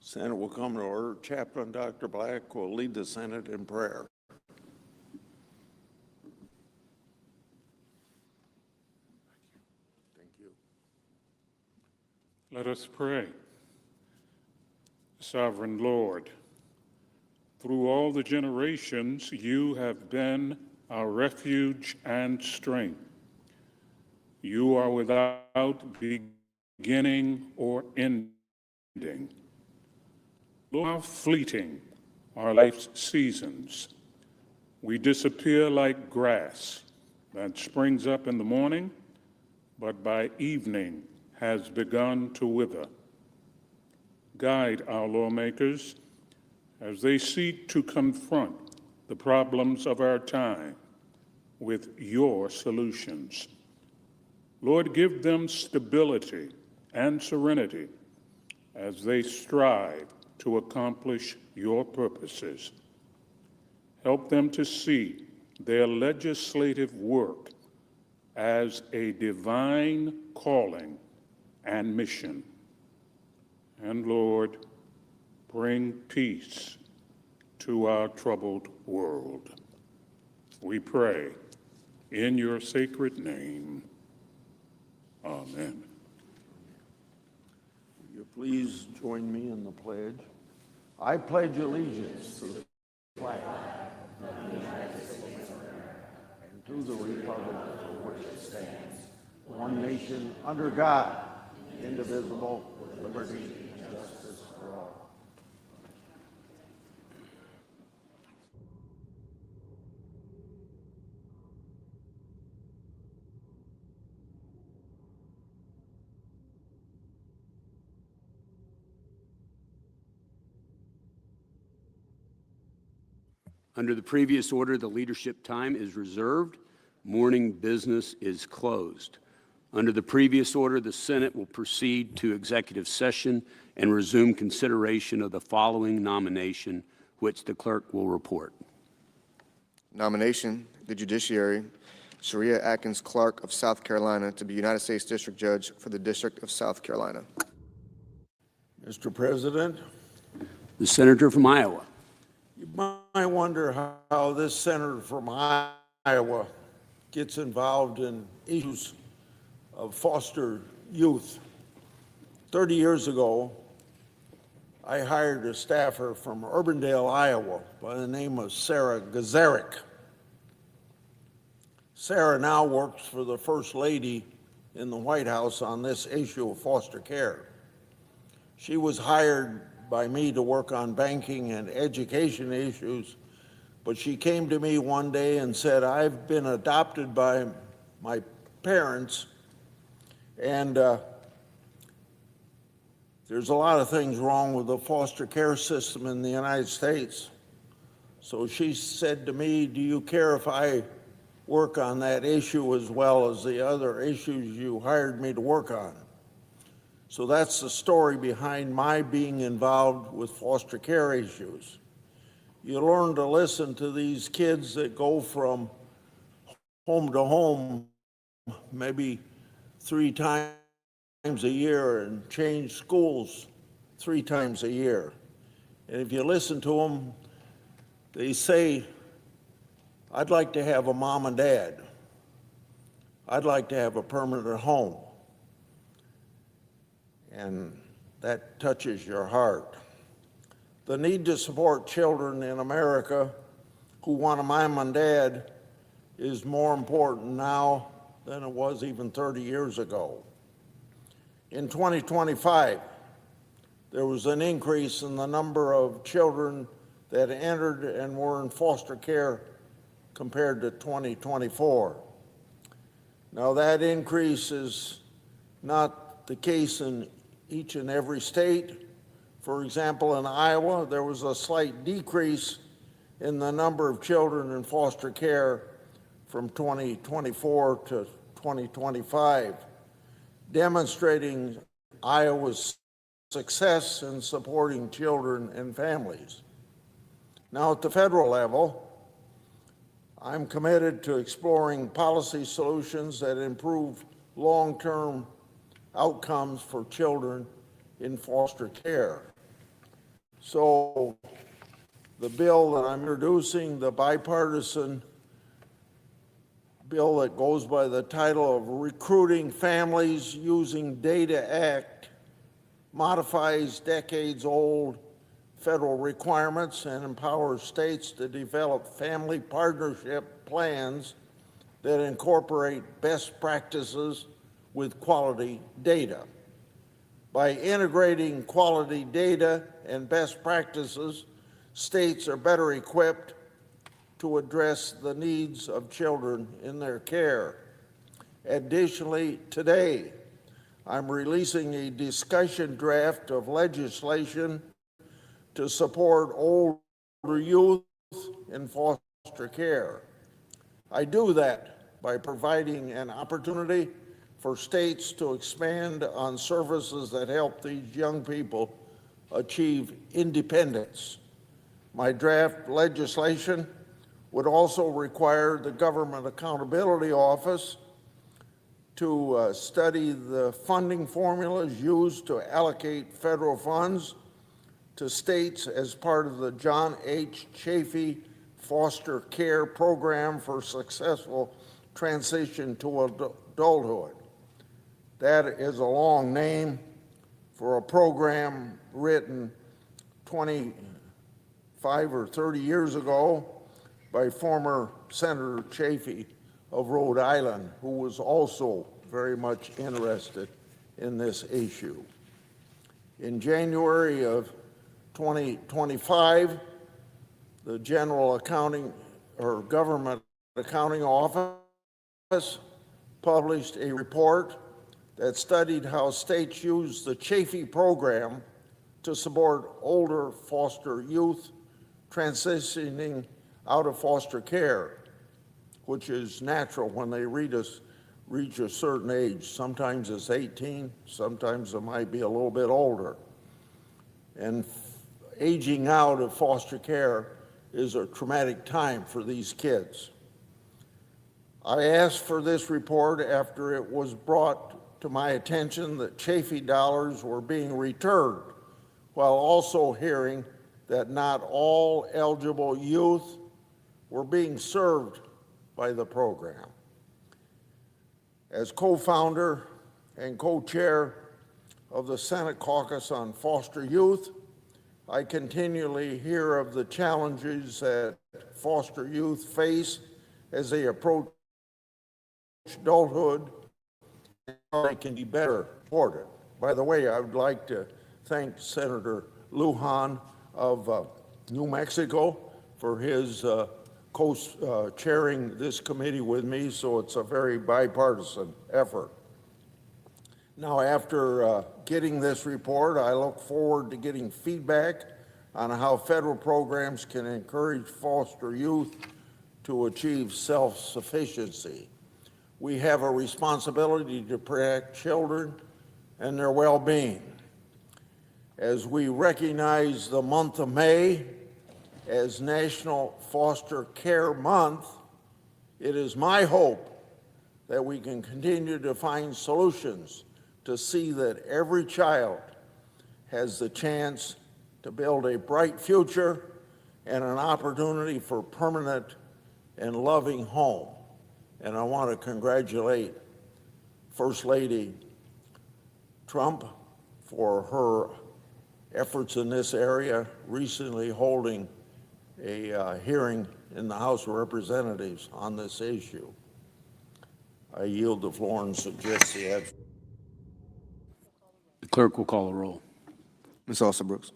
Senate will come to order. Chaplain Dr. Black will lead the Senate in prayer. Thank you. Let us pray. Sovereign Lord, through all the generations, you have been our refuge and strength. You are without beginning or ending. Lord, how fleeting are life's seasons. We disappear like grass that springs up in the morning, but by evening has begun to wither. Guide our lawmakers as they seek to confront the problems of our time with your solutions. Lord, give them stability and serenity as they strive to accomplish your purposes. Help them to see their legislative work as a divine calling and mission. And Lord, bring peace to our troubled world. We pray in your sacred name. Amen. Will you please join me in the pledge? I pledge allegiance to the flag of the United States of America and to the republic for which it stands, one nation under God, indivisible, with liberty and justice for all. Under the previous order, the leadership time is reserved. Morning business is closed. Under the previous order, the Senate will proceed to executive session and resume consideration of the following nomination, which the clerk will report. Nomination, the Judiciary, Sharia Atkins Clark of South Carolina to be United States District Judge for the District of South Carolina. Mr. President, The Senator from Iowa. you might wonder how this senator from Iowa gets involved in issues of foster youth. 30 years ago, I hired a staffer from Urbandale, Iowa, by the name of Sarah Gazarek. Sarah now works for the First Lady in the White House on this issue of foster care. She was hired by me to work on banking and education issues, but she came to me one day and said, I've been adopted by my parents, and there's a lot of things wrong with the foster care system in the United States. So she said to me, do you care if I work on that issue as well as the other issues you hired me to work on? So that's the story behind my being involved with foster care issues. You learn to listen to these kids that go from home to home maybe 3 times a year and change schools 3 times a year. And if you listen to them, they say, I'd like to have a mom and dad. I'd like to have a permanent home. And that touches your heart. The need to support children in America who want a mom and dad is more important now than it was even 30 years ago. In 2025, there was an increase in the number of children that entered and were in foster care compared to 2024. Now, that increase is not the case in each and every state. For example, in Iowa, there was a slight decrease in the number of children in foster care from 2024 to 2025, demonstrating Iowa's success in supporting children and families. Now, at the federal level, I'm committed to exploring policy solutions that improve long-term outcomes for children in foster care. So, the bill that I'm introducing, the bipartisan bill that goes by the title of Recruiting Families Using Data Act, modifies decades-old federal requirements and empowers states to develop family partnership plans that incorporate best practices with quality data. By integrating quality data and best practices, states are better equipped to address the needs of children in their care. Additionally, today, I'm releasing a discussion draft of legislation to support older youth in foster care. I do that by providing an opportunity for states to expand on services that help these young people achieve independence. My draft legislation would also require the Government Accountability Office to study the funding formulas used to allocate federal funds to states as part of the John H. Chafee Foster Care Program for Successful Transition to Adulthood. That is a long name for a program written 25 or 30 years ago by former Senator Chafee of Rhode Island, who was also very much interested in this issue. In January of 2025, the General Accounting or Government Accounting Office published a report that studied how states use the Chafee program to support older foster youth transitioning out of foster care, which is natural when they reach a certain age. Sometimes it's 18, sometimes it might be a little bit older. And aging out of foster care is a traumatic time for these kids. I asked for this report after it was brought to my attention that Chafee dollars were being returned, while also hearing that not all eligible youth were being served by the program. As co-founder and co-chair of the Senate Caucus on Foster Youth, I continually hear of the challenges that foster youth face as they approach adulthood and how they can be better supported. By the way, I would like to thank Senator Lujan of New Mexico for his co-chairing this committee with me, so it's a very bipartisan effort. Now, after getting this report, I look forward to getting feedback on how federal programs can encourage foster youth to achieve self-sufficiency. We have a responsibility to protect children and their well-being. As we recognize the month of May as National Foster Care Month, it is my hope that we can continue to find solutions to see that every child has the chance to build a bright future and an opportunity for permanent and loving home. And I want to congratulate First Lady Trump for her efforts in this area, recently holding a hearing in the House of Representatives on this issue. I yield the floor and suggest the add. The clerk will call a roll. Ms. Alston-Brooks.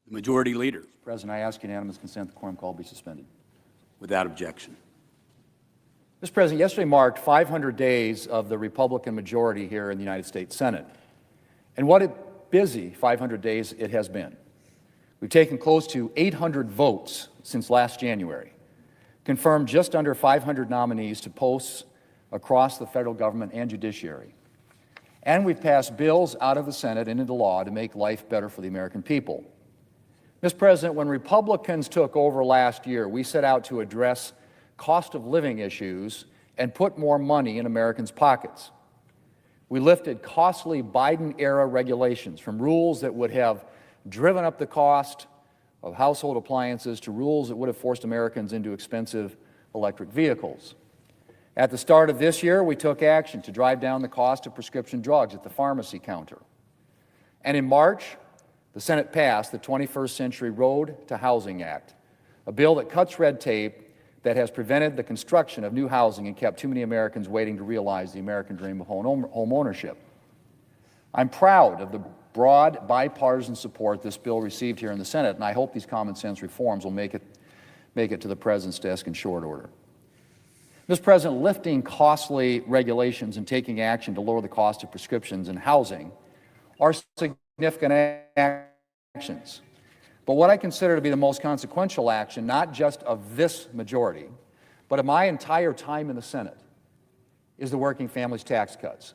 The Majority Leader, President, I ask unanimous consent the quorum call be suspended. without objection. Mr. President, yesterday marked 500 days of the Republican majority here in the United States Senate. And what a busy 500 days it has been. We've taken close to 800 votes since last January, confirmed just under 500 nominees to posts across the federal government and judiciary. And we've passed bills out of the Senate and into law to make life better for the American people. Mr. President, when Republicans took over last year, we set out to address cost of living issues and put more money in Americans' pockets. We lifted costly Biden-era regulations from rules that would have driven up the cost of household appliances to rules that would have forced Americans into expensive electric vehicles. At the start of this year, we took action to drive down the cost of prescription drugs at the pharmacy counter. And in March, the Senate passed the 21st Century Road to Housing Act, a bill that cuts red tape that has prevented the construction of new housing and kept too many Americans waiting to realize the American dream of home ownership. I'm proud of the broad bipartisan support this bill received here in the Senate, and I hope these common sense reforms will make it to the President's desk in short order. Mr. President, lifting costly regulations and taking action to lower the cost of prescriptions and housing are significant actions. But what I consider to be the most consequential action, not just of this majority, but of my entire time in the Senate, is the working families tax cuts.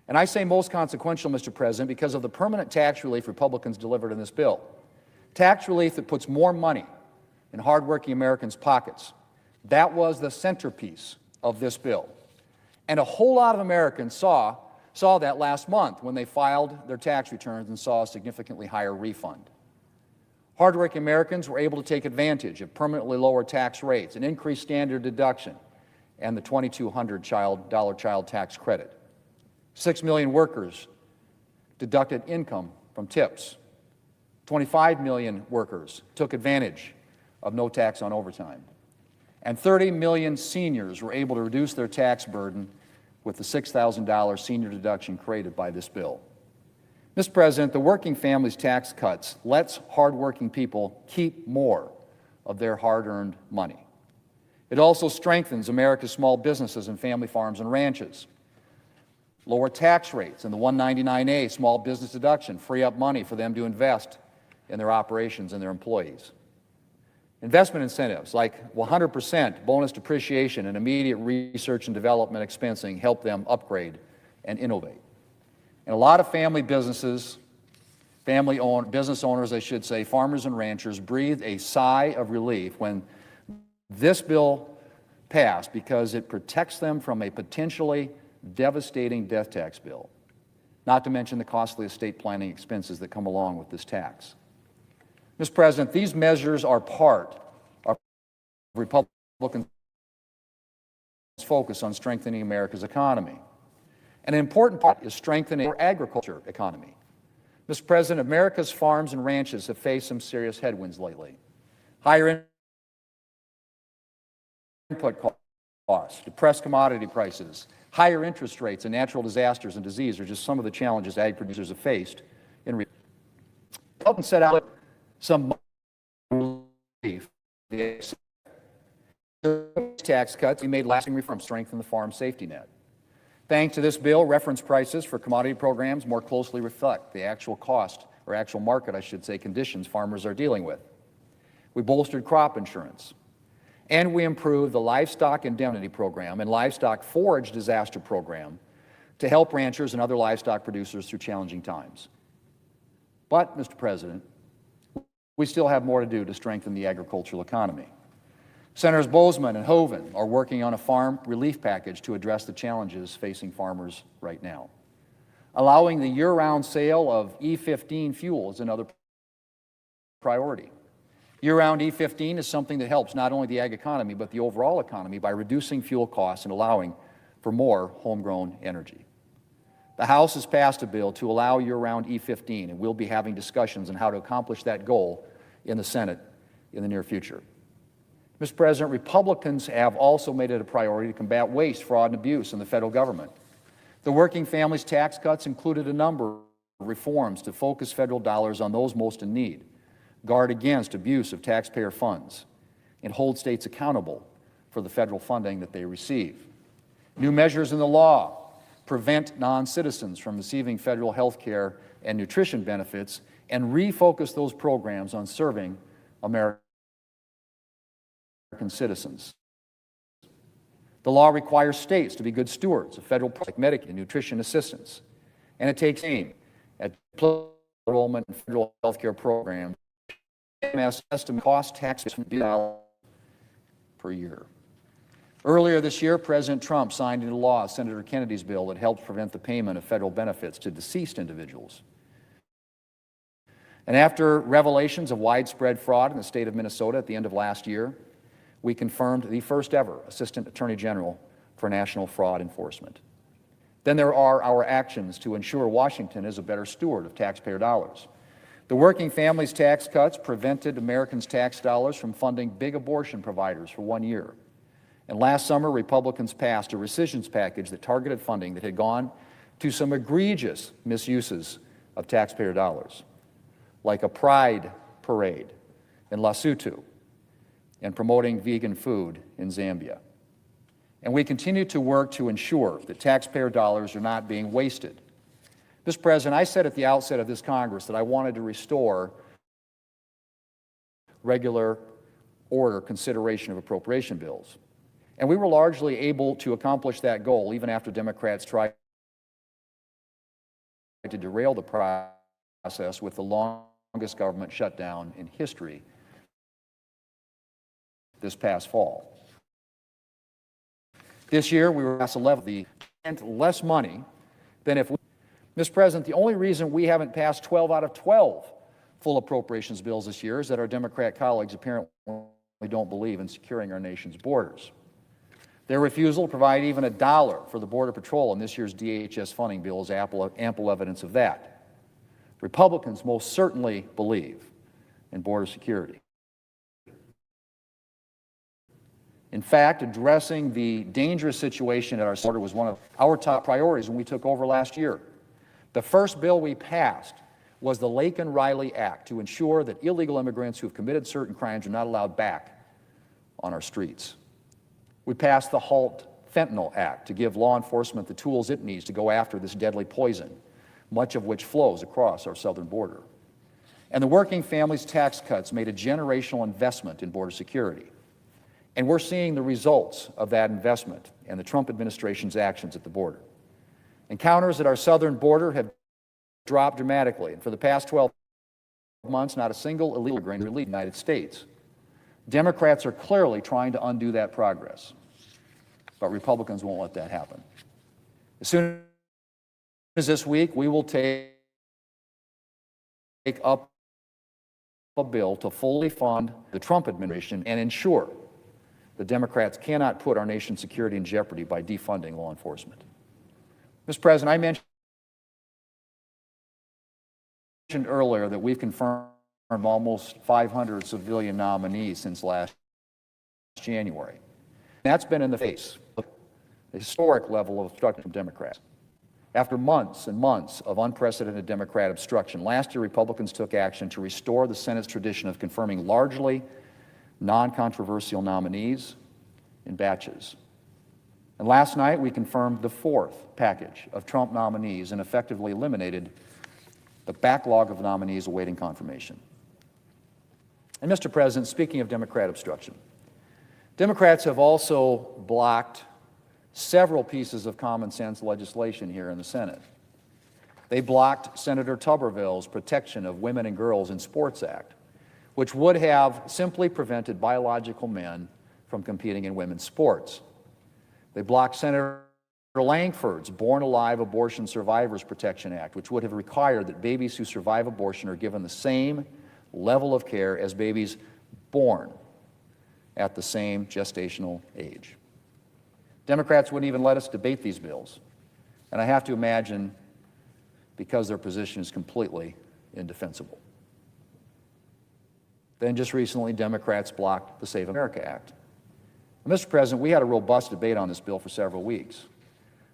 And I say most consequential, Mr. President, because of the permanent tax relief Republicans delivered in this bill. Tax relief that puts more money in hardworking Americans' pockets. That was the centerpiece of this bill. And a whole lot of Americans saw that last month when they filed their tax returns and saw a significantly higher refund. Hardworking Americans were able to take advantage of permanently lower tax rates, an increased standard deduction, and the $2,200 child tax credit. 6 million workers deducted income from tips. 25 million workers took advantage of no tax on overtime. And 30 million seniors were able to reduce their tax burden with the $6,000 senior deduction created by this bill. Mr. President, the working families tax cuts lets hardworking people keep more of their hard-earned money. It also strengthens America's small businesses and family farms and ranches. Lower tax rates and the 199A small business deduction free up money for them to invest in their operations and their employees. Investment incentives like 100% bonus depreciation and immediate research and development expensing help them upgrade and innovate. And a lot of family businesses, business owners, I should say, farmers and ranchers, breathed a sigh of relief when this bill passed because it protects them from a potentially devastating death tax bill, not to mention the costly estate planning expenses that come along with this tax. Mr. President, these measures are part of Republicans' focus on strengthening America's economy. And an important part is strengthening our agriculture economy. Mr. President, America's farms and ranches have faced some serious headwinds lately. Higher input costs, depressed commodity prices, higher interest rates, and natural disasters and disease are just some of the challenges ag producers have faced in recent years. Republicans set out some relief. The tax cuts, we made lasting reforms, strengthen the farm safety net. Thanks to this bill, reference prices for commodity programs more closely reflect the actual cost, or actual market, I should say, conditions farmers are dealing with. We bolstered crop insurance, and we improved the livestock indemnity program and livestock forage disaster program to help ranchers and other livestock producers through challenging times. But, Mr. President, we still have more to do to strengthen the agricultural economy. Senators Bozeman and Hoeven are working on a farm relief package to address the challenges facing farmers right now. Allowing the year-round sale of E15 fuel is another priority. Year-round E15 is something that helps not only the ag economy, but the overall economy by reducing fuel costs and allowing for more homegrown energy. The House has passed a bill to allow year-round E15, and we'll be having discussions on how to accomplish that goal in the Senate in the near future. Mr. President, Republicans have also made it a priority to combat waste, fraud, and abuse in the federal government. The working families tax cuts included a number of reforms to focus federal dollars on those most in need. guard against abuse of taxpayer funds, and hold states accountable for the federal funding that they receive. New measures in the law prevent non-citizens from receiving federal health care and nutrition benefits and refocus those programs on serving American citizens. The law requires states to be good stewards of federal like Medicaid and nutrition assistance, and it takes aim at enrollment in federal health care programs. CMS estimate cost taxpayers $1 billion per year. Earlier this year, President Trump signed into law Senator Kennedy's bill that helps prevent the payment of federal benefits to deceased individuals. And after revelations of widespread fraud in the state of Minnesota at the end of last year, we confirmed the first ever Assistant Attorney General for National Fraud Enforcement. Then there are our actions to ensure Washington is a better steward of taxpayer dollars. The Working Families Tax Cuts prevented Americans' tax dollars from funding big abortion providers for 1 year. And last summer, Republicans passed a rescissions package that targeted funding that had gone to some egregious misuses of taxpayer dollars, like a pride parade in Lesotho and promoting vegan food in Zambia. And we continue to work to ensure that taxpayer dollars are not being wasted. Mr. President, I said at the outset of this Congress that I wanted to restore regular order consideration of appropriation bills. And we were largely able to accomplish that goal even after Democrats tried to derail the process with the longest government shutdown in history this past fall. This year, we were asked to level the less money than if we. Mr. President, the only reason we haven't passed 12 out of 12 full appropriations bills this year is that our Democrat colleagues apparently don't believe in securing our nation's borders. Their refusal to provide even $1 for the Border Patrol in this year's DHS funding bill is ample evidence of that. Republicans most certainly believe in border security. In fact, addressing the dangerous situation at our border was one of our top priorities when we took over last year. The first bill we passed was the Laken-Riley Act to ensure that illegal immigrants who have committed certain crimes are not allowed back on our streets. We passed the Halt Fentanyl Act to give law enforcement the tools it needs to go after this deadly poison, much of which flows across our southern border. And the Working Families Tax Cuts made a generational investment in border security. And we're seeing the results of that investment and the Trump administration's actions at the border. Encounters at our southern border have dropped dramatically, and for the past 12 months, not a single illegal immigrant has left the United States. Democrats are clearly trying to undo that progress, but Republicans won't let that happen. As soon as this week, we will take up a bill to fully fund the Trump administration and ensure the Democrats cannot put our nation's security in jeopardy by defunding law enforcement. Mr. President, I mentioned earlier that we've confirmed almost 500 civilian nominees since last January. That's been in the face of a historic level of obstruction from Democrats. After months and months of unprecedented Democrat obstruction, last year Republicans took action to restore the Senate's tradition of confirming largely non-controversial nominees in batches. And last night, we confirmed the fourth package of Trump nominees and effectively eliminated the backlog of nominees awaiting confirmation. And Mr. President, speaking of Democrat obstruction, Democrats have also blocked several pieces of common sense legislation here in the Senate. They blocked Senator Tuberville's Protection of Women and Girls in Sports Act, which would have simply prevented biological men from competing in women's sports. They blocked Senator Langford's Born Alive Abortion Survivors Protection Act, which would have required that babies who survive abortion are given the same level of care as babies born at the same gestational age. Democrats wouldn't even let us debate these bills, and I have to imagine because their position is completely indefensible. Then just recently, Democrats blocked the Save America Act. And Mr. President, we had a robust debate on this bill for several weeks.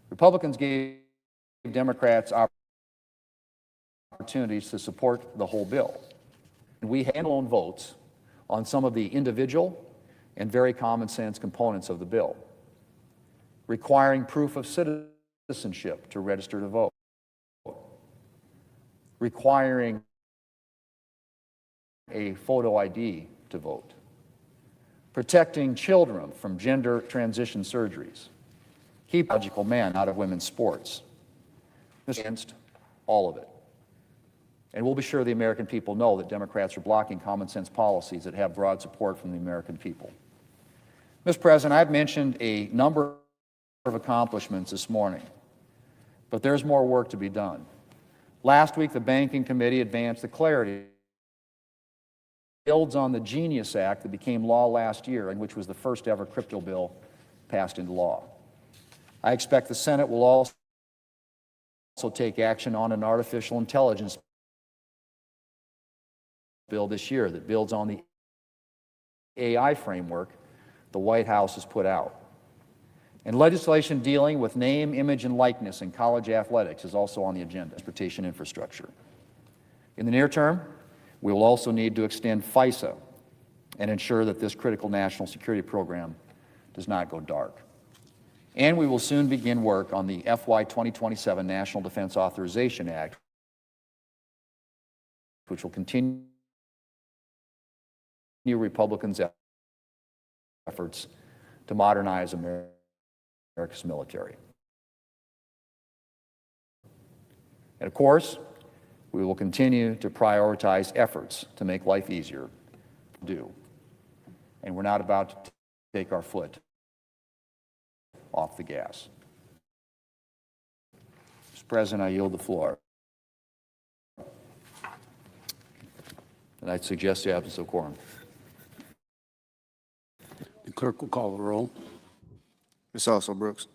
Republicans gave Democrats opportunities to support the whole bill. we handle on votes on some of the individual and very common sense components of the bill, requiring proof of citizenship to register to vote, requiring a photo ID to vote, protecting children from gender transition surgeries, keep biological men out of women's sports, against all of it. And we'll be sure the American people know that Democrats are blocking common sense policies that have broad support from the American people. Mr. President, I've mentioned a number of accomplishments this morning, but there's more work to be done. Last week, the Banking Committee advanced the Clarity, builds on the Genius Act that became law last year and which was the first ever crypto bill passed into law. I expect the Senate will also take action on an artificial intelligence bill this year that builds on the AI framework the White House has put out. And legislation dealing with name, image, and likeness in college athletics is also on the agenda, transportation infrastructure. In the near term, we will also need to extend FISA and ensure that this critical national security program does not go dark. And we will soon begin work on the FY 2027 National Defense Authorization Act, which will continue Republicans' efforts to modernize America's military. And of course, we will continue to prioritize efforts to make life easier to do. And we're not about to take our foot off the gas. Mr. President, I yield the floor. And I'd suggest the absence of quorum. The clerk will call the roll. Ms. Also Brooks.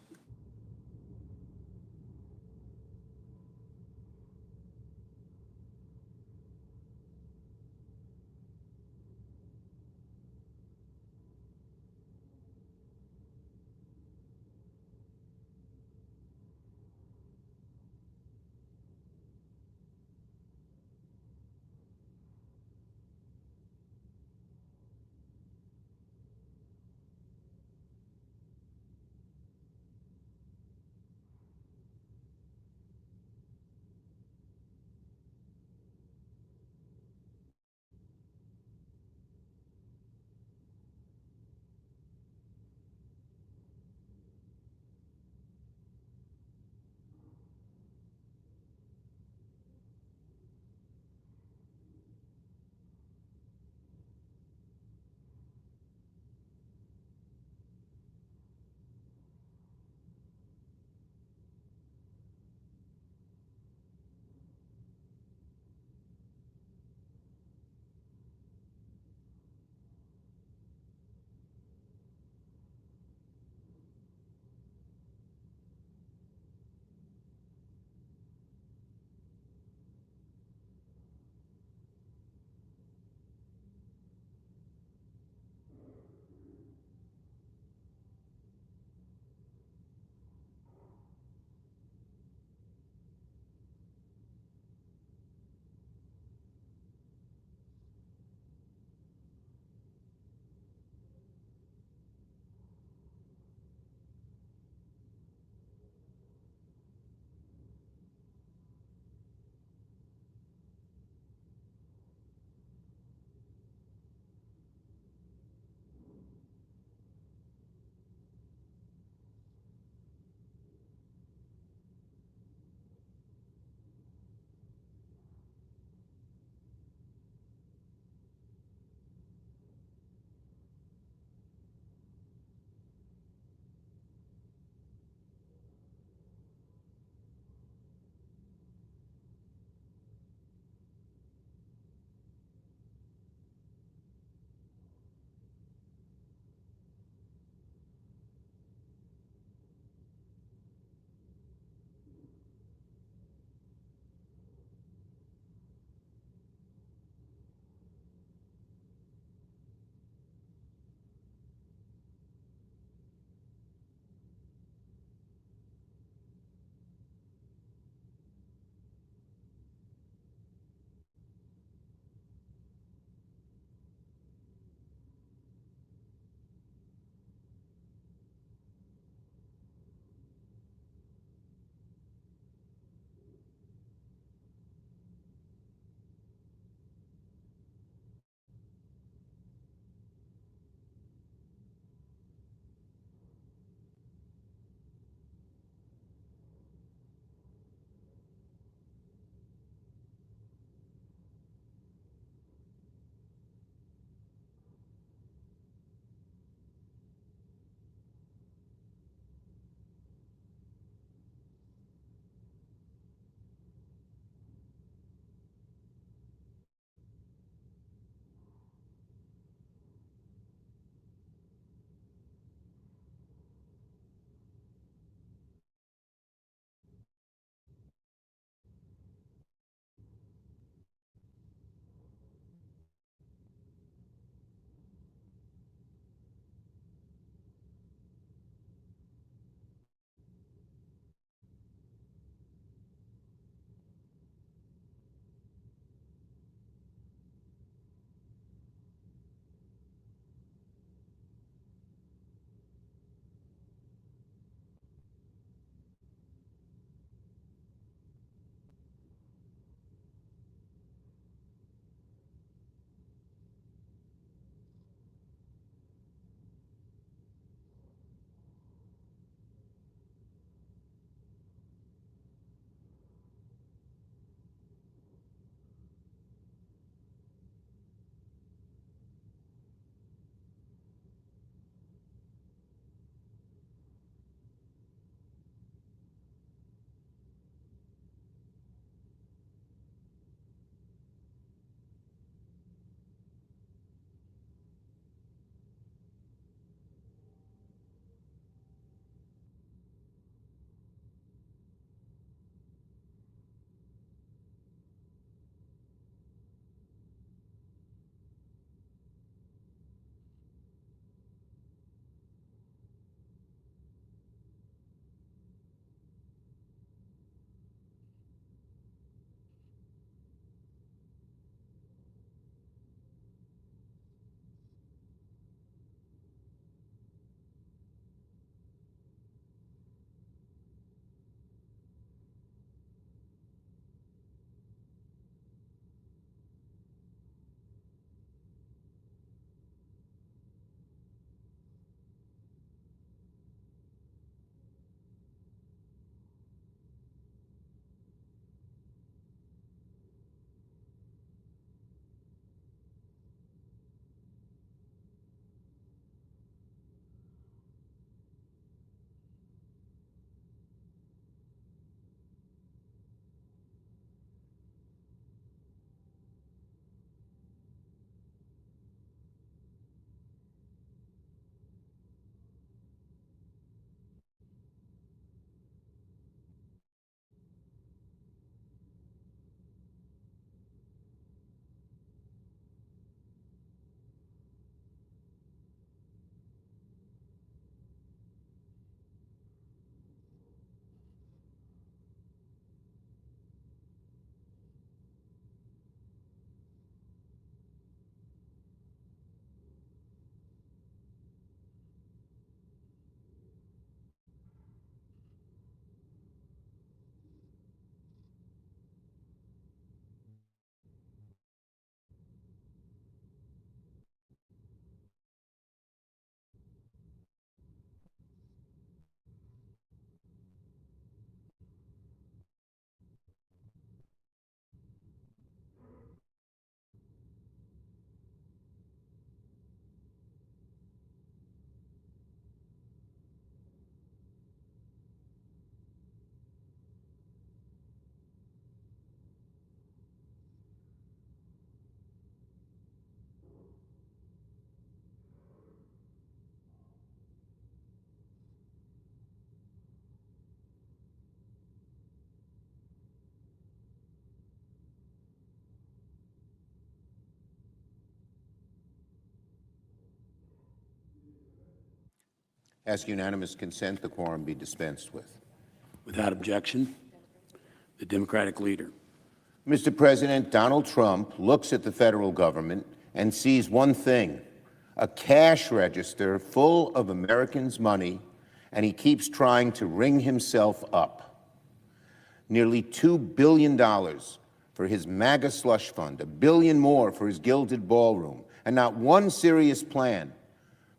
Ask unanimous consent the quorum be dispensed with. Without objection, the Democratic leader. Mr. President, Donald Trump looks at the federal government and sees one thing: a cash register full of Americans' money, and he keeps trying to ring himself up. Nearly $2 billion for his MAGA slush fund, $1 billion more for his gilded ballroom, and not one serious plan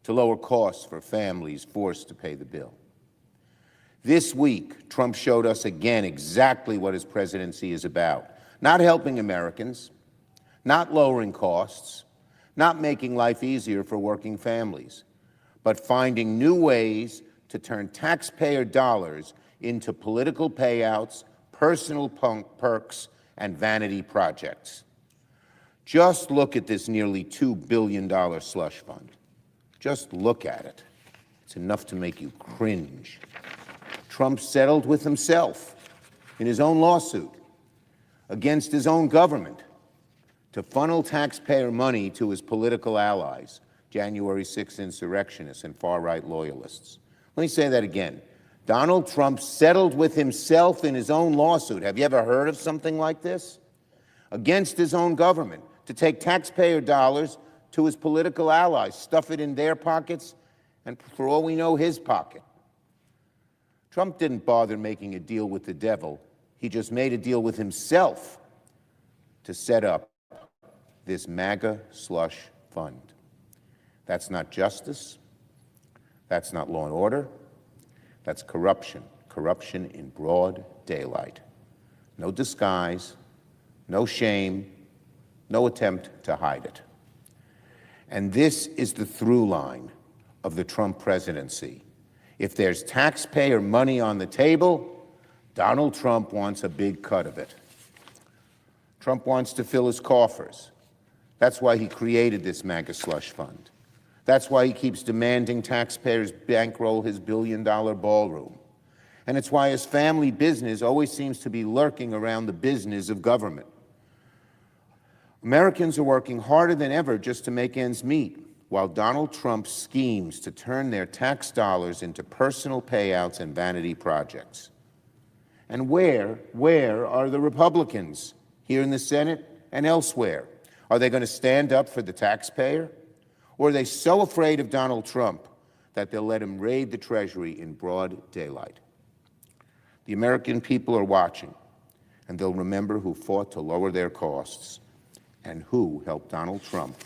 to lower costs for families forced to pay the bill. This week, Trump showed us again exactly what his presidency is about: not helping Americans, not lowering costs, not making life easier for working families, but finding new ways to turn taxpayer dollars into political payouts, personal perks, and vanity projects. Just look at this nearly $2 billion slush fund. Just look at it. It's enough to make you cringe. Trump settled with himself in his own lawsuit against his own government to funnel taxpayer money to his political allies, January 6th insurrectionists and far-right loyalists. Let me say that again. Donald Trump settled with himself in his own lawsuit. Have you ever heard of something like this? Against his own government, to take taxpayer dollars to his political allies, stuff it in their pockets, and for all we know, his pocket. Trump didn't bother making a deal with the devil. He just made a deal with himself to set up this MAGA slush fund. That's not justice. That's not law and order. That's corruption. Corruption in broad daylight. No disguise, no shame, no attempt to hide it. And this is the through line of the Trump presidency. If there's taxpayer money on the table, Donald Trump wants a big cut of it. Trump wants to fill his coffers. That's why he created this MAGA slush fund. That's why he keeps demanding taxpayers bankroll his billion-dollar ballroom. And it's why his family business always seems to be lurking around the business of government. Americans are working harder than ever just to make ends meet, while Donald Trump schemes to turn their tax dollars into personal payouts and vanity projects. And where are the Republicans here in the Senate and elsewhere? Are they going to stand up for the taxpayer? Or are they so afraid of Donald Trump that they'll let him raid the Treasury in broad daylight? The American people are watching, and they'll remember who fought to lower their costs and who helped Donald Trump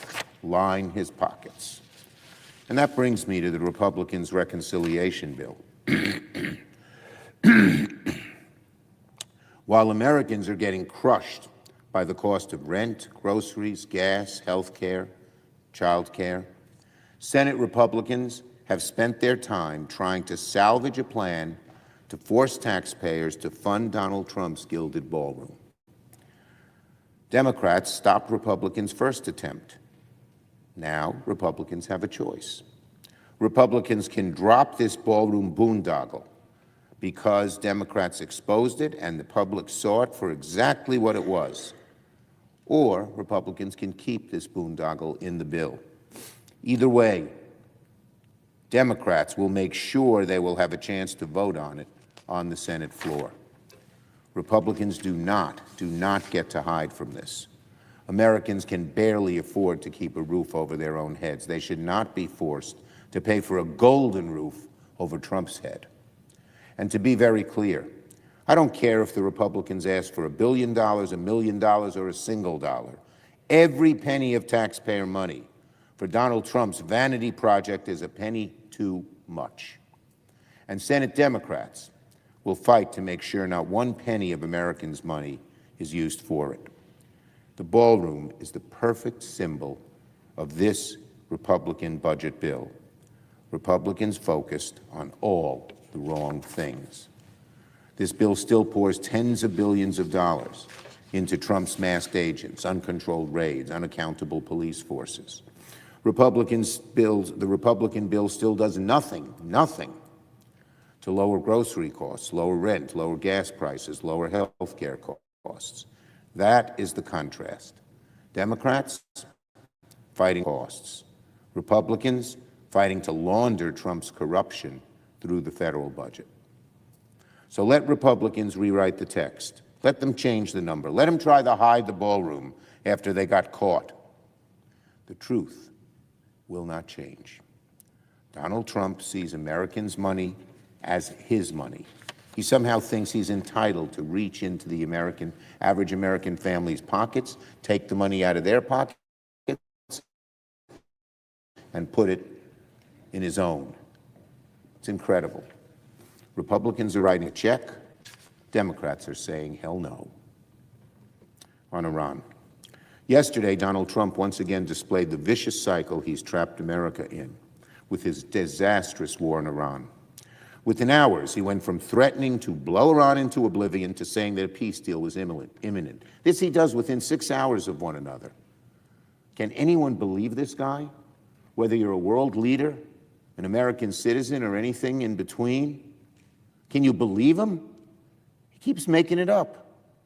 line his pockets. And that brings me to the Republicans' reconciliation bill. While Americans are getting crushed by the cost of rent, groceries, gas, health care, child care, Senate Republicans have spent their time trying to salvage a plan to force taxpayers to fund Donald Trump's gilded ballroom. Democrats stopped Republicans' first attempt. Now, Republicans have a choice. Republicans can drop this ballroom boondoggle because Democrats exposed it and the public saw it for exactly what it was. Or Republicans can keep this boondoggle in the bill. Either way, Democrats will make sure they will have a chance to vote on it on the Senate floor. Republicans do not get to hide from this. Americans can barely afford to keep a roof over their own heads. They should not be forced to pay for a golden roof over Trump's head. And to be very clear, I don't care if the Republicans ask for $1 billion, $1 million, or a single dollar. Every penny of taxpayer money for Donald Trump's vanity project is a penny too much. And Senate Democrats will fight to make sure not one penny of Americans' money is used for it. The ballroom is the perfect symbol of this Republican budget bill. Republicans focused on all the wrong things. This bill still pours tens of billions of dollars into Trump's masked agents, uncontrolled raids, unaccountable police forces. The Republican bill still does nothing to lower grocery costs, lower rent, lower gas prices, lower health care costs. That is the contrast. Democrats fighting costs. Republicans fighting to launder Trump's corruption through the federal budget. So let Republicans rewrite the text. Let them change the number. Let them try to hide the ballroom after they got caught. The truth will not change. Donald Trump sees Americans' money as his money. He somehow thinks he's entitled to reach into the average American family's pockets, take the money out of their pockets, and put it in his own. It's incredible. Republicans are writing a check. Democrats are saying hell no. On Iran. Yesterday, Donald Trump once again displayed the vicious cycle he's trapped America in with his disastrous war in Iran. Within hours, he went from threatening to blow Iran into oblivion to saying that a peace deal was imminent. This he does within 6 hours of one another. Can anyone believe this guy? Whether you're a world leader, an American citizen, or anything in between? Can you believe him? He keeps making it up.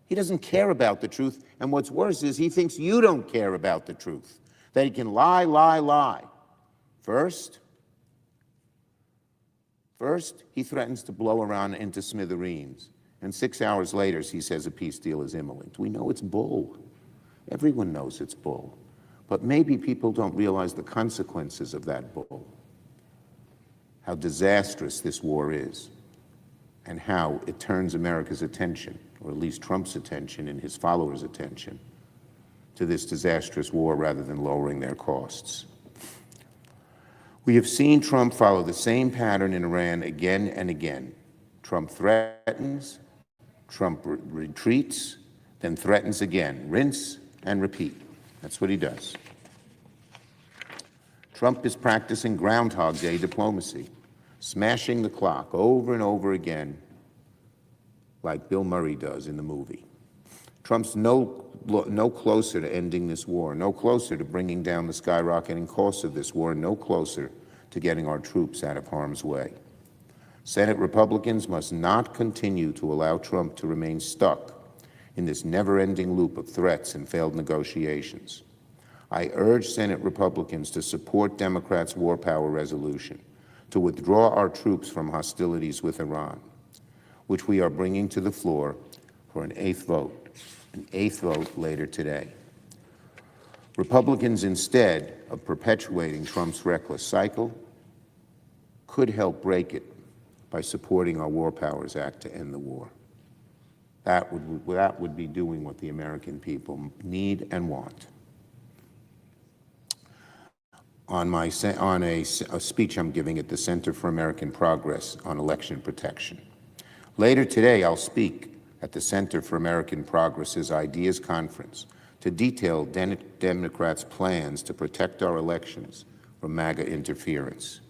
He doesn't care about the truth, and what's worse is he thinks you don't care about the truth, that he can lie, lie, lie. First, he threatens to blow Iran into smithereens, and 6 hours later, he says a peace deal is imminent. We know it's bull. Everyone knows it's bull. But maybe people don't realize the consequences of that bull, how disastrous this war is, and how it turns America's attention, or at least Trump's attention and his followers' attention, to this disastrous war rather than lowering their costs. We have seen Trump follow the same pattern in Iran again and again. Trump threatens, Trump retreats, then threatens again. Rinse and repeat. That's what he does. Trump is practicing Groundhog Day diplomacy, smashing the clock over and over again, like Bill Murray does in the movie. Trump's no closer to ending this war, no closer to bringing down the skyrocketing costs of this war, no closer to getting our troops out of harm's way. Senate Republicans must not continue to allow Trump to remain stuck in this never-ending loop of threats and failed negotiations. I urge Senate Republicans to support Democrats' war power resolution to withdraw our troops from hostilities with Iran, which we are bringing to the floor for an eighth vote later today. Republicans, instead of perpetuating Trump's reckless cycle, could help break it by supporting our War Powers Act to end the war. That would be doing what the American people need and want. On a speech I'm giving at the Center for American Progress on election protection. Later today, I'll speak at the Center for American Progress's Ideas Conference to detail Democrats' plans to protect our elections from MAGA interference.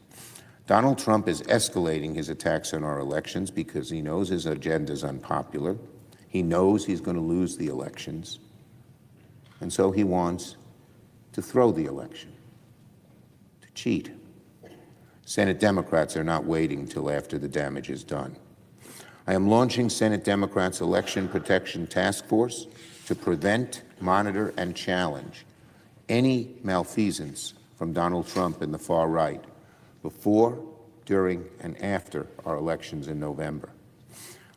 Donald Trump is escalating his attacks on our elections because he knows his agenda is unpopular. He knows he's going to lose the elections, and so he wants to throw the election, to cheat. Senate Democrats are not waiting till after the damage is done. I am launching Senate Democrats' Election Protection Task Force to prevent, monitor, and challenge any malfeasance from Donald Trump and the far right before, during, and after our elections in November.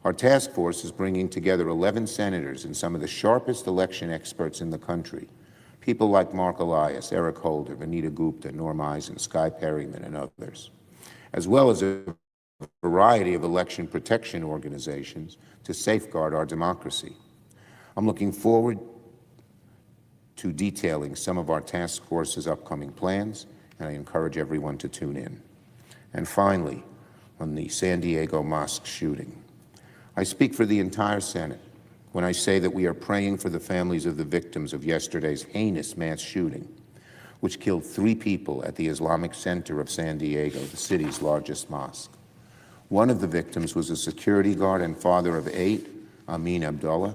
Our task force is bringing together 11 senators and some of the sharpest election experts in the country, people like Mark Elias, Eric Holder, Vanita Gupta, Norm Eisen, Skye Perryman, and others, as well as a variety of election protection organizations to safeguard our democracy. I'm looking forward to detailing some of our task force's upcoming plans, and I encourage everyone to tune in. And finally, on the San Diego mosque shooting, I speak for the entire Senate when I say that we are praying for the families of the victims of yesterday's heinous mass shooting, which killed 3 people at the Islamic Center of San Diego, the city's largest mosque. One of the victims was a security guard and father of 8, Amin Abdullah,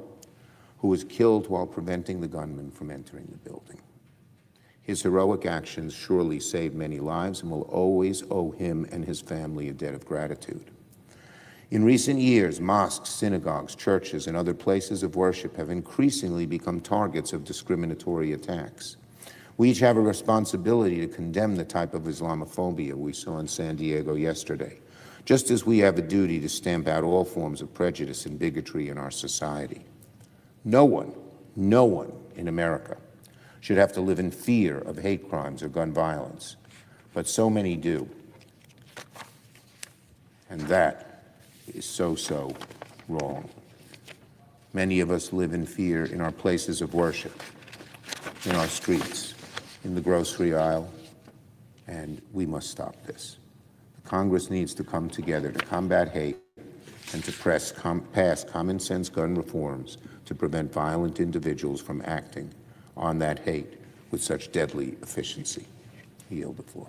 who was killed while preventing the gunman from entering the building. His heroic actions surely saved many lives and will always owe him and his family a debt of gratitude. In recent years, mosques, synagogues, churches, and other places of worship have increasingly become targets of discriminatory attacks. We each have a responsibility to condemn the type of Islamophobia we saw in San Diego yesterday, just as we have a duty to stamp out all forms of prejudice and bigotry in our society. No one in America should have to live in fear of hate crimes or gun violence, but so many do. And that is so wrong. Many of us live in fear in our places of worship, in our streets, in the grocery aisle, and we must stop this. Congress needs to come together to combat hate and to pass common sense gun reforms to prevent violent individuals from acting on that hate with such deadly efficiency. I yield the floor.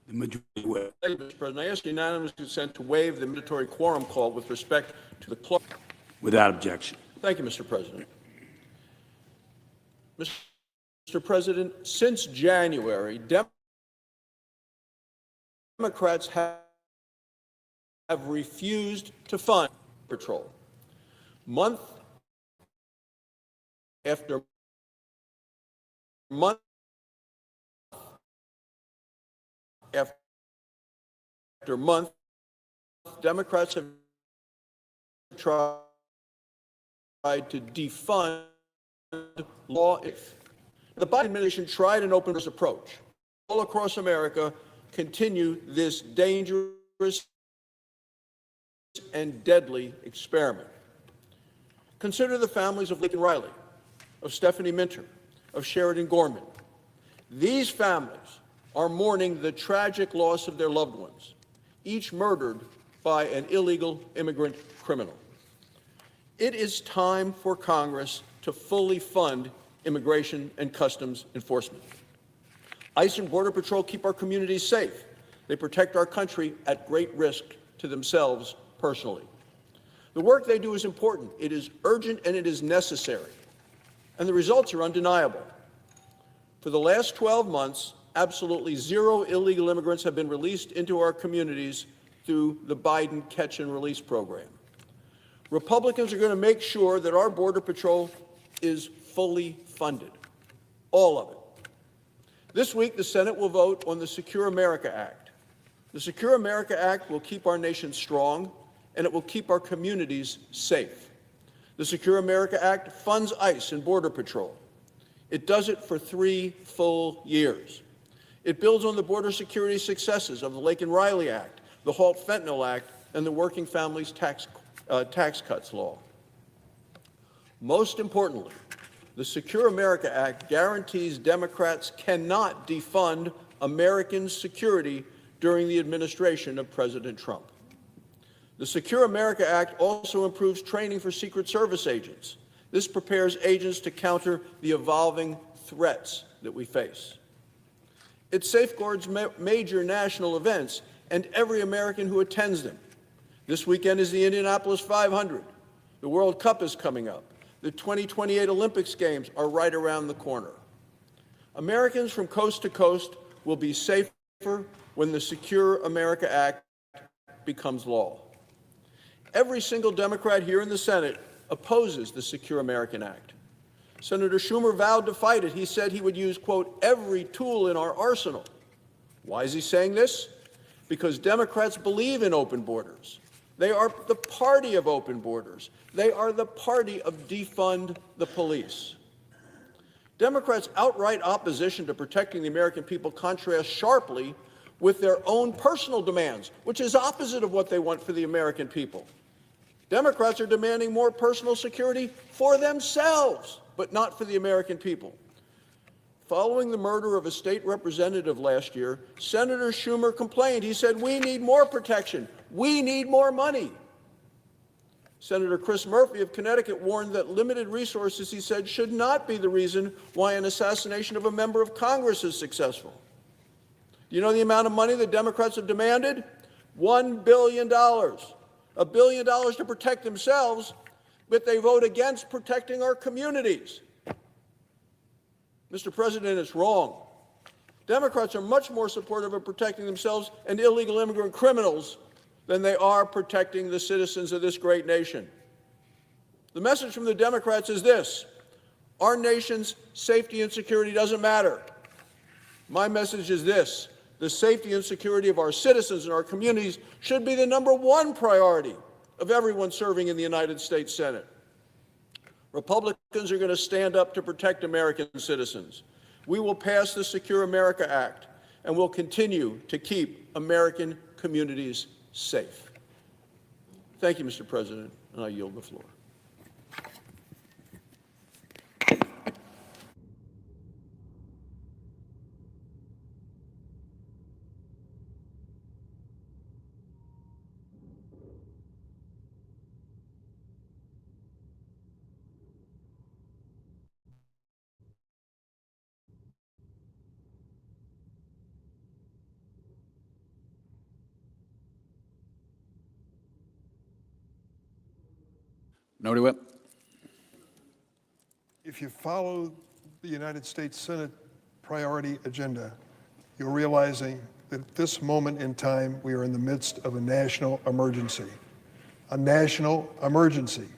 The majority will. Thank you, Mr. President. I ask unanimous consent to waive the mandatory quorum call with respect to the clerk. Without objection. Thank you, Mr. President. Mr. President, since January, Democrats have refused to fund patrol. Month after month after month, Democrats have tried to defund law. The Biden administration tried an open approach. All across America continue this dangerous and deadly experiment. Consider the families of Lincoln Riley, of Stephanie Minter, of Sheridan Gorman. These families are mourning the tragic loss of their loved ones, each murdered by an illegal immigrant criminal. It is time for Congress to fully fund immigration and customs enforcement. ICE and Border Patrol keep our communities safe. They protect our country at great risk to themselves personally. The work they do is important, it is urgent, and it is necessary. And the results are undeniable. For the last 12 months, absolutely zero illegal immigrants have been released into our communities through the Biden Catch and Release program. Republicans are going to make sure that our Border Patrol is fully funded, all of it. This week, the Senate will vote on the Secure America Act. The Secure America Act will keep our nation strong, and it will keep our communities safe. The Secure America Act funds ICE and Border Patrol. It does it for 3 full years. It builds on the border security successes of the Lincoln Riley Act, the Halt Fentanyl Act, and the Working Families Tax Cuts Law. Most importantly, the Secure America Act guarantees Democrats cannot defund American security during the administration of President Trump. The Secure America Act also improves training for Secret Service agents. This prepares agents to counter the evolving threats that we face. It safeguards major national events and every American who attends them. This weekend is the Indianapolis 500. The World Cup is coming up. The 2028 Olympics Games are right around the corner. Americans from coast to coast will be safer when the Secure America Act becomes law. Every single Democrat here in the Senate opposes the Secure American Act. Senator Schumer vowed to fight it. He said he would use, quote, every tool in our arsenal. Why is he saying this? because Democrats believe in open borders. They are the party of open borders. They are the party of defund the police. Democrats' outright opposition to protecting the American people contrasts sharply with their own personal demands, which is opposite of what they want for the American people. Democrats are demanding more personal security for themselves, but not for the American people. Following the murder of a state representative last year, Senator Schumer complained. He said, "We need more protection. We need more money." Senator Chris Murphy of Connecticut warned that limited resources, he said, should not be the reason why an assassination of a member of Congress is successful. Do you know the amount of money the Democrats have demanded? $1 billion. $1 billion to protect themselves, but they vote against protecting our communities. Mr. President, it's wrong. Democrats are much more supportive of protecting themselves and illegal immigrant criminals than they are protecting the citizens of this great nation. The message from the Democrats is this: our nation's safety and security doesn't matter. My message is this: the safety and security of our citizens and our communities should be the #1 priority of everyone serving in the United States Senate. Republicans are going to stand up to protect American citizens. We will pass the Secure America Act, and we'll continue to keep American communities safe. Thank you, Mr. President, and I yield the floor. Minority Whip. If you follow the United States Senate priority agenda, you're realizing that at this moment in time, we are in the midst of a national emergency. A national emergency.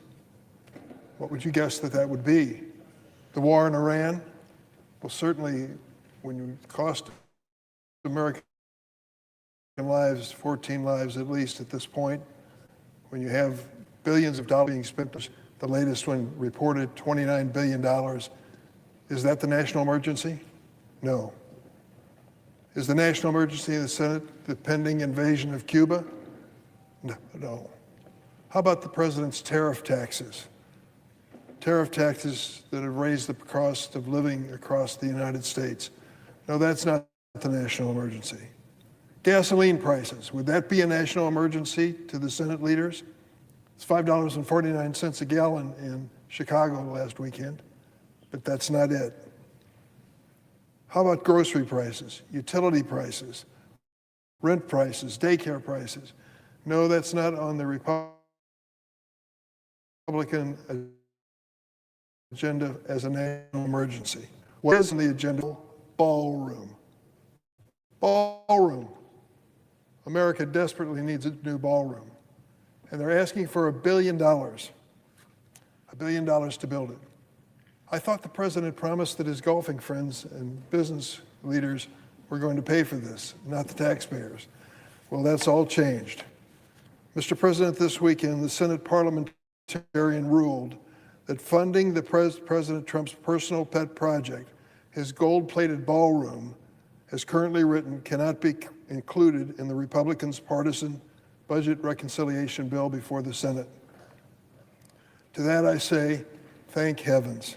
What would you guess that that would be? The war in Iran? Well, certainly, when you cost American lives, 14 lives at least at this point, when you have billions of dollars being spent, the latest one reported $29 billion. Is that the national emergency? No. Is the national emergency in the Senate the pending invasion of Cuba? No. How about the president's tariff taxes? Tariff taxes that have raised the cost of living across the United States. No, that's not the national emergency. Gasoline prices, would that be a national emergency to the Senate leaders? It's $5.49 a gallon in Chicago last weekend, but that's not it. How about grocery prices, utility prices, rent prices, daycare prices? No, that's not on the Republican agenda as a national emergency. What is on the agenda? Ballroom. Ballroom. America desperately needs a new ballroom. And they're asking for $1 billion. $1 billion to build it. I thought the president promised that his golfing friends and business leaders were going to pay for this, not the taxpayers. Well, that's all changed. Mr. President, this weekend, the Senate parliamentarian ruled that funding the President Trump's personal pet project, his gold-plated ballroom, as currently written, cannot be included in the Republicans' partisan budget reconciliation bill before the Senate. To that I say, thank heavens.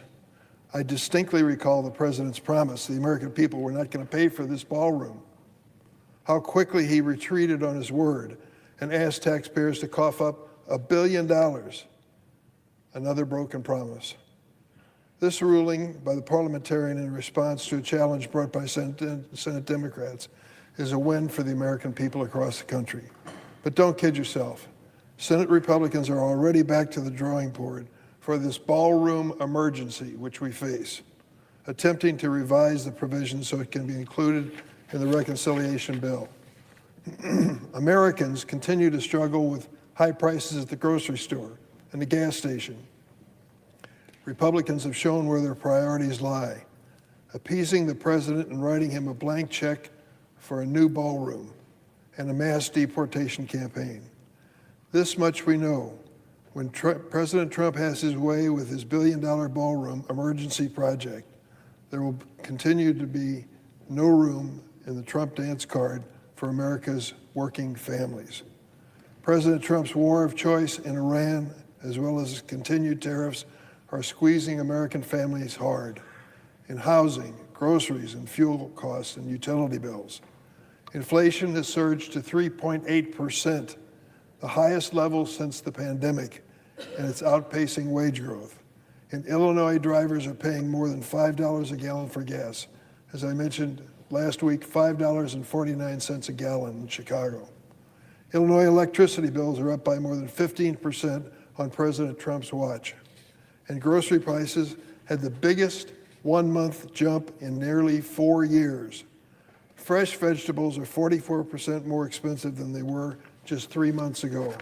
I distinctly recall the president's promise the American people were not going to pay for this ballroom. How quickly he retreated on his word and asked taxpayers to cough up $1 billion. Another broken promise. This ruling by the parliamentarian in response to a challenge brought by Senate Democrats is a win for the American people across the country. But don't kid yourself. Senate Republicans are already back to the drawing board for this ballroom emergency which we face, attempting to revise the provision so it can be included in the reconciliation bill. Americans continue to struggle with high prices at the grocery store and the gas station. Republicans have shown where their priorities lie, appeasing the president and writing him a blank check for a new ballroom. and a mass deportation campaign. This much we know. When President Trump has his way with his billion-dollar ballroom emergency project, there will continue to be no room in the Trump dance card for America's working families. President Trump's war of choice in Iran, as well as his continued tariffs, are squeezing American families hard in housing, groceries, and fuel costs and utility bills. Inflation has surged to 3.8%, the highest level since the pandemic, and it's outpacing wage growth. In Illinois, drivers are paying more than $5 a gallon for gas. As I mentioned last week, $5.49 a gallon in Chicago. Illinois electricity bills are up by more than 15% on President Trump's watch. And grocery prices had the biggest one-month jump in nearly 4 years. Fresh vegetables are 44% more expensive than they were just 3 months ago.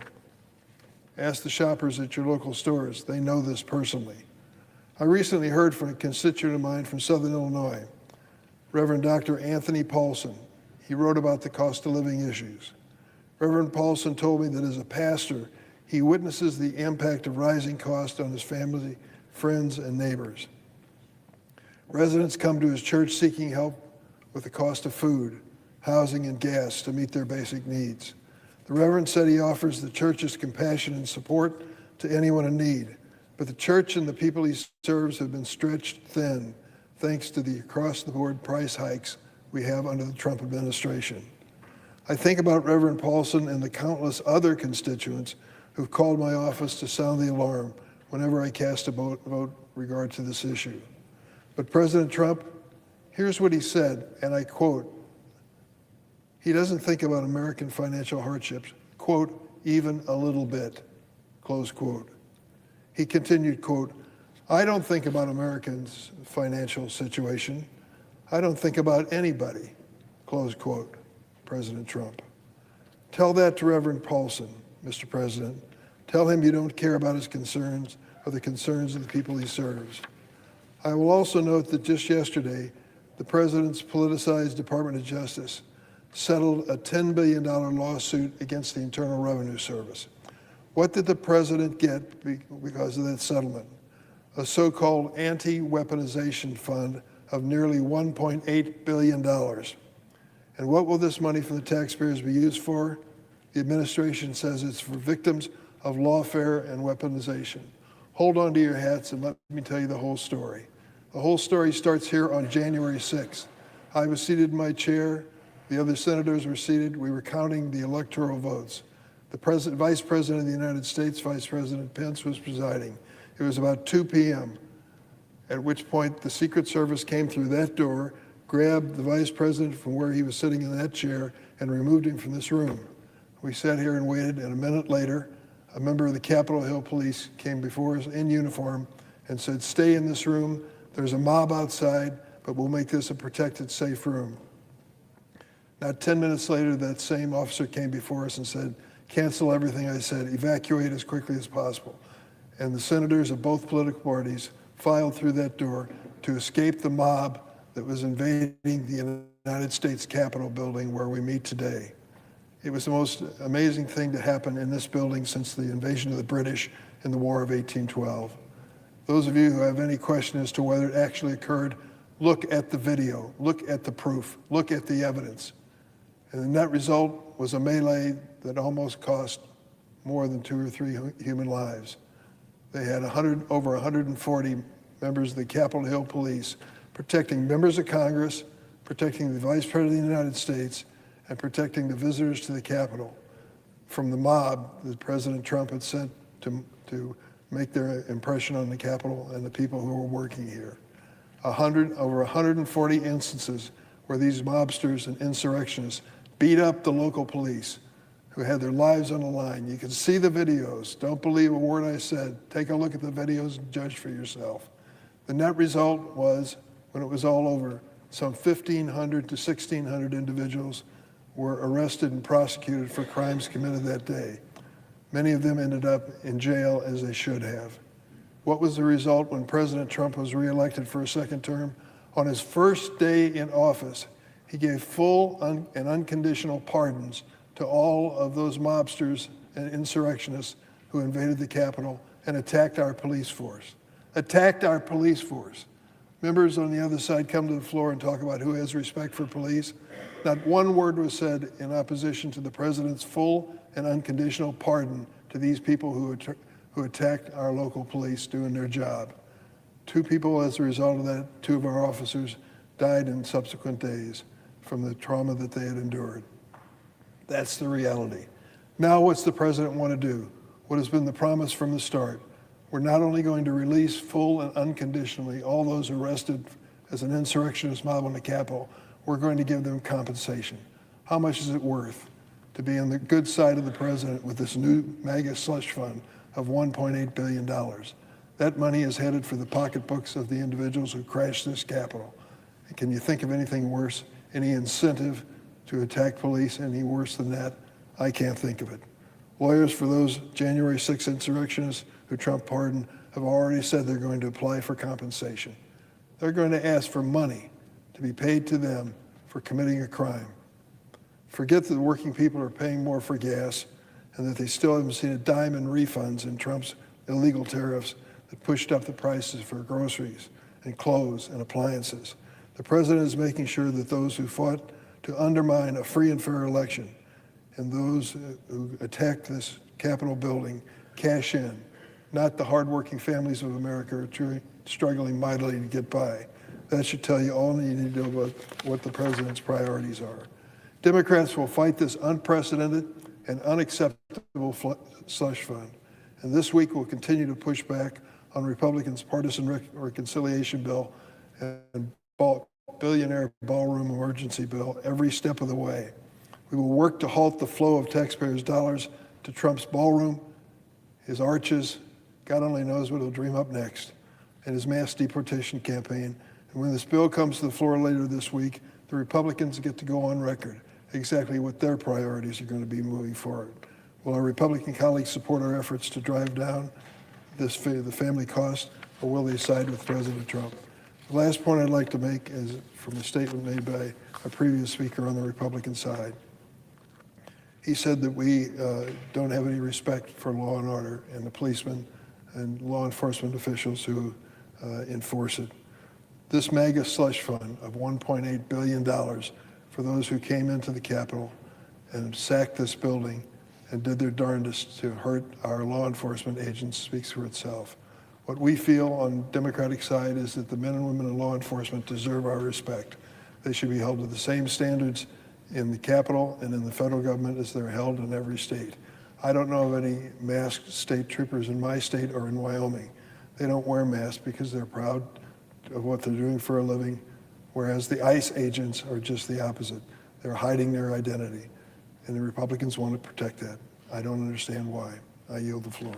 Ask the shoppers at your local stores. They know this personally. I recently heard from a constituent of mine from Southern Illinois, Reverend Dr. Anthony Paulson. He wrote about the cost of living issues. Reverend Paulson told me that as a pastor, he witnesses the impact of rising costs on his family, friends, and neighbors. Residents come to his church seeking help with the cost of food, housing, and gas to meet their basic needs. The Reverend said he offers the church's compassion and support to anyone in need, but the church and the people he serves have been stretched thin thanks to the across-the-board price hikes we have under the Trump administration. I think about Reverend Paulson and the countless other constituents who've called my office to sound the alarm whenever I cast a vote regard to this issue. But President Trump, here's what he said, and I quote, he doesn't think about American financial hardships, quote, even a little bit, close quote. He continued, quote, I don't think about Americans' financial situation. I don't think about anybody, close quote, President Trump. Tell that to Reverend Paulson, Mr. President. Tell him you don't care about his concerns or the concerns of the people he serves. I will also note that just yesterday, the President's politicized Department of Justice settled a $10 billion lawsuit against the Internal Revenue Service. What did the President get because of that settlement? A so-called anti-weaponization fund of nearly $1.8 billion. And what will this money from the taxpayers be used for? The administration says it's for victims of lawfare and weaponization. Hold on to your hats and let me tell you the whole story. The whole story starts here on January 6th. I was seated in my chair. The other senators were seated. We were counting the electoral votes. The Vice President of the United States, Vice President Pence, was presiding. It was about 2 p.m., at which point the Secret Service came through that door, grabbed the Vice President from where he was sitting in that chair, and removed him from this room. We sat here and waited, and a minute later, a member of the Capitol Hill Police came before us in uniform and said, stay in this room. There's a mob outside, but we'll make this a protected, safe room. Not 10 minutes later, that same officer came before us and said, cancel everything I said, evacuate as quickly as possible. And the senators of both political parties filed through that door to escape the mob that was invading the United States Capitol building where we meet today. It was the most amazing thing to happen in this building since the invasion of the British in the War of 1812. Those of you who have any question as to whether it actually occurred, look at the video, look at the proof, look at the evidence. And the net result was a melee that almost cost more than 2 or 3 human lives. They had over 140 members of the Capitol Hill Police protecting members of Congress, protecting the Vice President of the United States, and protecting the visitors to the Capitol from the mob that President Trump had sent to make their impression on the Capitol and the people who were working here. Over 140 instances where these mobsters and insurrectionists beat up the local police who had their lives on the line. You can see the videos. Don't believe a word I said. Take a look at the videos and judge for yourself. The net result was, when it was all over, some 1,500 to 1,600 individuals were arrested and prosecuted for crimes committed that day. Many of them ended up in jail, as they should have. What was the result when President Trump was reelected for a second term? On his first day in office, he gave full and unconditional pardons to all of those mobsters and insurrectionists who invaded the Capitol and attacked our police force. Attacked our police force. Members on the other side come to the floor and talk about who has respect for police. Not one word was said in opposition to the president's full and unconditional pardon to these people who attacked our local police doing their job. 2 people, as a result of that, 2 of our officers died in subsequent days from the trauma that they had endured. That's the reality. Now what's the president want to do? What has been the promise from the start? We're not only going to release full and unconditionally all those arrested as an insurrectionist mob on the Capitol, we're going to give them compensation. How much is it worth to be on the good side of the president with this new MAGA slush fund of $1.8 billion? That money is headed for the pocketbooks of the individuals who crashed this Capitol. And can you think of anything worse? Any incentive to attack police any worse than that? I can't think of it. Lawyers for those January 6 insurrectionists who Trump pardoned have already said they're going to apply for compensation. They're going to ask for money to be paid to them for committing a crime. Forget that the working people are paying more for gas and that they still haven't seen a dime in refunds in Trump's illegal tariffs that pushed up the prices for groceries and clothes and appliances. The president is making sure that those who fought to undermine a free and fair election and those who attacked this Capitol building cash in, not the hardworking families of America who are truly struggling mightily to get by. That should tell you all you need to know about what the president's priorities are. Democrats will fight this unprecedented and unacceptable slush fund. And this week we'll continue to push back on Republicans' partisan reconciliation bill and billionaire ballroom emergency bill every step of the way. We will work to halt the flow of taxpayers' dollars to Trump's ballroom, his arches, God only knows what he'll dream up next, and his mass deportation campaign. And when this bill comes to the floor later this week, the Republicans get to go on record exactly what their priorities are going to be moving forward. Will our Republican colleagues support our efforts to drive down the family cost, or will they side with President Trump? The last point I'd like to make is from a statement made by a previous speaker on the Republican side. He said that we don't have any respect for law and order and the policemen and law enforcement officials who enforce it. This MAGA slush fund of $1.8 billion for those who came into the Capitol and sacked this building and did their darndest to hurt our law enforcement agents speaks for itself. What we feel on the Democratic side is that the men and women in law enforcement deserve our respect. They should be held to the same standards in the Capitol and in the federal government as they're held in every state. I don't know of any masked state troopers in my state or in Wyoming. They don't wear masks because they're proud of what they're doing for a living, whereas the ICE agents are just the opposite. They're hiding their identity, and the Republicans want to protect that. I don't understand why. I yield the floor.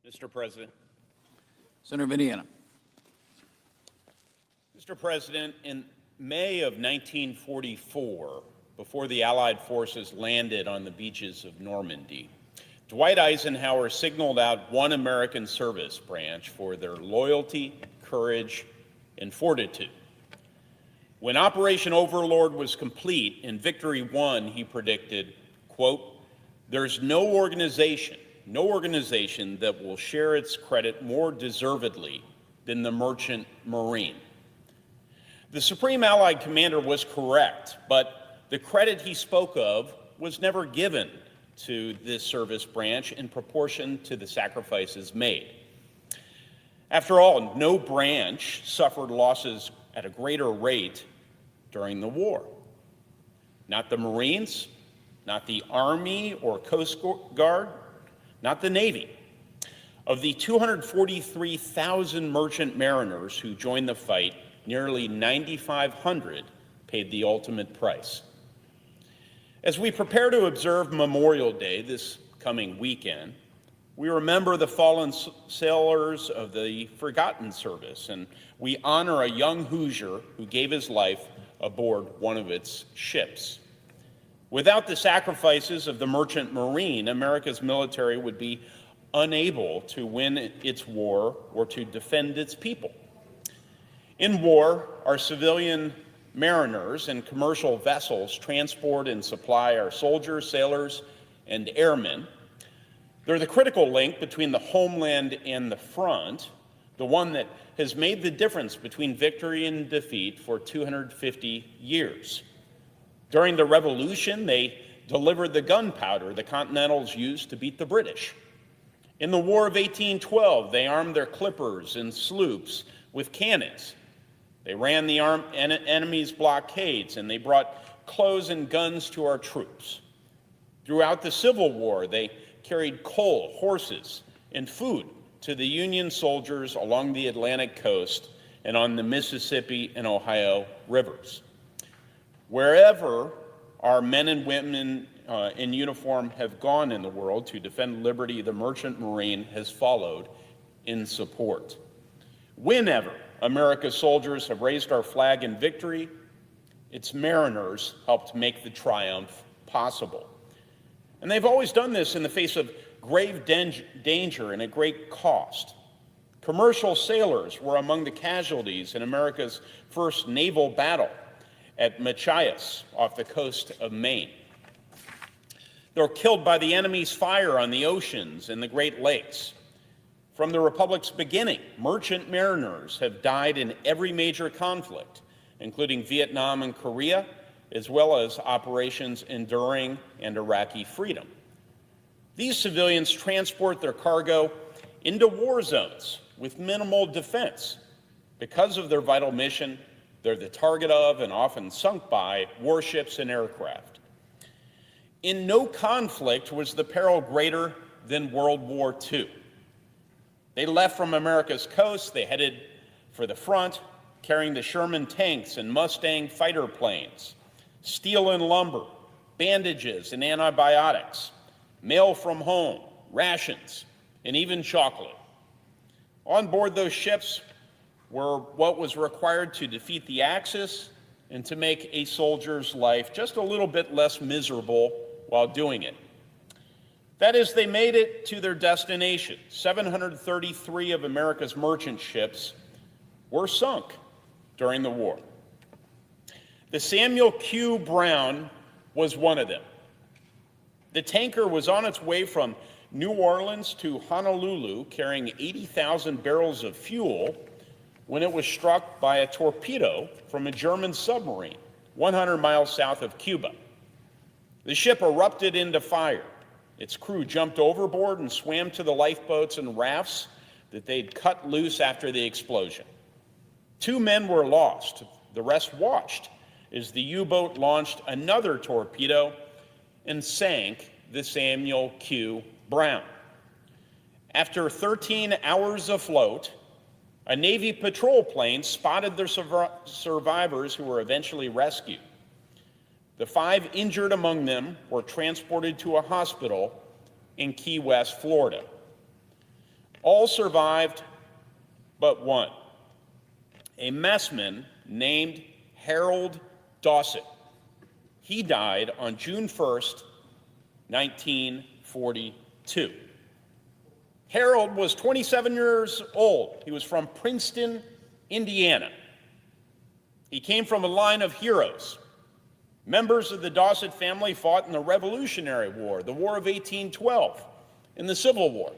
Mr. President. Senator Indiana. Mr. President, in May of 1944, before the Allied forces landed on the beaches of Normandy, Dwight Eisenhower signaled out one American service branch for their loyalty, courage, and fortitude. When Operation Overlord was complete and victory won, he predicted, quote, "There's no organization no organization that will share its credit more deservedly than the Merchant Marine. The Supreme Allied Commander was correct, but the credit he spoke of was never given to this service branch in proportion to the sacrifices made. After all, no branch suffered losses at a greater rate during the war. Not the Marines, not the Army or Coast Guard, not the Navy. Of the 243,000 merchant mariners who joined the fight, nearly 9,500 paid the ultimate price. As we prepare to observe Memorial Day this coming weekend, we remember the fallen sailors of the forgotten service, and we honor a young Hoosier who gave his life aboard one of its ships. Without the sacrifices of the Merchant Marine, America's military would be unable to win its war or to defend its people. In war, our civilian mariners and commercial vessels transport and supply our soldiers, sailors, and airmen. They're the critical link between the homeland and the front, the one that has made the difference between victory and defeat for 250 years. During the Revolution, they delivered the gunpowder the Continentals used to beat the British. In the War of 1812, they armed their clippers and sloops with cannons. They ran the enemy's blockades, and they brought clothes and guns to our troops. Throughout the Civil War, they carried coal, horses, and food to the Union soldiers along the Atlantic coast and on the Mississippi and Ohio rivers. Wherever our men and women in uniform have gone in the world to defend liberty, the Merchant Marine has followed in support. Whenever America's soldiers have raised our flag in victory, its mariners helped make the triumph possible. And they've always done this in the face of grave danger and at great cost. Commercial sailors were among the casualties in America's first naval battle at Machias off the coast of Maine. They were killed by the enemy's fire on the oceans and the Great Lakes. From the Republic's beginning, merchant mariners have died in every major conflict, including Vietnam and Korea, as well as operations enduring and Iraqi freedom. These civilians transport their cargo into war zones with minimal defense. Because of their vital mission, they're the target of and often sunk by warships and aircraft. In no conflict was the peril greater than World War II. They left from America's coast, they headed for the front, carrying the Sherman tanks and Mustang fighter planes, steel and lumber, bandages and antibiotics, mail from home, rations, and even chocolate. On board those ships were what was required to defeat the Axis and to make a soldier's life just a little bit less miserable while doing it. That is, they made it to their destination. 733 of America's merchant ships were sunk during the war. The Samuel Q. Brown was one of them. The tanker was on its way from New Orleans to Honolulu carrying 80,000 barrels of fuel when it was struck by a torpedo from a German submarine 100 miles south of Cuba. The ship erupted into fire. Its crew jumped overboard and swam to the lifeboats and rafts that they'd cut loose after the explosion. 2 men were lost. The rest watched as the U-boat launched another torpedo and sank the Samuel Q. Brown. After 13 hours afloat, a Navy patrol plane spotted their survivors who were eventually rescued. The 5 injured among them were transported to a hospital in Key West, Florida. All survived but one, a messman named Harold Dawson. He died on June 1st, 1942. Harold was 27 years old. He was from Princeton, Indiana. He came from a line of heroes. Members of the Dawson family fought in the Revolutionary War, the War of 1812, in the Civil War.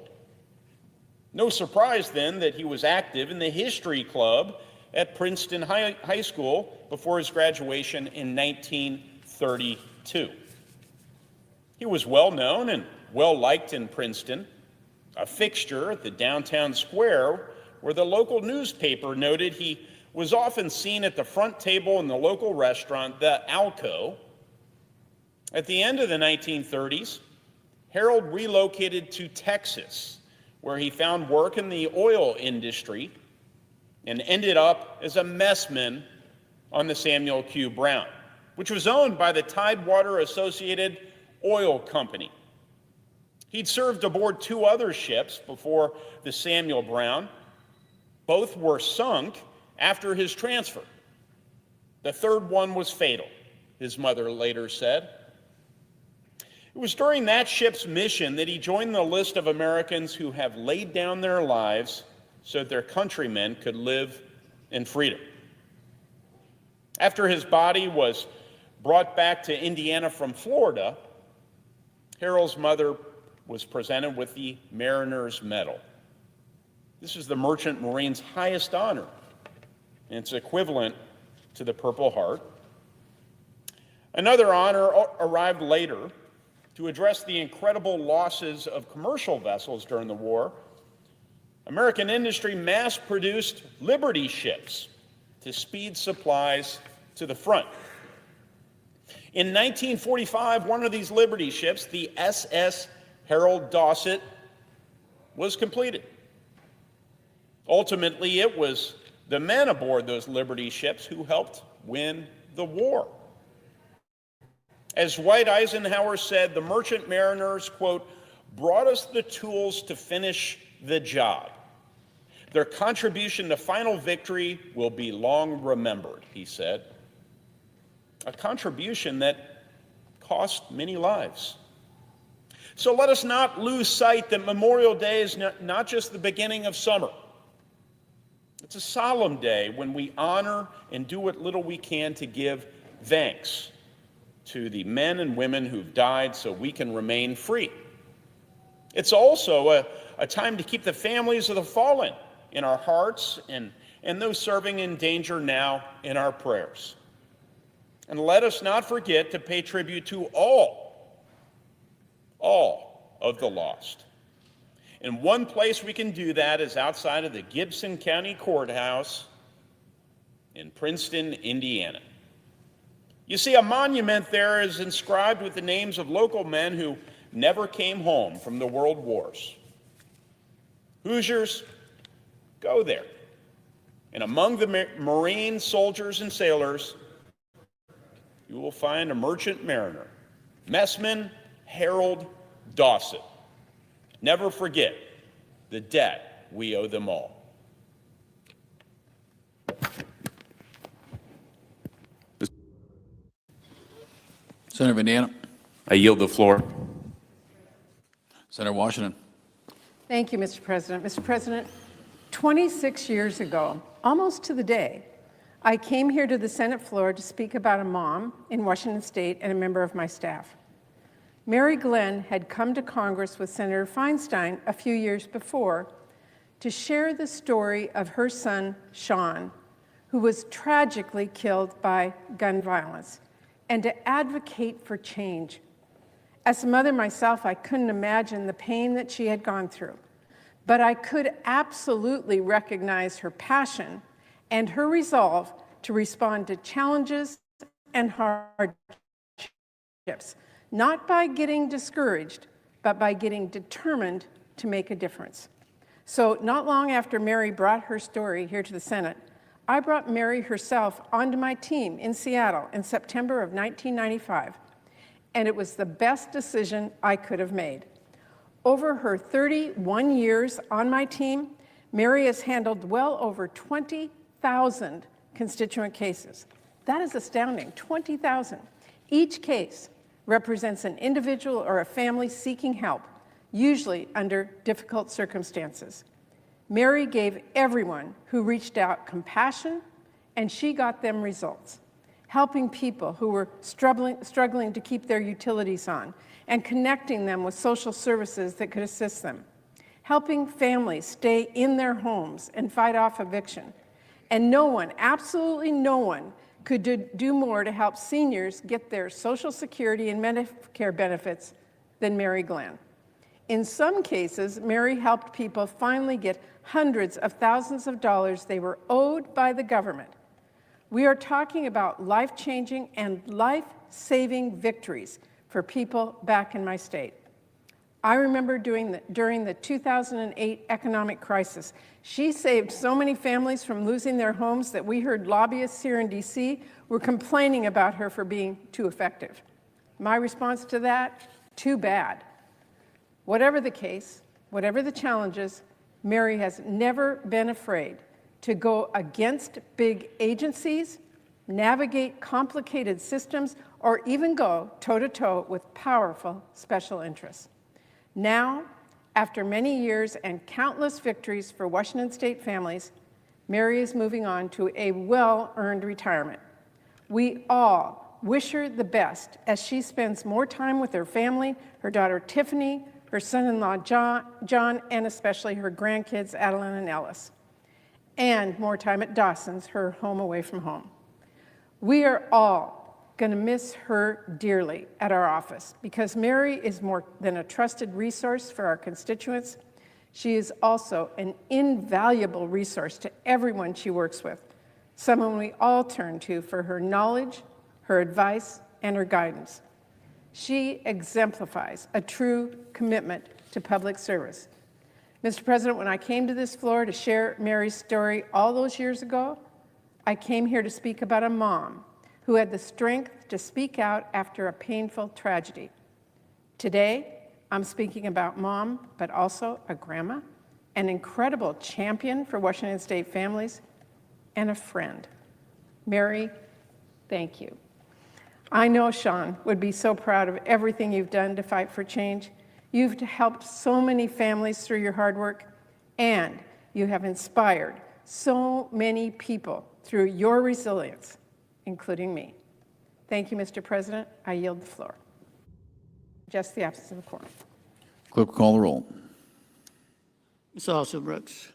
No surprise then that he was active in the history club at Princeton High School before his graduation in 1932. He was well known and well liked in Princeton, a fixture at the downtown square where the local newspaper noted he was often seen at the front table in the local restaurant, the Alco. At the end of the 1930s, Harold relocated to Texas, where he found work in the oil industry and ended up as a messman on the Samuel Q. Brown, which was owned by the Tidewater Associated Oil Company. He'd served aboard 2 other ships before the Samuel Brown. Both were sunk after his transfer. The third one was fatal, his mother later said. It was during that ship's mission that he joined the list of Americans who have laid down their lives so that their countrymen could live in freedom. After his body was brought back to Indiana from Florida, Harold's mother was presented with the Mariner's Medal. This is the Merchant Marine's highest honor, and it's equivalent to the Purple Heart. Another honor arrived later to address the incredible losses of commercial vessels during the war. American industry mass-produced Liberty ships to speed supplies to the front. In 1945, one of these Liberty ships, the SS Harold Dossett, was completed. Ultimately, it was the men aboard those Liberty ships who helped win the war. As Dwight Eisenhower said, the merchant mariners, quote, brought us the tools to finish the job. Their contribution to final victory will be long remembered, he said. A contribution that cost many lives. So let us not lose sight that Memorial Day is not just the beginning of summer. It's a solemn day when we honor and do what little we can to give thanks to the men and women who've died so we can remain free. It's also a time to keep the families of the fallen in our hearts and those serving in danger now in our prayers. And let us not forget to pay tribute to all of the lost. And one place we can do that is outside of the Gibson County Courthouse in Princeton, Indiana. You see, a monument there is inscribed with the names of local men who never came home from the world wars. Hoosiers, go there. And among the Marine soldiers and sailors, you will find a merchant mariner, Messman Harold Dossett. Never forget the debt we owe them all. Senator of Indiana. I yield the floor. Senator Washington. Thank you, Mr. President. Mr. President, 26 years ago, almost to the day, I came here to the Senate floor to speak about a mom in Washington State and a member of my staff. Mary Glenn had come to Congress with Senator Feinstein a few years before to share the story of her son, Sean, who was tragically killed by gun violence, and to advocate for change. As a mother myself, I couldn't imagine the pain that she had gone through, but I could absolutely recognize her passion and her resolve to respond to challenges and hardships, not by getting discouraged, but by getting determined to make a difference. So not long after Mary brought her story here to the Senate, I brought Mary herself onto my team in Seattle in September of 1995, and it was the best decision I could have made. Over her 31 years on my team, Mary has handled well over 20,000 constituent cases. That is astounding, 20,000. Each case represents an individual or a family seeking help, usually under difficult circumstances. Mary gave everyone who reached out compassion, and she got them results. helping people who were struggling to keep their utilities on, and connecting them with social services that could assist them, helping families stay in their homes and fight off eviction. And no one, absolutely no one, could do more to help seniors get their Social Security and Medicare benefits than Mary Glenn. In some cases, Mary helped people finally get hundreds of thousands of dollars they were owed by the government. We are talking about life-changing and life-saving victories for people back in my state. I remember during the 2008 economic crisis, she saved so many families from losing their homes that we heard lobbyists here in DC were complaining about her for being too effective. My response to that, too bad. Whatever the case, whatever the challenges, Mary has never been afraid to go against big agencies, navigate complicated systems, or even go toe-to-toe with powerful special interests. Now, after many years and countless victories for Washington state families, Mary is moving on to a well-earned retirement. We all wish her the best as she spends more time with her family, her daughter Tiffany, her son-in-law John, and especially her grandkids Adeline and Ellis, and more time at Dawson's, her home away from home. We are all going to miss her dearly at our office because Mary is more than a trusted resource for our constituents. She is also an invaluable resource to everyone she works with, someone we all turn to for her knowledge, her advice, and her guidance. She exemplifies a true commitment to public service. Mr. President, when I came to this floor to share Mary's story all those years ago, I came here to speak about a mom who had the strength to speak out after a painful tragedy. Today, I'm speaking about mom, but also a grandma, an incredible champion for Washington state families, and a friend. Mary, thank you. I know Sean would be so proud of everything you've done to fight for change. You've helped so many families through your hard work, and you have inspired so many people through your resilience, including me. Thank you, Mr. President. I yield the floor. Just the absence of a quorum. Clerk will call the roll. Ms. Alston-Brooks.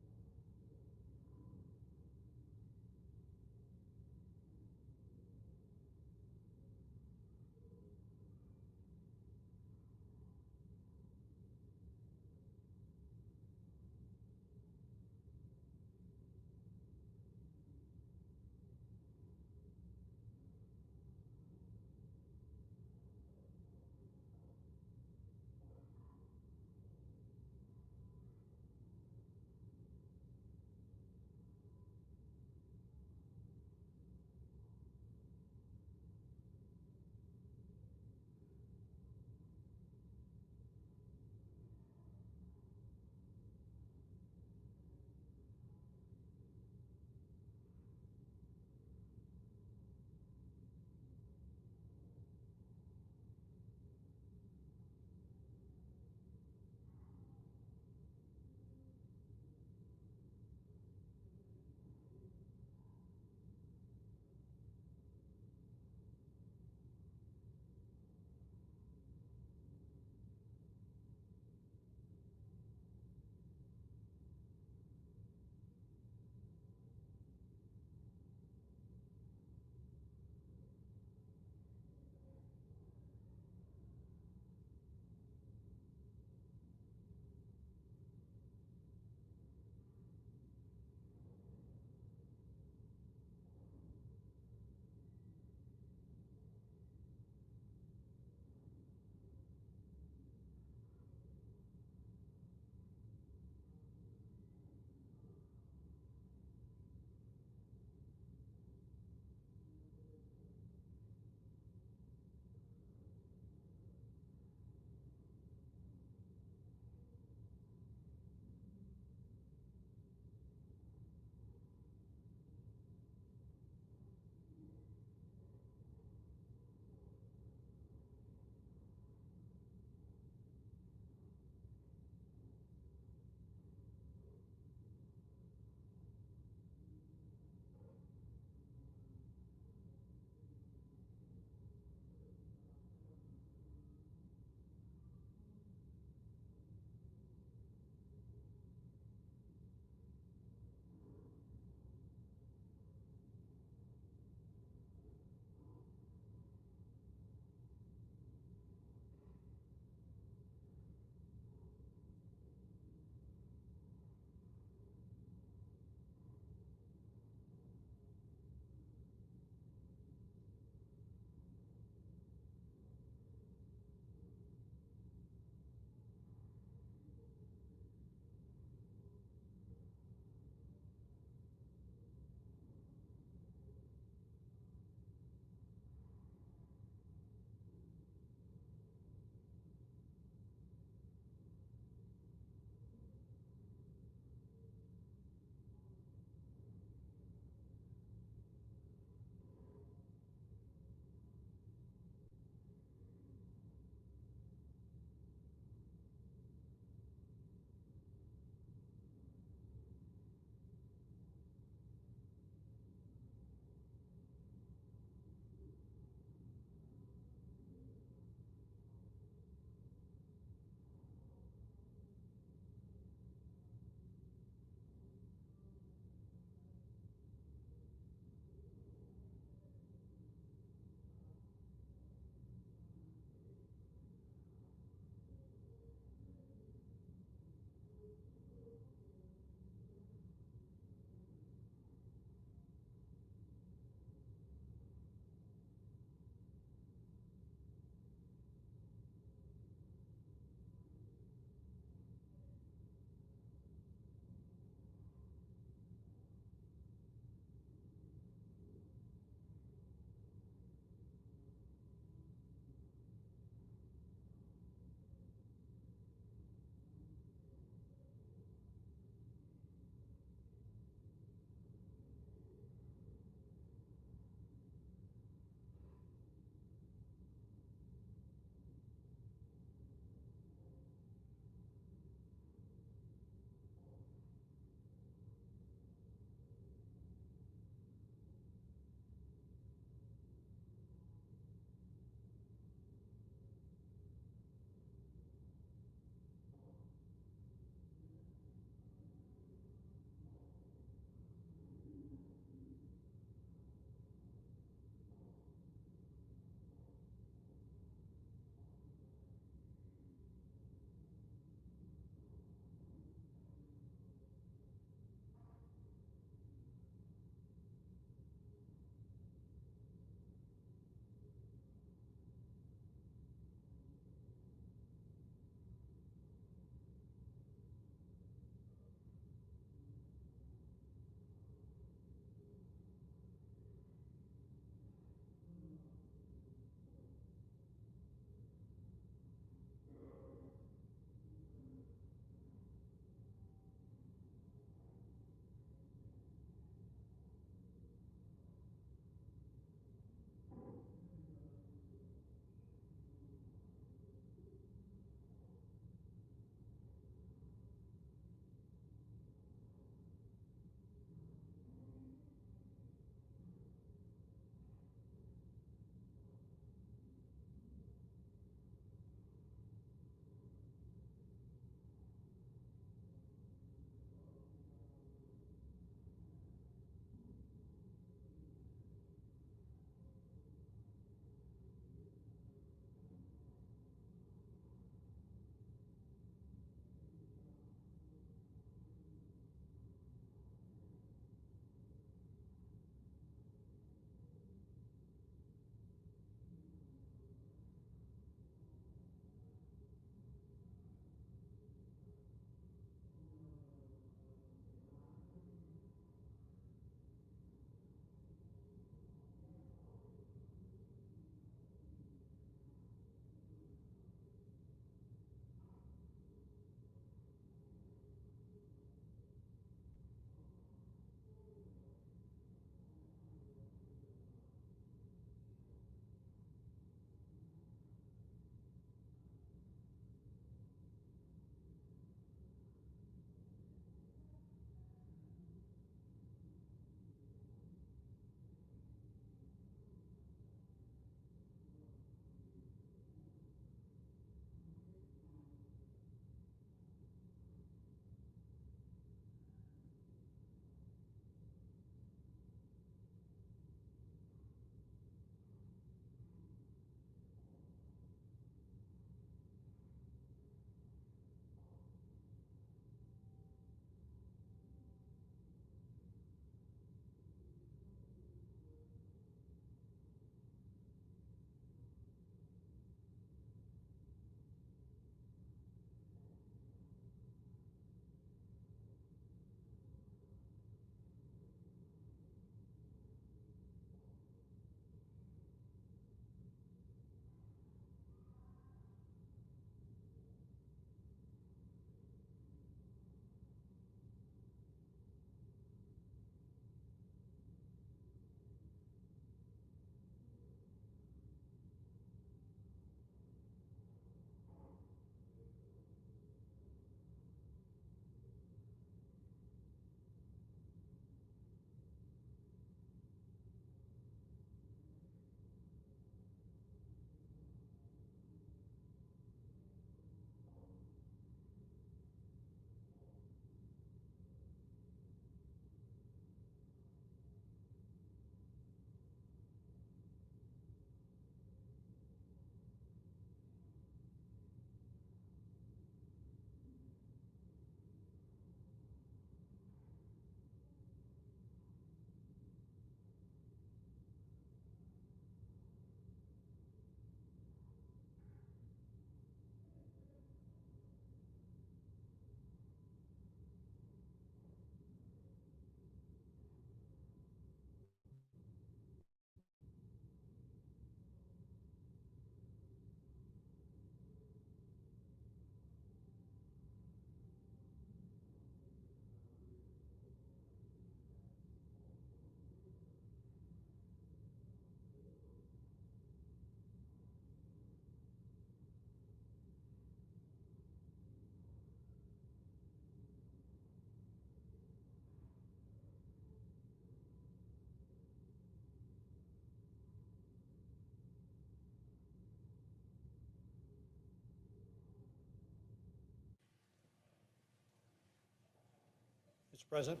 President.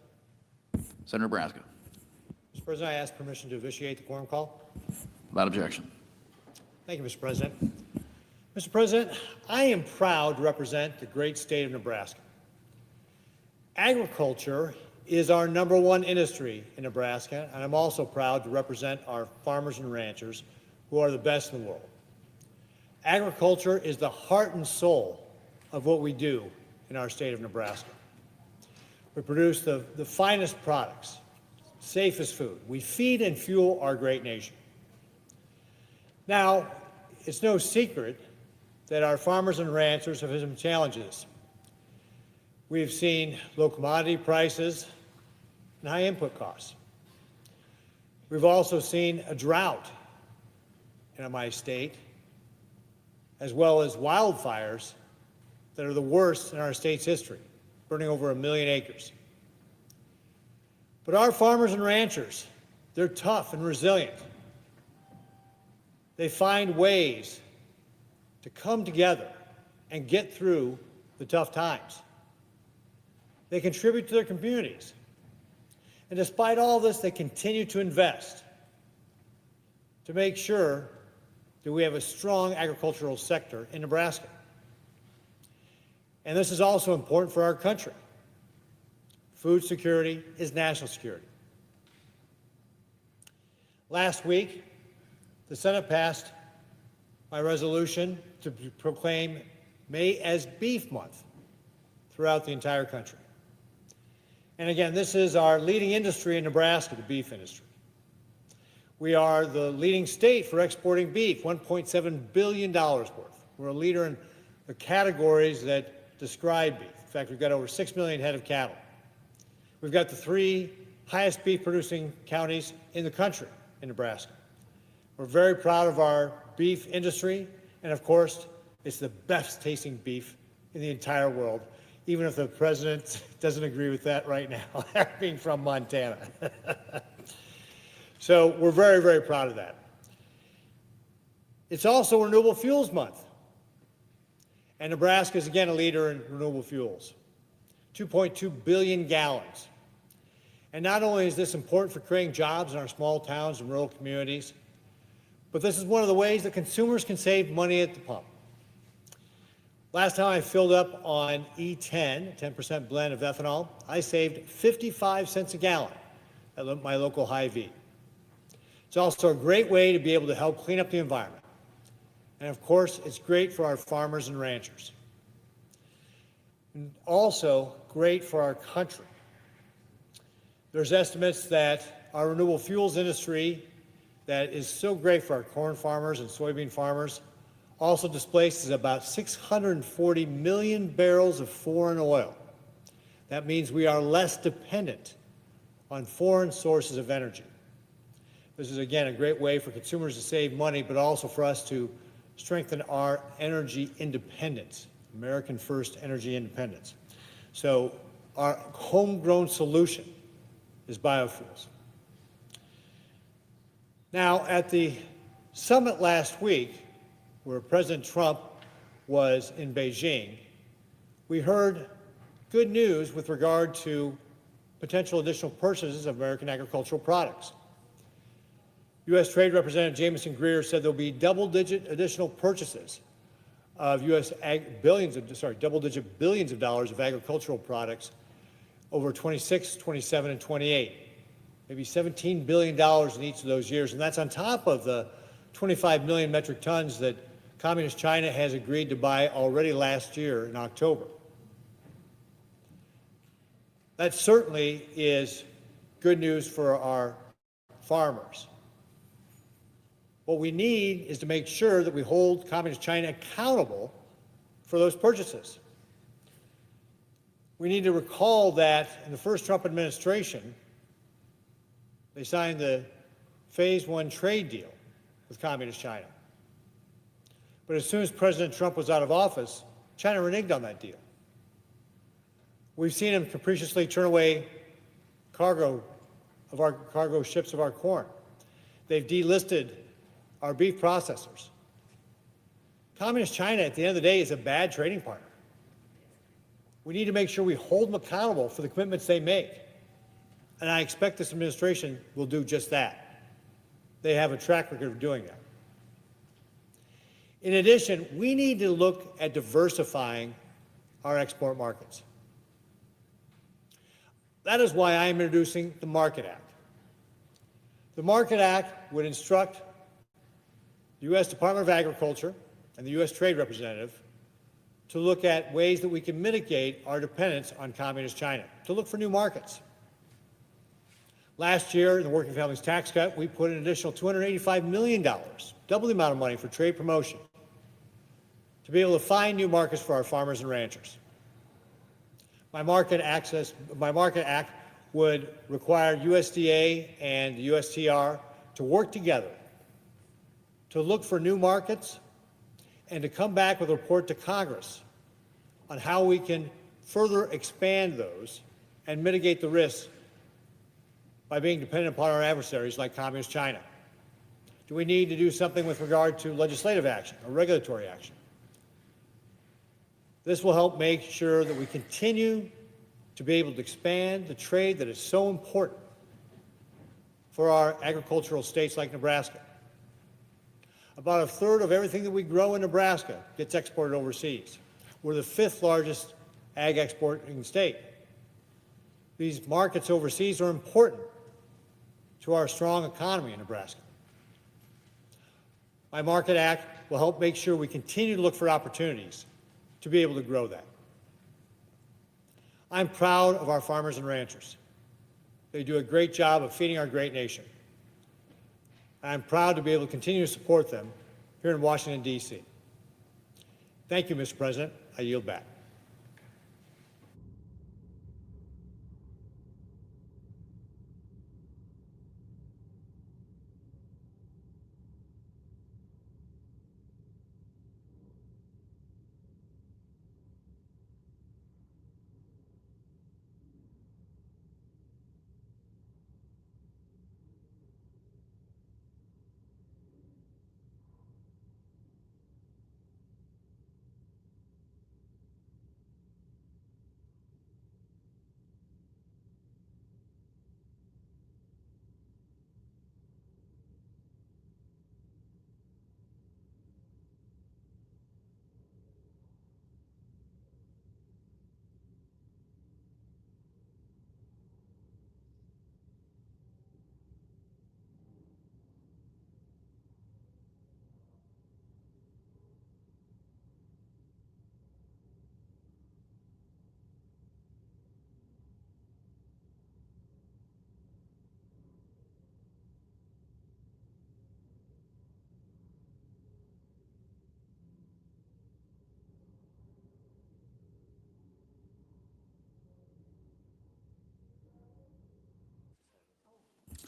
Senator Nebraska. Mr. President, I ask permission to officiate the quorum call. Without objection. Thank you, Mr. President. Mr. President, I am proud to represent the great state of Nebraska. Agriculture is our #1 industry in Nebraska, and I'm also proud to represent our farmers and ranchers who are the best in the world. Agriculture is the heart and soul of what we do in our state of Nebraska. We produce the finest products, safest food. We feed and fuel our great nation. Now, it's no secret that our farmers and ranchers have had some challenges. We've seen low commodity prices and high input costs. We've also seen a drought in my state, as well as wildfires that are the worst in our state's history, burning over 1 million acres. But our farmers and ranchers, they're tough and resilient. They find ways to come together and get through the tough times. They contribute to their communities. And despite all this, they continue to invest to make sure that we have a strong agricultural sector in Nebraska. And this is also important for our country. Food security is national security. Last week, the Senate passed my resolution to proclaim May as Beef Month throughout the entire country. And again, this is our leading industry in Nebraska, the beef industry. We are the leading state for exporting beef, $1.7 billion worth. We're a leader in the categories that describe beef. In fact, we've got over 6 million head of cattle. We've got the 3 highest beef producing counties in the country in Nebraska. We're very proud of our beef industry, and of course, it's the best tasting beef in the entire world, even if the president doesn't agree with that right now, being from Montana. So we're very, very proud of that. It's also Renewable Fuels Month. And Nebraska is again a leader in renewable fuels, 2.2 billion gallons. And not only is this important for creating jobs in our small towns and rural communities, but this is one of the ways that consumers can save money at the pump. Last time I filled up on E10, 10% blend of ethanol, I saved 55 cents a gallon at my local Hy-Vee. It's also a great way to be able to help clean up the environment. And of course, it's great for our farmers and ranchers. And also great for our country. There's estimates that our renewable fuels industry that is so great for our corn farmers and soybean farmers also displaces about 640 million barrels of foreign oil. That means we are less dependent on foreign sources of energy. This is, again, a great way for consumers to save money, but also for us to strengthen our energy independence, American first energy independence. So our homegrown solution is biofuels. Now, at the summit last week, where President Trump was in Beijing, we heard good news with regard to potential additional purchases of American agricultural products. U.S. Trade Representative Jamison Greer said there'll be double-digit additional purchases of double-digit billions of dollars of agricultural products over 26, 27, and 28. Maybe $17 billion in each of those years, and that's on top of the 25 million metric tons that Communist China has agreed to buy already last year in October. That certainly is good news for our farmers. What we need is to make sure that we hold Communist China accountable for those purchases. We need to recall that in the first Trump administration, they signed the Phase 1 trade deal with Communist China. But as soon as President Trump was out of office, China reneged on that deal. We've seen him capriciously turn away cargo ships of our corn. They've delisted our beef processors. Communist China, at the end of the day, is a bad trading partner. We need to make sure we hold them accountable for the commitments they make. And I expect this administration will do just that. They have a track record of doing that. In addition, we need to look at diversifying our export markets. That is why I am introducing the Market Act. The Market Act would instruct the U.S. Department of Agriculture and the U.S. Trade Representative to look at ways that we can mitigate our dependence on communist China, to look for new markets. Last year, in the Working Families Tax Cut, we put an additional $285 million, double the amount of money for trade promotion, to be able to find new markets for our farmers and ranchers. My Market Act would require USDA and the USTR to work together to look for new markets and to come back with a report to Congress on how we can further expand those and mitigate the risks by being dependent upon our adversaries like Communist China. Do we need to do something with regard to legislative action or regulatory action? This will help make sure that we continue to be able to expand the trade that is so important for our agricultural states like Nebraska. About a third of everything that we grow in Nebraska gets exported overseas. We're the 5th largest ag exporting state. These markets overseas are important to our strong economy in Nebraska. My Market Act will help make sure we continue to look for opportunities to be able to grow that. I'm proud of our farmers and ranchers. They do a great job of feeding our great nation. I'm proud to be able to continue to support them here in Washington, D.C. Thank you, Mr. President. I yield back.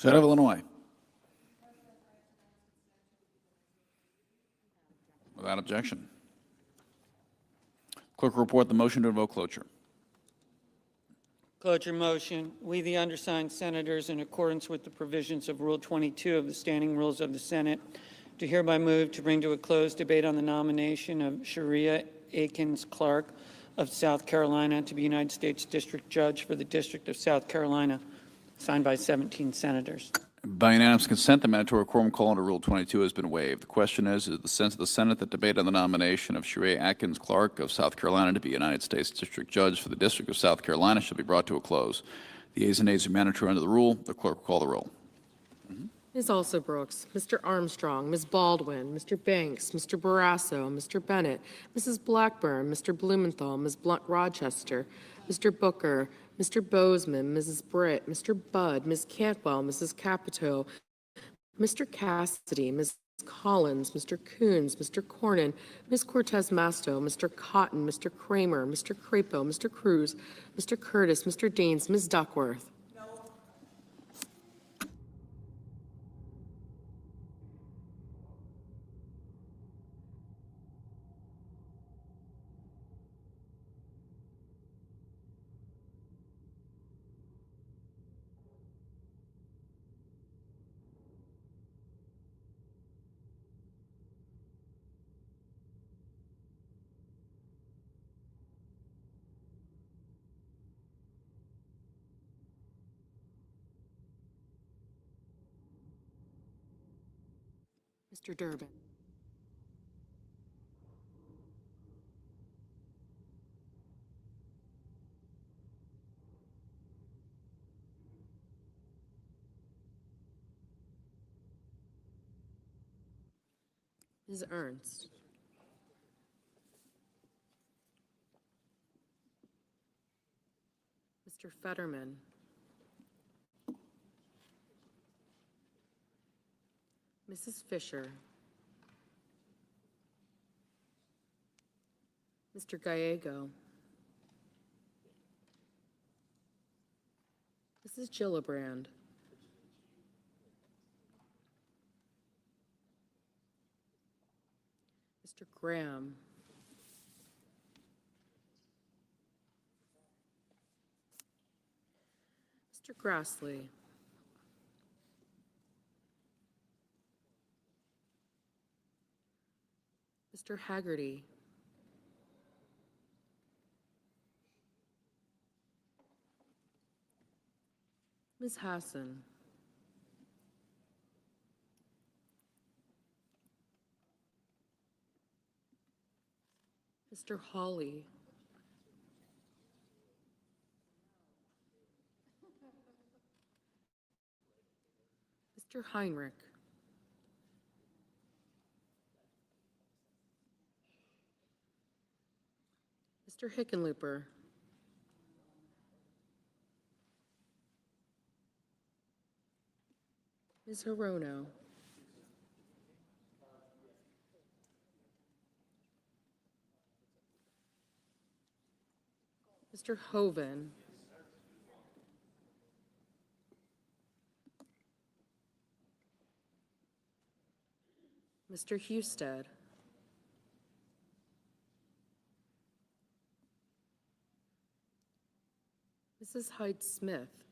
Senate of Illinois. Without objection. Clerk will report the motion to invoke cloture. Cloture motion. We, the undersigned senators, in accordance with the provisions of Rule 22 of the Standing Rules of the Senate, do hereby move to bring to a close debate on the nomination of Sharia Akins Clark of South Carolina to be United States District Judge for the District of South Carolina, signed by 17 senators. By unanimous consent, the mandatory quorum call under Rule 22 has been waived. The question is the sense of the Senate that debate on the nomination of Sharia Akins Clark of South Carolina to be United States District Judge for the District of South Carolina shall be brought to a close. The ayes and nays are mandatory under the rule. The clerk will call the roll. Ms. Alsobrooks, Mr. Armstrong, Ms. Baldwin, Mr. Banks, Mr. Barrasso, Mr. Bennett, Mrs. Blackburn, Mr. Blumenthal, Ms. Blunt Rochester, Mr. Booker, Mr. Bozeman, Mrs. Britt, Mr. Budd, Ms. Cantwell, Mrs. Capito, Mr. Cassidy, Ms. Collins, Mr. Coons, Mr. Cornyn, Ms. Cortez Masto, Mr. Cotton, Mr. Kramer, Mr. Crapo, Mr. Cruz, Mr. Curtis, Mr. Daines, Ms. Duckworth. Mr. Durbin. Ms. Ernst. Mr. Fetterman. Mrs. Fisher. Mr. Gallego. Mrs. Gillibrand. Mr. Graham. Mr. Grassley. Mr. Haggerty. Ms. Hassan. Mr. Hawley. Mr. Heinrich. Mr. Hickenlooper. Ms. Hirono. Mr. Hoven. Mr. Husted. Mrs. Hyde-Smith.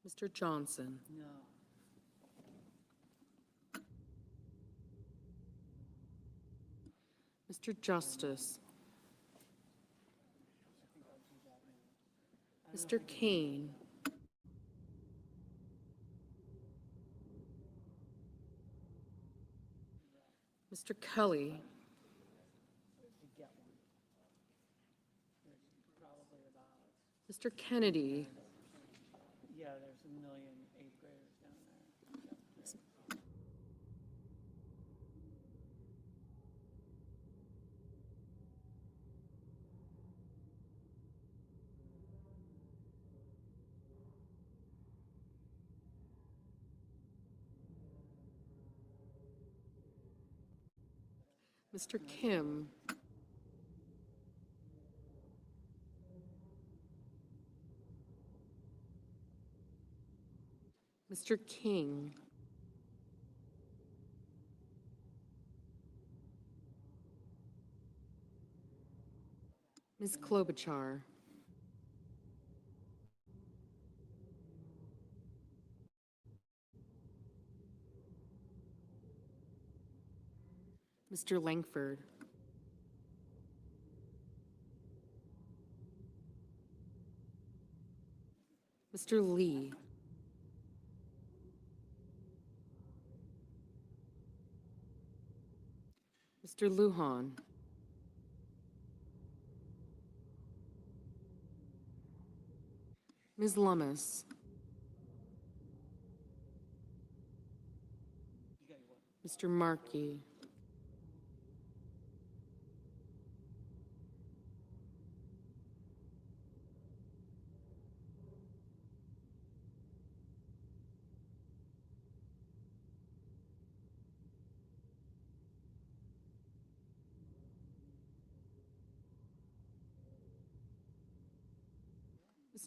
Mr. Johnson. No. Mr. Justice. Mr. Kane. Mr. Kelly. Mr. Kennedy. Yeah, there's 1 million eighth graders down there. Mr. Kim. Mr. King. Ms. Klobuchar. Mr. Langford. Mr. Lee. Mr. Lujan. Ms. Lummis. Mr. Markey.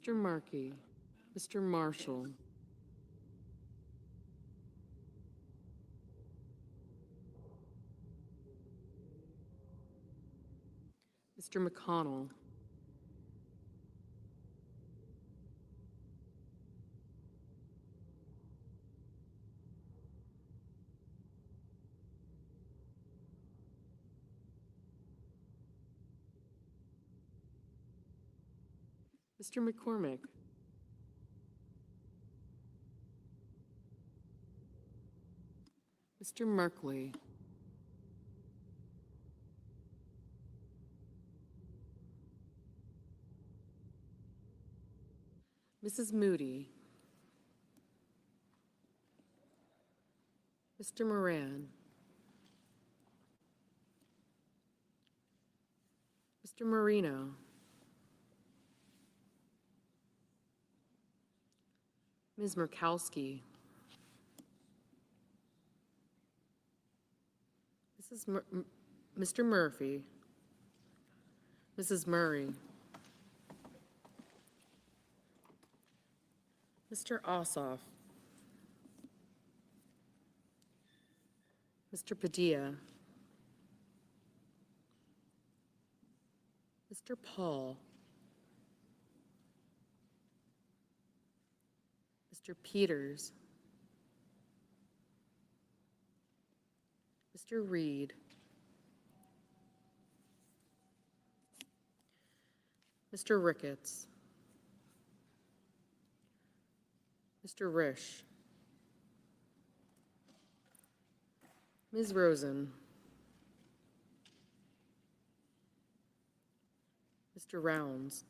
Mr. Markey. Mr. Marshall. Mr. McConnell. Mr. McCormick. Mr. Merkley. Mrs. Moody. Mr. Moran. Mr. Marino. Ms. Murkowski. Mr. Murphy. Mrs. Murray. Mr. Ossoff. Mr. Padilla. Mr. Paul. Mr. Peters. Mr. Reed. Mr. Ricketts. Mr. Risch. Ms. Rosen. Mr. Rounds.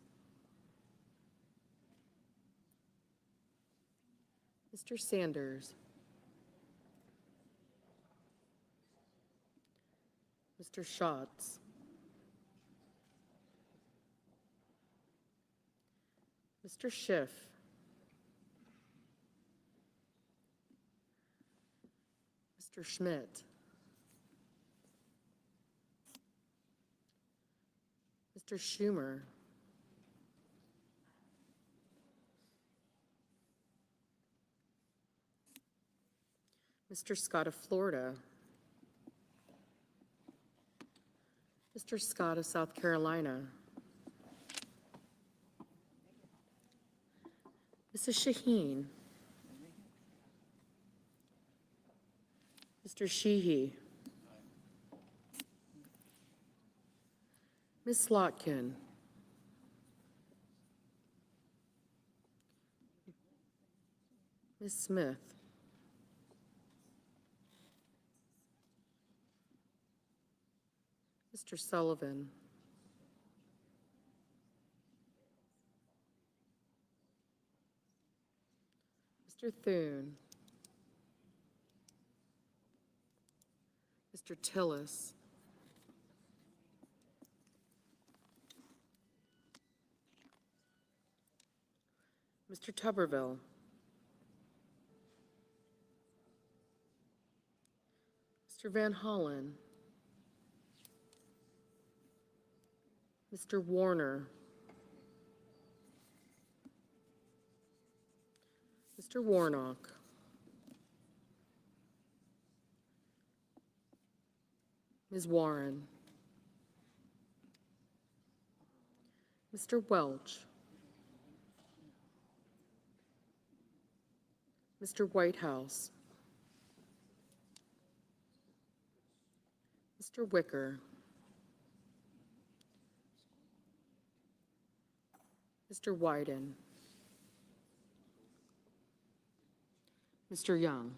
Mr. Sanders. Mr. Schatz. Mr. Schiff. Mr. Schmidt. Mr. Schumer. Mr. Scott of Florida. Mr. Scott of South Carolina. Mrs. Shaheen. Mr. Sheehy. Ms. Slotkin. Ms. Smith. Mr. Sullivan. Mr. Thune. Mr. Tillis. Mr. Tuberville. Mr. Van Hollen. Mr. Warner. Mr. Warnock. Ms. Warren. Mr. Welch. Mr. Whitehouse. Mr. Wicker. Mr. Wyden. Mr. Young.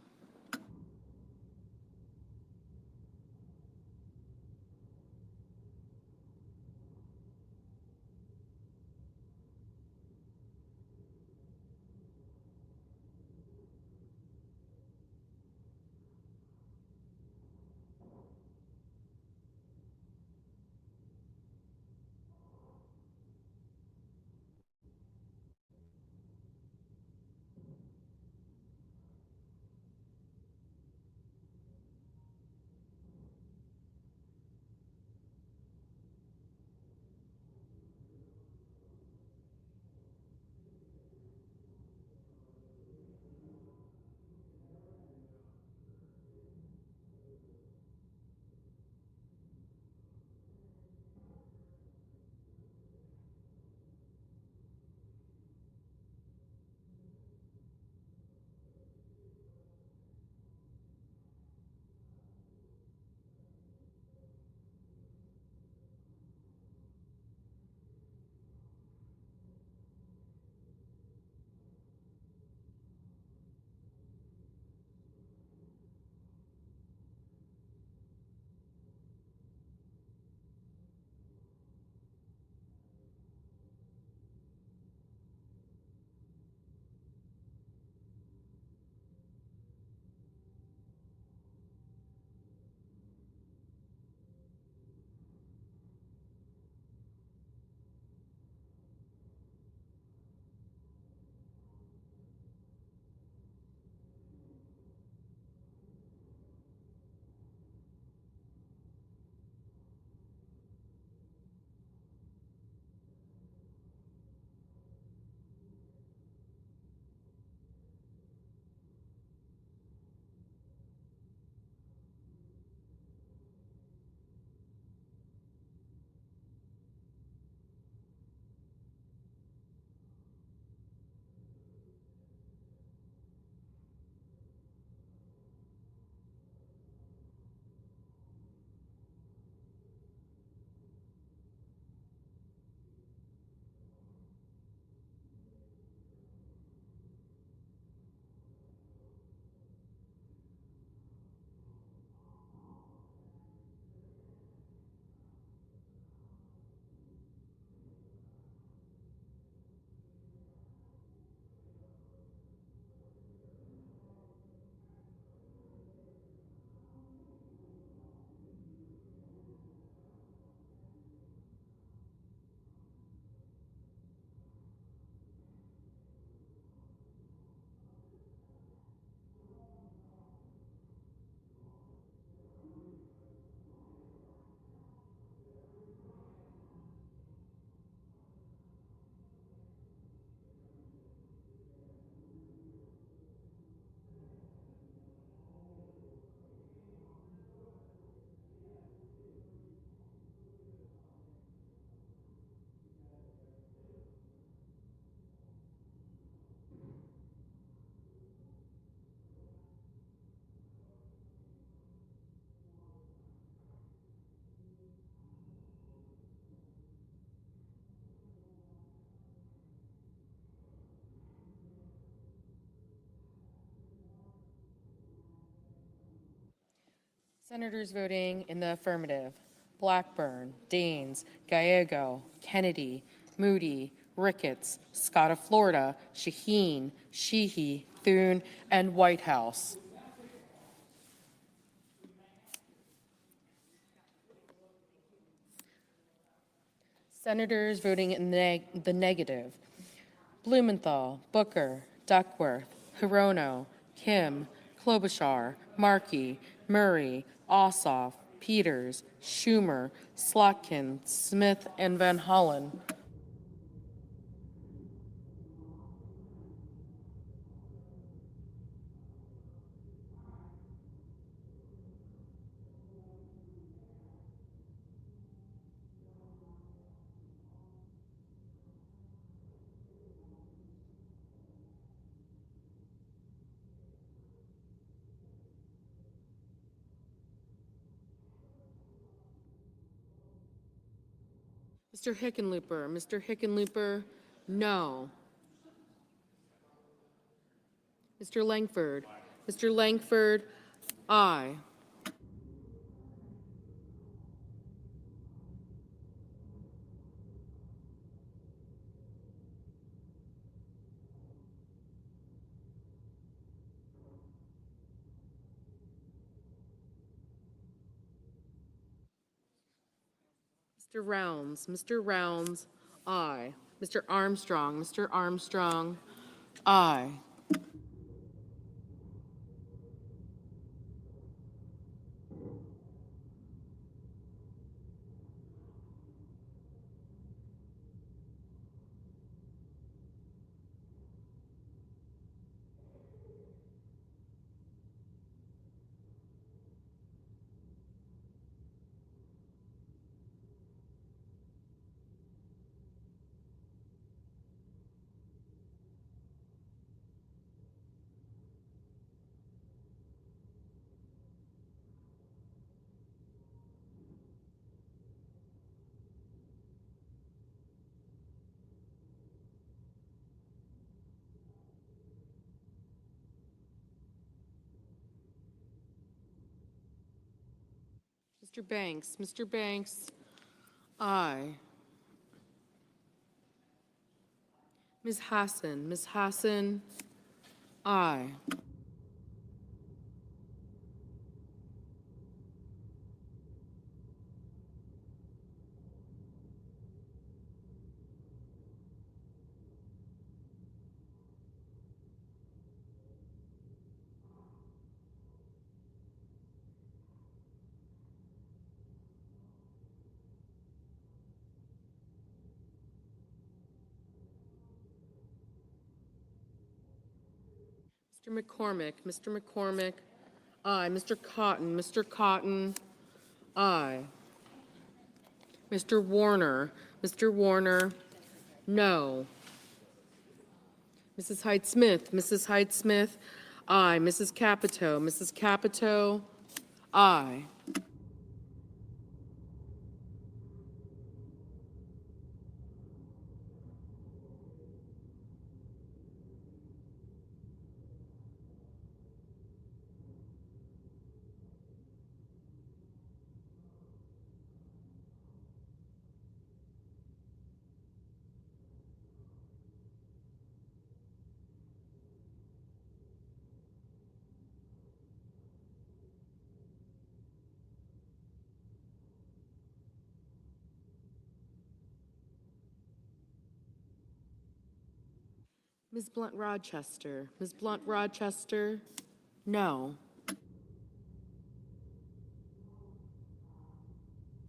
Senators voting in the affirmative: Blackburn, Daines, Gallego, Kennedy, Moody, Ricketts, Scott of Florida, Shaheen, Sheehy, Thune, and Whitehouse. Senators voting in the negative: Blumenthal, Booker, Duckworth, Hirono, Kim, Klobuchar, Markey, Murray, Ossoff, Peters, Schumer, Slotkin, Smith, and Van Hollen. Mr. Hickenlooper, no. Mr. Langford, aye. Mr. Rounds, aye. Mr. Armstrong, aye. Mr. Banks, aye. Ms. Hassan, aye. Mr. McCormick, aye. Mr. Cotton, aye. Mr. Warner, no. Mrs. Hyde-Smith, aye. Mrs. Capito, aye. Ms. Blunt Rochester, no.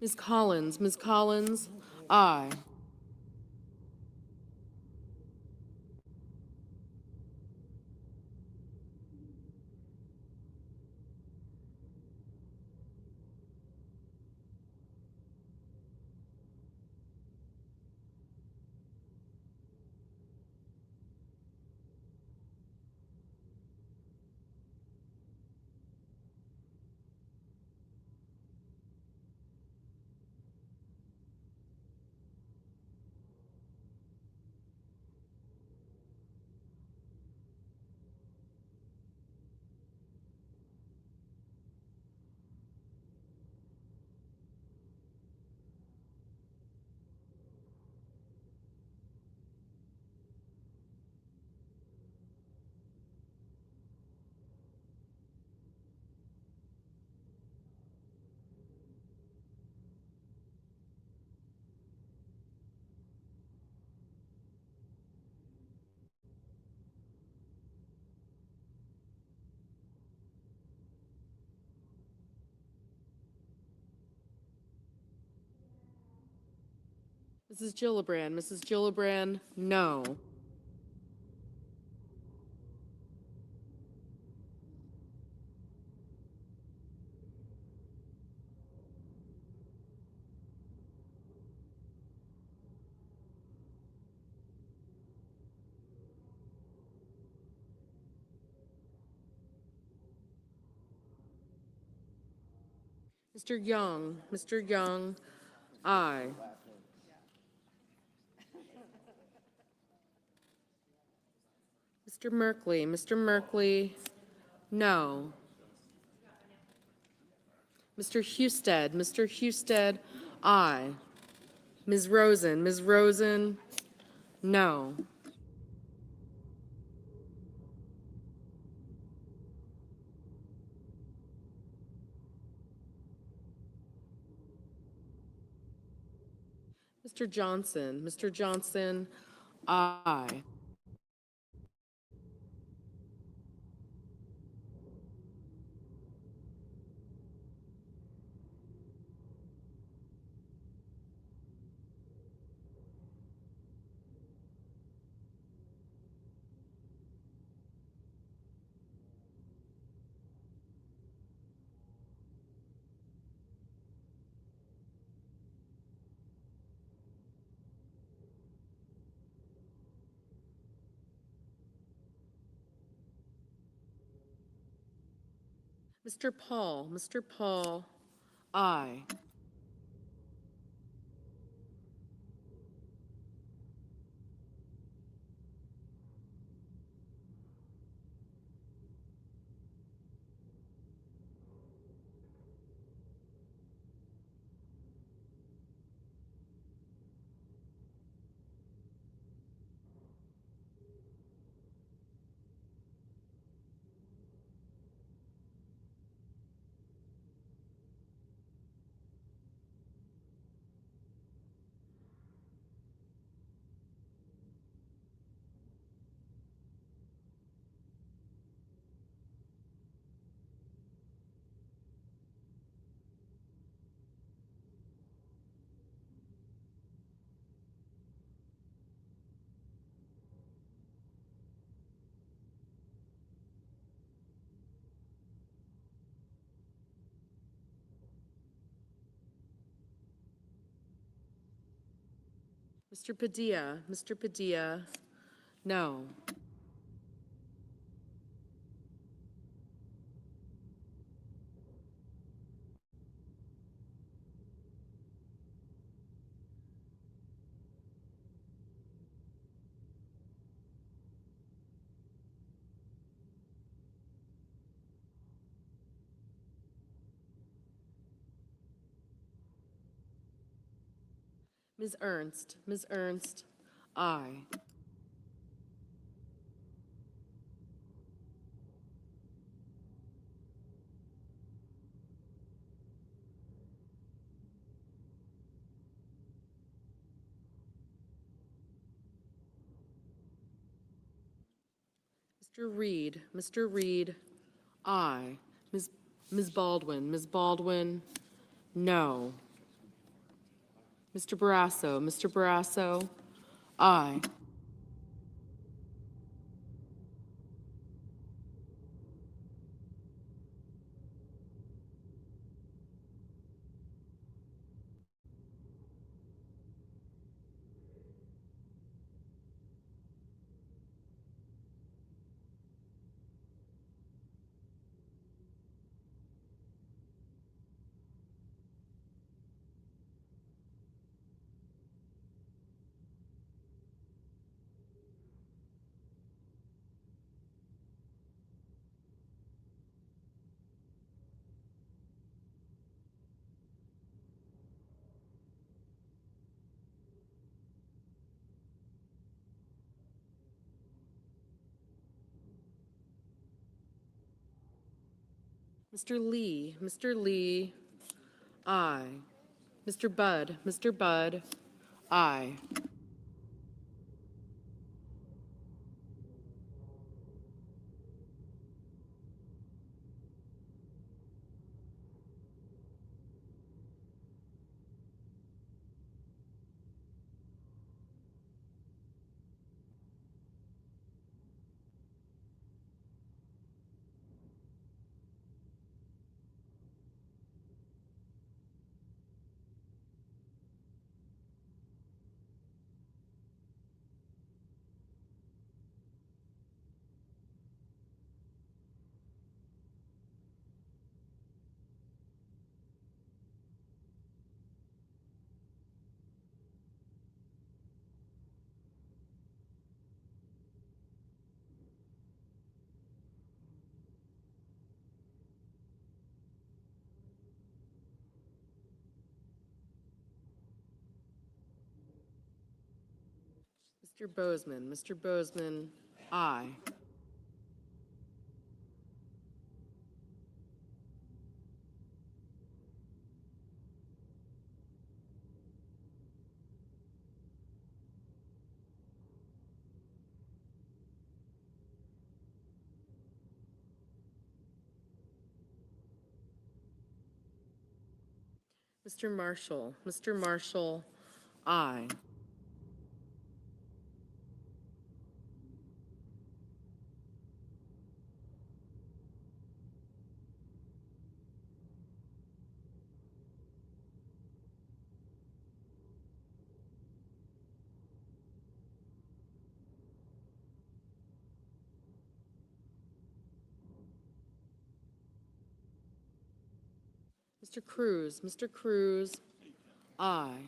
Ms. Collins, aye. Mrs. Gillibrand, Mrs. Gillibrand, no. Mr. Young, aye. Mr. Merkley, no. Mr. Husted, aye. Ms. Rosen, no. Mr. Johnson, aye. Mr. Paul, aye. Mr. Padilla, no. Ms. Ernst, aye. Mr. Reed, aye. Ms. Baldwin, no. Mr. Barrasso, aye. Mr. Lee, aye. Mr. Budd, aye. Mr. Bozeman. Mr. Bozeman, aye. Mr. Marshall. Mr. Marshall, aye. Mr. Cruz. Mr. Cruz, aye.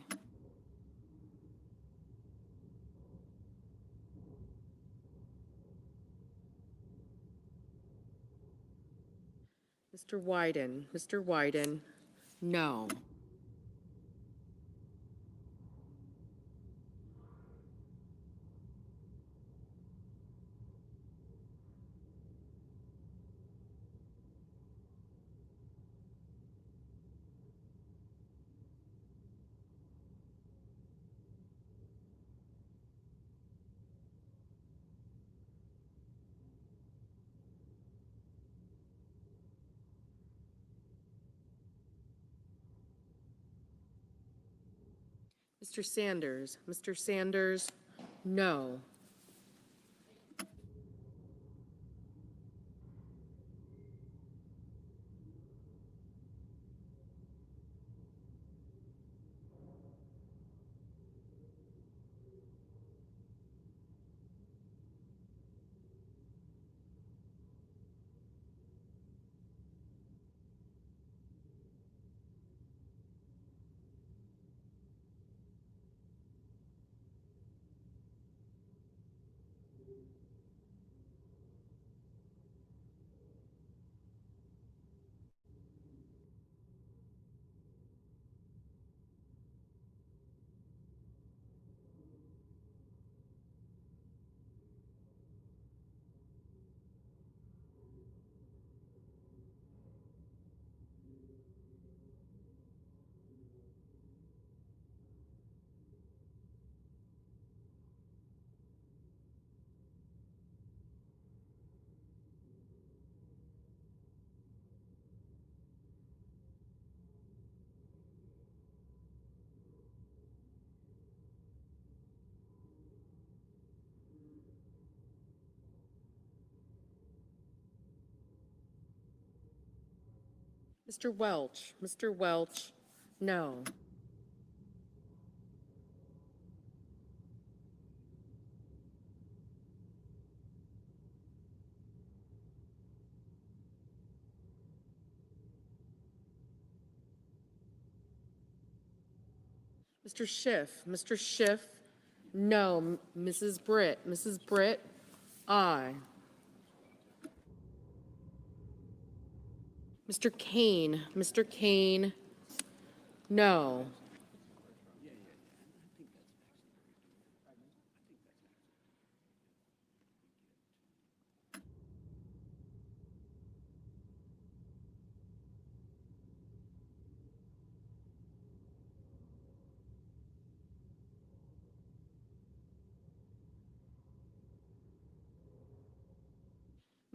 Mr. Wyden. Mr. Wyden, no. Mr. Sanders. Mr. Sanders, no. Mr. Welch. Mr. Welch, no. Mr. Schiff. Mr. Schiff, no. Mrs. Britt. Mrs. Britt, aye. Mr. Kane. Mr. Kane, no.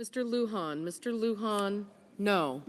Mr. Lujan. Mr. Lujan, no.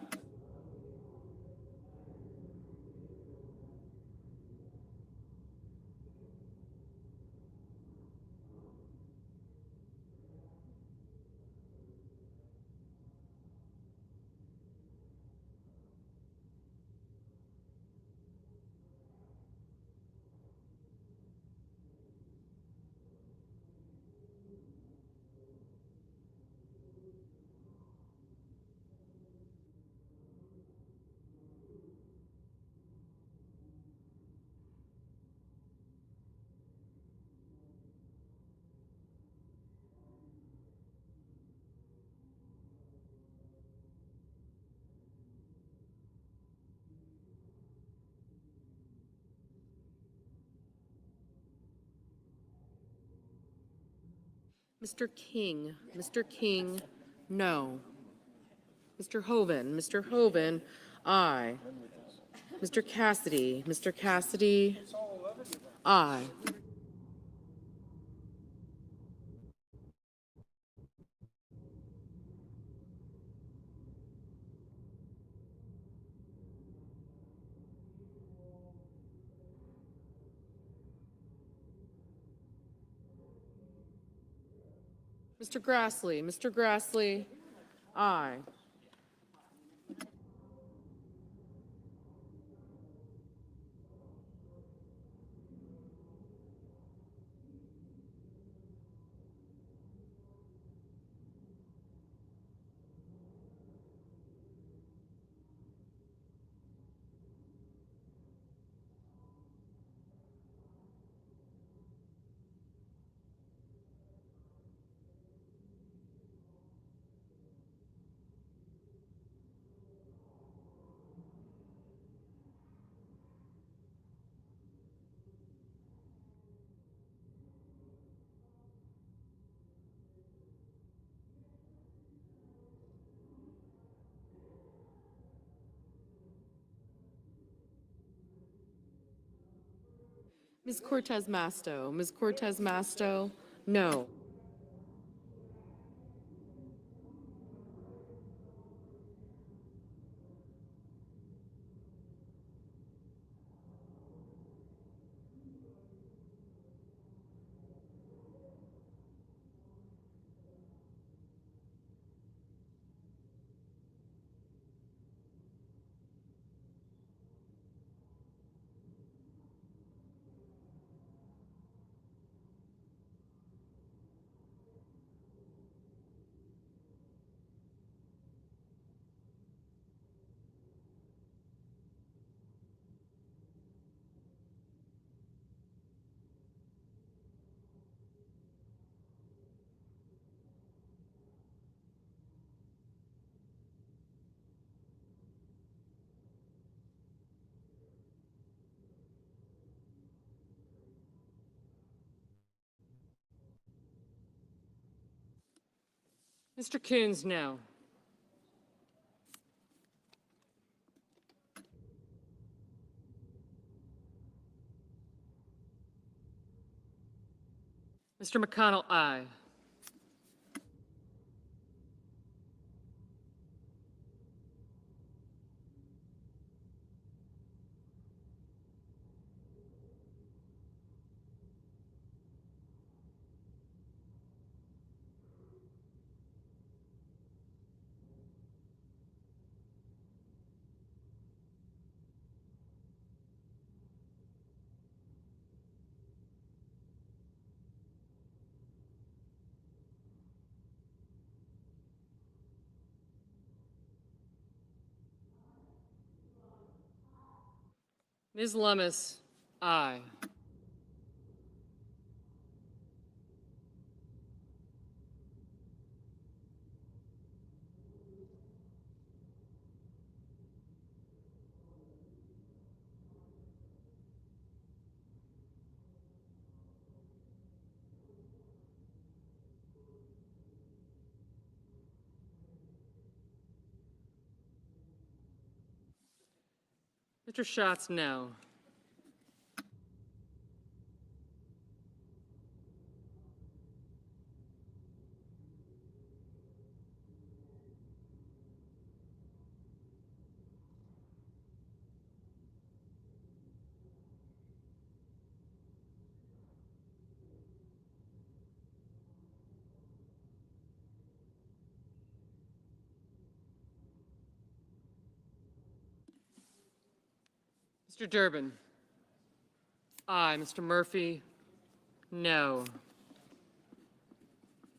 Mr. King, no. Mr. Hoven, aye. Mr. Cassidy, aye. Mr. Grassley, aye. Ms. Cortez Masto, no. Mr. Coons, no. Mr. McConnell, aye. Ms. Lummis, aye. Mr. Schatz, no. Mr. Durbin, aye. Mr. Murphy, no.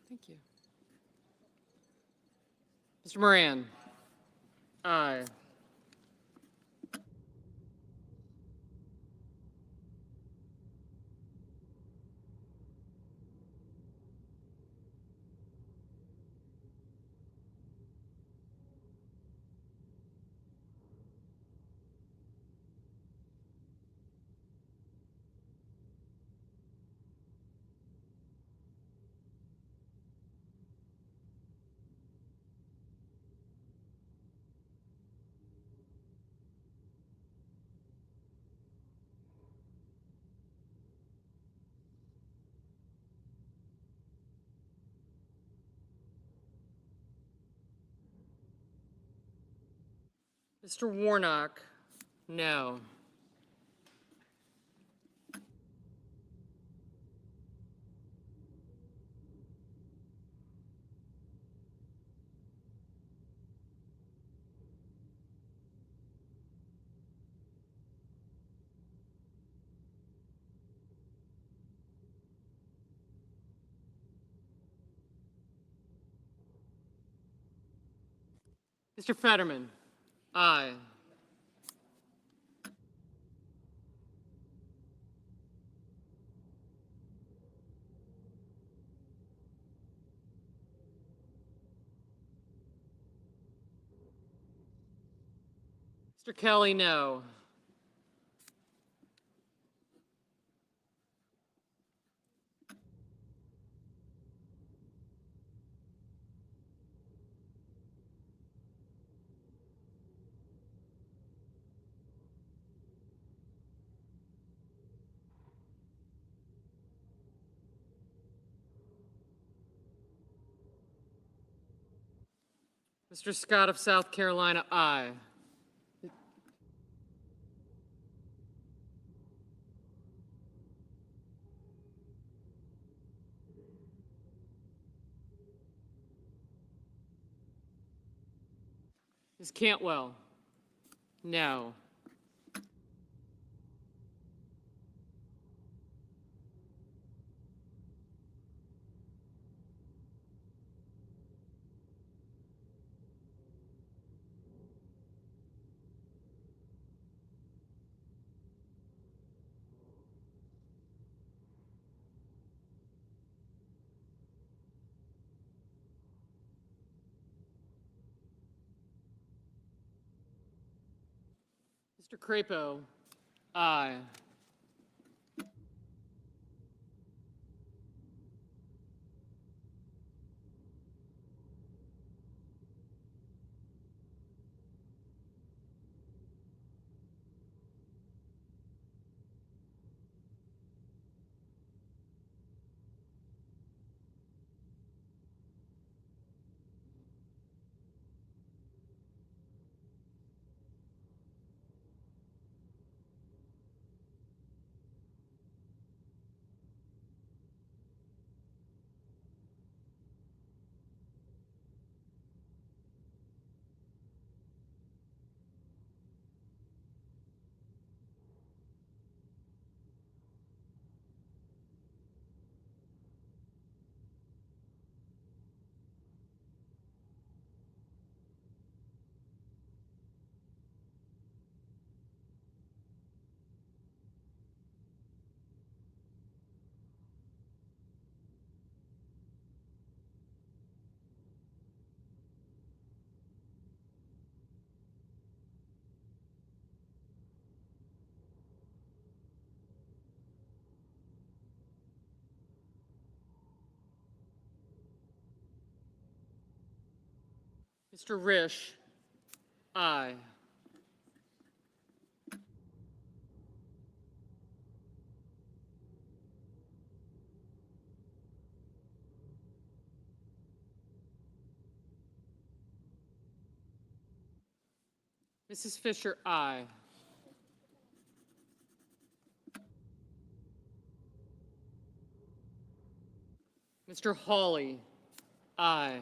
Thank you. Mr. Moran, aye. Mr. Warnock, no. Mr. Fetterman, aye. Mr. Kelly, no. Mr. Scott of South Carolina, aye. Ms. Cantwell, no. Mr. Crapo, aye. Mr. Risch, aye. Mrs. Fisher, aye. Mr. Hawley, aye.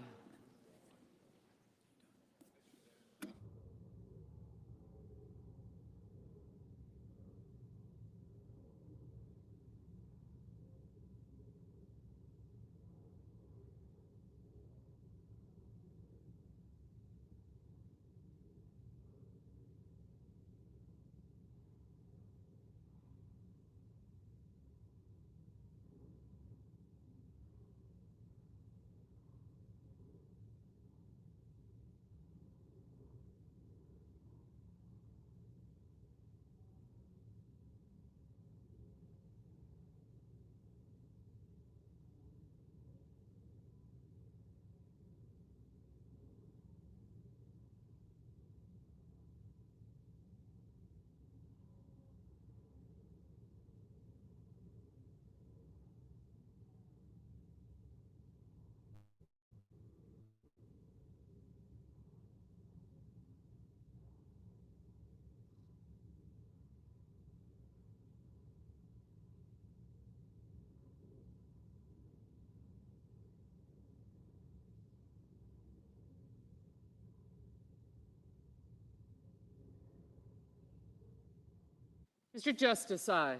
Mr. Justice, aye.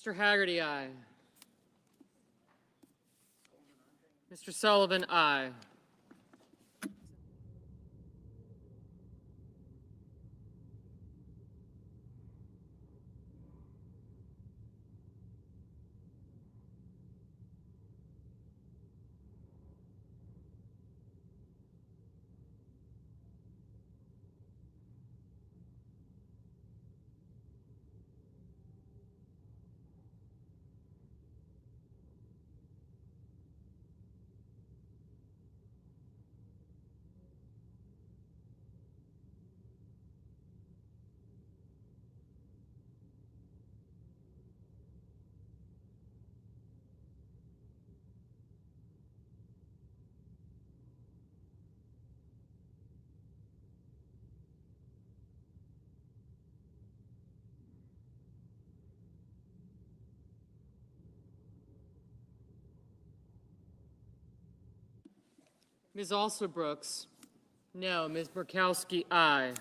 Mr. Haggerty, aye. Mr. Sullivan, aye. Ms. Alsobrooks, no. Ms. Burkowski, aye.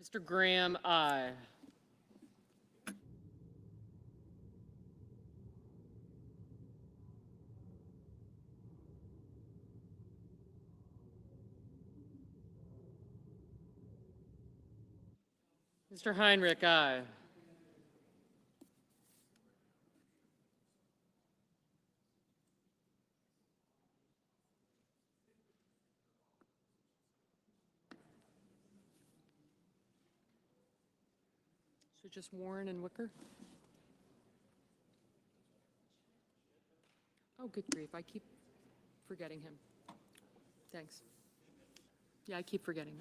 Mr. Graham, aye. Mr. Heinrich, aye. So just Warren and Wicker? Oh, good grief, I keep forgetting him. Thanks. Yeah, I keep forgetting.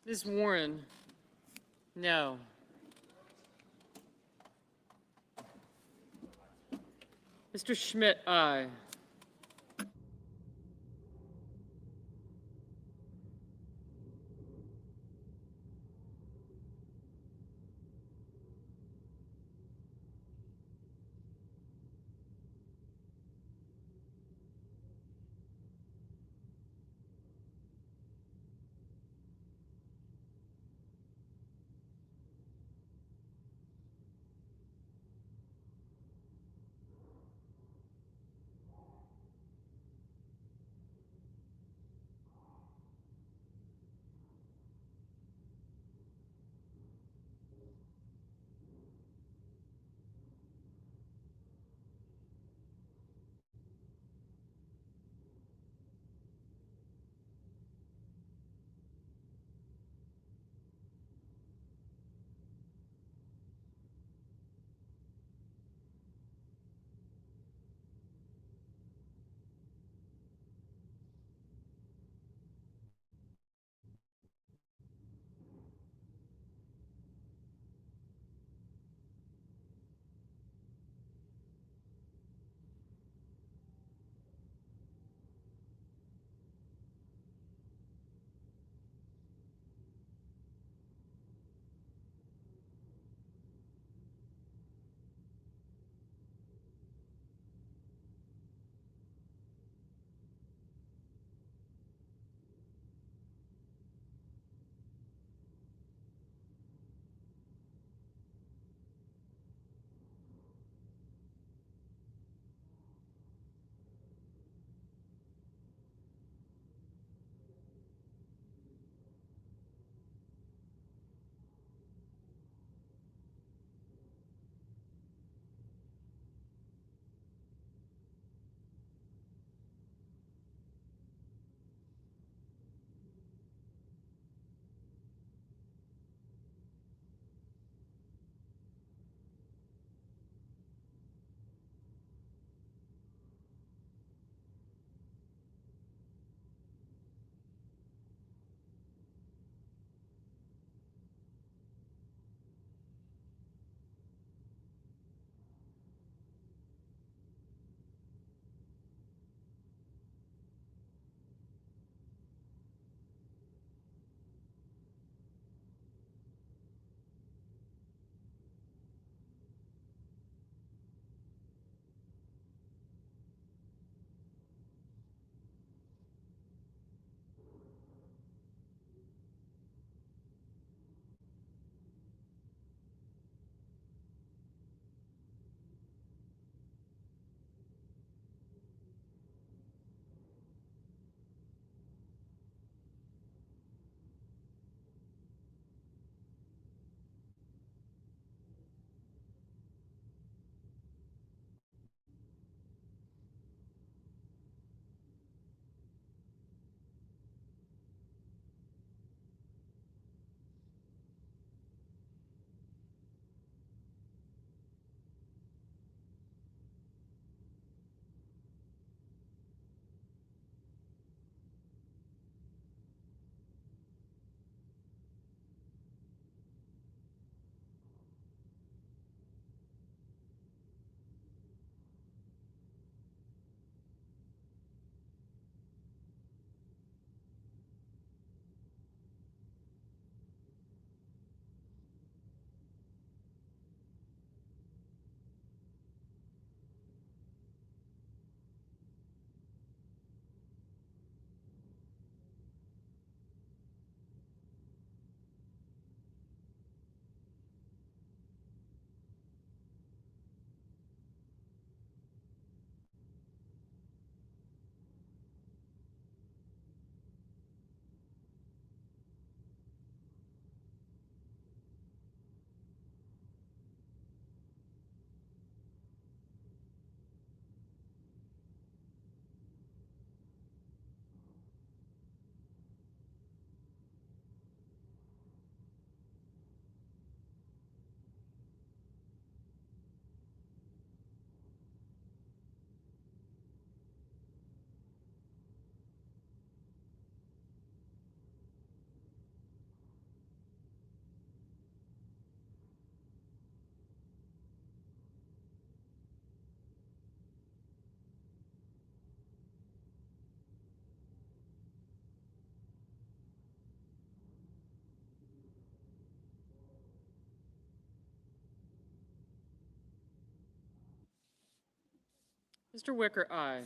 Ms. Warren, no. Mr. Schmidt, aye. Mr. Wicker, aye.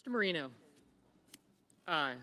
Mr. Marino, aye.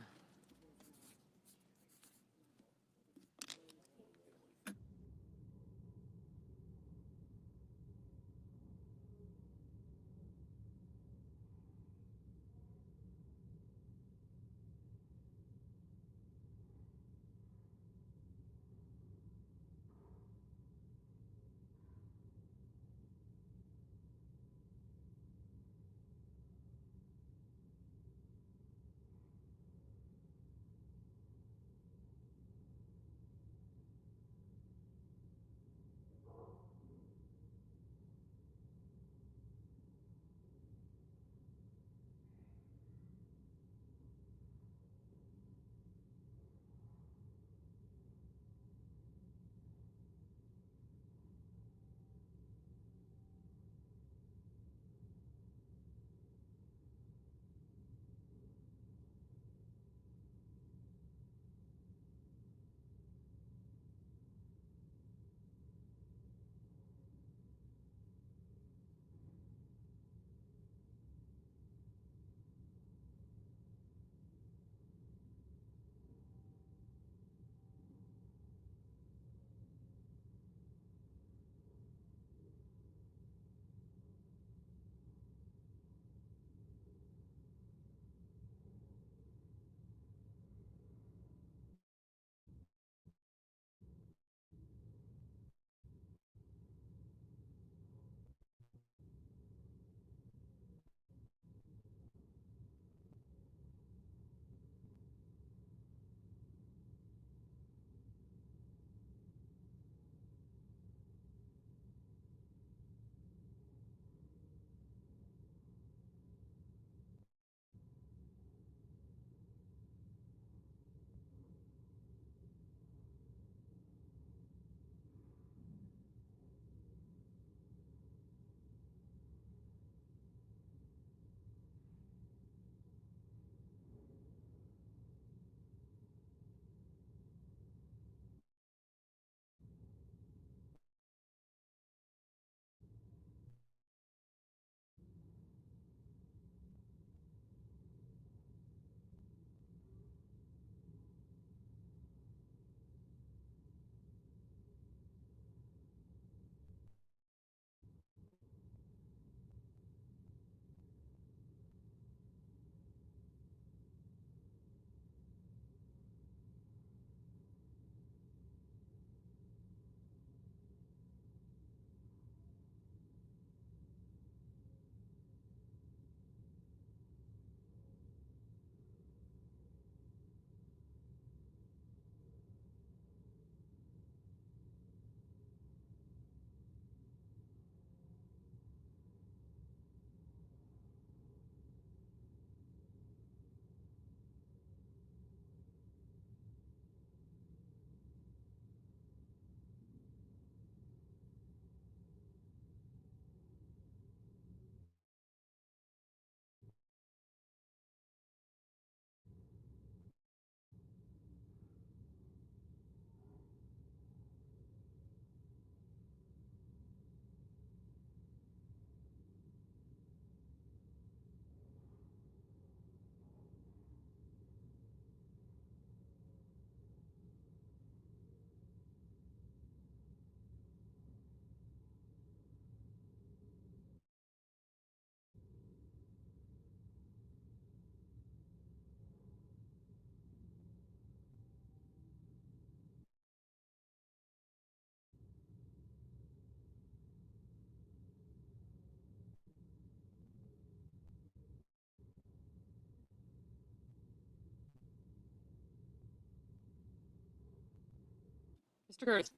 Mr. Kurtz.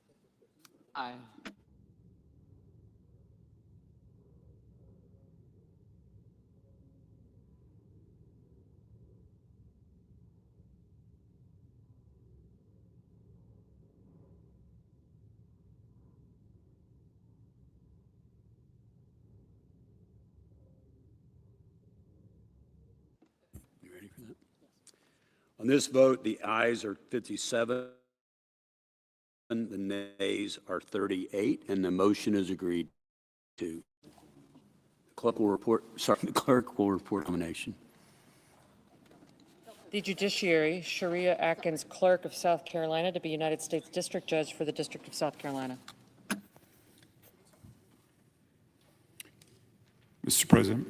Aye. You ready for that? On this vote, the ayes are 57, the nays are 38, and the motion is agreed to. The clerk will report nomination. The Judiciary, Sharia Atkins, Clerk of South Carolina, to be United States District Judge for the District of South Carolina. Mr. President.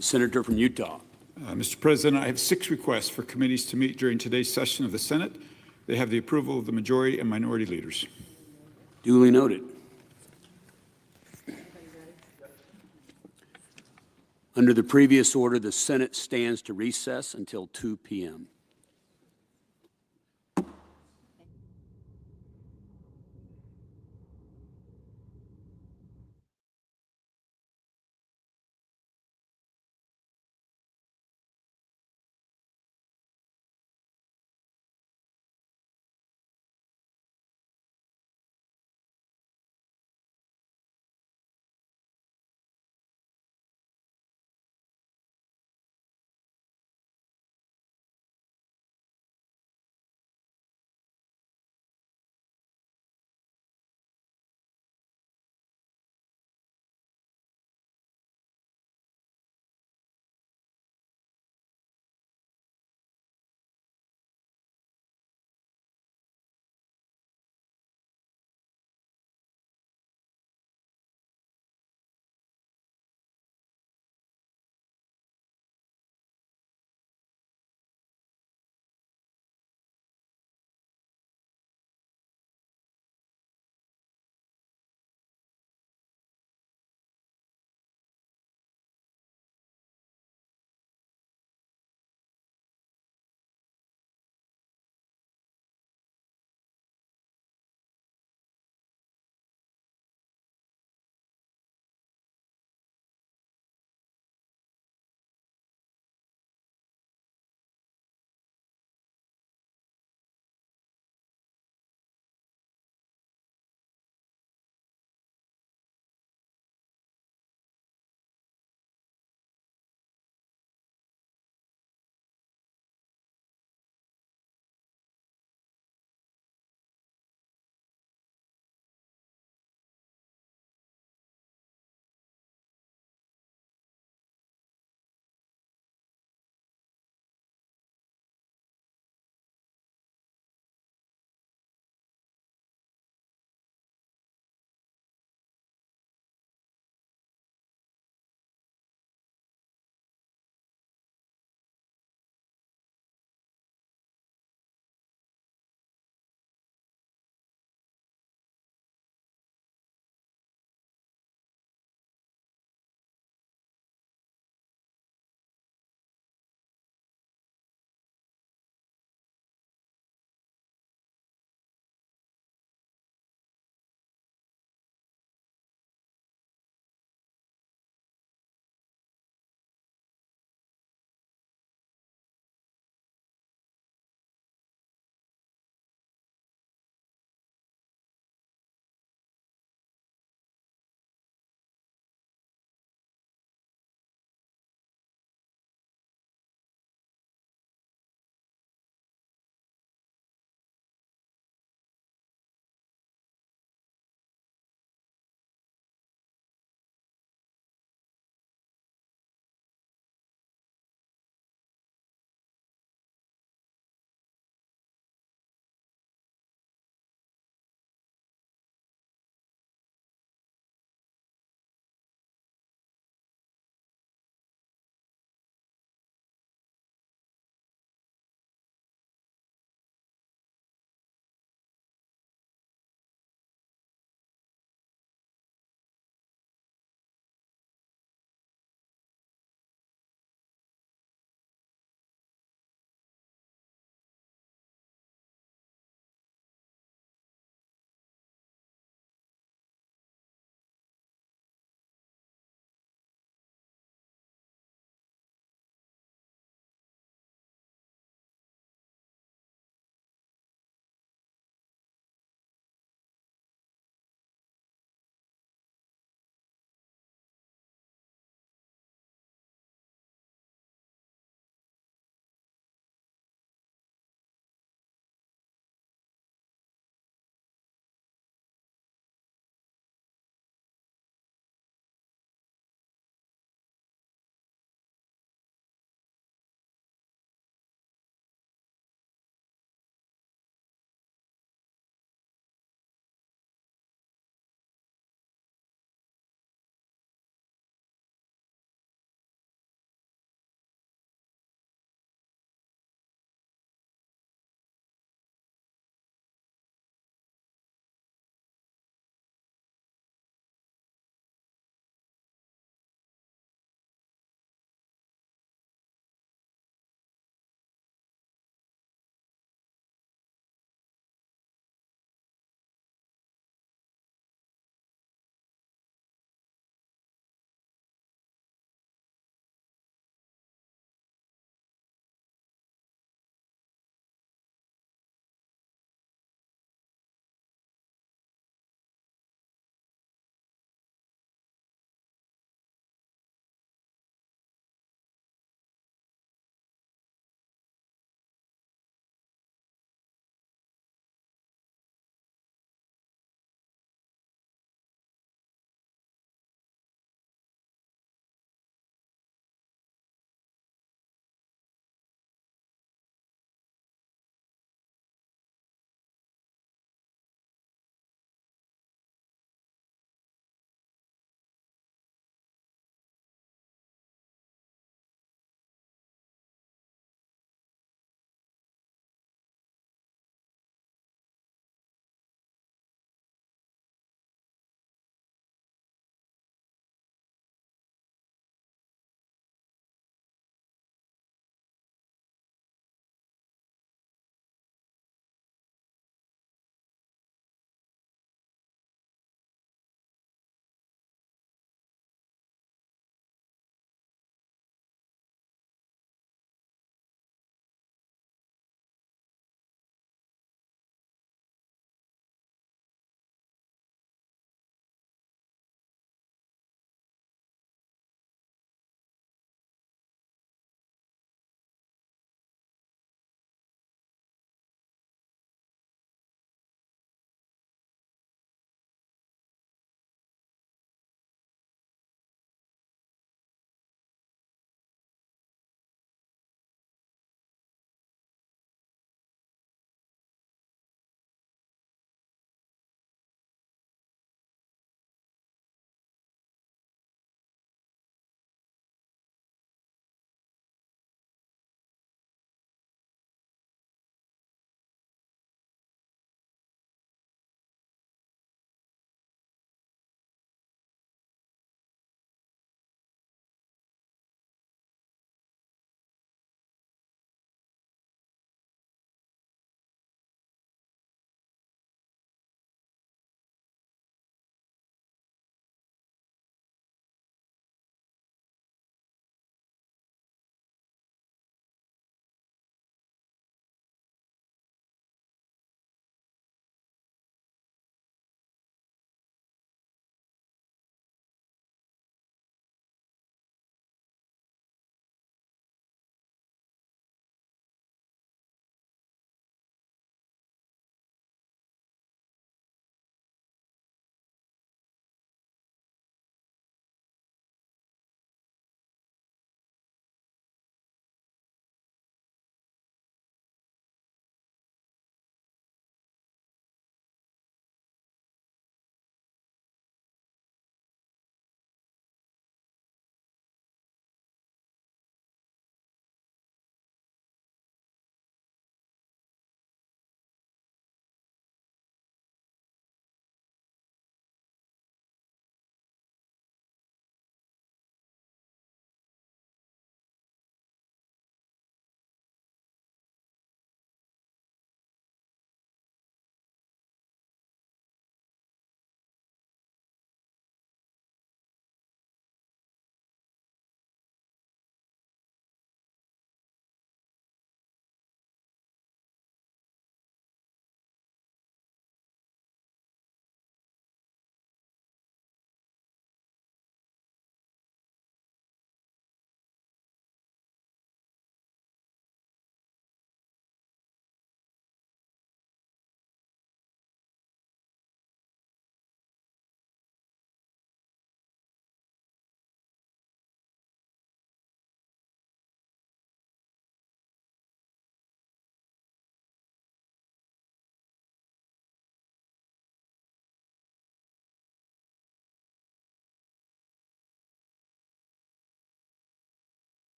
Senator from Utah. Mr. President, I have 6 requests for committees to meet during today's session of the Senate. They have the approval of the majority and minority leaders. Duly noted. Under the previous order, the Senate stands to recess until 2 p.m.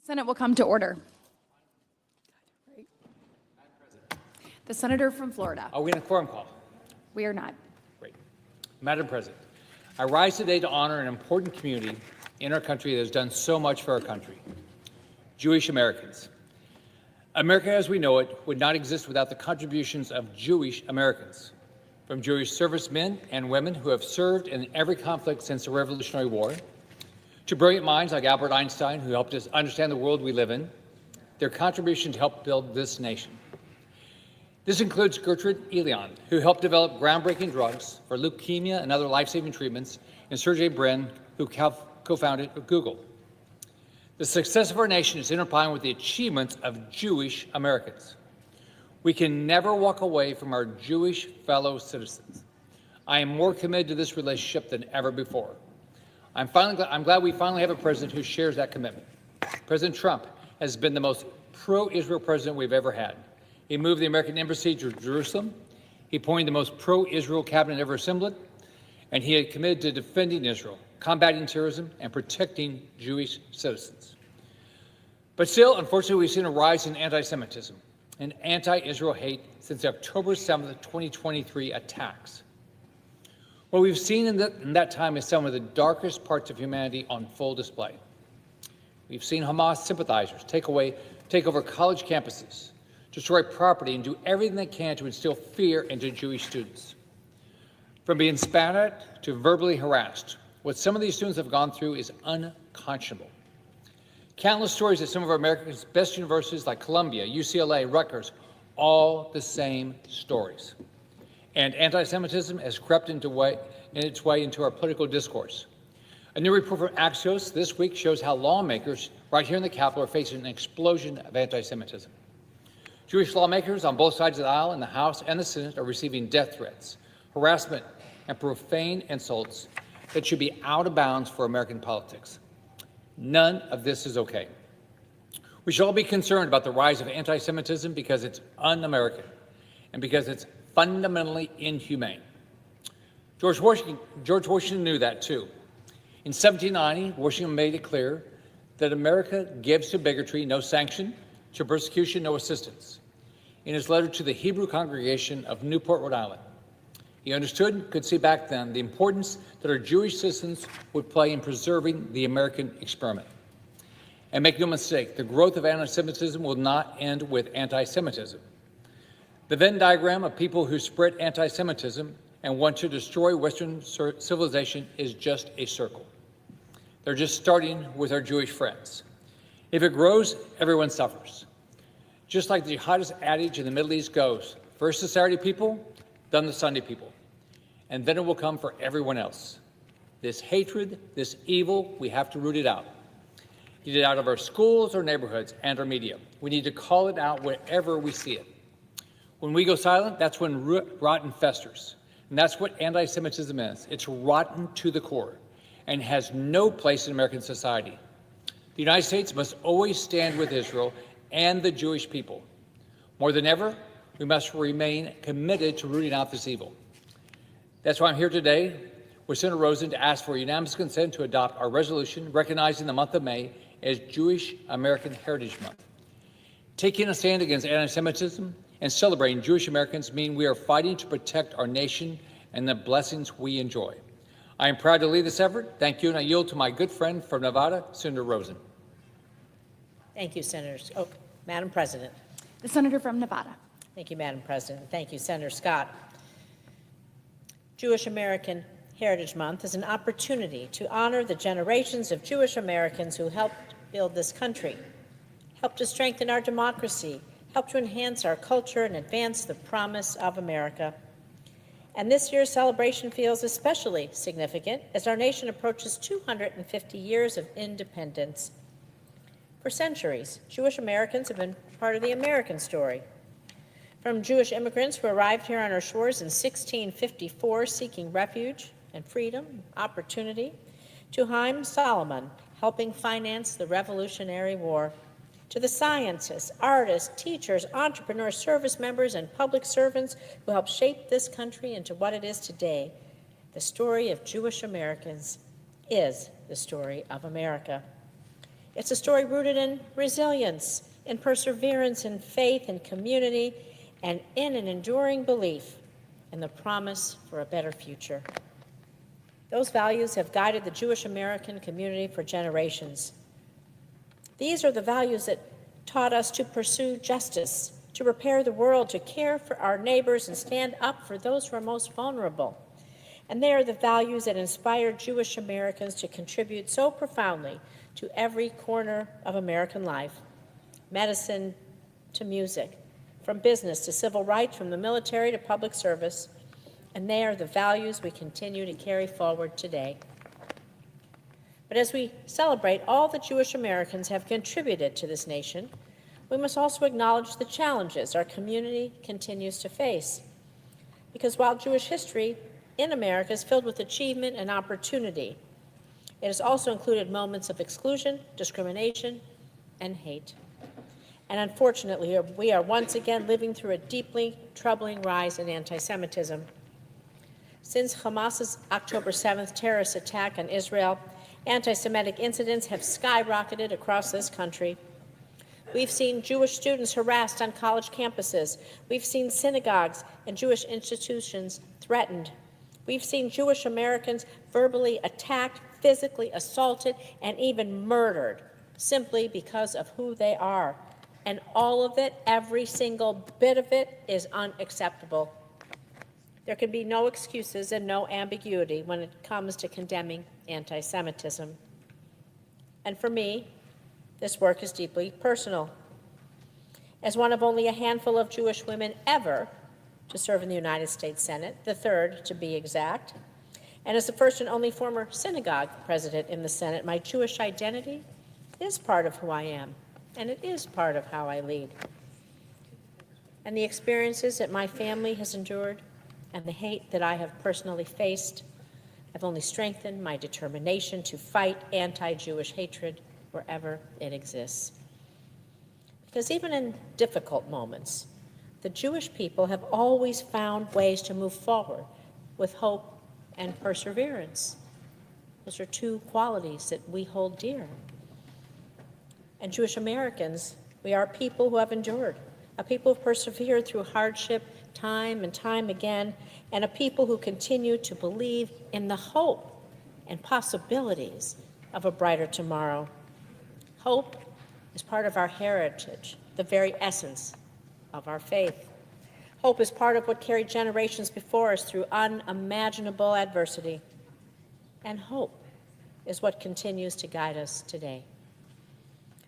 Senate will come to order. The senator from Florida. Are we in a quorum call? We are not. Great. Madam President, I rise today to honor an important community in our country that has done so much for our country, Jewish Americans. America as we know it would not exist without the contributions of Jewish Americans, from Jewish servicemen and women who have served in every conflict since the Revolutionary War, to brilliant minds like Albert Einstein who helped us understand the world we live in, their contribution to help build this nation. This includes Gertrude Elion, who helped develop groundbreaking drugs for leukemia and other life-saving treatments, and Sergey Brin, who co-founded Google. The success of our nation is intertwined with the achievements of Jewish Americans. We can never walk away from our Jewish fellow citizens. I am more committed to this relationship than ever before. I'm glad we finally have a president who shares that commitment. President Trump has been the most pro-Israel president we've ever had. He moved the American embassy to Jerusalem. He appointed the most pro-Israel cabinet ever assembled, and he had committed to defending Israel, combating terrorism, and protecting Jewish citizens. But still, unfortunately, we've seen a rise in anti-Semitism and anti-Israel hate since the October 7th, 2023 attacks. What we've seen in that time is some of the darkest parts of humanity on full display. We've seen Hamas sympathizers take over college campuses, destroy property, and do everything they can to instill fear into Jewish students. From being spat at to verbally harassed, what some of these students have gone through is unconscionable. Countless stories at some of America's best universities like Columbia, UCLA, Rutgers, all the same stories. And anti-Semitism has crept its way into our political discourse. A new report from Axios this week shows how lawmakers right here in the Capitol are facing an explosion of anti-Semitism. Jewish lawmakers on both sides of the aisle in the House and the Senate are receiving death threats, harassment, and profane insults that should be out of bounds for American politics. None of this is okay. We should all be concerned about the rise of anti-Semitism because it's un-American and because it's fundamentally inhumane. George Washington knew that too. In 1790, Washington made it clear that America gives to bigotry no sanction, to persecution no assistance. In his letter to the Hebrew congregation of Newport, Rhode Island, he understood and could see back then the importance that our Jewish citizens would play in preserving the American experiment. And make no mistake, the growth of anti-Semitism will not end with anti-Semitism. The Venn diagram of people who spread anti-Semitism and want to destroy Western civilization is just a circle. They're just starting with our Jewish friends. If it grows, everyone suffers. Just like the jihadist adage in the Middle East goes, first the Saturday people, then the Sunday people, and then it will come for everyone else. This hatred, this evil, we have to root it out. Get it out of our schools, our neighborhoods, and our media. We need to call it out wherever we see it. When we go silent, that's when rotten festers. And that's what anti-Semitism is. It's rotten to the core and has no place in American society. The United States must always stand with Israel and the Jewish people. More than ever, we must remain committed to rooting out this evil. That's why I'm here today with Senator Rosen to ask for unanimous consent to adopt our resolution recognizing the month of May as Jewish American Heritage Month. Taking a stand against anti-Semitism and celebrating Jewish Americans mean we are fighting to protect our nation and the blessings we enjoy. I am proud to lead this effort. Thank you, and I yield to my good friend from Nevada, Senator Rosen. Thank you, Senators. Oh, Madam President. The senator from Nevada. Thank you, Madam President. Thank you, Senator Scott. Jewish American Heritage Month is an opportunity to honor the generations of Jewish Americans who helped build this country, helped to strengthen our democracy, helped to enhance our culture and advance the promise of America. And this year's celebration feels especially significant as our nation approaches 250 years of independence. For centuries, Jewish Americans have been part of the American story. From Jewish immigrants who arrived here on our shores in 1654 seeking refuge and freedom, opportunity, to Haim Solomon helping finance the Revolutionary War, to the scientists, artists, teachers, entrepreneurs, service members, and public servants who helped shape this country into what it is today. The story of Jewish Americans is the story of America. It's a story rooted in resilience, in perseverance, in faith, in community, and in an enduring belief in the promise for a better future. Those values have guided the Jewish American community for generations. These are the values that taught us to pursue justice, to repair the world, to care for our neighbors and stand up for those who are most vulnerable. And they are the values that inspired Jewish Americans to contribute so profoundly to every corner of American life, medicine to music, from business to civil rights, from the military to public service. And they are the values we continue to carry forward today. But as we celebrate all that Jewish Americans have contributed to this nation, we must also acknowledge the challenges our community continues to face. Because while Jewish history in America is filled with achievement and opportunity, it has also included moments of exclusion, discrimination, and hate. And unfortunately, we are once again living through a deeply troubling rise in anti-Semitism. Since Hamas's October 7th terrorist attack on Israel, anti-Semitic incidents have skyrocketed across this country. We've seen Jewish students harassed on college campuses. We've seen synagogues and Jewish institutions threatened. We've seen Jewish Americans verbally attacked, physically assaulted, and even murdered simply because of who they are. And all of it, every single bit of it, is unacceptable. There can be no excuses and no ambiguity when it comes to condemning anti-Semitism. And for me, this work is deeply personal. As one of only a handful of Jewish women ever to serve in the United States Senate, the third to be exact, and as the first and only former synagogue president in the Senate, my Jewish identity is part of who I am, and it is part of how I lead. And the experiences that my family has endured and the hate that I have personally faced have only strengthened my determination to fight anti-Jewish hatred wherever it exists. Because even in difficult moments, the Jewish people have always found ways to move forward with hope and perseverance. Those are two qualities that we hold dear. And Jewish Americans, we are a people who have endured, a people who have persevered through hardship time and time again, and a people who continue to believe in the hope and possibilities of a brighter tomorrow. Hope is part of our heritage, the very essence of our faith. Hope is part of what carried generations before us through unimaginable adversity. And hope is what continues to guide us today.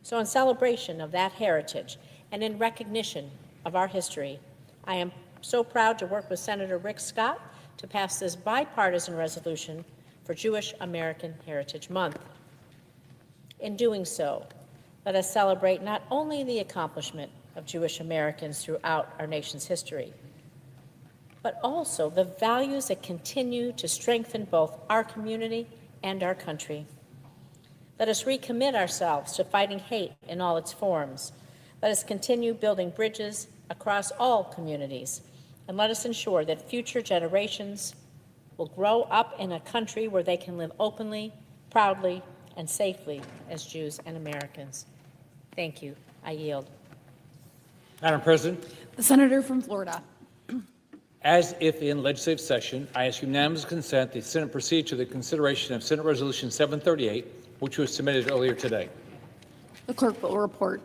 So in celebration of that heritage and in recognition of our history, I am so proud to work with Senator Rick Scott to pass this bipartisan resolution for Jewish American Heritage Month. In doing so, let us celebrate not only the accomplishment of Jewish Americans throughout our nation's history, but also the values that continue to strengthen both our community and our country. Let us recommit ourselves to fighting hate in all its forms. Let us continue building bridges across all communities, and let us ensure that future generations will grow up in a country where they can live openly, proudly, and safely as Jews and Americans. Thank you. I yield. Madam President, The senator from Florida. as if in legislative session, I ask unanimous consent the Senate proceed to the consideration of Senate Resolution 738, which was submitted earlier today. The clerk will report.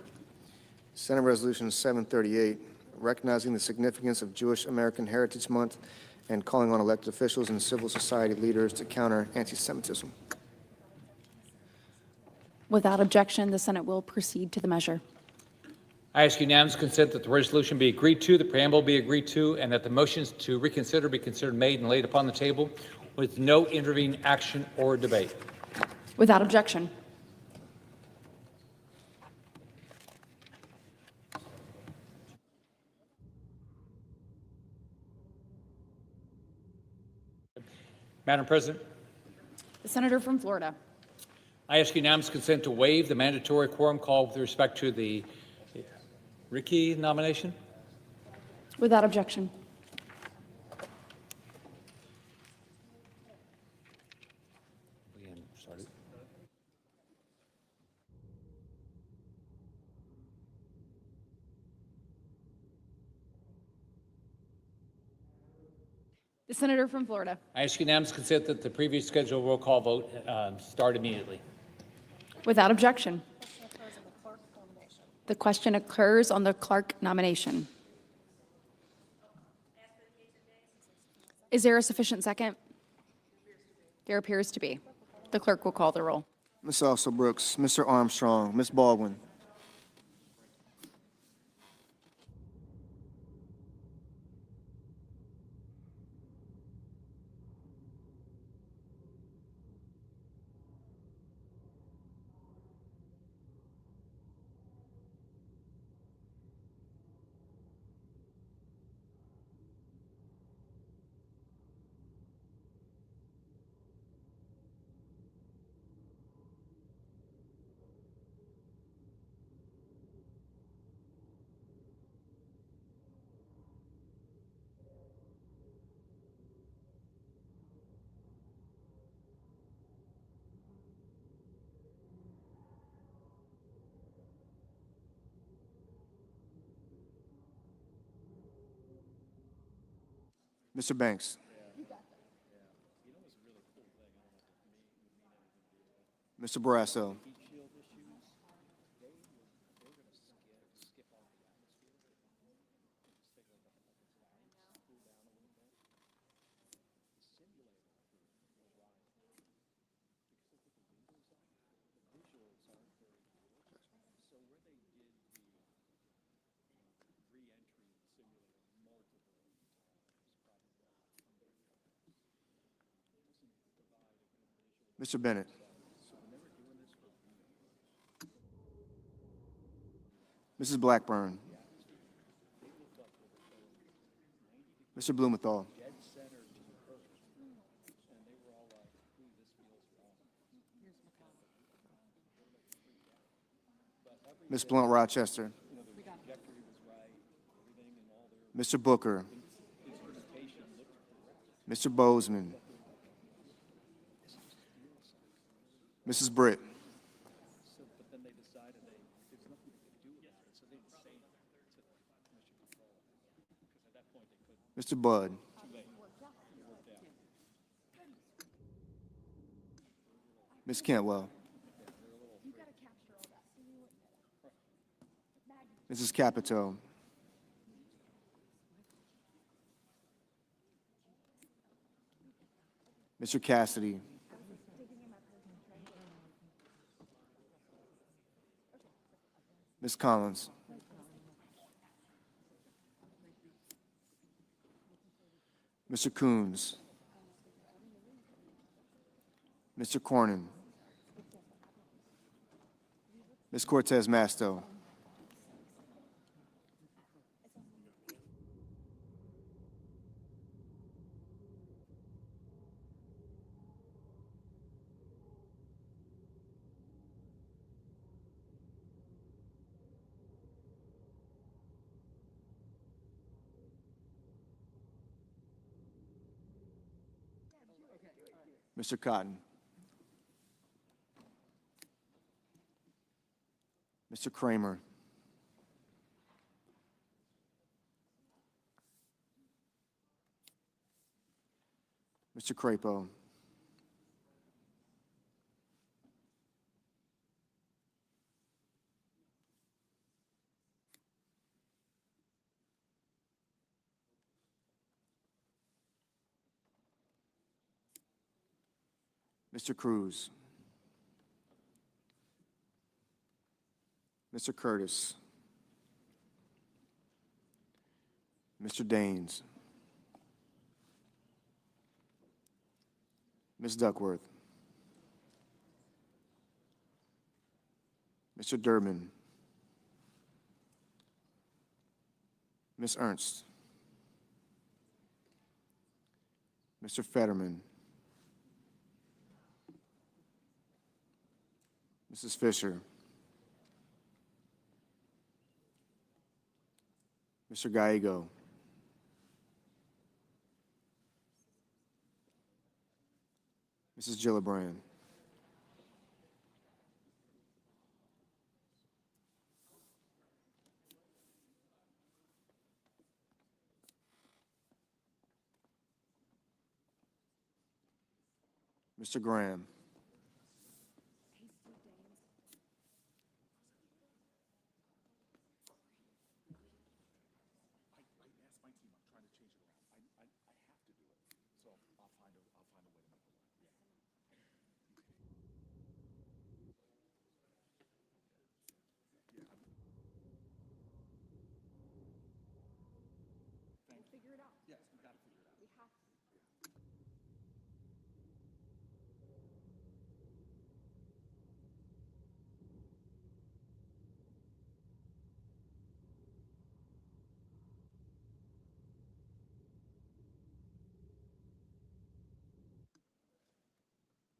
Senate Resolution 738, recognizing the significance of Jewish American Heritage Month and calling on elected officials and civil society leaders to counter anti-Semitism. Without objection, the Senate will proceed to the measure. I ask unanimous consent that the resolution be agreed to, the preamble be agreed to, and that the motions to reconsider be considered made and laid upon the table with no intervening action or debate. Without objection. Madam President, The senator from Florida. I ask unanimous consent to waive the mandatory quorum call with respect to the Ricky nomination. Without objection. The senator from Florida. I ask unanimous consent that the previous scheduled roll call vote start immediately. Without objection. The question occurs on the clerk nomination. Is there a sufficient second? There appears to be. The clerk will call the roll. Ms. Also Brooks, Mr. Armstrong, Ms. Baldwin, Mr. Banks, Mr. Barrasso, Mr. Bennett, Mrs. Blackburn, Mr. Blumenthal, Ms. Blunt Rochester, Mr. Booker, Mr. Bozeman, Mrs. Britt, Mr. Budd, Ms. Cantwell, Mrs. Capito, Mr. Cassidy, Ms. Collins, Mr. Coons, Mr. Cornyn, Ms. Cortez Masto, Mr. Cotton, Mr. Kramer, Mr. Crapo, Mr. Cruz, Mr. Curtis, Mr. Daines, Ms. Duckworth, Mr. Durbin, Ms. Ernst, Mr. Fetterman, Mrs. Fisher, Mr. Gallego, Mrs. Gillibrand, Mr. Graham.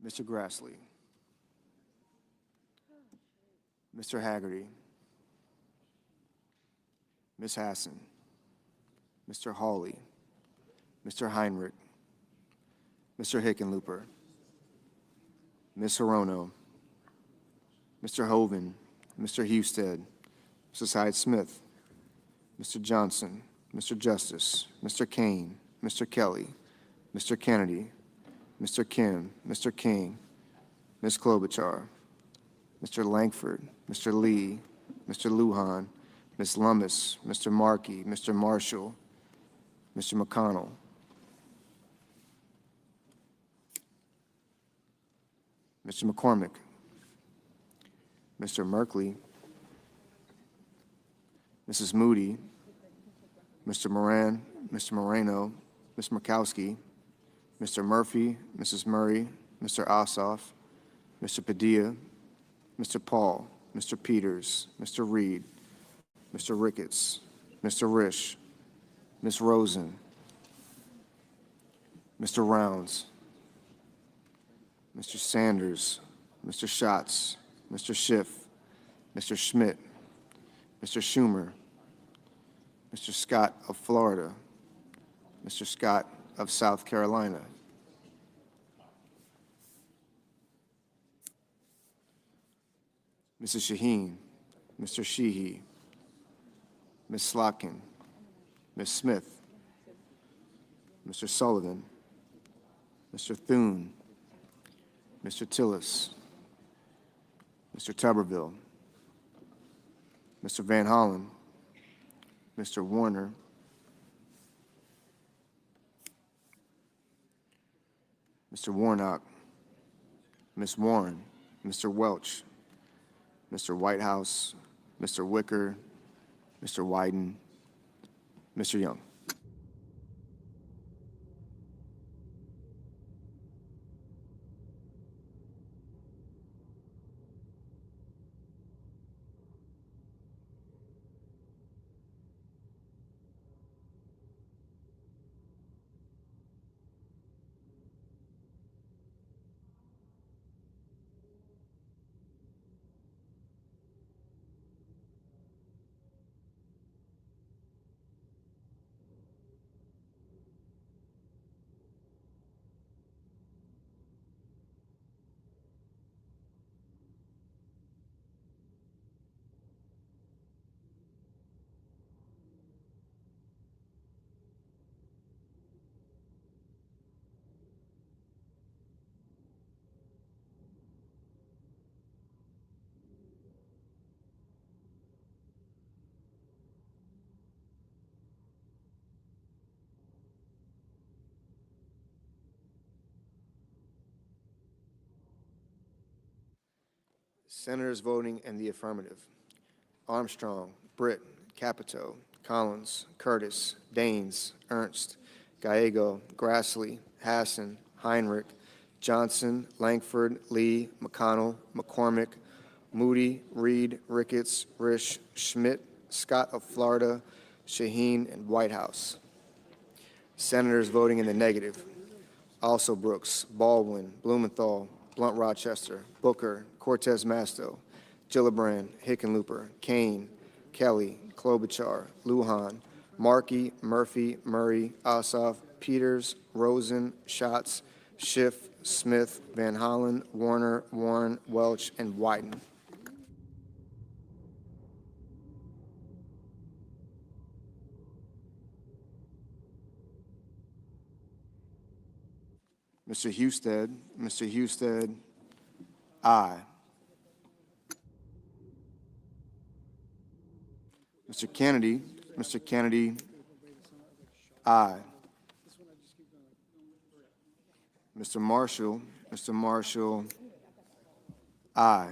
Mr. Grassley. Mr. Haggerty. Ms. Hassan. Mr. Hawley. Mr. Heinrich. Mr. Hickenlooper. Ms. Hirono. Mr. Hoven. Mr. Husted. Mrs. Hyde-Smith. Mr. Johnson. Mr. Justice. Mr. Kane. Mr. Kelly. Mr. Kennedy. Mr. Kim. Mr. King. Ms. Klobuchar. Mr. Langford. Mr. Lee. Mr. Lujan. Ms. Lummis. Mr. Markey. Mr. Marshall. Mr. McConnell. Mr. McCormick. Mr. Merkley. Mrs. Moody. Mr. Moran. Mr. Moreno. Ms. Murkowski. Mr. Murphy. Mrs. Murray. Mr. Ossoff. Mr. Padilla. Mr. Paul. Mr. Peters. Mr. Reed. Mr. Ricketts. Mr. Risch. Ms. Rosen. Mr. Rounds. Mr. Sanders. Mr. Schatz. Mr. Schiff. Mr. Schmidt. Mr. Schumer. Mr. Scott of Florida. Mr. Scott of South Carolina. Mrs. Shaheen. Mr. Sheehy. Ms. Slotkin. Ms. Smith. Mr. Sullivan. Mr. Thune. Mr. Tillis. Mr. Tuberville. Mr. Van Hollen. Mr. Warner. Mr. Warnock. Ms. Warren. Mr. Welch. Mr. Whitehouse. Mr. Wicker. Mr. Wyden. Mr. Young. Senators voting in the affirmative: Armstrong, Britt, Capito, Collins, Curtis, Daines, Ernst, Gallego, Grassley, Hassan, Heinrich, Johnson, Langford, Lee, McConnell, McCormick, Moody, Reed, Ricketts, Risch, Schmidt, Scott of Florida, Shaheen, and Whitehouse. Senators voting in the negative: also Brooks, Baldwin, Blumenthal, Blunt Rochester, Booker, Cortez Masto, Gillibrand, Hickenlooper, Kane, Kelly, Klobuchar, Lujan, Markey, Murphy, Murray, Ossoff, Peters, Rosen, Schatz, Schiff, Smith, Van Hollen, Warner, Warren, Welch, and Wyden. Mr. Husted, Mr. Husted, aye. Mr. Kennedy, Mr. Kennedy, aye. Mr. Marshall, Mr. Marshall, aye.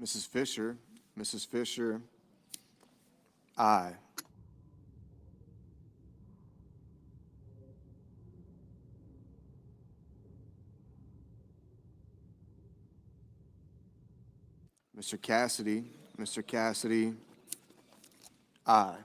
Mrs. Fisher, aye. Mr. Cassidy, Mr. Cassidy, aye.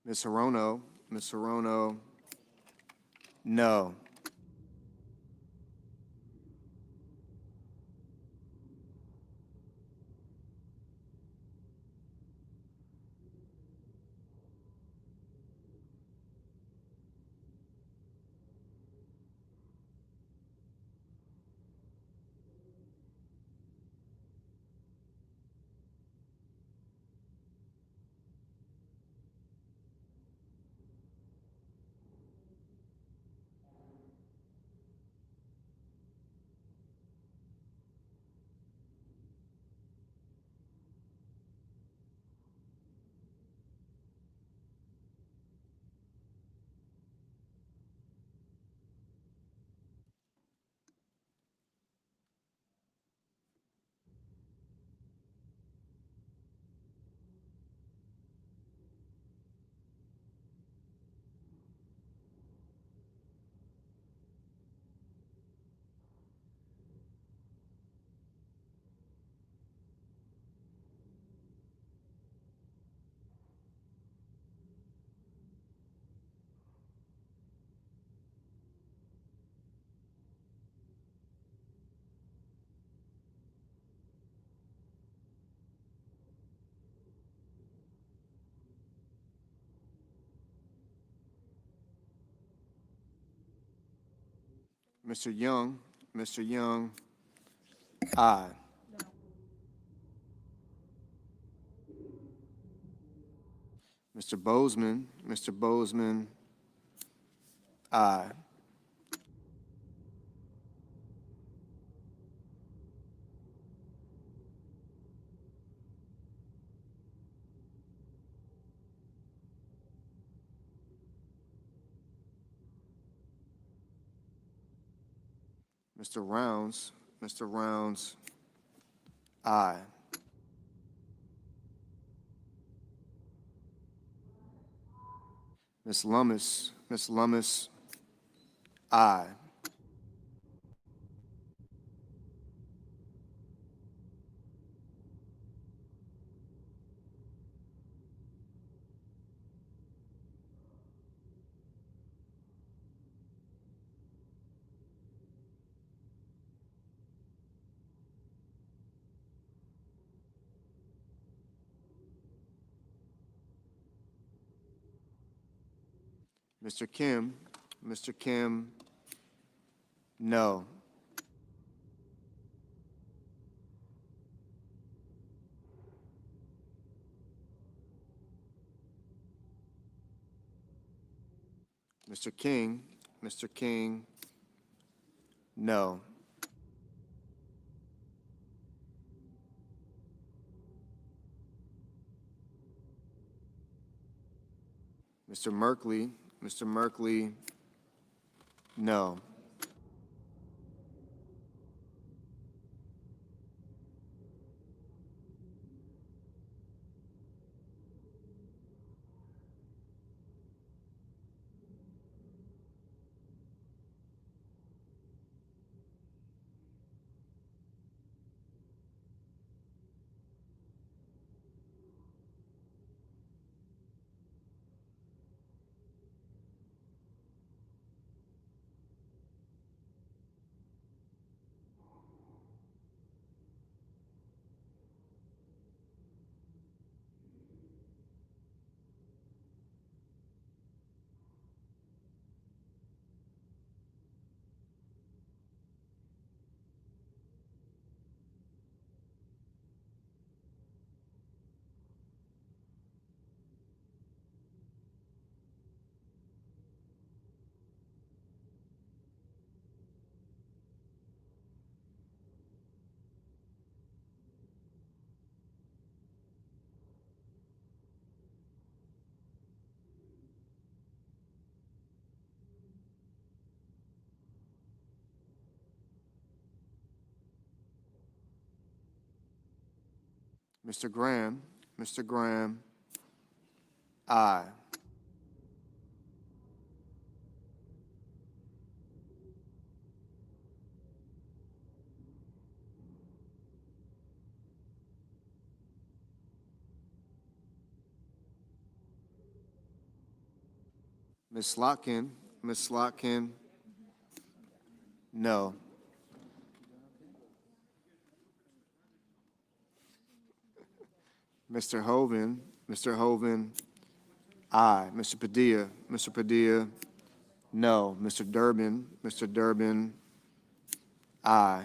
Ms. Hirono, Ms. Hirono, no. Mr. Young, aye. Mr. Bozeman, aye. Mr. Rounds, aye. Ms. Lummis, aye. Mr. Kim, no. Mr. King, no. Mr. Merkley, no. Mr. Graham, aye. Ms. Slotkin, no. Mr. Hoven, aye. Mr. Padilla, no. Mr. Durbin, aye.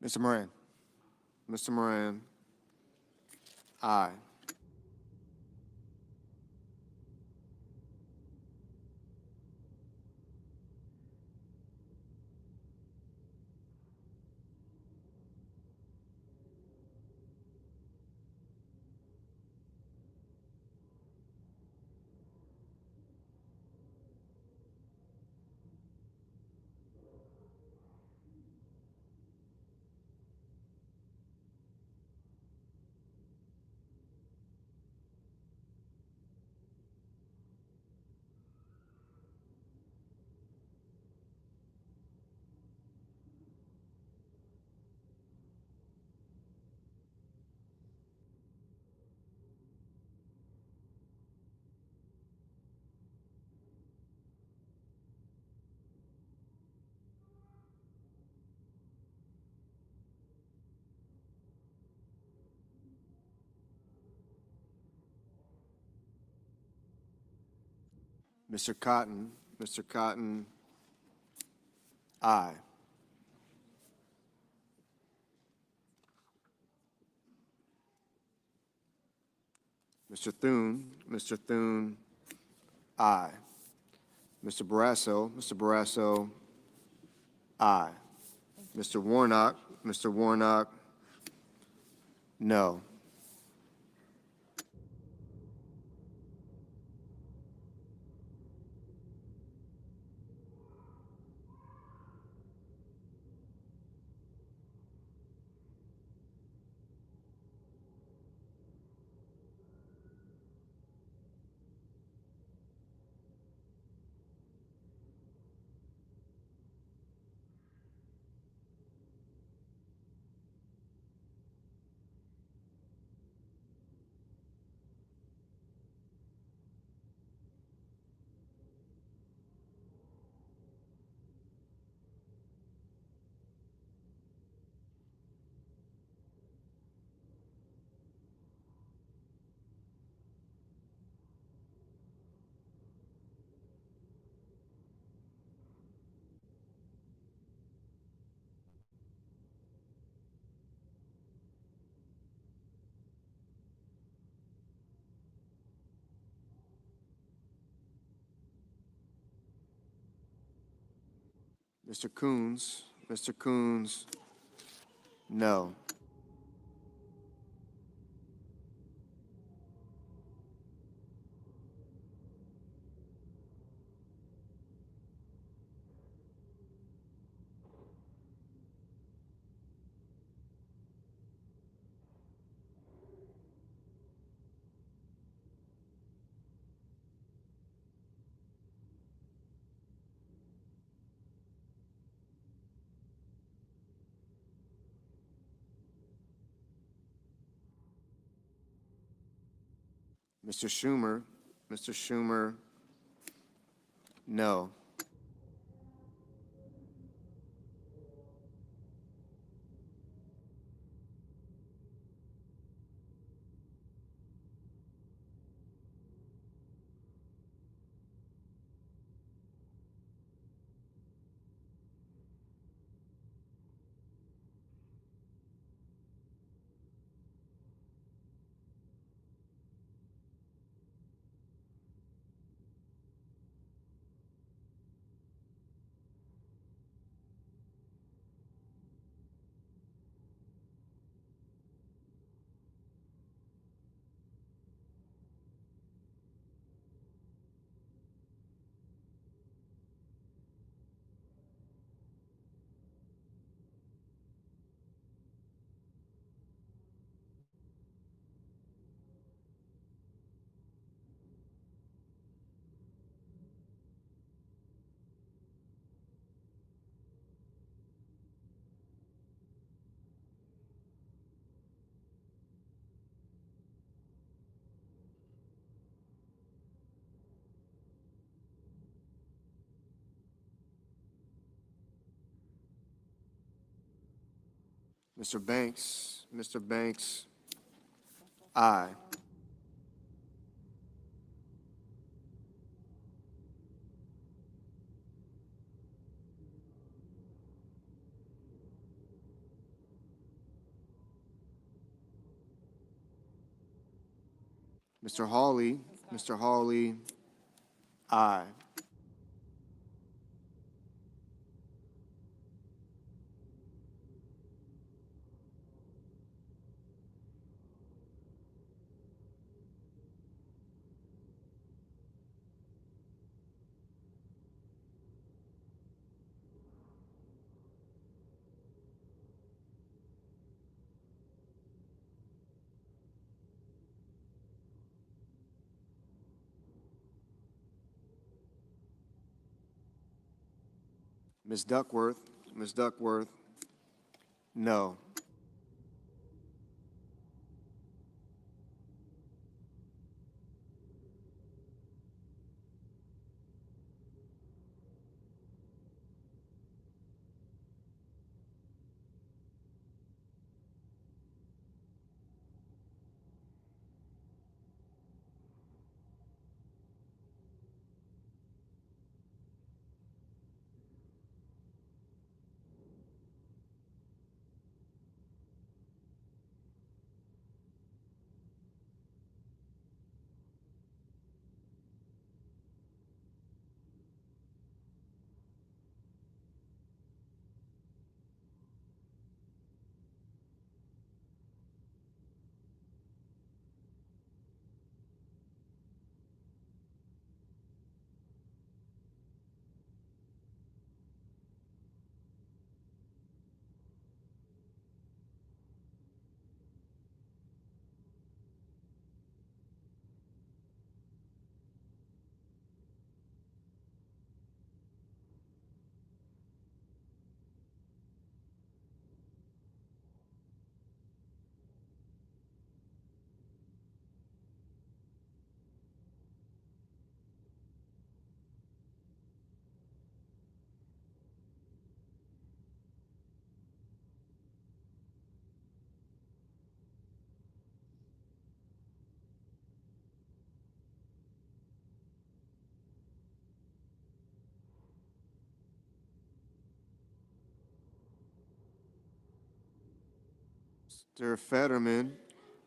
Mr. Moran. Mr. Moran. Aye. Mr. Cotton. Mr. Cotton. Aye. Mr. Thune. Mr. Thune. Aye. Mr. Barrasso. Mr. Barrasso. Aye. Mr. Warnock. Mr. Warnock. No. Mr. Coons. Mr. Coons. No. Mr. Schumer. Mr. Schumer. No. Mr. Banks. Mr. Banks. Aye. Mr. Hawley, Mr. Hawley, aye. Ms. Duckworth, no.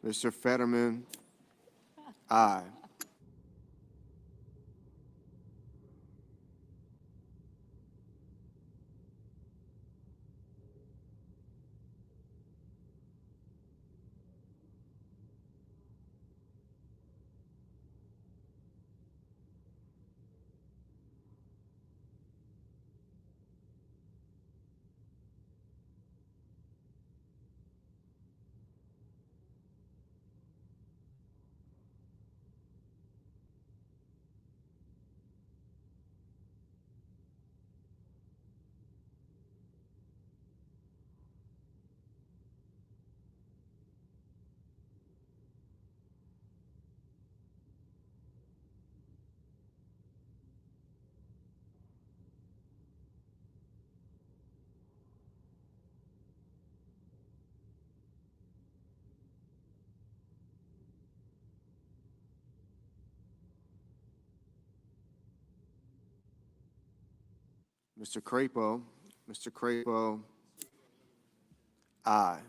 Mr. Fetterman, aye. Mr. Crapo, aye.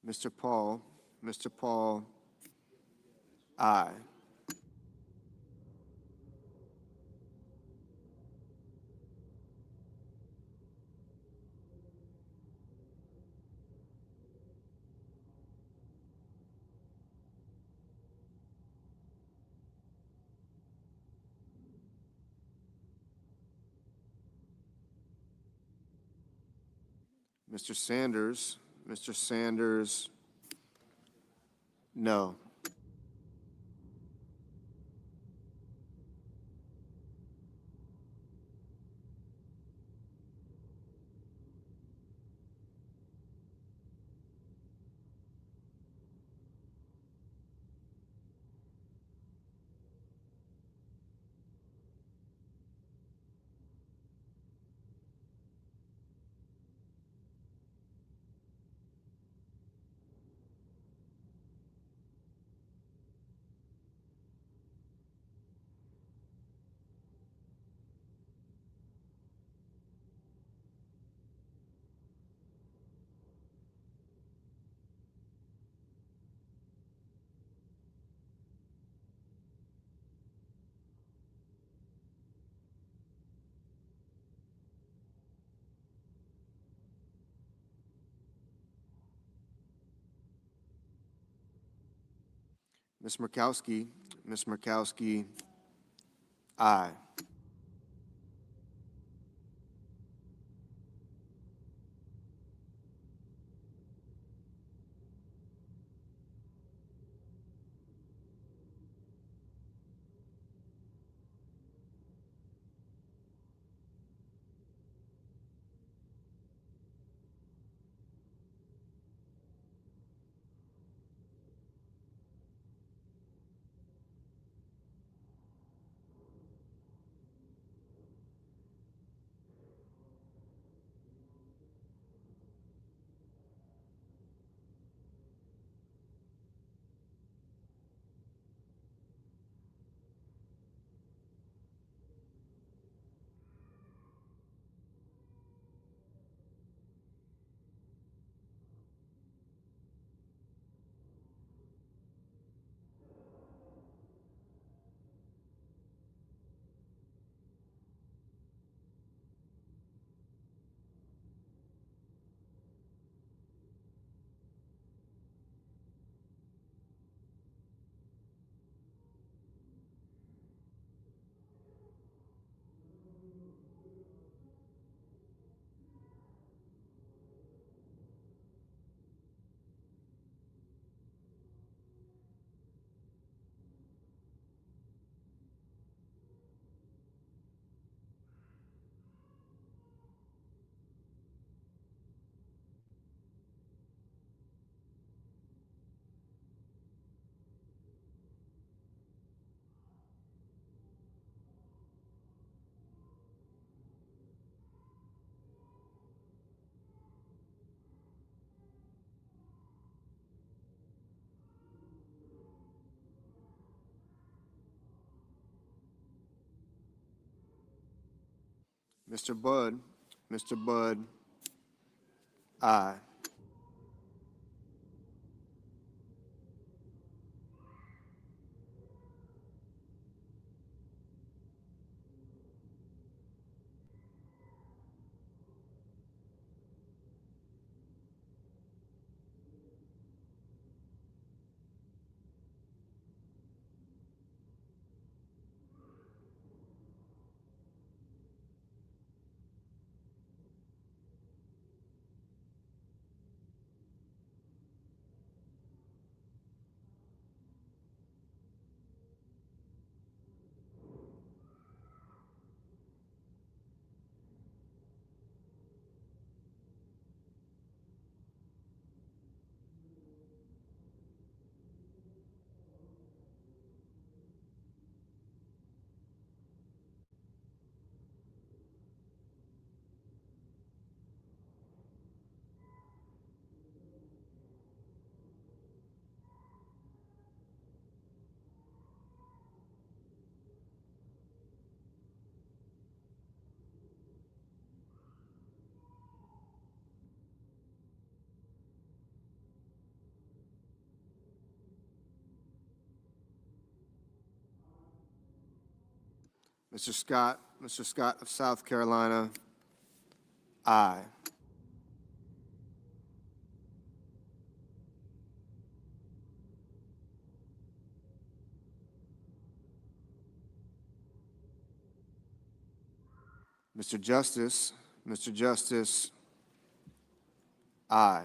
Mr. Paul, aye. Mr. Sanders, Mr. Sanders, no. Ms. Murkowski, aye. Mr. Budd, aye. Mr. Scott of South Carolina, aye. Mr. Justice, aye.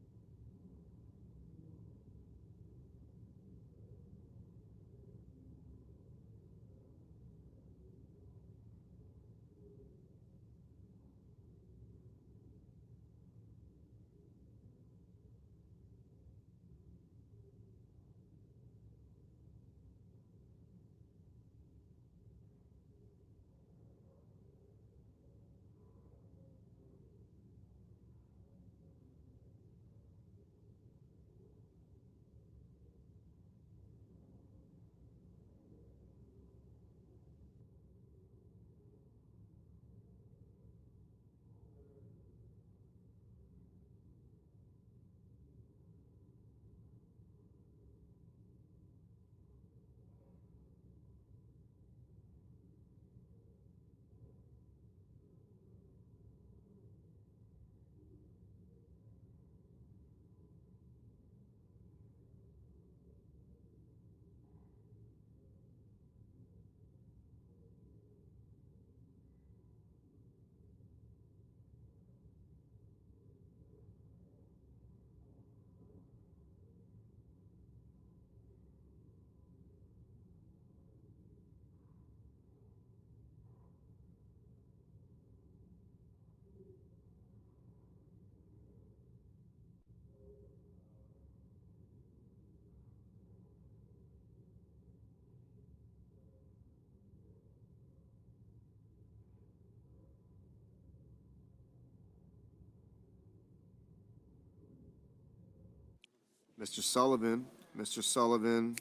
Mr. Sullivan,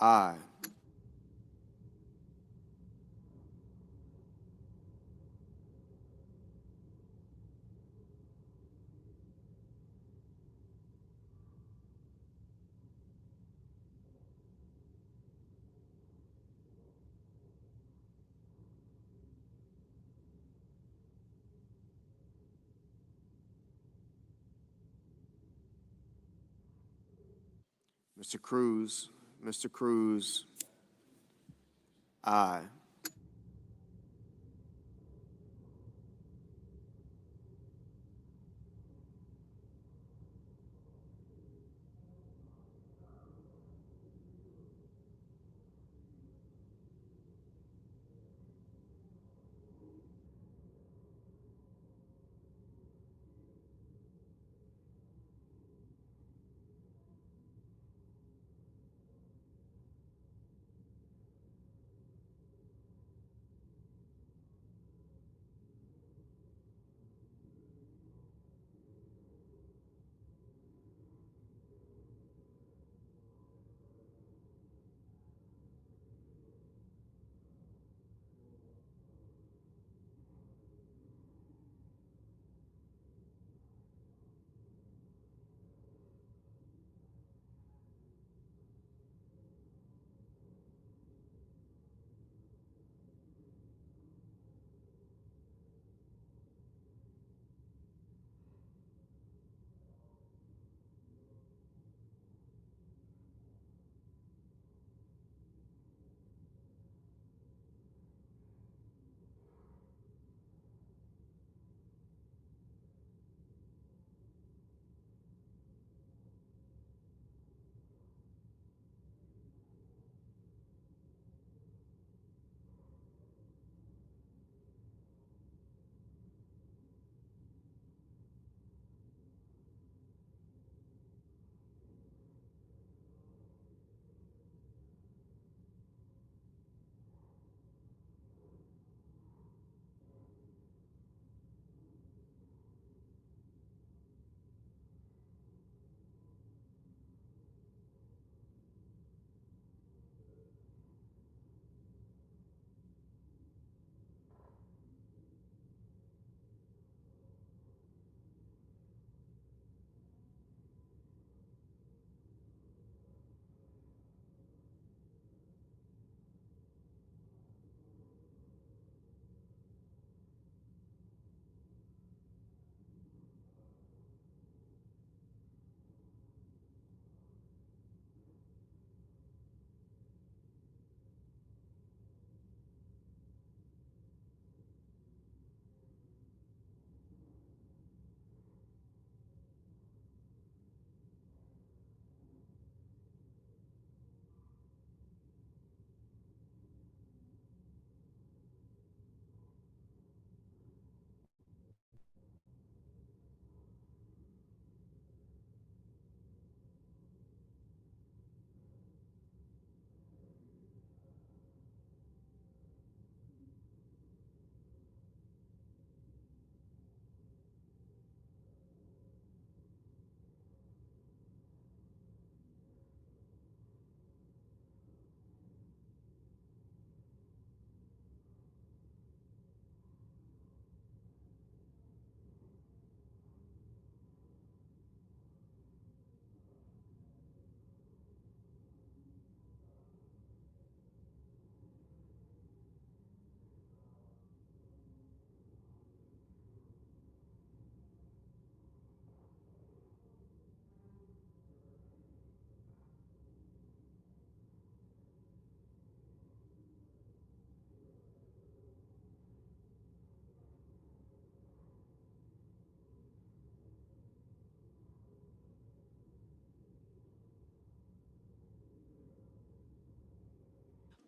aye. Mr. Cruz. Mr. Cruz. Aye.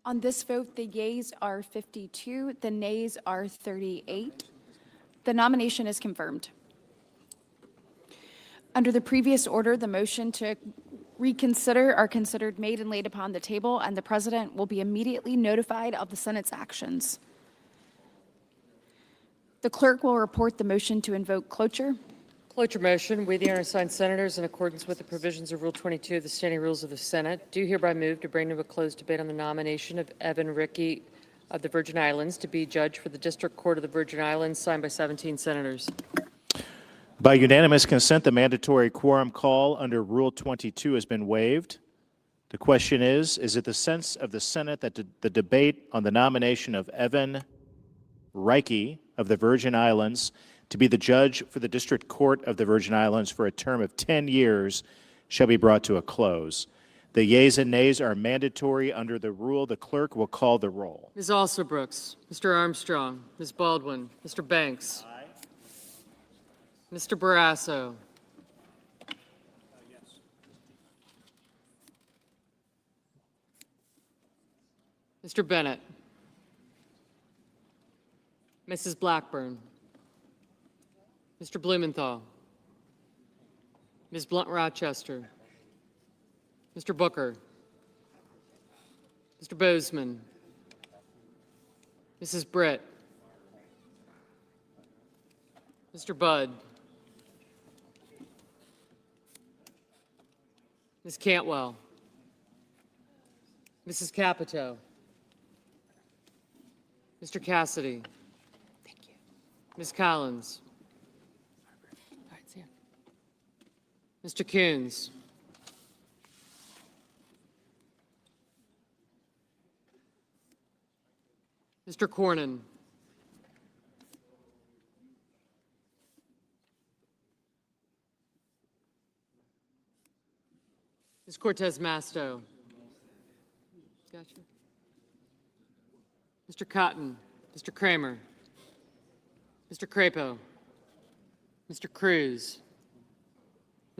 On this vote, the yeas are 52, the nays are 38. The nomination is confirmed. Under the previous order, the motion to reconsider are considered made and laid upon the table, and the President will be immediately notified of the Senate's actions. The clerk will report the motion to invoke cloture. Cloture motion. We, the undersigned senators, in accordance with the provisions of Rule 22 of the Standing Rules of the Senate, do hereby move to bring to a closed debate on the nomination of Evan Rickey of the Virgin Islands to be judge for the District Court of the Virgin Islands, signed by 17 senators. By unanimous consent, the mandatory quorum call under Rule 22 has been waived. The question is it the sense of the Senate that the debate on the nomination of Evan Rickey of the Virgin Islands to be the judge for the District Court of the Virgin Islands for a term of 10 years shall be brought to a close? The yeas and nays are mandatory under the rule. The clerk will call the roll. Ms. Alsobrooks, Mr. Armstrong, Ms. Baldwin, Mr. Banks, Mr. Barrasso, Mr. Bennett, Mrs. Blackburn, Mr. Blumenthal, Ms. Blunt Rochester, Mr. Booker, Mr. Bozeman, Mrs. Britt, Mr. Budd, Ms. Cantwell, Mrs. Capito, Mr. Cassidy. Thank you. Ms. Collins. All right, Sam. Mr. Coons. Mr. Cornyn. Ms. Cortez Masto. Gotcha. Mr. Cotton, Mr. Kramer, Mr. Crapo, Mr. Cruz,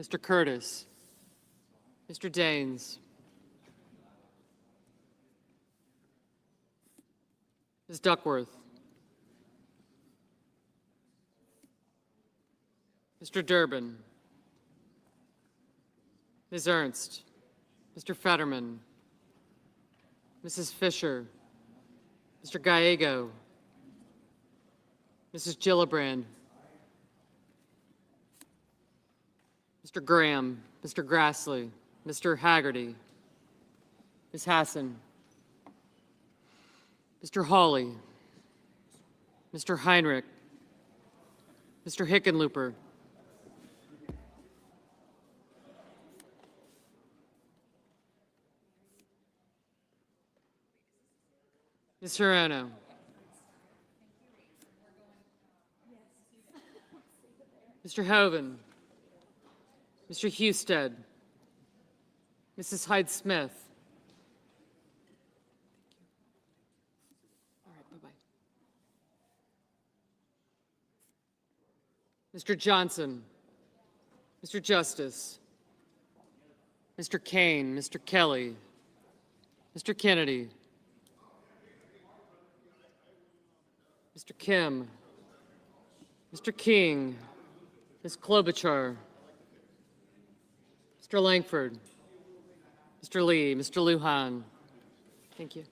Mr. Curtis, Mr. Daines, Ms. Duckworth, Mr. Durbin, Ms. Ernst, Mr. Fetterman, Mrs. Fisher, Mr. Gallego, Mrs. Gillibrand, Mr. Graham, Mr. Grassley, Mr. Haggerty, Ms. Hassan, Mr. Hawley, Mr. Heinrich, Mr. Hickenlooper, Ms. Serrano, Mr. Hoven, Mr. Husted, Mrs. Hyde-Smith. All right, bye-bye. Mr. Johnson, Mr. Justice, Mr. Kane, Mr. Kelly, Mr. Kennedy, Mr. Kim, Mr. King, Ms. Klobuchar, Mr. Langford, Mr. Lee, Mr. Lujan. Thank you.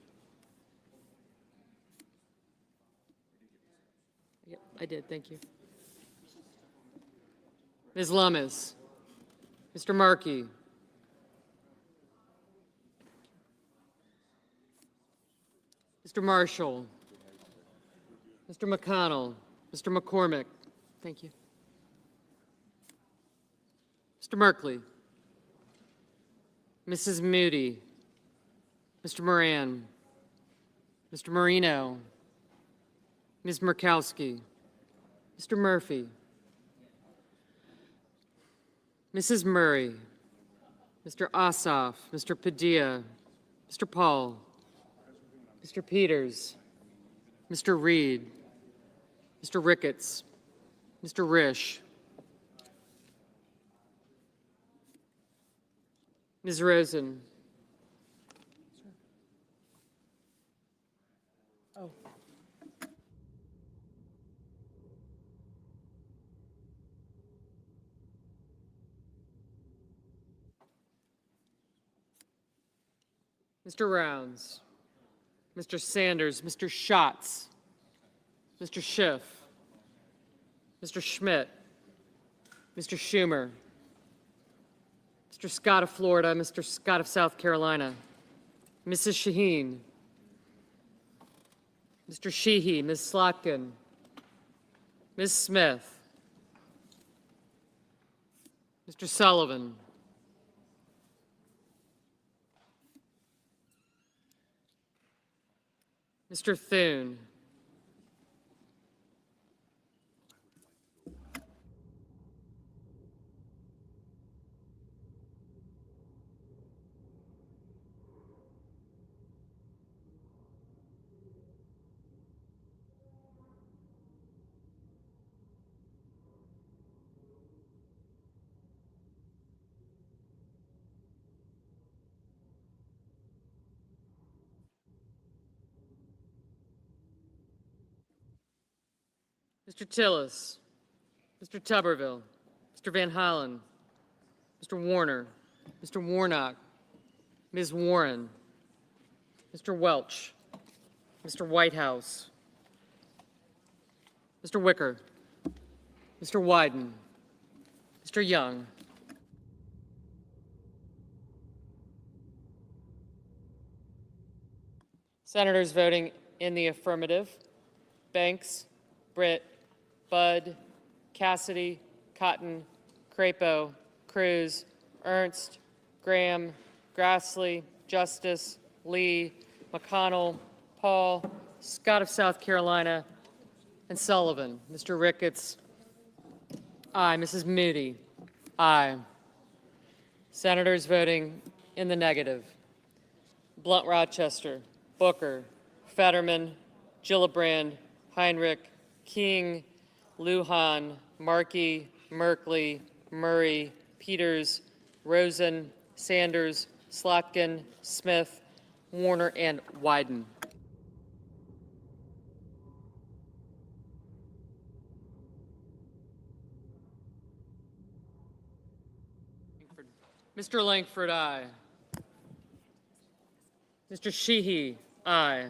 Yep, I did. Thank you. Ms. Lummis, Mr. Markey, Mr. Marshall, Mr. McConnell, Mr. McCormick. Thank you. Mr. Merkley, Mrs. Moody, Mr. Moran, Mr. Marino, Ms. Murkowski, Mr. Murphy, Mrs. Murray, Mr. Ossoff, Mr. Padilla, Mr. Paul, Mr. Peters, Mr. Reed, Mr. Ricketts, Mr. Risch, Ms. Rosen. Oh. Mr. Rounds, Mr. Sanders, Mr. Schatz, Mr. Schiff, Mr. Schmidt, Mr. Schumer, Mr. Scott of Florida, Mr. Scott of South Carolina, Mrs. Shaheen, Mr. Sheehy, Ms. Slotkin, Ms. Smith, Mr. Sullivan, Mr. Thune, Mr. Tillis, Mr. Tuberville, Mr. Van Hollen, Mr. Warner, Mr. Warnock, Ms. Warren, Mr. Welch, Mr. Whitehouse, Mr. Wicker, Mr. Wyden, Mr. Young. Senators voting in the affirmative: Banks, Britt, Budd, Cassidy, Cotton, Crapo, Cruz, Ernst, Graham, Grassley, Justice, Lee, McConnell, Paul, Scott of South Carolina, and Sullivan. Mr. Ricketts, aye. Mrs. Moody, aye. Senators voting in the negative: Blunt Rochester, Booker, Fetterman, Gillibrand, Heinrich, King, Lujan, Markey, Merkley, Murray, Peters, Rosen, Sanders, Slotkin, Smith, Warner, and Wyden. Mr. Langford, aye. Mr. Sheehy, aye.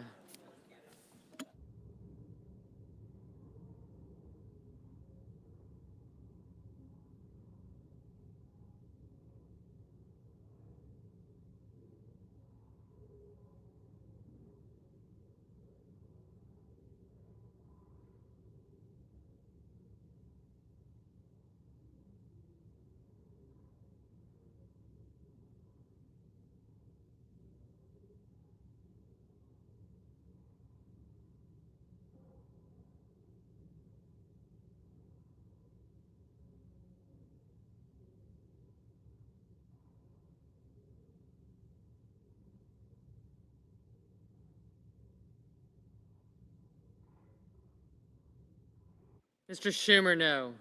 Mr. Schumer, no.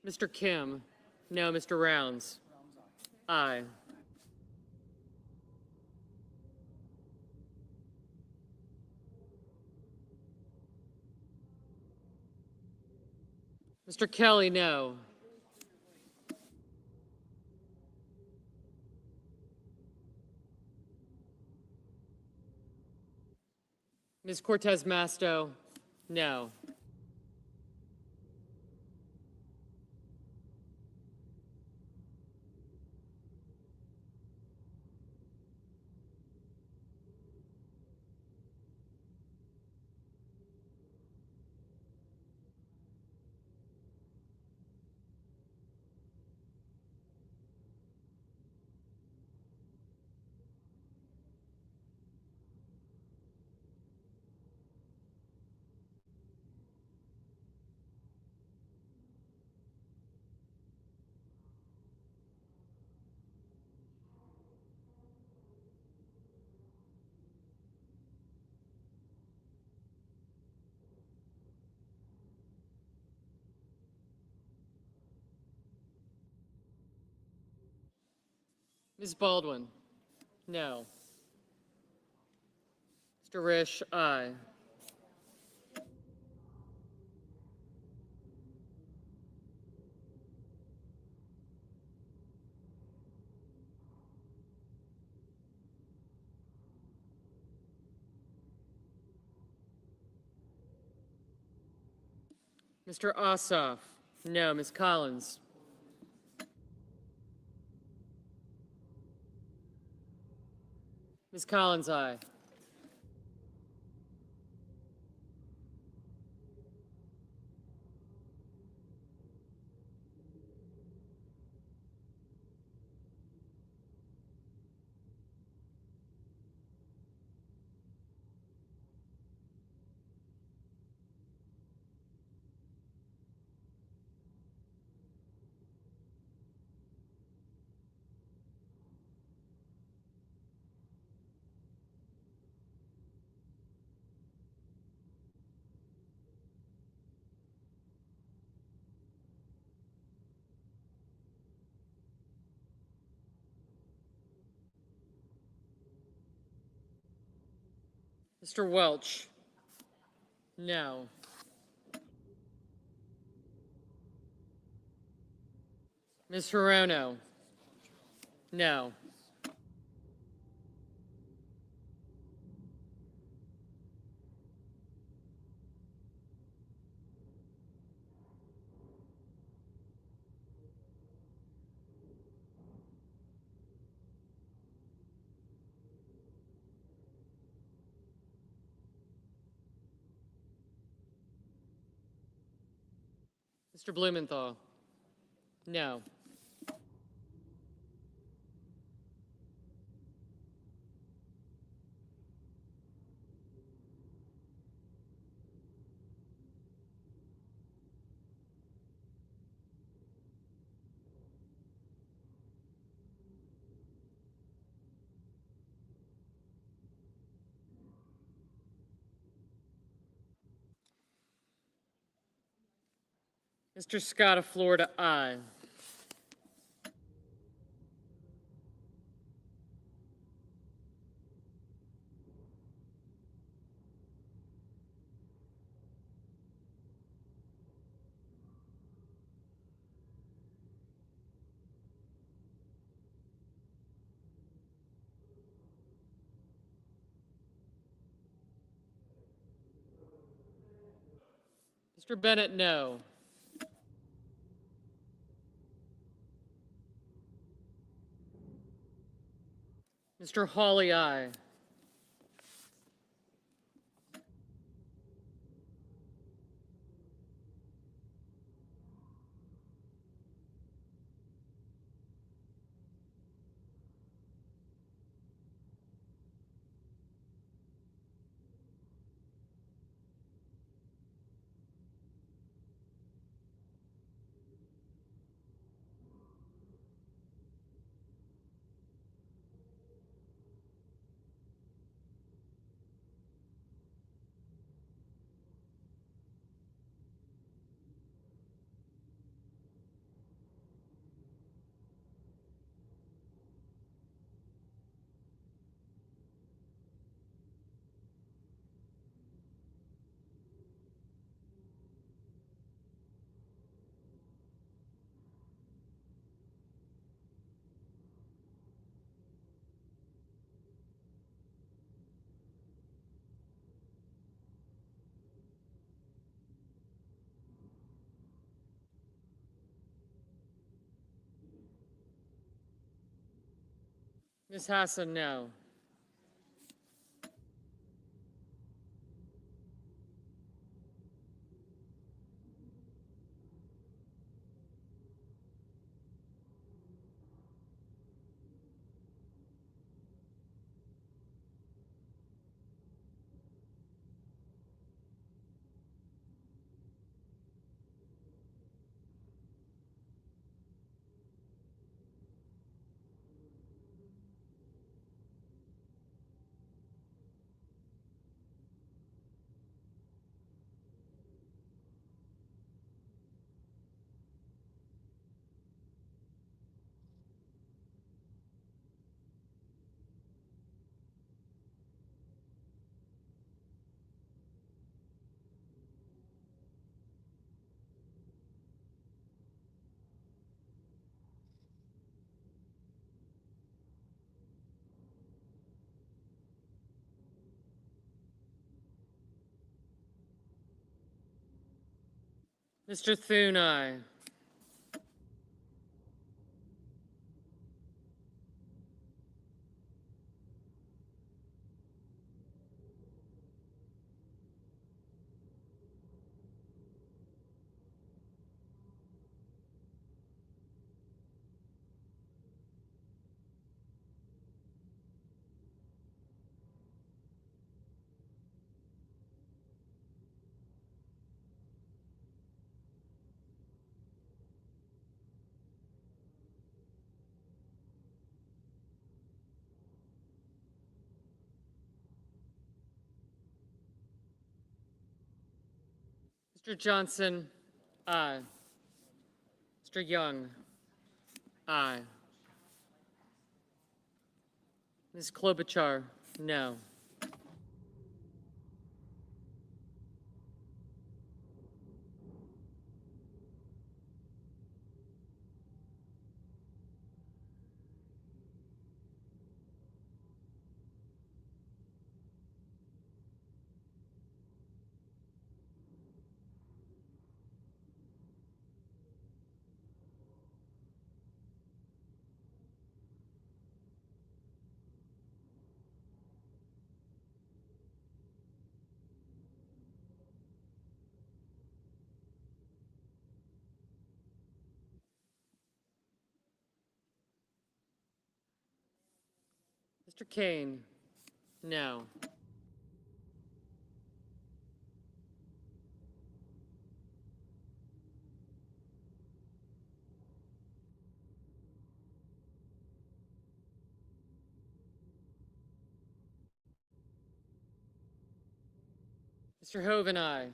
Mr. Kim, no. Mr. Rounds, aye. Mr. Kelly, no. Ms. Cortez Masto, no. Ms. Baldwin? No. Mr. Risch, aye. Mr. Ossoff? No. Ms. Collins? Ms. Collins, aye. Mr. Welch? No. Ms. Hirono? No. Mr. Blumenthal? No. Mr. Scott of Florida, aye. Mr. Bennett, no. Mr. Hawley, aye. Ms. Hassan, no. Mr. Thune, aye. Mr. Johnson, aye. Mr. Young, aye. Ms. Klobuchar, no. Mr. Kane, no. Mr. Hoven, aye.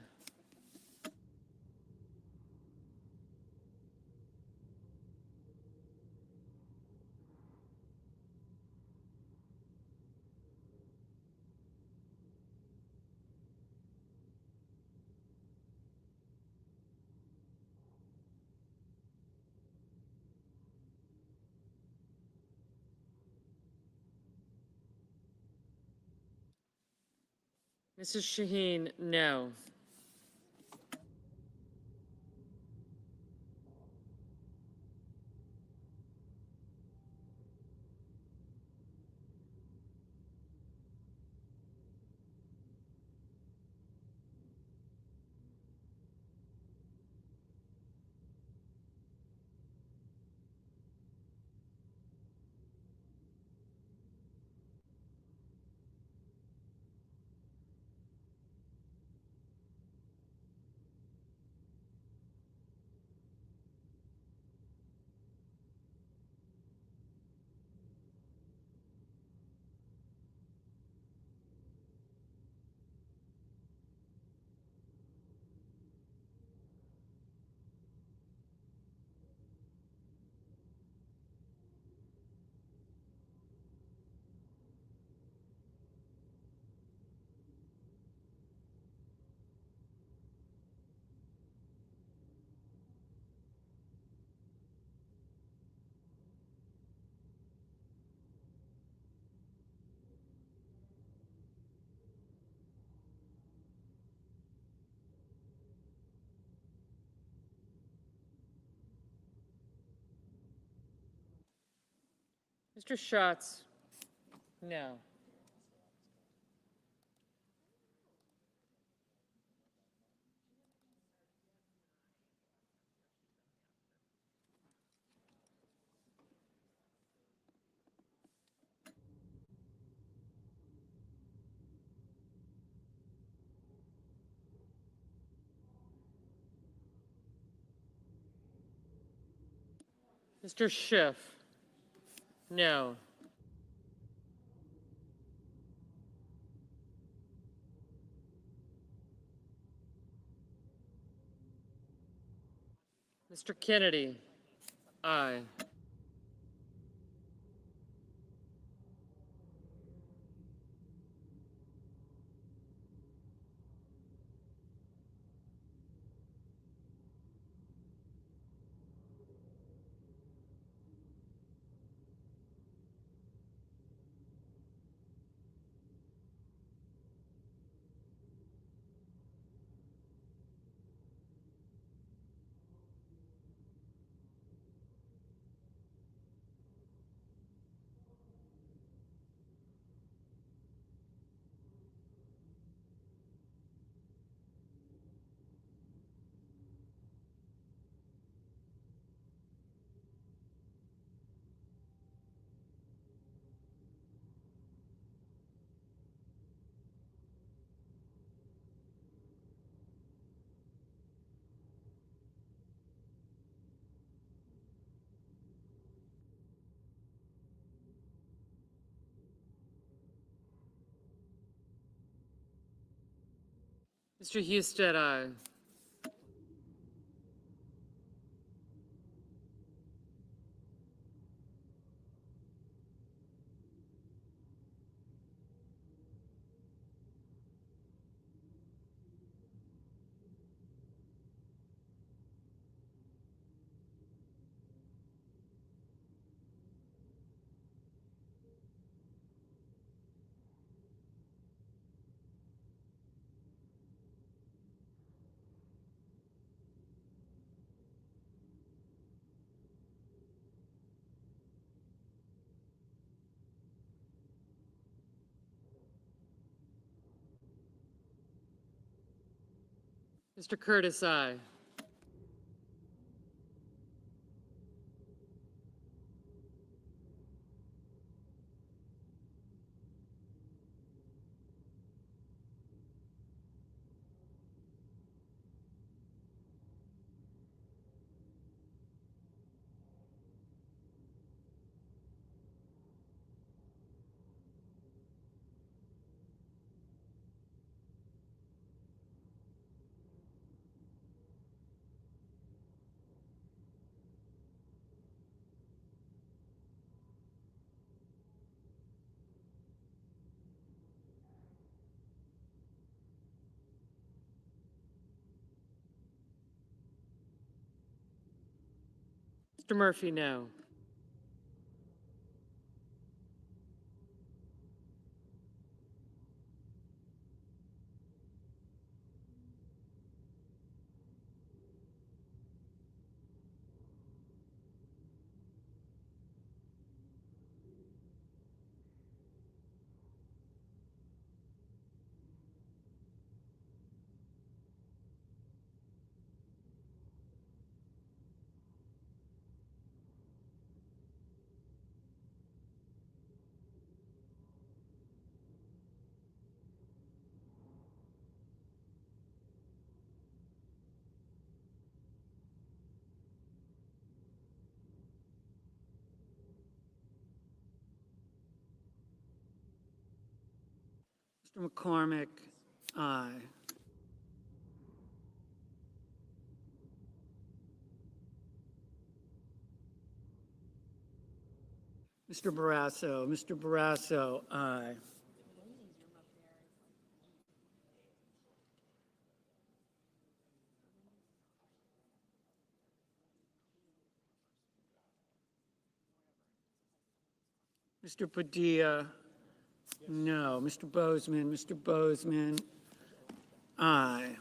Mrs. Shaheen, no. Mr. Schatz, no. Mr. Schiff, no. Mr. Kennedy, aye. Mr. Husted, aye. Mr. Curtis, aye. Mr. Murphy, no. Mr. McCormick, aye. Mr. Barrasso, aye. Mr. Padilla, no. Mr. Bozeman, aye.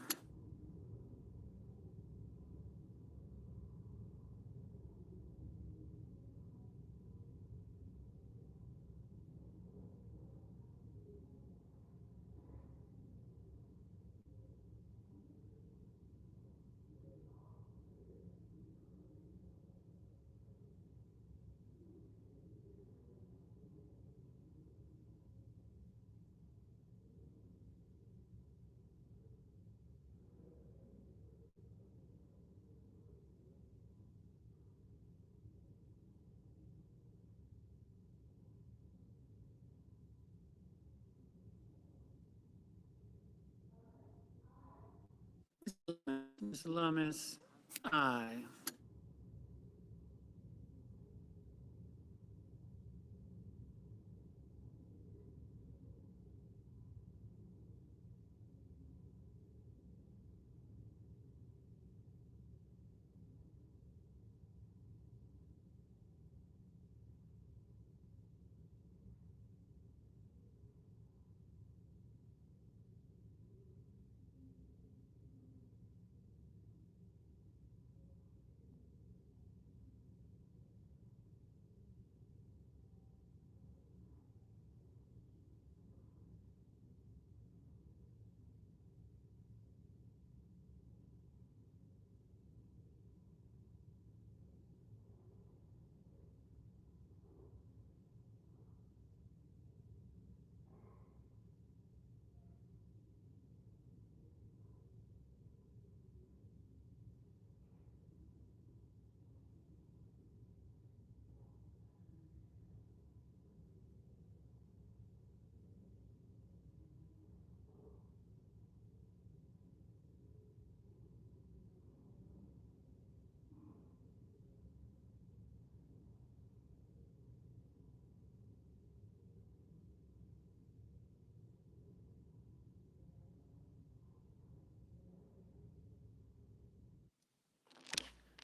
Ms. Lummis, aye.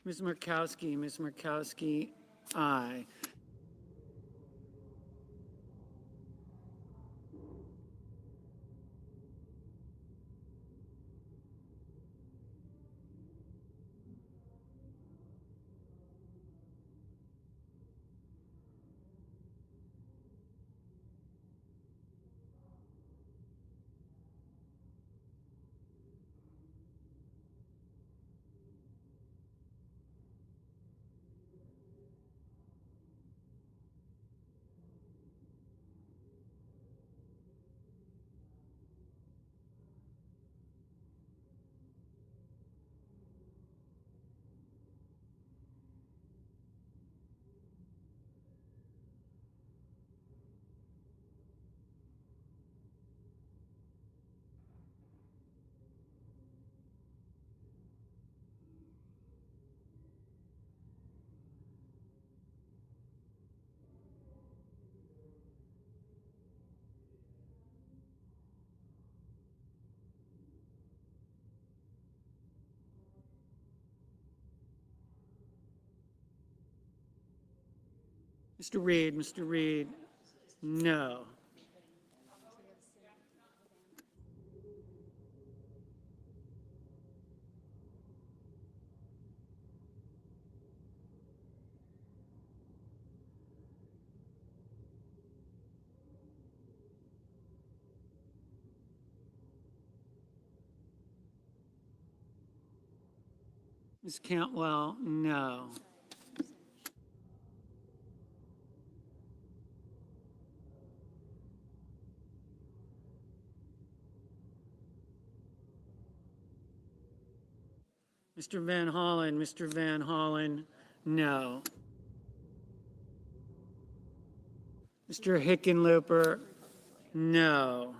Ms. Murkowski, aye. Mr. Reed, no. Ms. Cantwell, no. Mr. Van Hollen, no. Mr. Hickenlooper, no.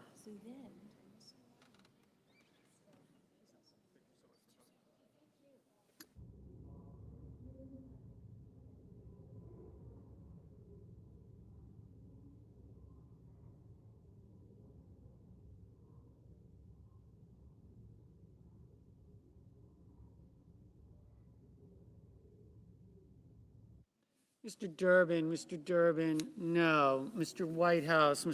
Mr. Durbin, no. Mr. Whitehouse,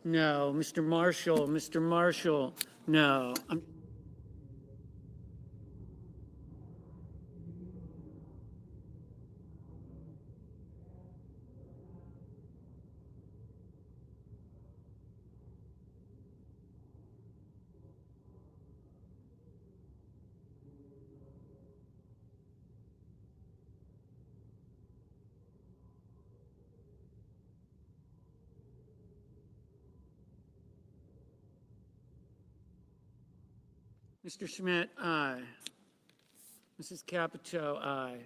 no. Mr. Marshall, no. Mr. Schmidt, aye. Mrs. Capito, aye.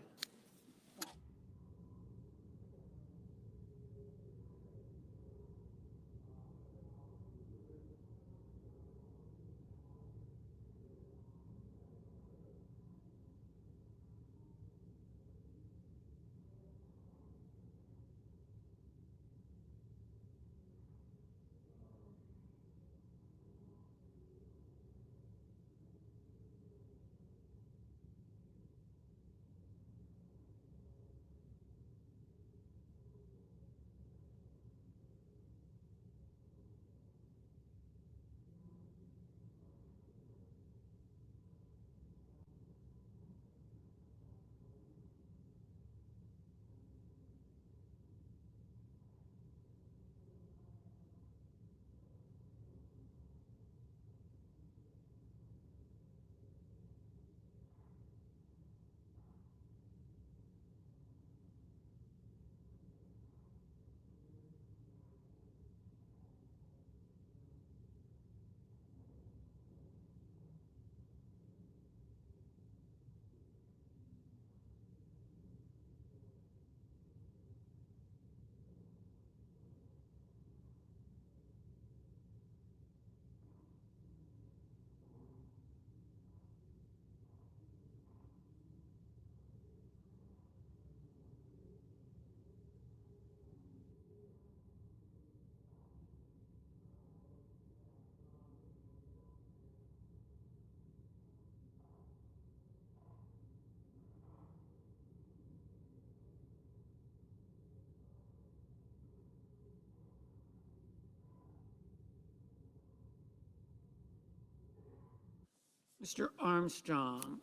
Mr. Armstrong.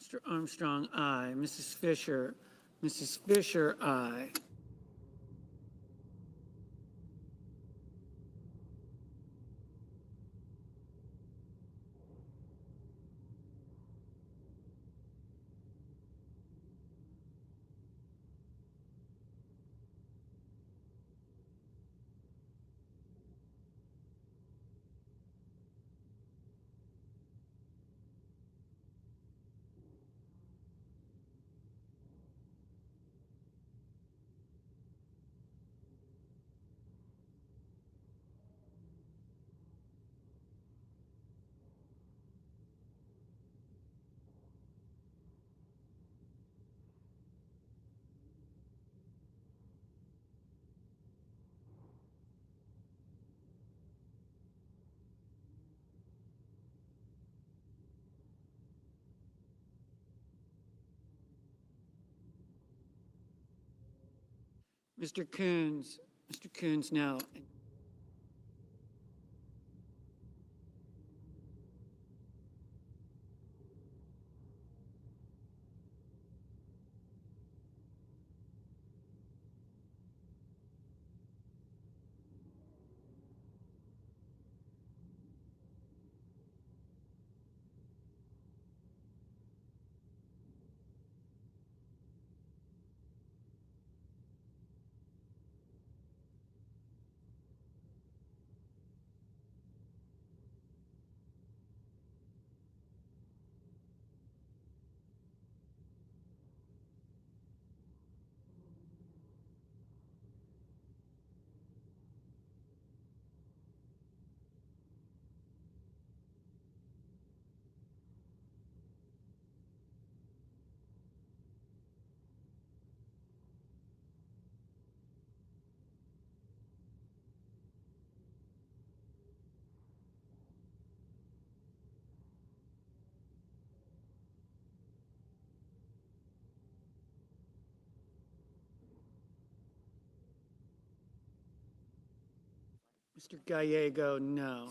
Mr. Armstrong, aye. Mrs. Fisher. Mrs. Fisher, aye. Mr. Coons. Mr. Coons, no. Mr. Gallego, no.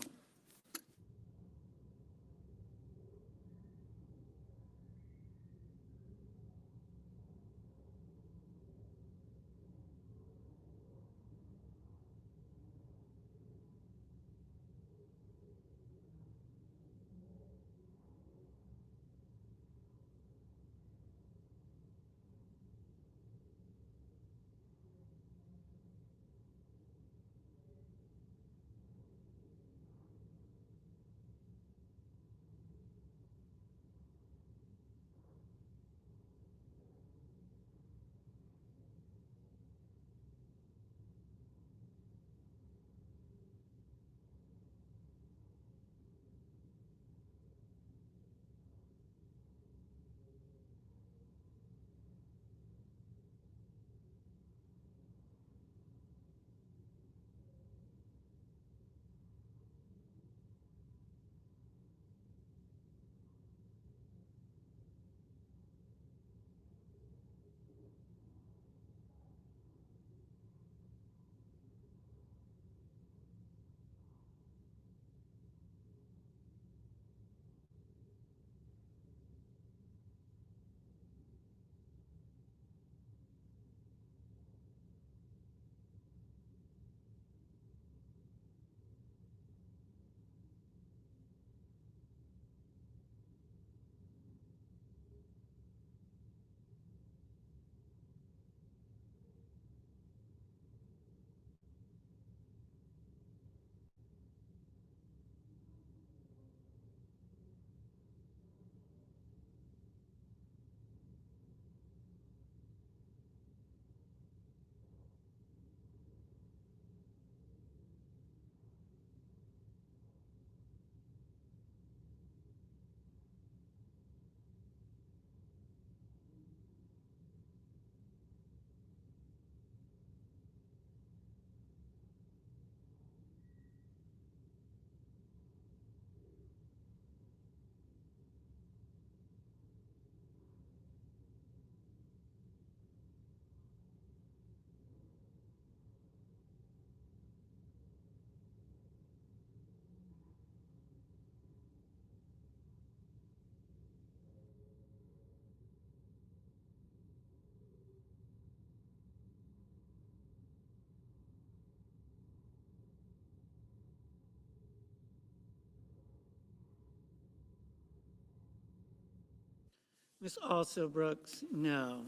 Ms. Also Brooks, no.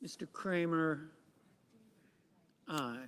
Mr. Kramer, aye.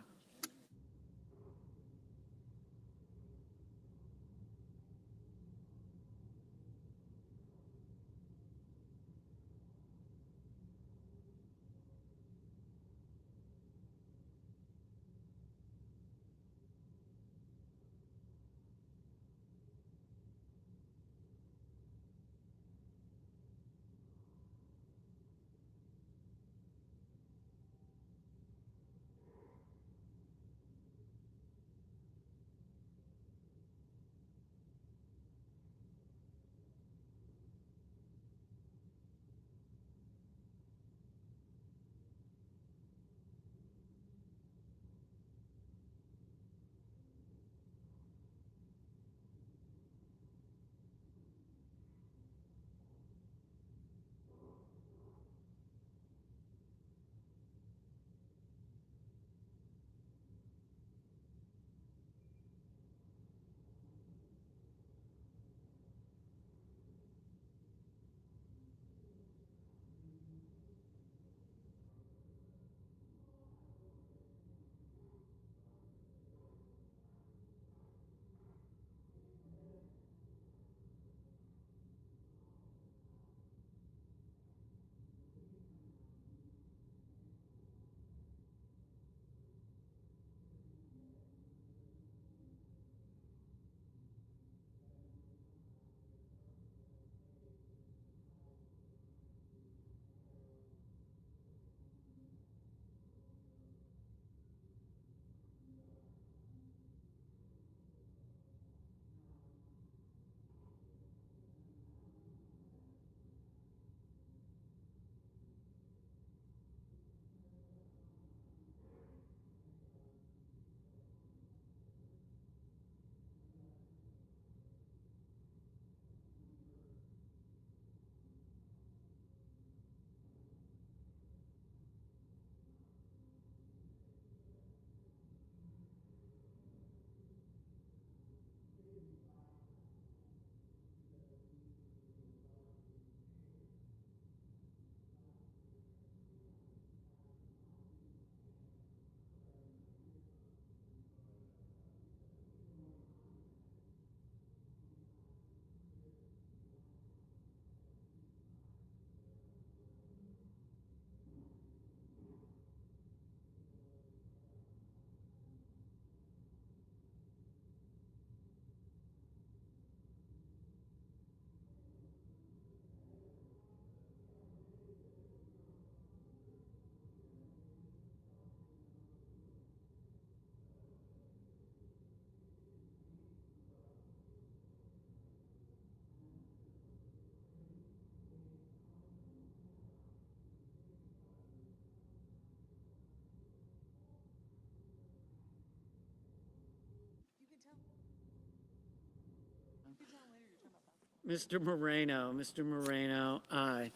Mr. Moreno, aye.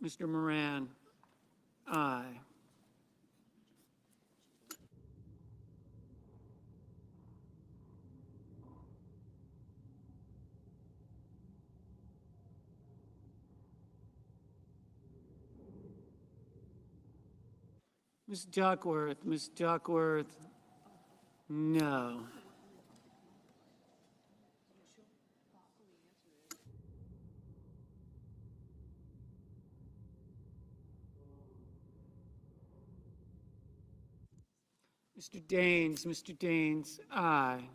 Mr. Moran, aye. Ms. Duckworth, no. Mr. Daines, aye.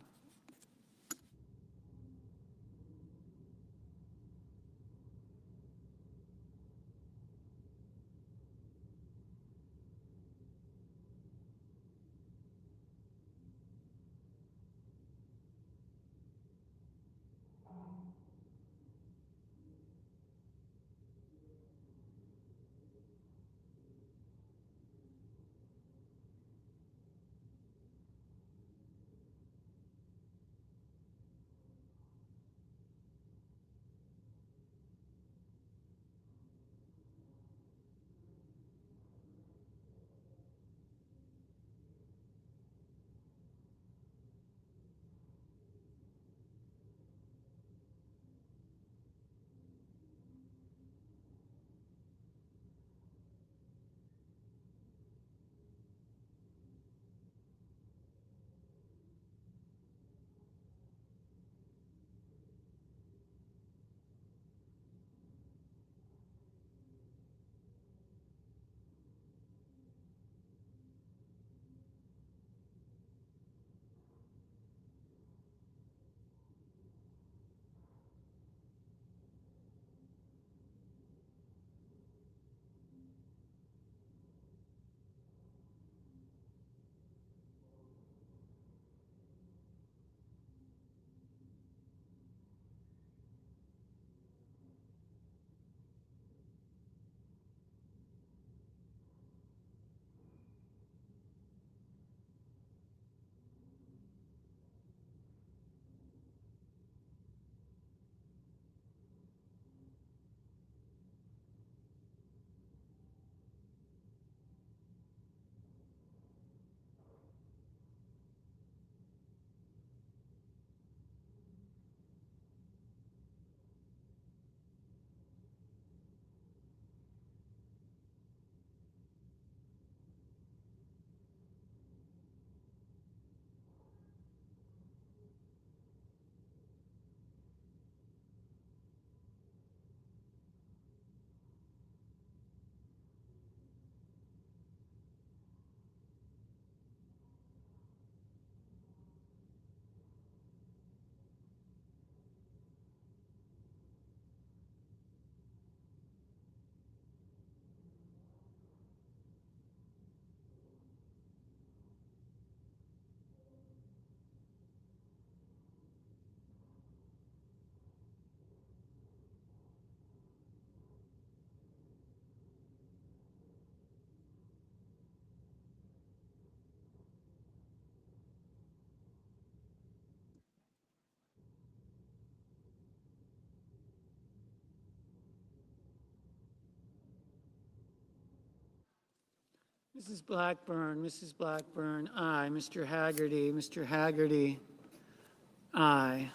Mrs. Blackburn, aye. Mr. Haggerty, aye.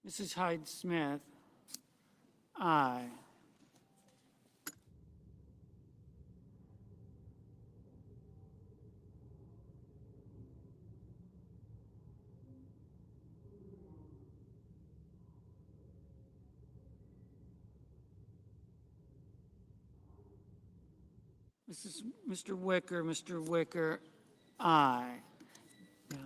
Mrs. Hyde Smith, aye. Mr. Wicker, aye. Now,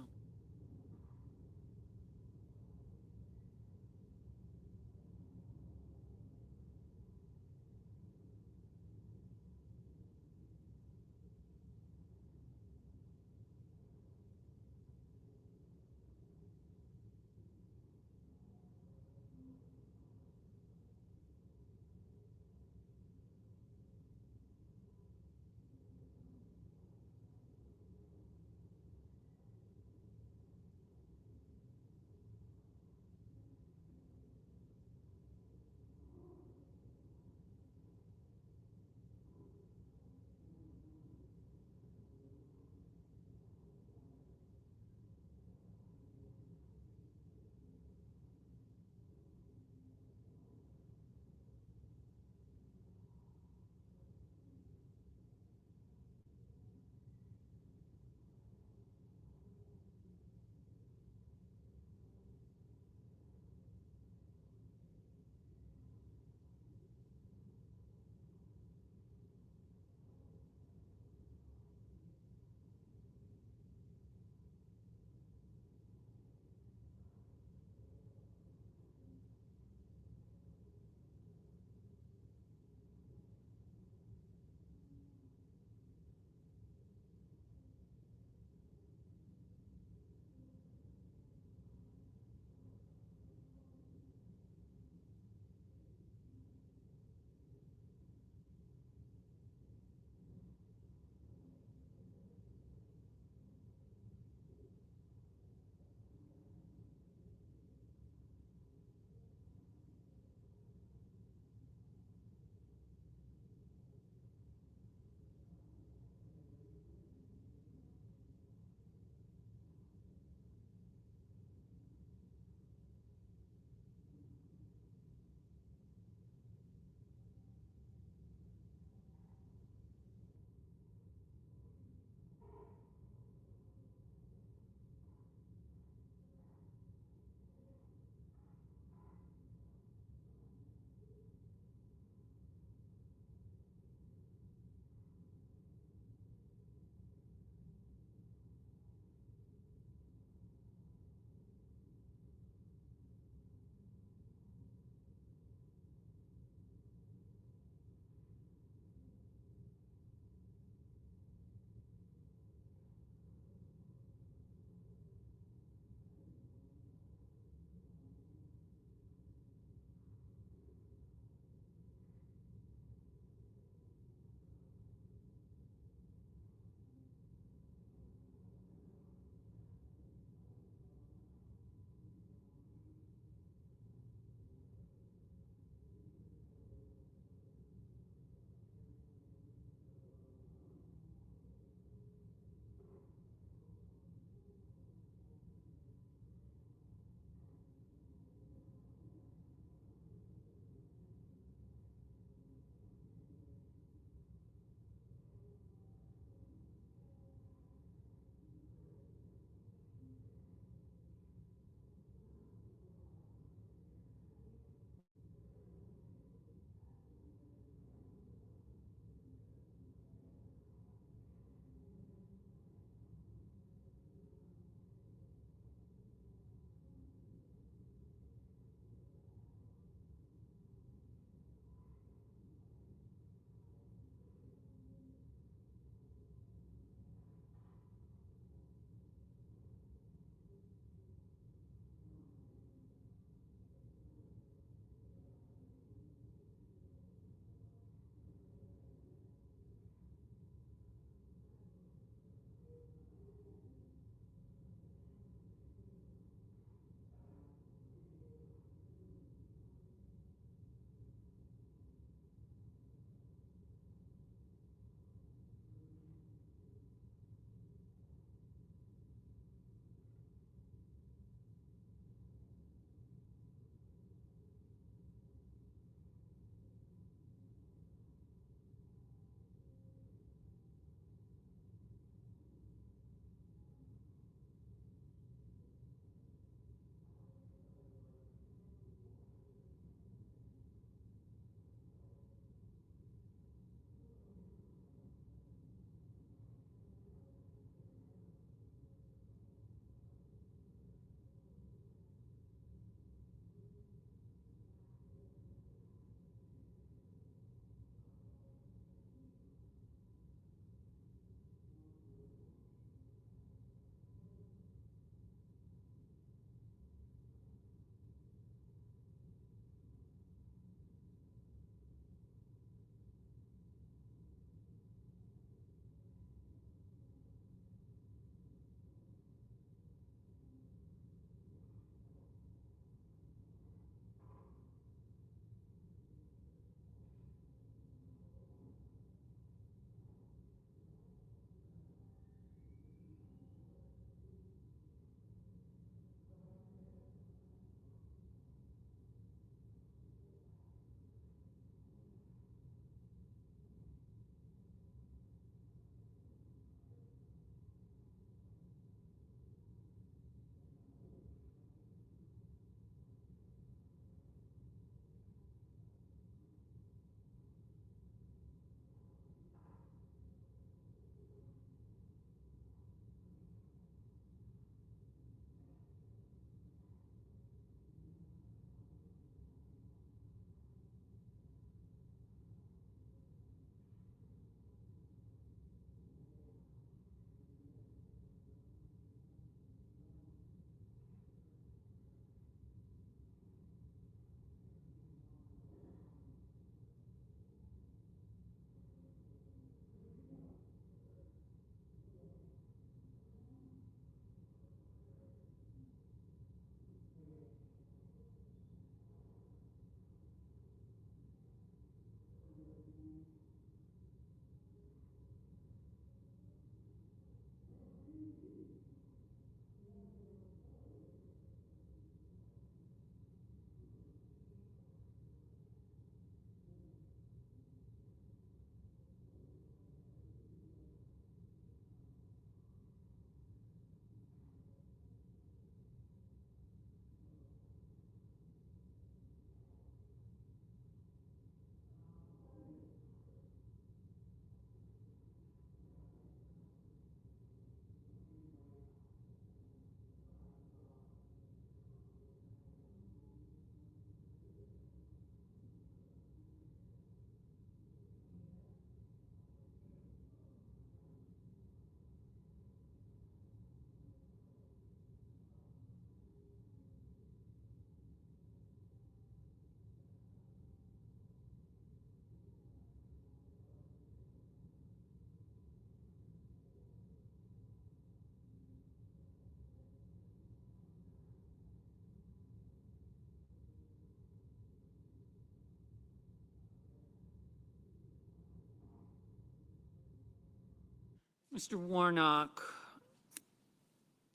Mr. Warnock,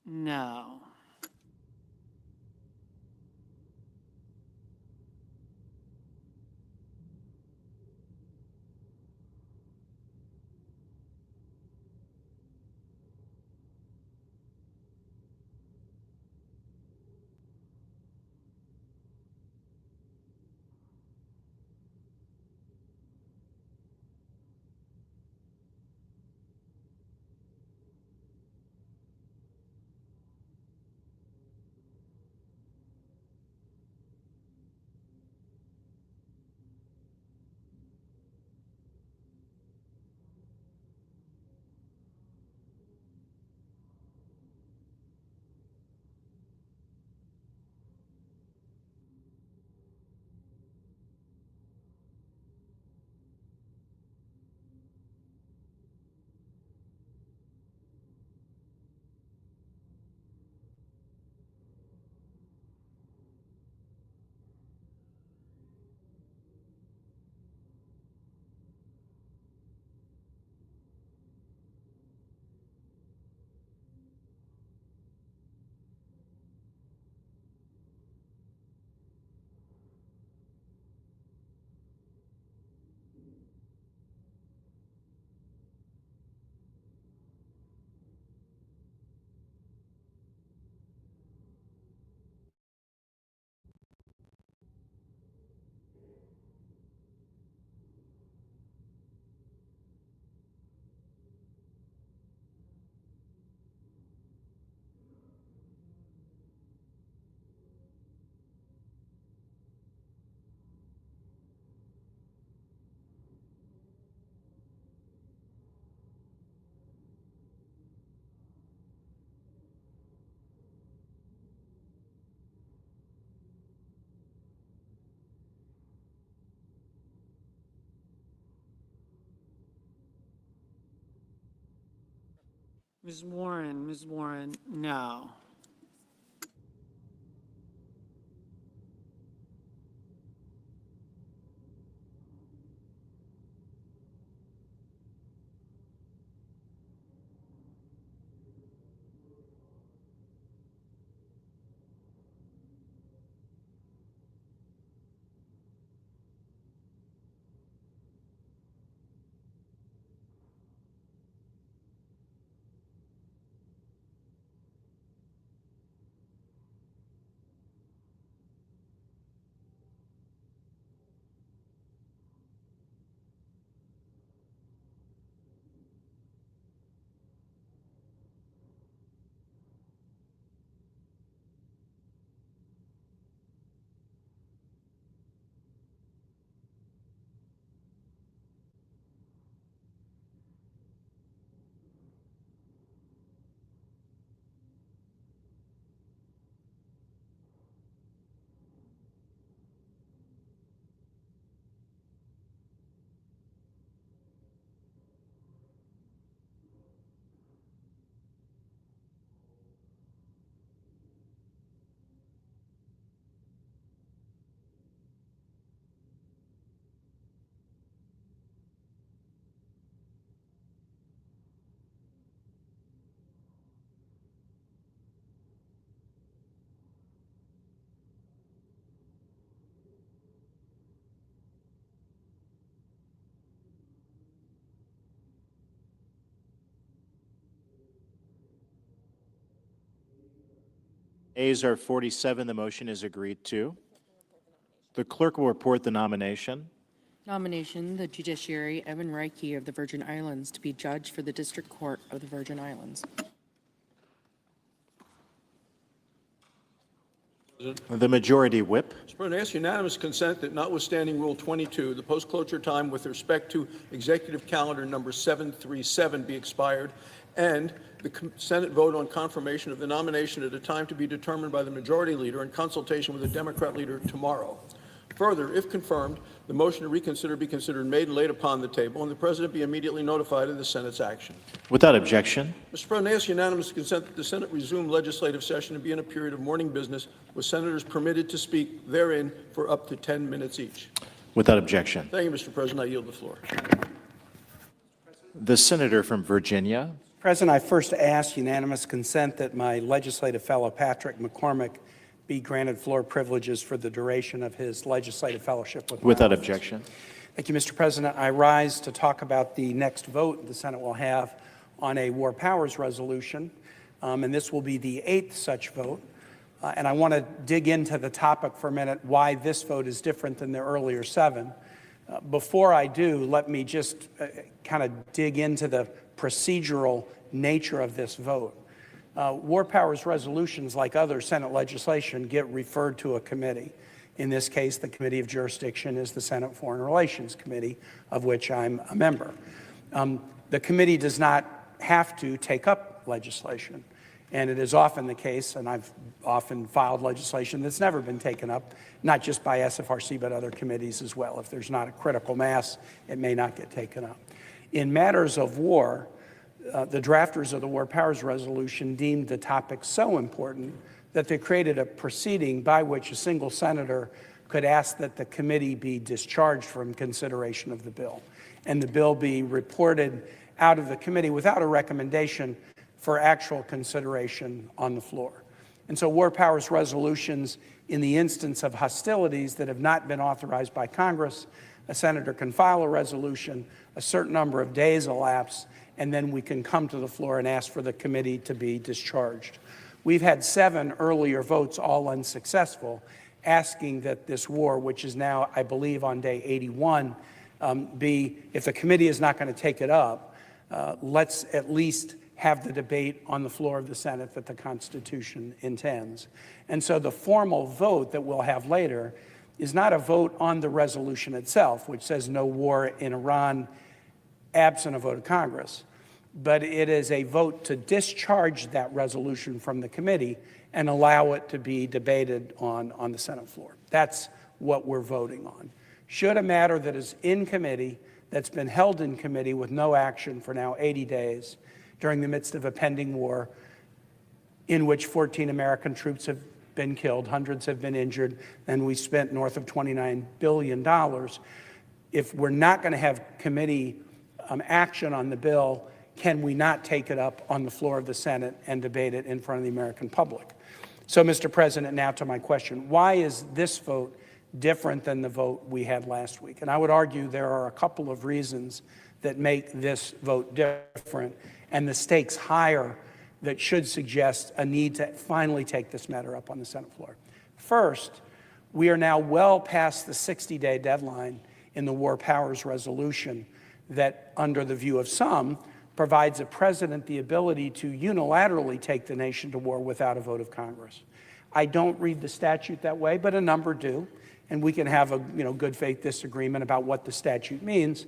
no. Ms. Warren, no. Ayes are 47. The motion is agreed to. The clerk will report the nomination. Nomination, the Judiciary, Evan Reike of the Virgin Islands, to be judge for the District Court of the Virgin Islands. The majority whip. Mr. President, I ask unanimous consent that notwithstanding Rule 22, the post-cloture time with respect to Executive Calendar Number 737 be expired, and the Senate vote on confirmation of the nomination at a time to be determined by the Majority Leader in consultation with the Democrat Leader tomorrow. Further, if confirmed, the motion to reconsider be considered made and laid upon the table, and the President be immediately notified of the Senate's action. Without objection. Mr. President, I ask unanimous consent that the Senate resume legislative session and be in a period of morning business, with senators permitted to speak therein for up to 10 minutes each. Without objection. Thank you, Mr. President. I yield the floor. The senator from Virginia. President, I first ask unanimous consent that my legislative fellow Patrick McCormick be granted floor privileges for the duration of his legislative fellowship with my Without office. objection. Thank you, Mr. President. I rise to talk about the next vote the Senate will have on a war powers resolution, and this will be the 8th such vote. And I want to dig into the topic for a minute, why this vote is different than the earlier 7. Before I do, let me just kind of dig into the procedural nature of this vote. War powers resolutions, like other Senate legislation, get referred to a committee. In this case, the Committee of Jurisdiction is the Senate Foreign Relations Committee, of which I'm a member. The committee does not have to take up legislation, and it is often the case, and I've often filed legislation that's never been taken up, not just by SFRC, but other committees as well. If there's not a critical mass, it may not get taken up. In matters of war, the drafters of the War Powers Resolution deemed the topic so important that they created a proceeding by which a single senator could ask that the committee be discharged from consideration of the bill, and the bill be reported out of the committee without a recommendation for actual consideration on the floor. And so war powers resolutions, in the instance of hostilities that have not been authorized by Congress, a senator can file a resolution, a certain number of days elapse, and then we can come to the floor and ask for the committee to be discharged. We've had 7 earlier votes, all unsuccessful, asking that this war, which is now, I believe, on day 81, if the committee is not going to take it up, let's at least have the debate on the floor of the Senate that the Constitution intends. And so the formal vote that we'll have later is not a vote on the resolution itself, which says no war in Iran absent a vote of Congress, but it is a vote to discharge that resolution from the committee and allow it to be debated on the Senate floor. That's what we're voting on. Should a matter that is in committee, that's been held in committee with no action for now 80 days, during the midst of a pending war in which 14 American troops have been killed, hundreds have been injured, and we spent north of $29 billion. If we're not going to have committee action on the bill, can we not take it up on the floor of the Senate and debate it in front of the American public? So, Mr. President, now to my question. Why is this vote different than the vote we had last week? And I would argue there are a couple of reasons that make this vote different and the stakes higher that should suggest a need to finally take this matter up on the Senate floor. First, we are now well past the 60-day deadline in the War Powers Resolution that, under the view of some, provides a president the ability to unilaterally take the nation to war without a vote of Congress. I don't read the statute that way, but a number do, and we can have a good faith disagreement about what the statute means.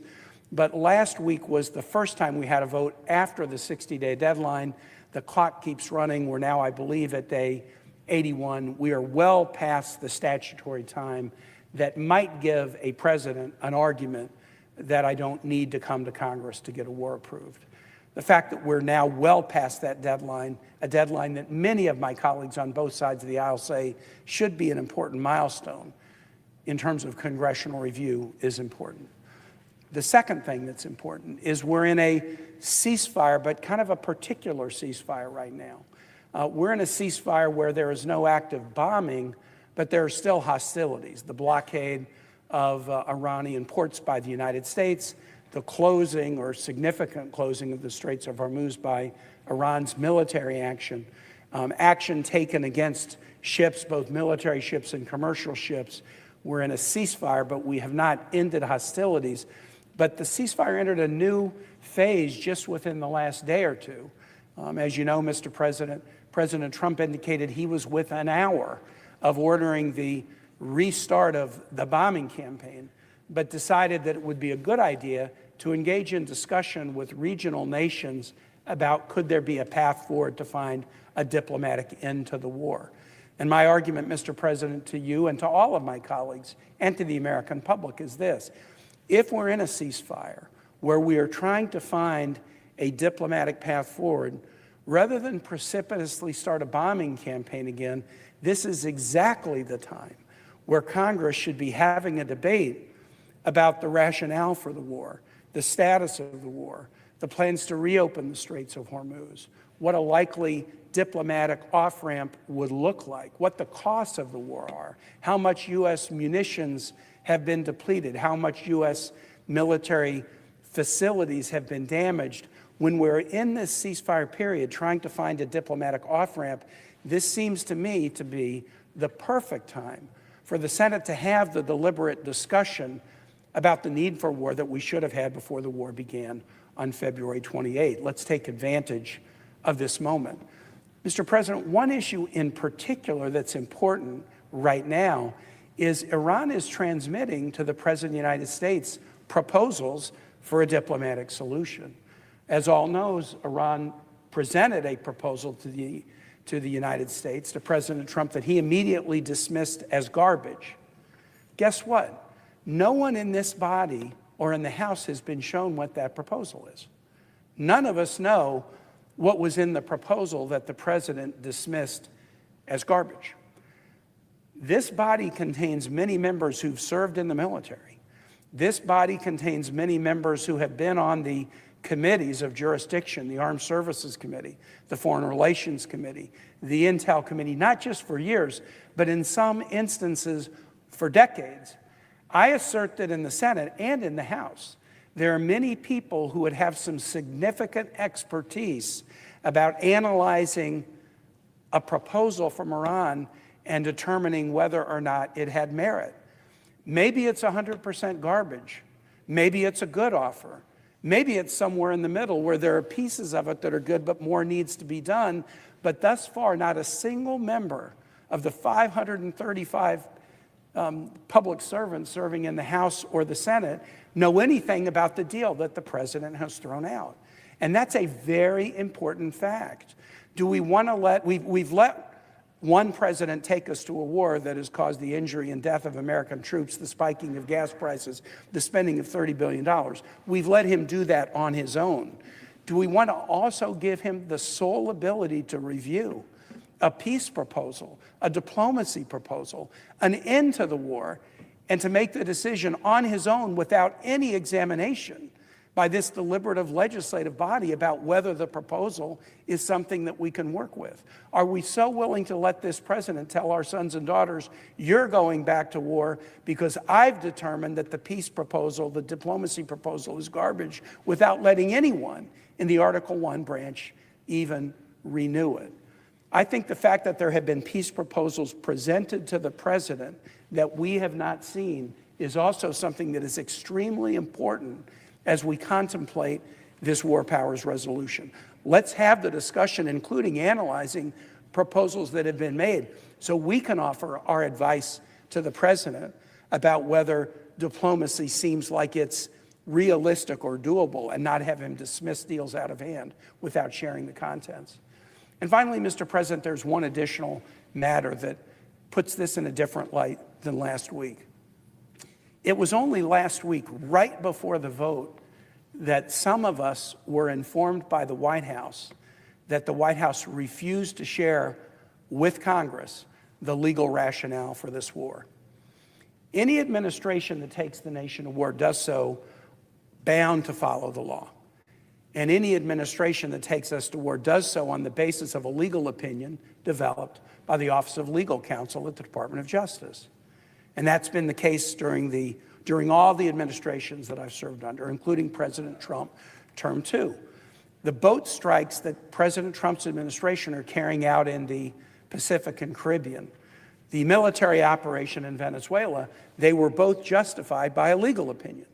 But last week was the first time we had a vote after the 60-day deadline. The clock keeps running. We're now, I believe, at day 81. We are well past the statutory time that might give a president an argument that I don't need to come to Congress to get a war approved. The fact that we're now well past that deadline, a deadline that many of my colleagues on both sides of the aisle say should be an important milestone in terms of congressional review, is important. The second thing that's important is we're in a ceasefire, but kind of a particular ceasefire right now. We're in a ceasefire where there is no active bombing, but there are still hostilities. The blockade of Iranian ports by the United States, the closing or significant closing of the Straits of Hormuz by Iran's military action, action taken against ships, both military ships and commercial ships. We're in a ceasefire, but we have not ended hostilities. But the ceasefire entered a new phase just within the last day or two. As you know, Mr. President, President Trump indicated he was within an hour of ordering the restart of the bombing campaign, but decided that it would be a good idea to engage in discussion with regional nations about could there be a path forward to find a diplomatic end to the war. And my argument, Mr. President, to you and to all of my colleagues and to the American public is this. If we're in a ceasefire where we are trying to find a diplomatic path forward, rather than precipitously start a bombing campaign again, this is exactly the time where Congress should be having a debate about the rationale for the war, the status of the war, the plans to reopen the Straits of Hormuz, what a likely diplomatic off-ramp would look like, what the costs of the war are, how much U.S. munitions have been depleted, how much U.S. military facilities have been damaged. When we're in this ceasefire period trying to find a diplomatic off-ramp, this seems to me to be the perfect time for the Senate to have the deliberate discussion about the need for war that we should have had before the war began on February 28. Let's take advantage of this moment. Mr. President, one issue in particular that's important right now is Iran is transmitting to the President of the United States proposals for a diplomatic solution. As all knows, Iran presented a proposal to the United States, to President Trump, that he immediately dismissed as garbage. Guess what? No one in this body or in the House has been shown what that proposal is. None of us know what was in the proposal that the president dismissed as garbage. This body contains many members who've served in the military. This body contains many members who have been on the committees of jurisdiction, the Armed Services Committee, the Foreign Relations Committee, the Intel Committee, not just for years, but in some instances for decades. I assert that in the Senate and in the House, there are many people who would have some significant expertise about analyzing a proposal from Iran and determining whether or not it had merit. Maybe it's 100% garbage. Maybe it's a good offer. Maybe it's somewhere in the middle where there are pieces of it that are good, but more needs to be done. But thus far, not a single member of the 535 public servants serving in the House or the Senate know anything about the deal that the president has thrown out. And that's a very important fact. Do we want to we've let one president take us to a war that has caused the injury and death of American troops, the spiking of gas prices, the spending of $30 billion. We've let him do that on his own. Do we want to also give him the sole ability to review a peace proposal, a diplomacy proposal, an end to the war, and to make the decision on his own without any examination by this deliberative legislative body about whether the proposal is something that we can work with? Are we so willing to let this president tell our sons and daughters, you're going back to war because I've determined that the peace proposal, the diplomacy proposal is garbage, without letting anyone in the Article I branch even renew it? I think the fact that there have been peace proposals presented to the president that we have not seen is also something that is extremely important as we contemplate this war powers resolution. Let's have the discussion, including analyzing proposals that have been made, so we can offer our advice to the president about whether diplomacy seems like it's realistic or doable, and not have him dismiss deals out of hand without sharing the contents. And finally, Mr. President, there's one additional matter that puts this in a different light than last week. It was only last week, right before the vote, that some of us were informed by the White House that the White House refused to share with Congress the legal rationale for this war. Any administration that takes the nation to war does so bound to follow the law. And any administration that takes us to war does so on the basis of a legal opinion developed by the Office of Legal Counsel at the Department of Justice. And that's been the case during all the administrations that I've served under, including President Trump, term 2. The boat strikes that President Trump's administration are carrying out in the Pacific and Caribbean, the military operation in Venezuela, they were both justified by a legal opinion.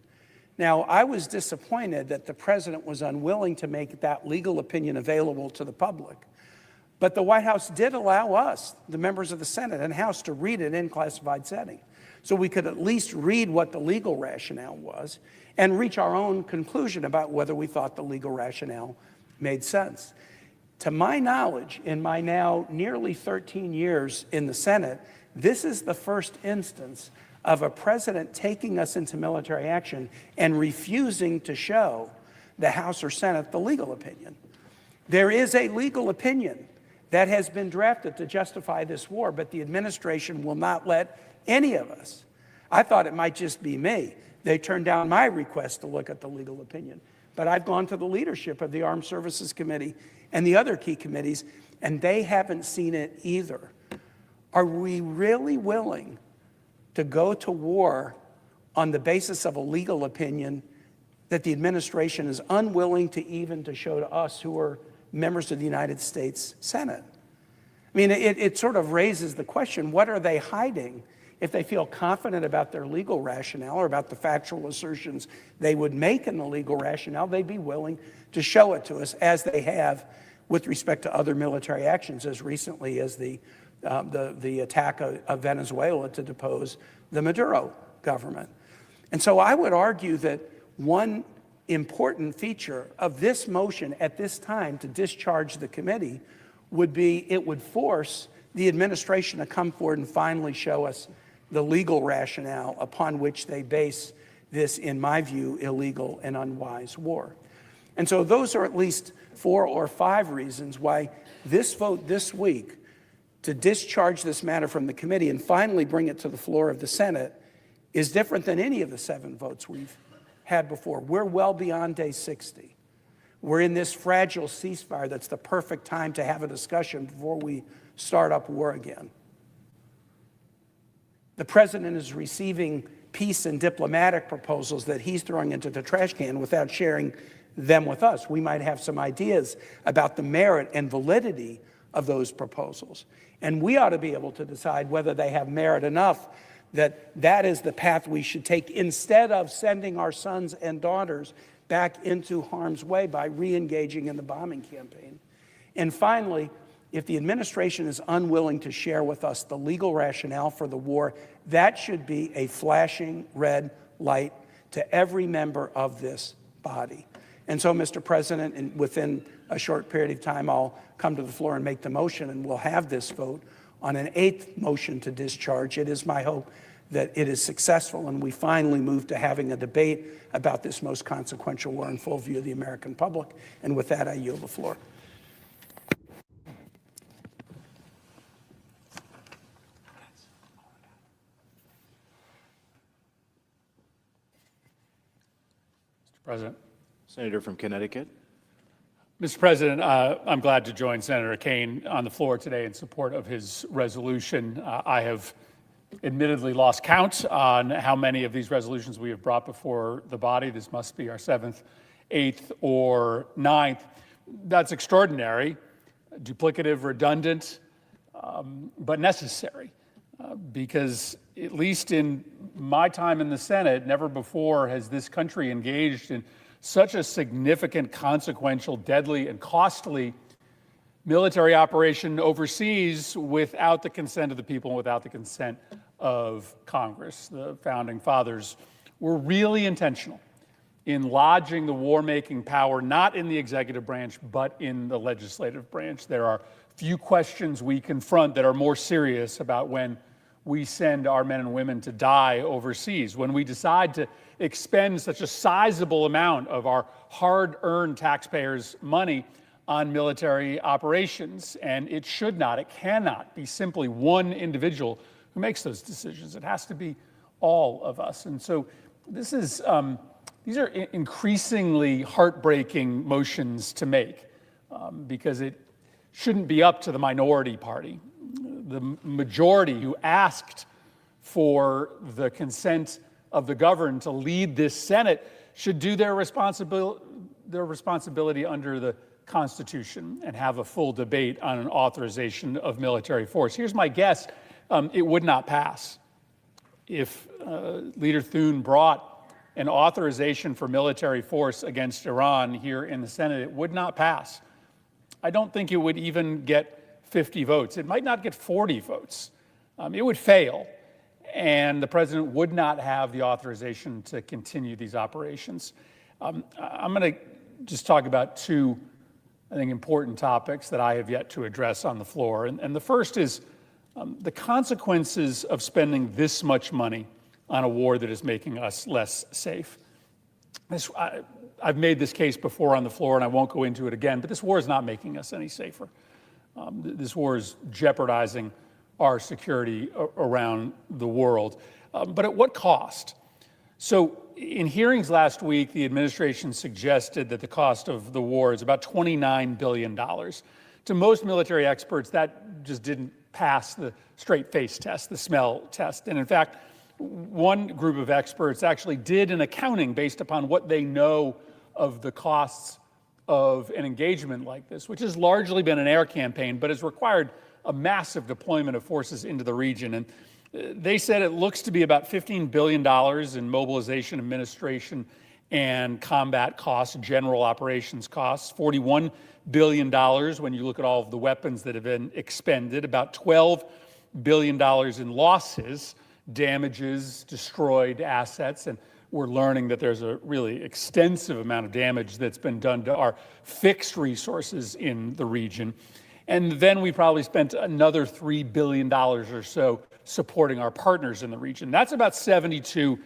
Now, I was disappointed that the president was unwilling to make that legal opinion available to the public. But the White House did allow us, the members of the Senate and House, to read it in classified setting. So we could at least read what the legal rationale was and reach our own conclusion about whether we thought the legal rationale made sense. To my knowledge, in my now nearly 13 years in the Senate, this is the first instance of a president taking us into military action and refusing to show the House or Senate the legal opinion. There is a legal opinion that has been drafted to justify this war, but the administration will not let any of us. I thought it might just be me. They turned down my request to look at the legal opinion. but I've gone to the leadership of the Armed Services Committee and the other key committees, and they haven't seen it either. Are we really willing to go to war on the basis of a legal opinion that the administration is unwilling to even to show to us who are members of the United States Senate? I mean, it sort of raises the question, what are they hiding? If they feel confident about their legal rationale or about the factual assertions they would make in the legal rationale, they'd be willing to show it to us, as they have with respect to other military actions, as recently as the attack of Venezuela to depose the Maduro government. And so I would argue that one important feature of this motion at this time to discharge the committee would be it would force the administration to come forward and finally show us the legal rationale upon which they base this, in my view, illegal and unwise war. And so those are at least 4 or 5 reasons why this vote this week to discharge this matter from the committee and finally bring it to the floor of the Senate is different than any of the 7 votes we've had before. We're well beyond day 60. We're in this fragile ceasefire that's the perfect time to have a discussion before we start up war again. The president is receiving peace and diplomatic proposals that he's throwing into the trash can without sharing them with us. We might have some ideas about the merit and validity of those proposals. And we ought to be able to decide whether they have merit enough that that is the path we should take, instead of sending our sons and daughters back into harm's way by re-engaging in the bombing campaign. And finally, if the administration is unwilling to share with us the legal rationale for the war, that should be a flashing red light to every member of this body. And so, Mr. President, within a short period of time, I'll come to the floor and make the motion, and we'll have this vote on an 8th motion to discharge. It is my hope that it is successful and we finally move to having a debate about this most consequential war in full view of the American public. And with that, I yield the floor. Mr. President. Senator from Connecticut. Mr. President, I'm glad to join Senator Kaine on the floor today in support of his resolution. I have admittedly lost count on how many of these resolutions we have brought before the body. This must be our 7th, 8th, or 9th. That's extraordinary, duplicative, redundant, but necessary. Because at least in my time in the Senate, never before has this country engaged in such a significant, consequential, deadly, and costly military operation overseas without the consent of the people and without the consent of Congress. The founding fathers were really intentional in lodging the war-making power not in the executive branch, but in the legislative branch. There are few questions we confront that are more serious about when we send our men and women to die overseas, when we decide to expend such a sizable amount of our hard-earned taxpayers' money on military operations. And it should not, it cannot be simply one individual who makes those decisions. It has to be all of us. And so this is, these are increasingly heartbreaking motions to make because it shouldn't be up to the minority party. The majority who asked for the consent of the governed to lead this Senate should do their responsibility under the Constitution and have a full debate on an authorization of military force. Here's my guess. It would not pass. If Leader Thune brought an authorization for military force against Iran here in the Senate, it would not pass. I don't think it would even get 50 votes. It might not get 40 votes. It would fail, and the president would not have the authorization to continue these operations. I'm going to just talk about 2, I think, important topics that I have yet to address on the floor. And the first is the consequences of spending this much money on a war that is making us less safe. I've made this case before on the floor, and I won't go into it again, but this war is not making us any safer. This war is jeopardizing our security around the world. But at what cost? So in hearings last week, the administration suggested that the cost of the war is about $29 billion. To most military experts, that just didn't pass the straight face test, the smell test. And in fact, one group of experts actually did an accounting based upon what they know of the costs of an engagement like this, which has largely been an air campaign, but has required a massive deployment of forces into the region. And they said it looks to be about $15 billion in mobilization, administration, and combat costs, general operations costs, $41 billion when you look at all of the weapons that have been expended, about $12 billion in losses, damages, destroyed assets, and we're learning that there's a really extensive amount of damage that's been done to our fixed resources in the region. And then we probably spent another $3 billion or so supporting our partners in the region. That's about $72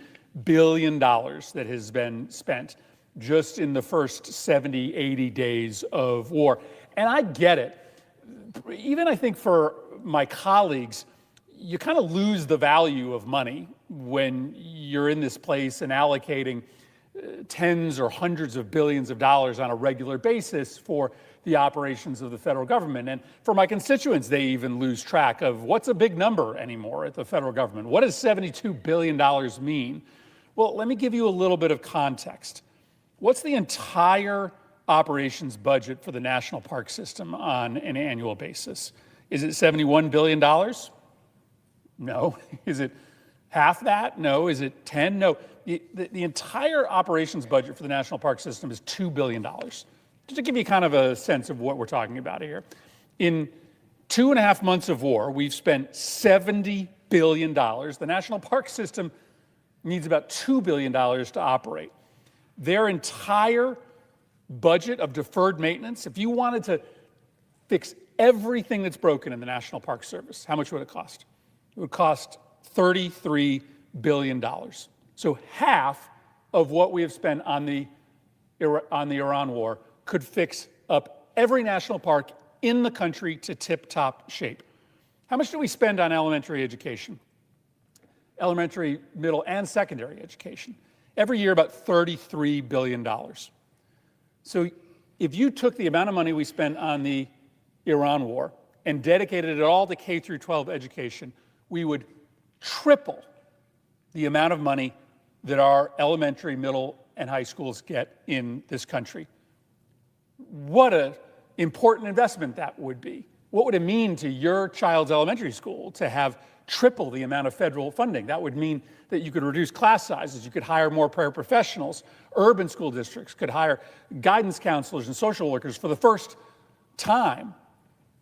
billion that has been spent just in the first 70, 80 days of war. And I get it. Even I think for my colleagues, you kind of lose the value of money when you're in this place and allocating tens or hundreds of billions of dollars on a regular basis for the operations of the federal government. And for my constituents, they even lose track of what's a big number anymore at the federal government. What does $72 billion mean? Well, let me give you a little bit of context. What's the entire operations budget for the national park system on an annual basis? Is it $71 billion? No. Is it half that? No. Is it 10? No. The entire operations budget for the national park system is $2 billion. Just to give you kind of a sense of what we're talking about here. In 2.5 months of war, we've spent $70 billion. The national park system needs about $2 billion to operate. Their entire budget of deferred maintenance, if you wanted to fix everything that's broken in the National Park Service, how much would it cost? It would cost $33 billion. So half of what we have spent on the Iran war could fix up every national park in the country to tip-top shape. How much do we spend on elementary education? Elementary, middle, and secondary education. Every year, about $33 billion. So if you took the amount of money we spent on the Iran war and dedicated it all to K through 12 education, we would triple the amount of money that our elementary, middle, and high schools get in this country. What an important investment that would be. What would it mean to your child's elementary school to have triple the amount of federal funding? That would mean that you could reduce class sizes, you could hire more paraprofessionals, urban school districts could hire guidance counselors and social workers. For the first time,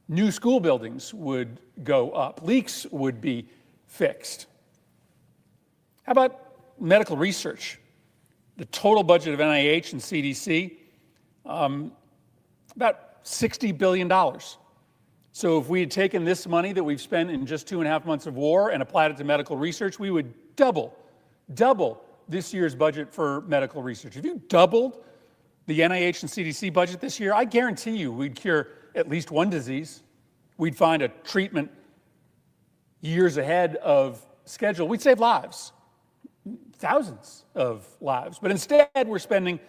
new school buildings would go up, leaks would be fixed. How about medical research? The total budget of NIH and CDC, about $60 billion. So if we had taken this money that we've spent in just 2.5 months of war and applied it to medical research, we would double this year's budget for medical research. If you doubled the NIH and CDC budget this year, I guarantee you we'd cure at least one disease. We'd find a treatment years ahead of schedule. We'd save lives, thousands of lives. But instead, we're spending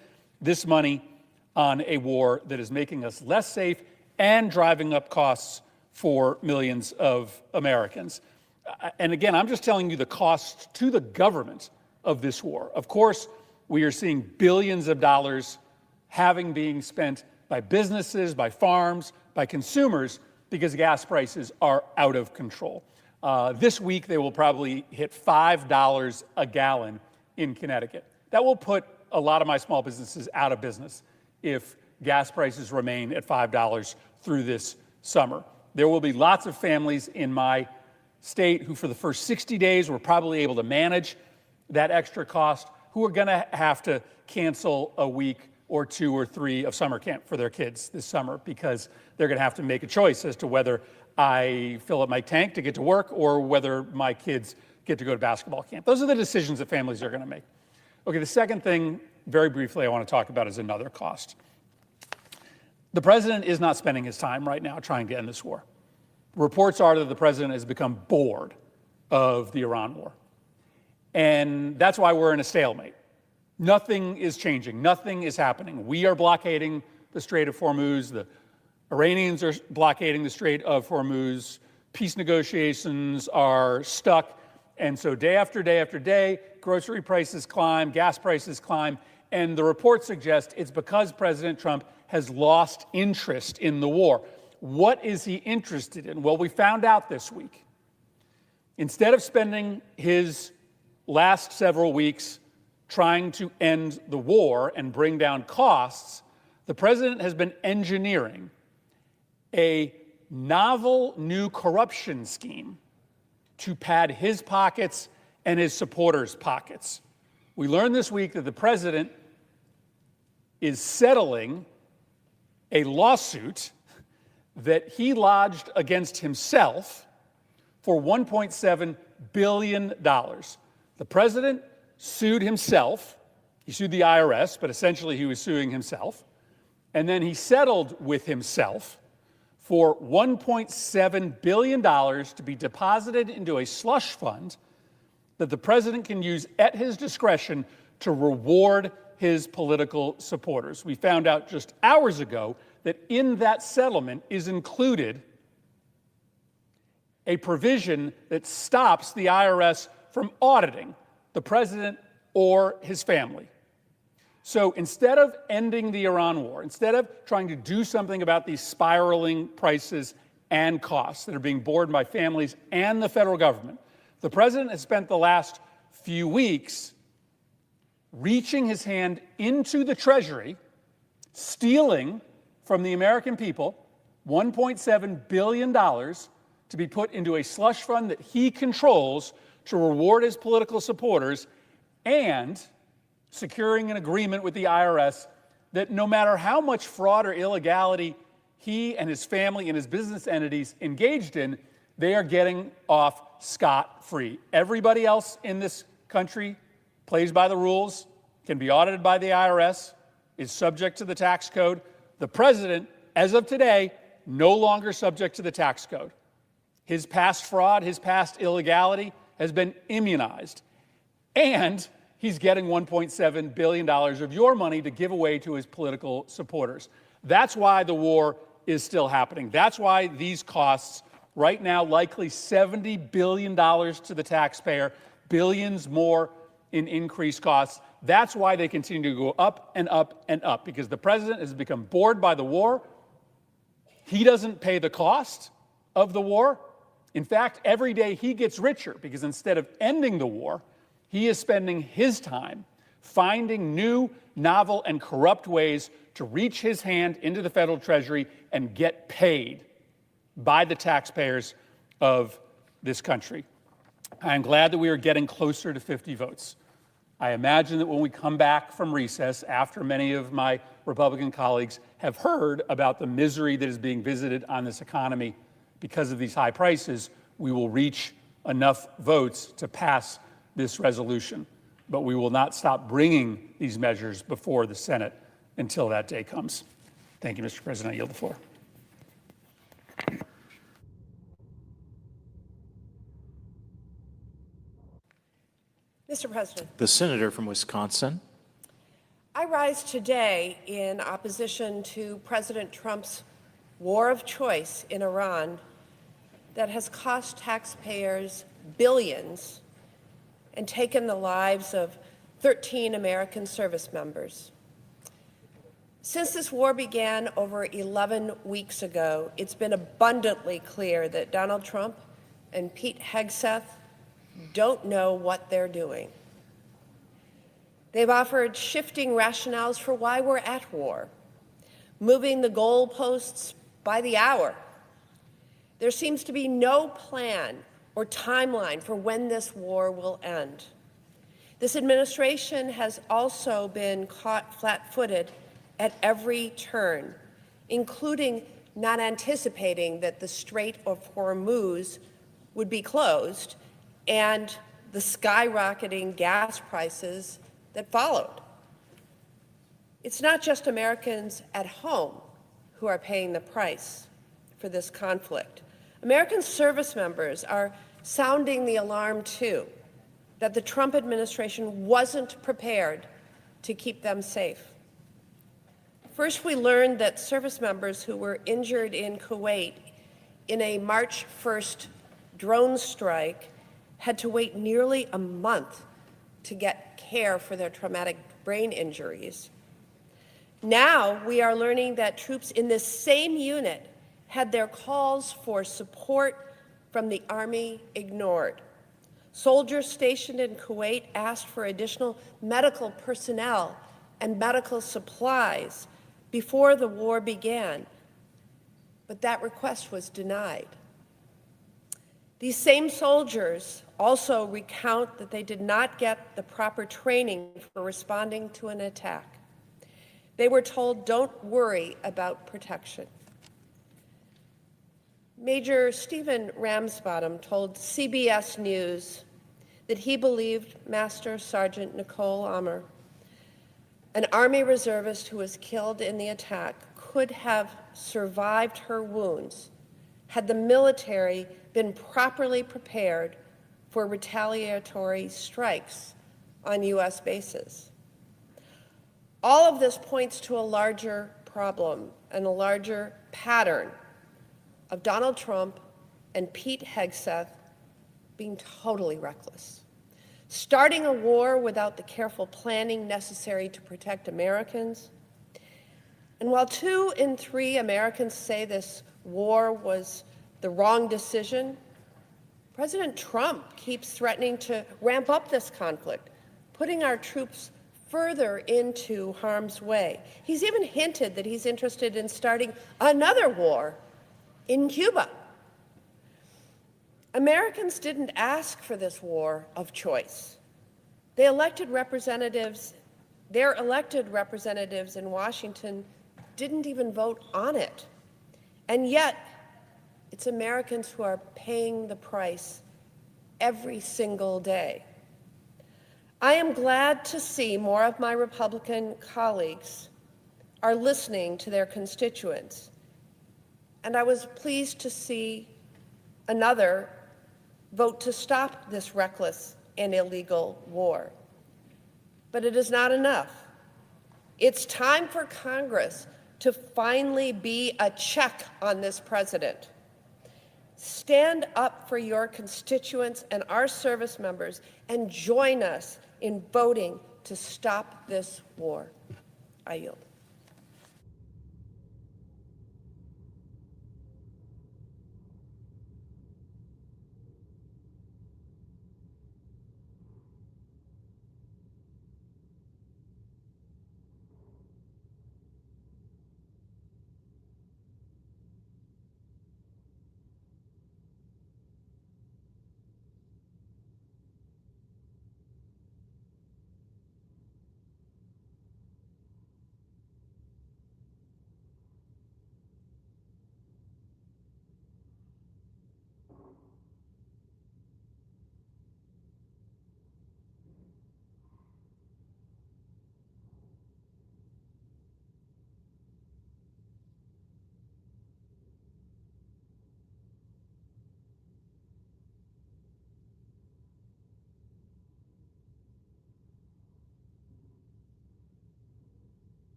this money on a war that is making us less safe and driving up costs for millions of Americans. And again, I'm just telling you the cost to the government of this war. Of course, we are seeing billions of dollars being spent by businesses, by farms, by consumers, because gas prices are out of control. This week, they will probably hit $5 a gallon in Connecticut. That will put a lot of my small businesses out of business if gas prices remain at $5 through this summer. There will be lots of families in my state who for the first 60 days were probably able to manage that extra cost, who are going to have to cancel a week or 2 or 3 of summer camp for their kids this summer because they're going to have to make a choice as to whether I fill up my tank to get to work or whether my kids get to go to basketball camp. Those are the decisions that families are going to make. Okay, the second thing, very briefly, I want to talk about is another cost. The president is not spending his time right now trying to end this war. Reports are that the president has become bored of the Iran war. And that's why we're in a stalemate. Nothing is changing. Nothing is happening. We are blockading the Strait of Hormuz. The Iranians are blockading the Strait of Hormuz. Peace negotiations are stuck. And so day after day after day, grocery prices climb, gas prices climb, and the reports suggest it's because President Trump has lost interest in the war. What is he interested in? Well, we found out this week. Instead of spending his last several weeks trying to end the war and bring down costs, the president has been engineering a novel new corruption scheme to pad his pockets and his supporters' pockets. We learned this week that the president is settling a lawsuit that he lodged against himself for $1.7 billion. The president sued himself. He sued the IRS, but essentially he was suing himself. And then he settled with himself for $1.7 billion to be deposited into a slush fund that the president can use at his discretion to reward his political supporters. We found out just hours ago that in that settlement is included a provision that stops the IRS from auditing the president or his family. So instead of ending the Iran war, instead of trying to do something about these spiraling prices and costs that are being borne by families and the federal government, the president has spent the last few weeks reaching his hand into the Treasury, stealing from the American people $1.7 billion to be put into a slush fund that he controls to reward his political supporters, and securing an agreement with the IRS that no matter how much fraud or illegality he and his family and his business entities engaged in, they are getting off scot-free. Everybody else in this country plays by the rules, can be audited by the IRS, is subject to the tax code. The president, as of today, no longer subject to the tax code. His past fraud, his past illegality has been immunized. And he's getting $1.7 billion of your money to give away to his political supporters. That's why the war is still happening. That's why these costs, right now, likely $70 billion to the taxpayer, billions more in increased costs. That's why they continue to go up and up and up, because the president has become bored by the war. He doesn't pay the cost of the war. In fact, every day he gets richer, because instead of ending the war, he is spending his time finding new, novel, and corrupt ways to reach his hand into the federal treasury and get paid by the taxpayers of this country. I am glad that we are getting closer to 50 votes. I imagine that when we come back from recess, after many of my Republican colleagues have heard about the misery that is being visited on this economy because of these high prices, we will reach enough votes to pass this resolution. But we will not stop bringing these measures before the Senate until that day comes. Thank you, Mr. President. I yield the floor. Mr. President, The senator from Wisconsin. I rise today in opposition to President Trump's war of choice in Iran that has cost taxpayers billions and taken the lives of 13 American service members. Since this war began over 11 weeks ago, it's been abundantly clear that Donald Trump and Pete Hegseth don't know what they're doing. They've offered shifting rationales for why we're at war, moving the goalposts by the hour. There seems to be no plan or timeline for when this war will end. This administration has also been caught flat-footed at every turn, including not anticipating that the Strait of Hormuz would be closed and the skyrocketing gas prices that followed. It's not just Americans at home who are paying the price for this conflict. American service members are sounding the alarm, too, that the Trump administration wasn't prepared to keep them safe. First, we learned that service members who were injured in Kuwait in a March 1st drone strike had to wait nearly a month to get care for their traumatic brain injuries. Now we are learning that troops in this same unit had their calls for support from the Army ignored. Soldiers stationed in Kuwait asked for additional medical personnel and medical supplies before the war began, but that request was denied. These same soldiers also recount that they did not get the proper training for responding to an attack. They were told, "Don't worry about protection." Major Stephen Ramsbottom told CBS News that he believed Master Sergeant Nicole Ammer, an Army reservist who was killed in the attack, could have survived her wounds had the military been properly prepared for retaliatory strikes on U.S. bases. All of this points to a larger problem and a larger pattern of Donald Trump and Pete Hegseth being totally reckless, starting a war without the careful planning necessary to protect Americans. And while 2 in 3 Americans say this war was the wrong decision, President Trump keeps threatening to ramp up this conflict, putting our troops further into harm's way. He's even hinted that he's interested in starting another war in Cuba. Americans didn't ask for this war of choice. Their elected representatives in Washington didn't even vote on it. And yet, it's Americans who are paying the price every single day. I am glad to see more of my Republican colleagues are listening to their constituents. And I was pleased to see another vote to stop this reckless and illegal war. But it is not enough. It's time for Congress to finally be a check on this president. Stand up for your constituents and our service members and join us in voting to stop this war. I yield.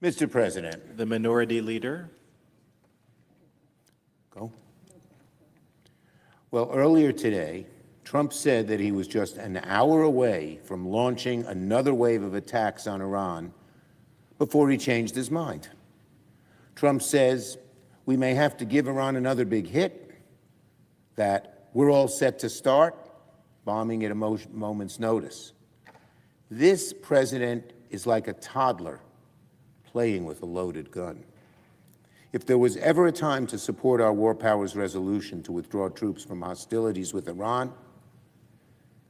Mr. President. The Minority Leader. Go. Well, earlier today, Trump said that he was just an hour away from launching another wave of attacks on Iran before he changed his mind. Trump says we may have to give Iran another big hit, that we're all set to start bombing at a moment's notice. This president is like a toddler playing with a loaded gun. If there was ever a time to support our war powers resolution to withdraw troops from hostilities with Iran,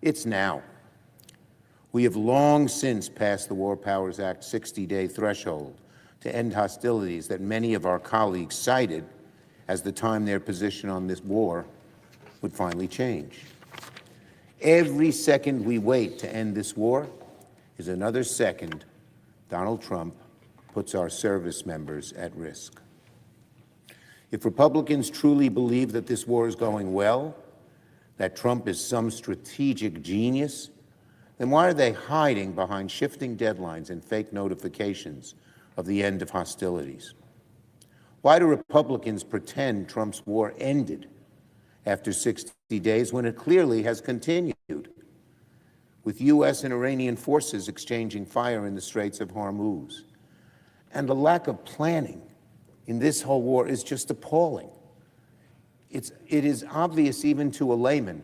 it's now. We have long since passed the War Powers Act 60-day threshold to end hostilities that many of our colleagues cited as the time their position on this war would finally change. Every second we wait to end this war is another second Donald Trump puts our service members at risk. If Republicans truly believe that this war is going well, that Trump is some strategic genius, then why are they hiding behind shifting deadlines and fake notifications of the end of hostilities? Why do Republicans pretend Trump's war ended after 60 days when it clearly has continued, with U.S. and Iranian forces exchanging fire in the Straits of Hormuz? And the lack of planning in this whole war is just appalling. It is obvious even to a layman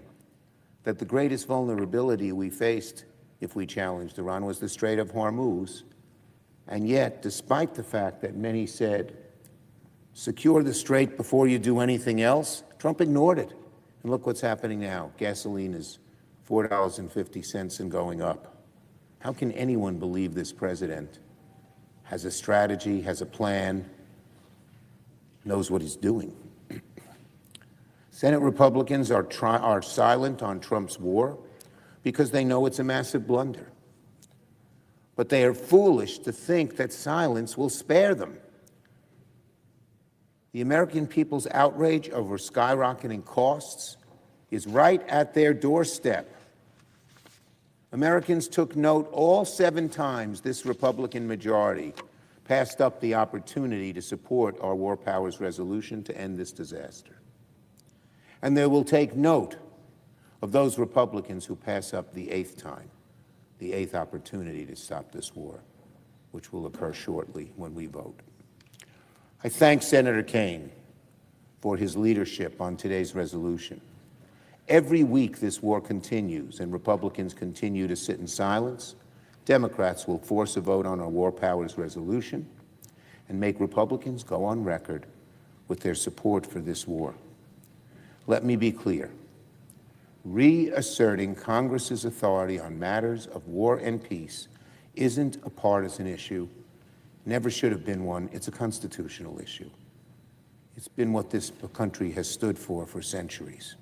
that the greatest vulnerability we faced if we challenged Iran was the Strait of Hormuz. And yet, despite the fact that many said, secure the strait before you do anything else, Trump ignored it. And look what's happening now. Gasoline is $4.50 and going up. How can anyone believe this president has a strategy, has a plan, knows what he's doing? Senate Republicans are silent on Trump's war because they know it's a massive blunder. But they are foolish to think that silence will spare them. The American people's outrage over skyrocketing costs is right at their doorstep. Americans took note all 7 times this Republican majority passed up the opportunity to support our war powers resolution to end this disaster. And they will take note of those Republicans who pass up the 8th time, the 8th opportunity to stop this war, which will occur shortly when we vote. I thank Senator Kaine for his leadership on today's resolution. Every week this war continues and Republicans continue to sit in silence, Democrats will force a vote on our war powers resolution and make Republicans go on record with their support for this war. Let me be clear. Reasserting Congress's authority on matters of war and peace isn't a partisan issue, never should have been one. It's a constitutional issue. It's been what this country has stood for centuries.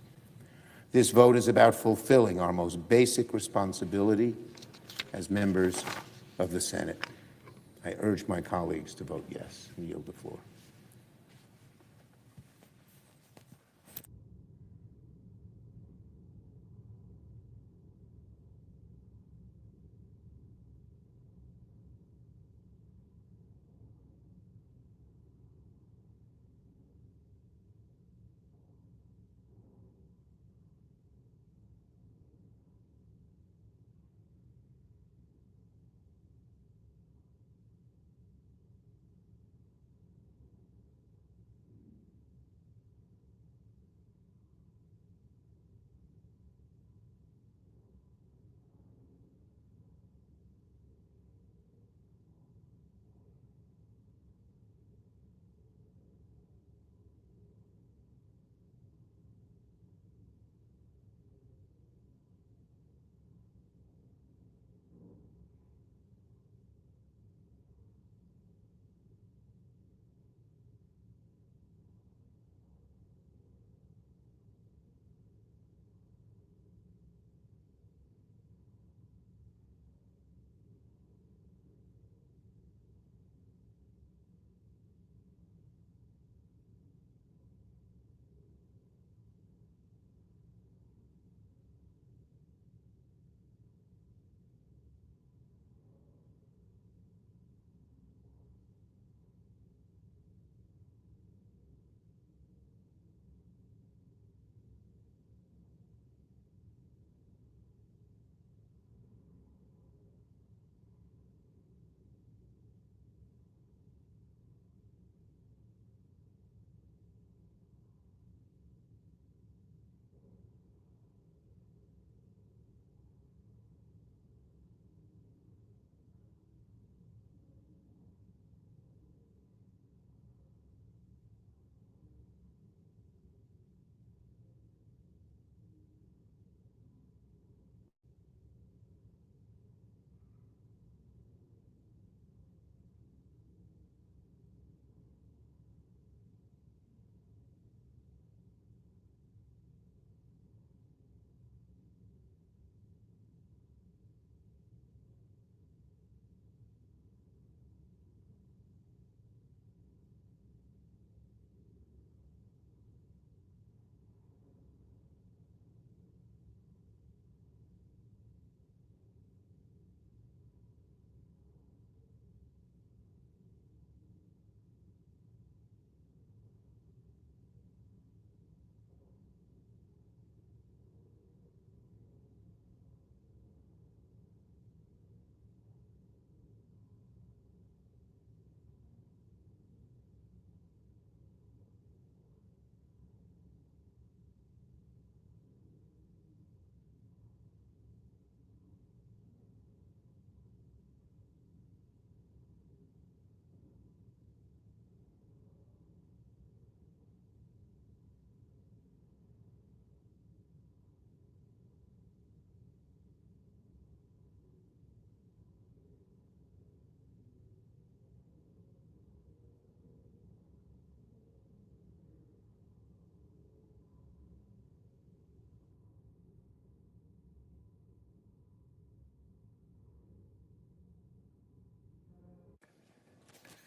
This vote is about fulfilling our most basic responsibility as members of the Senate. I urge my colleagues to vote yes and yield the floor.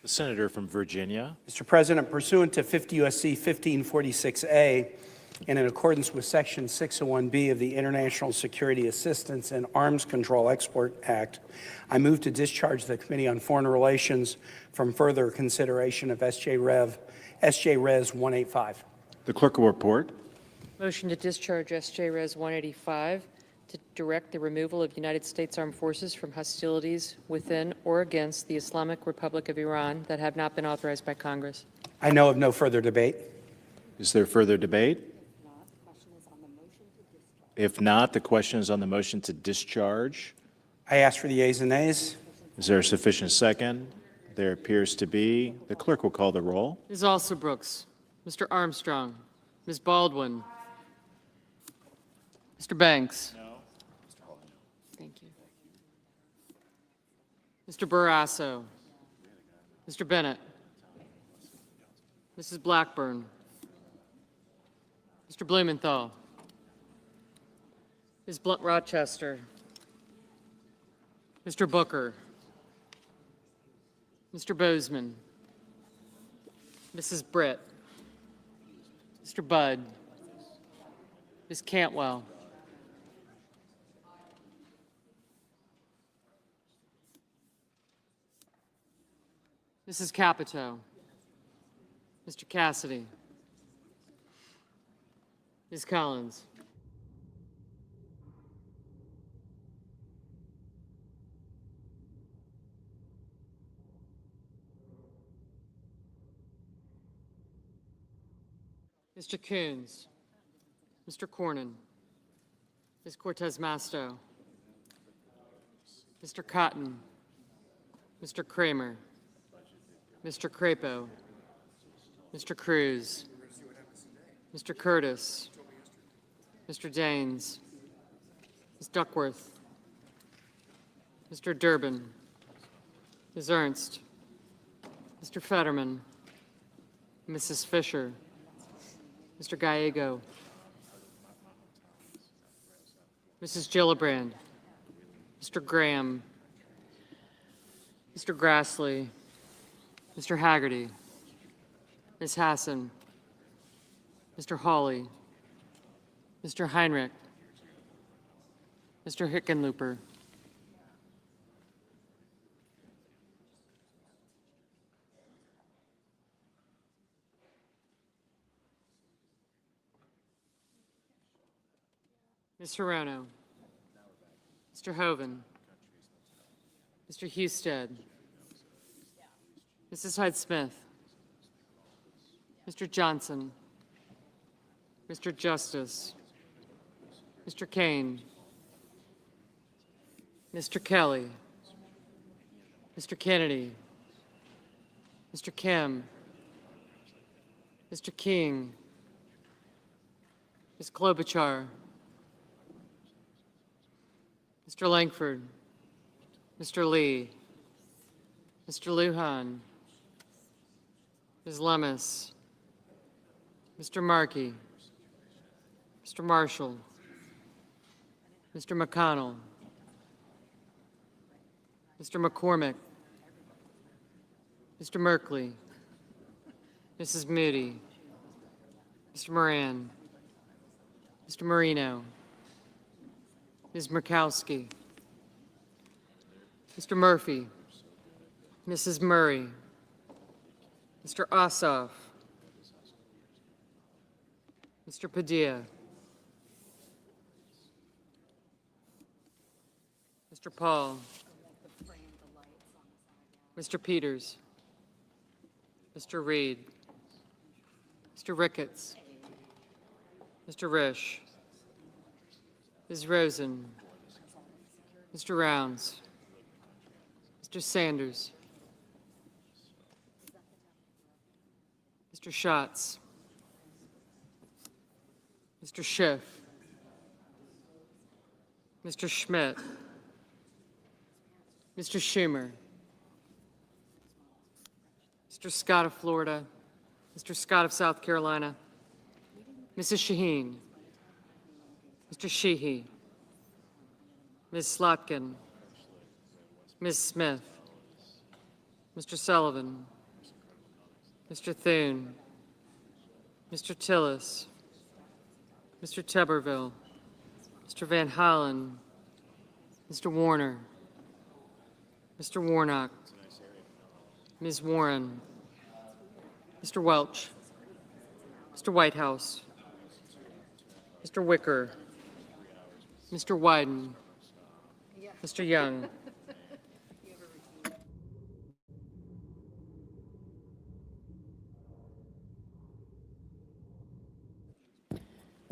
The senator from Virginia. Mr. President, pursuant to 50 U.S.C. 1546A, and in accordance with Section 601B of the International Security Assistance and Arms Control Export Act, I move to discharge the Committee on Foreign Relations from further consideration of SJ Res 185. The clerk will report. Motion to discharge SJ Res 185 to direct the removal of United States Armed Forces from hostilities within or against the Islamic Republic of Iran that have not been authorized by Congress. I know of no further debate. Is there further debate? If not, the question is on the motion to discharge. I ask for the yeas and nays. Is there a sufficient second? There appears to be. The clerk will call the roll. Ms. Alsobrooks, Mr. Armstrong, Ms. Baldwin, Mr. Banks. No. Thank you. Mr. Barrasso, Mr. Bennett, Mrs. Blackburn, Mr. Blumenthal, Ms. Blunt-Rochester, Mr. Booker, Mr. Bozeman, Mrs. Britt, Mr. Budd, Ms. Cantwell, Mrs. Capito, Mr. Cassidy, Ms. Collins. Mr. Coons, Mr. Cornyn, Ms. Cortez Masto, Mr. Cotton, Mr. Kramer, Mr. Crapo, Mr. Cruz, Mr. Curtis, Mr. Daines, Ms. Duckworth, Mr. Durbin, Ms. Ernst, Mr. Fetterman, Mrs. Fisher, Mr. Gallego, Mrs. Gillibrand, Mr. Graham, Mr. Grassley, Mr. Haggerty, Ms. Hassan, Mr. Hawley, Mr. Heinrich, Mr. Hickenlooper, Ms. Hirono, Mr. Hoven, Mr. Husted, Mrs. Hyde-Smith, Mr. Johnson, Mr. Justice, Mr. Kane, Mr. Kelly, Mr. Kennedy, Mr. Kim, Mr. King, Ms. Klobuchar, Mr. Langford, Mr. Lee, Mr. Lujan, Ms. Lemus, Mr. Markey, Mr. Marshall, Mr. McConnell, Mr. McCormick, Mr. Merkley, Mrs. Moody, Mr. Moran, Mr. Marino, Ms. Murkowski, Mr. Murphy, Mrs. Murray, Mr. Ossoff, Mr. Padilla, Mr. Paul, Mr. Peters, Mr. Reed, Mr. Ricketts, Mr. Risch, Ms. Rosen, Mr. Rounds, Mr. Sanders, Mr. Schatz, Mr. Schiff, Mr. Schmidt, Mr. Schumer, Mr. Scott of Florida, Mr. Scott of South Carolina, Mrs. Shaheen, Mr. Sheehy, Ms. Slotkin, Ms. Smith, Mr. Sullivan, Mr. Thune, Mr. Tillis, Mr. Tuberville, Mr. Van Hollen, Mr. Warner, Mr. Warnock, Ms. Warren, Mr. Welch, Mr. Whitehouse, Mr. Wicker, Mr. Wyden, Mr. Young.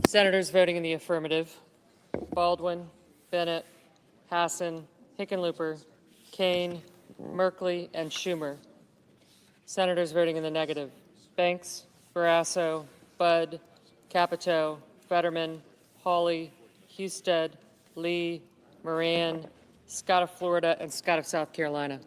Senators voting in the affirmative: Baldwin, Bennett, Hassan, Hickenlooper, Kane, Merkley, and Schumer. Senators voting in the negative: Banks, Barrasso, Budd, Capito, Fetterman, Hawley, Husted, Lee, Moran, Scott of Florida, and Scott of South Carolina.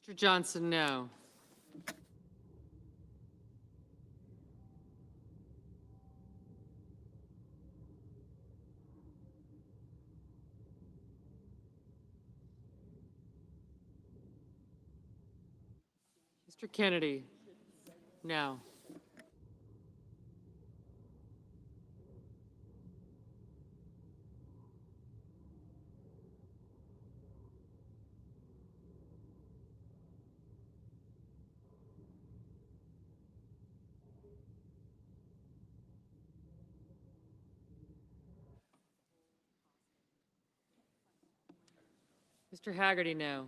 Mr. Johnson, no. Mr. Kennedy, no. Mr. Haggerty, no.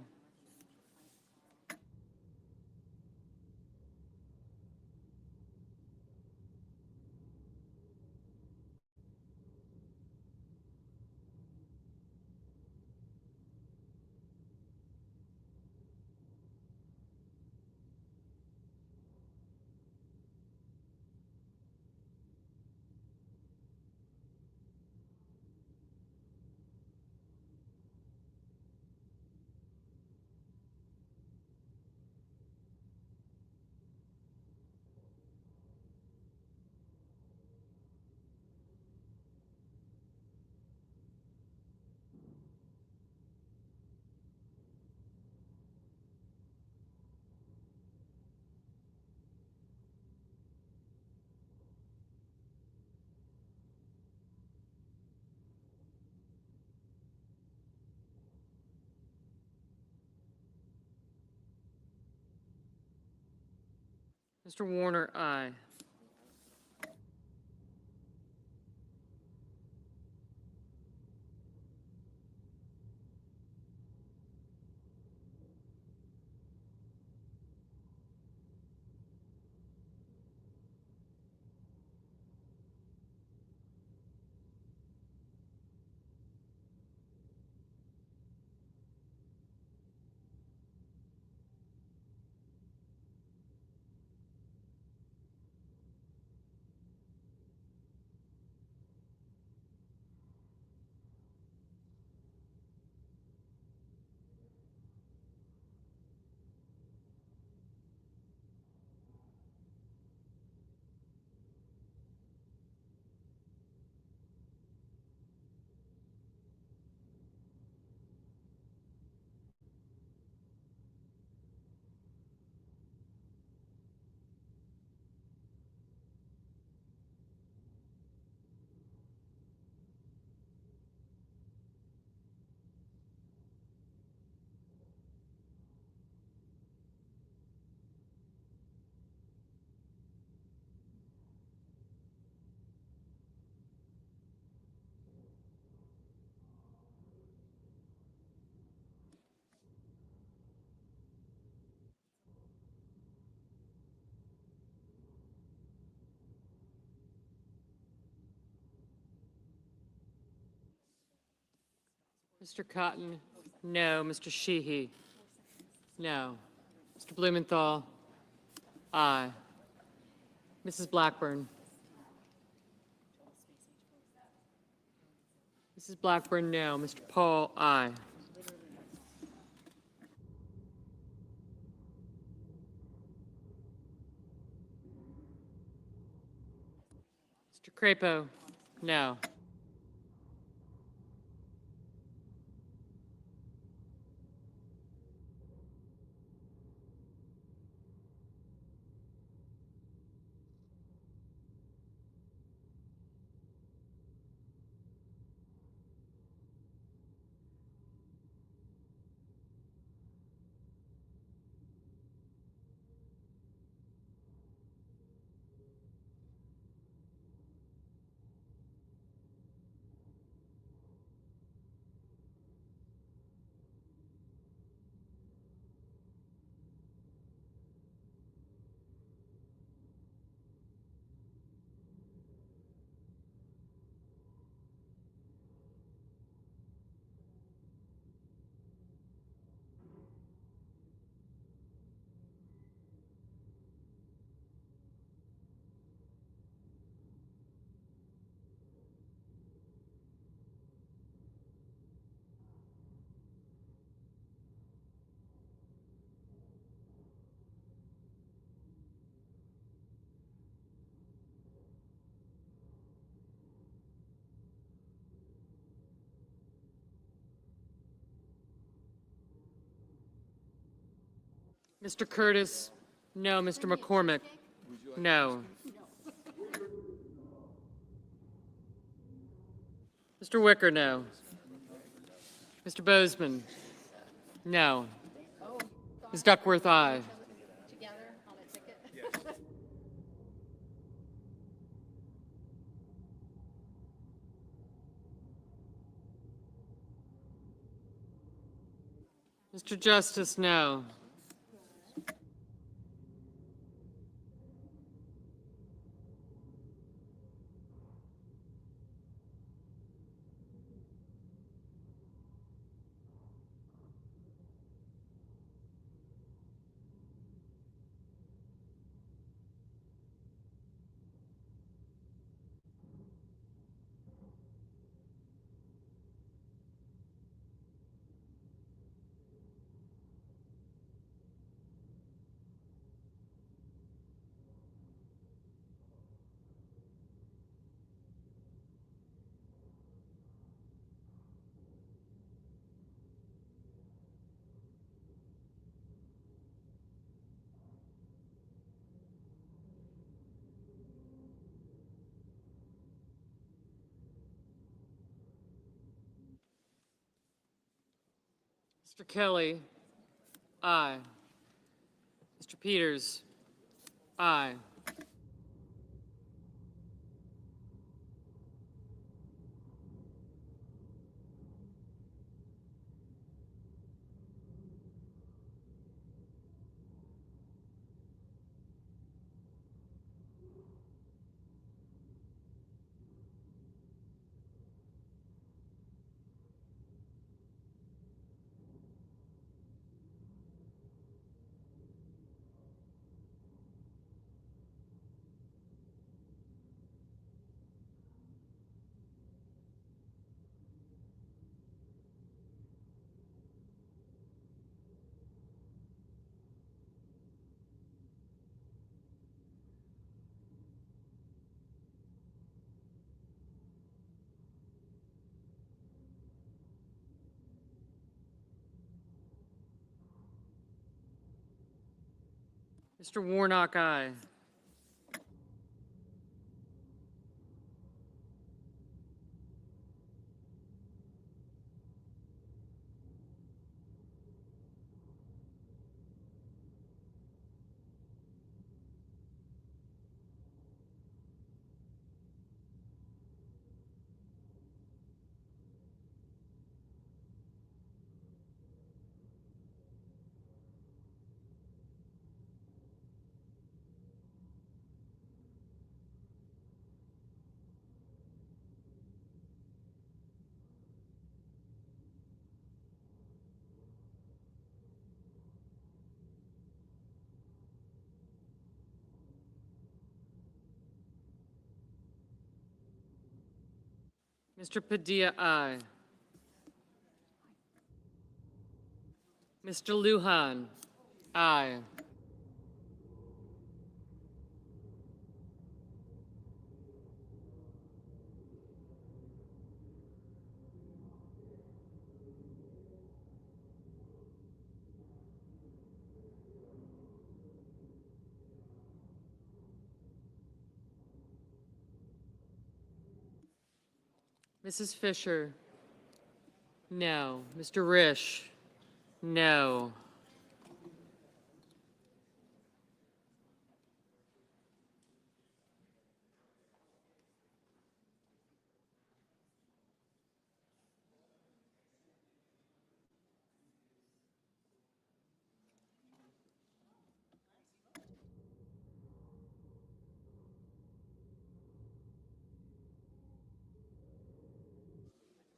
Mr. Warner, aye. Mr. Cotton, no. Mr. Sheehy, no. Mr. Blumenthal, aye. Mrs. Blackburn. Mrs. Blackburn, no. Mr. Paul, aye. Mr. Crapo, no. Mr. Curtis, no. Mr. McCormick, no. Mr. Wicker, no. Mr. Bozeman, no. Ms. Duckworth, aye. Mr. Justice, no. Mr. Kelly, aye. Mr. Peters, aye. Mr. Warnock, aye. Mr. Padilla, aye. Mr. Lujan, aye. Mrs. Fisher, no. Mr. Risch, no.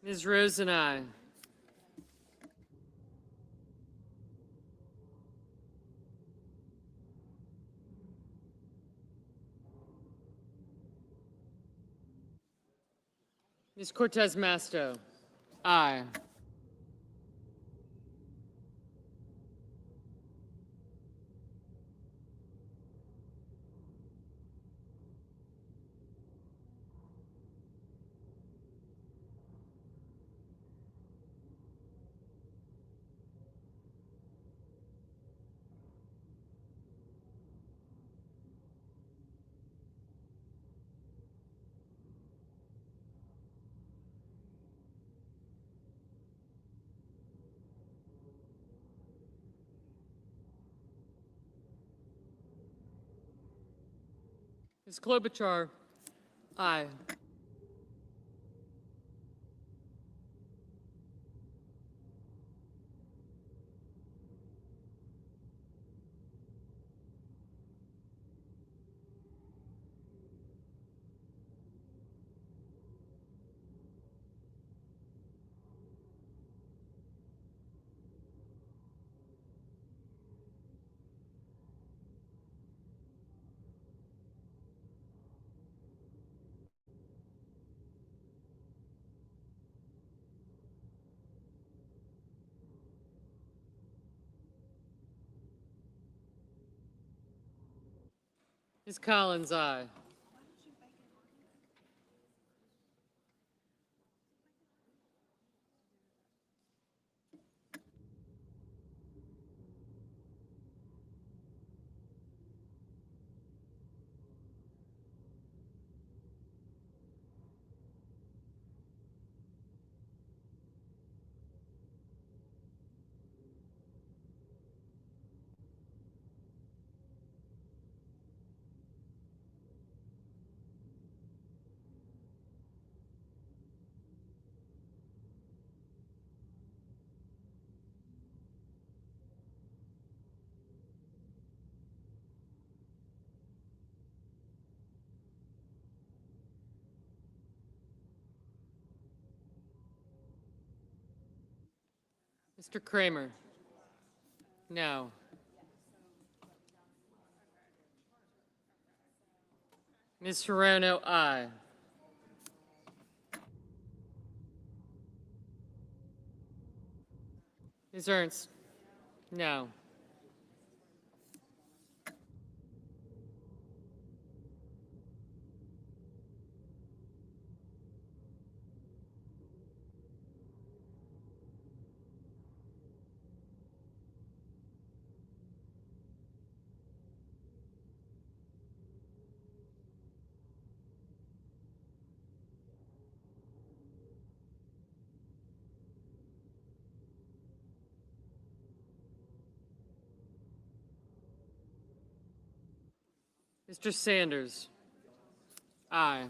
Ms. Rosen, aye. Ms. Cortez Masto, aye. Ms. Klobuchar, aye. Ms. Collins, aye. Mr. Kramer, no. Ms. Hirono, aye. Ms. Ernst, no. Mr. Sanders, aye.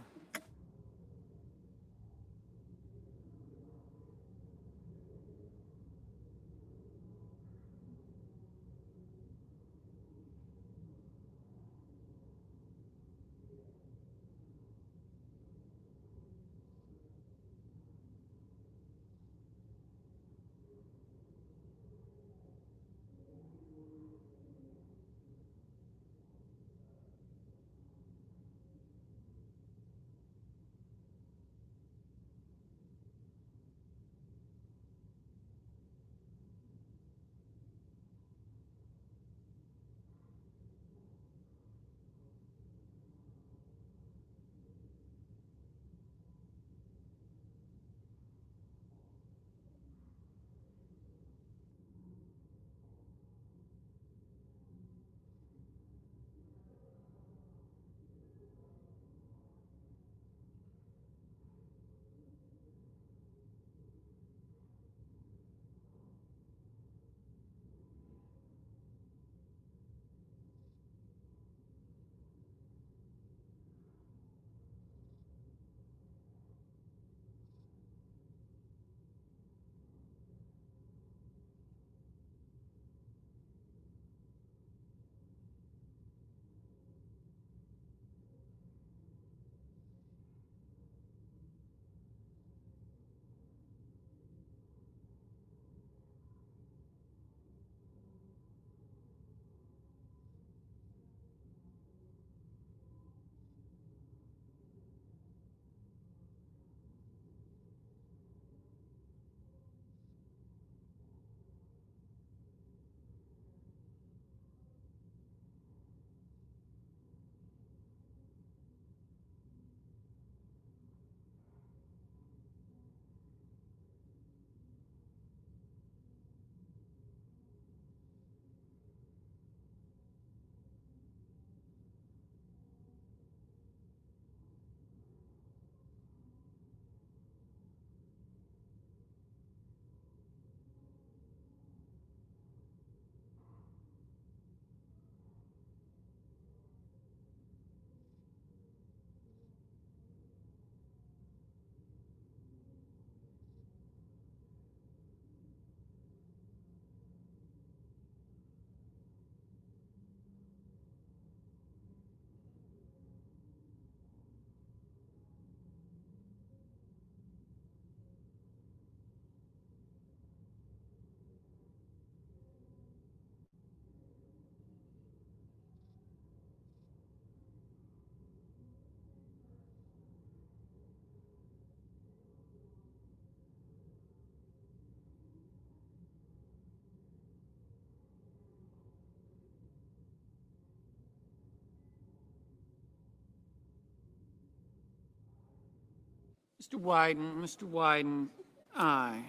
Mr. Wyden, aye.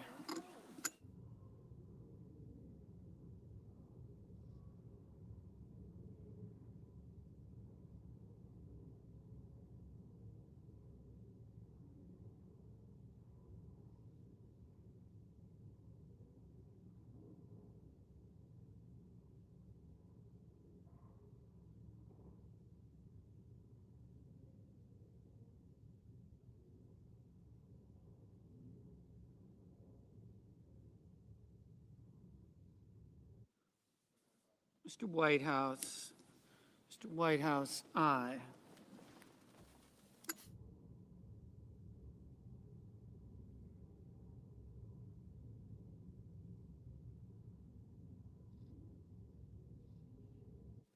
Mr. Whitehouse, aye.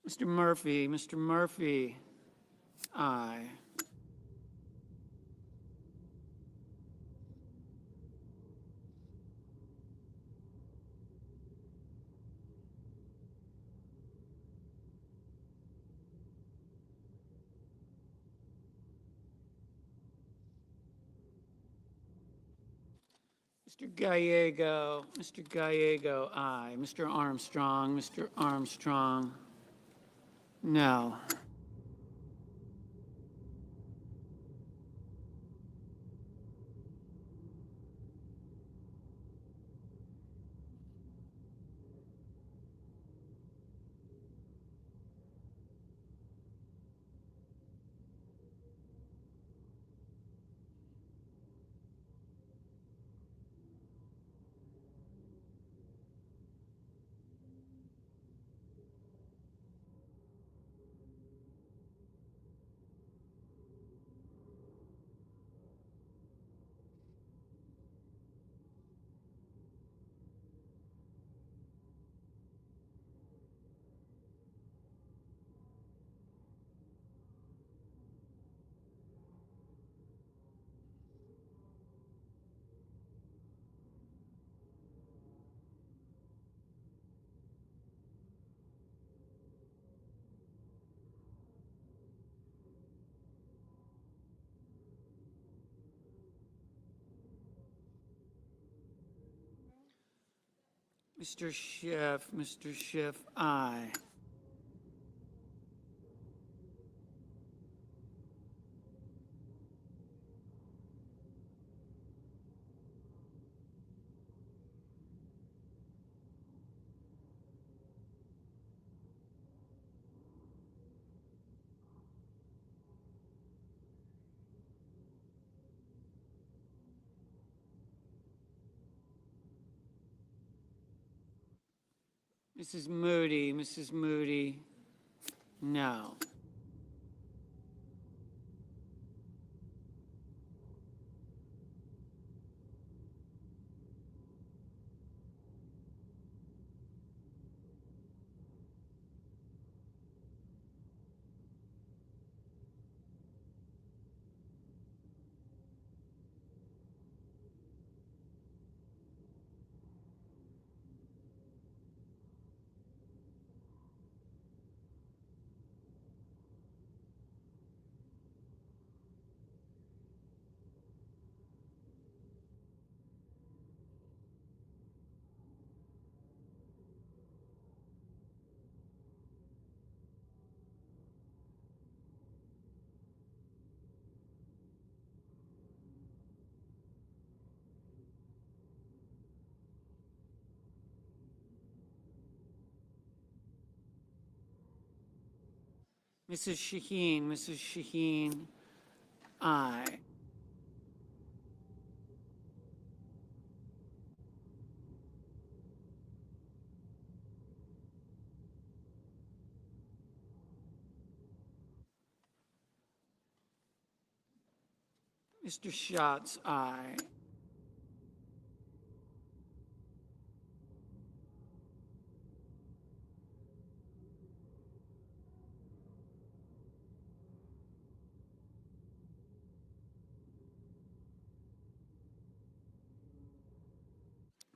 Mr. Murphy, aye. Mr. Gallego, aye. Mr. Armstrong, no. Mr. Schiff, aye. Mrs. Moody, no. Mrs. Shaheen, aye. Mr. Schatz, aye.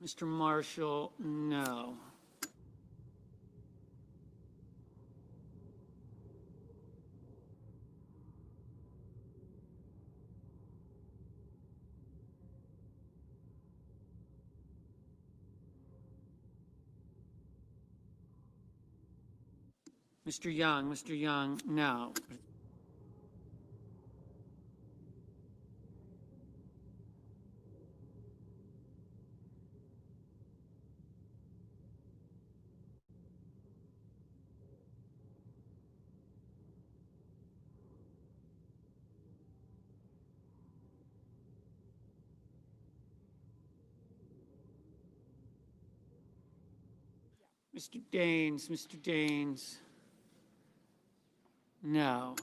Mr. Marshall, no. Mr. Young, no. Mr. Daines, no.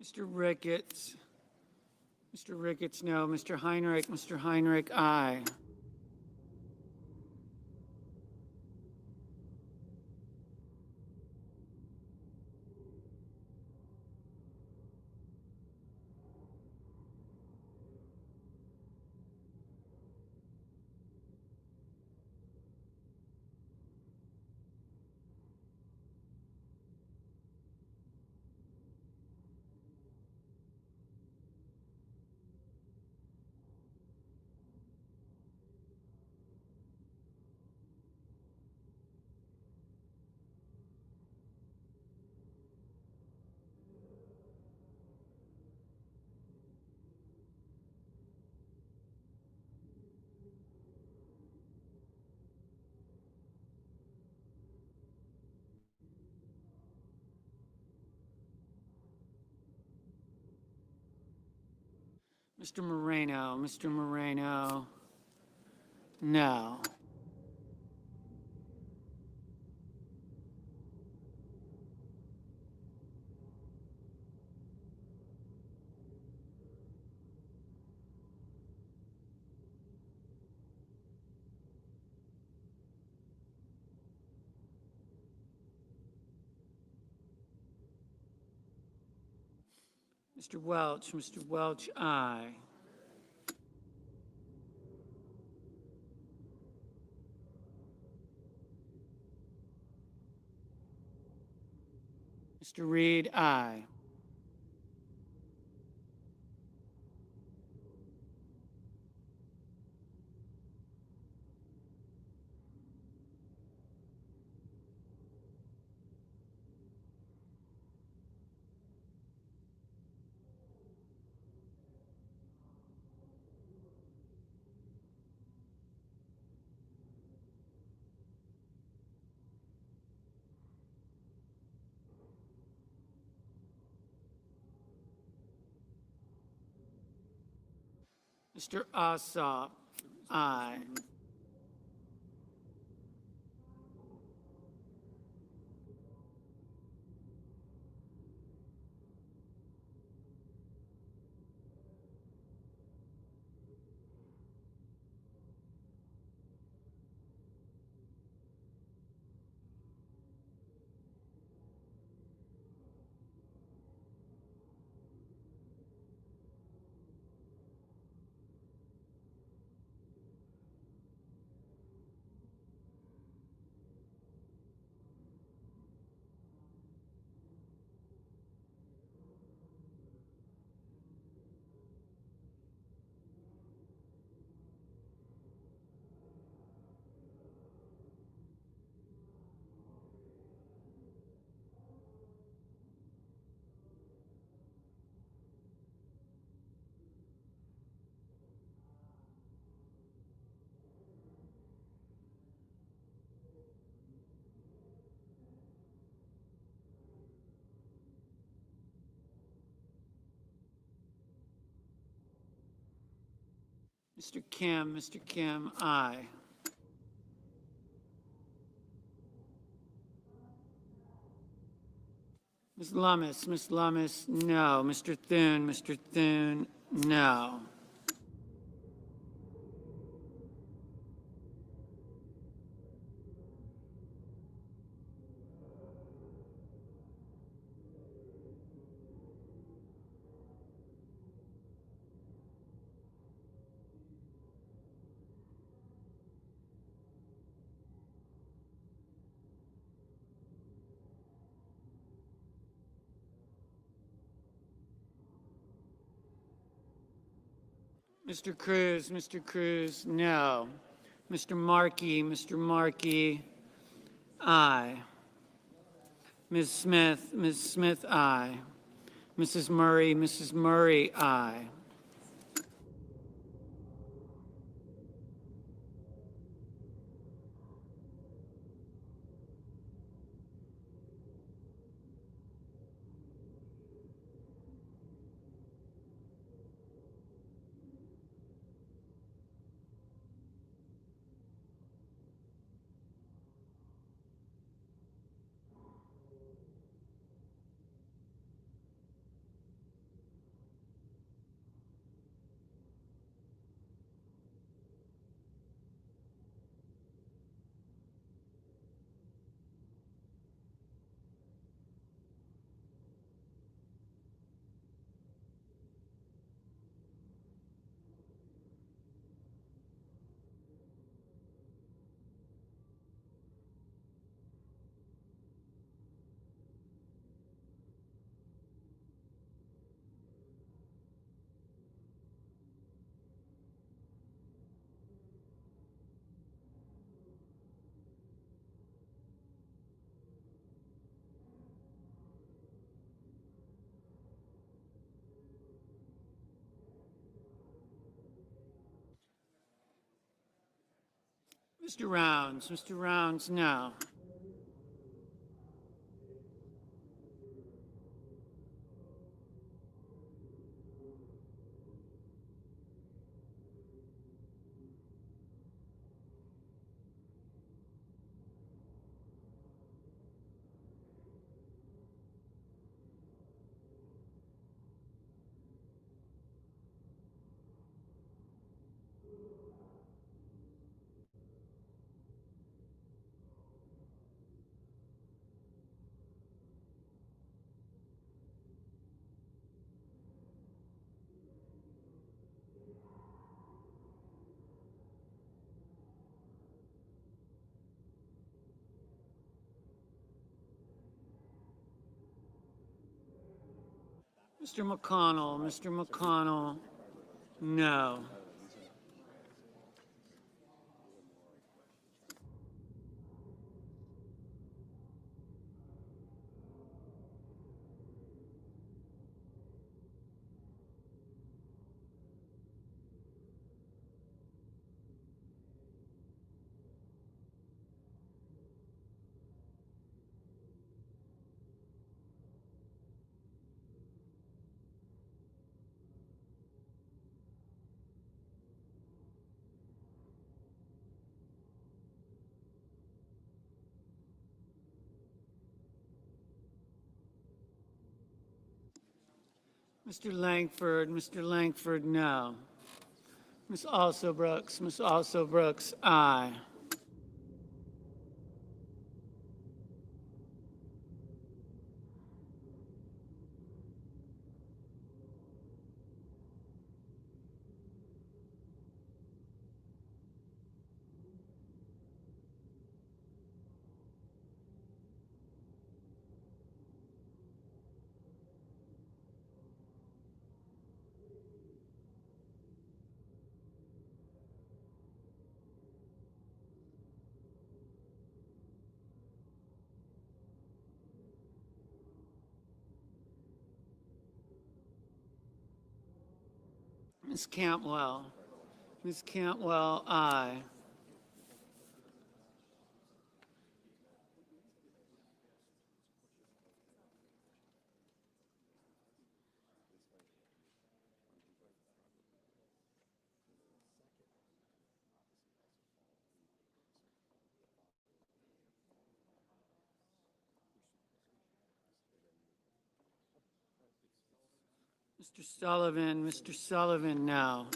Mr. Ricketts. Mr. Ricketts, no. Mr. Heinrich, aye. Mr. Moreno, no. Mr. Welch, aye. Mr. Reed, aye. Mr. Ossoff, aye. Mr. Kim, aye. Ms. Lummis, no. Mr. Thune, no. Mr. Cruz, no. Mr. Markey, aye. Ms. Smith, aye. Mrs. Murray, aye. Mr. Rounds, no. Mr. McConnell, no. Mr. Langford, no. Ms. Brooks, aye. Ms. Cantwell, aye. Mr. Sullivan, no.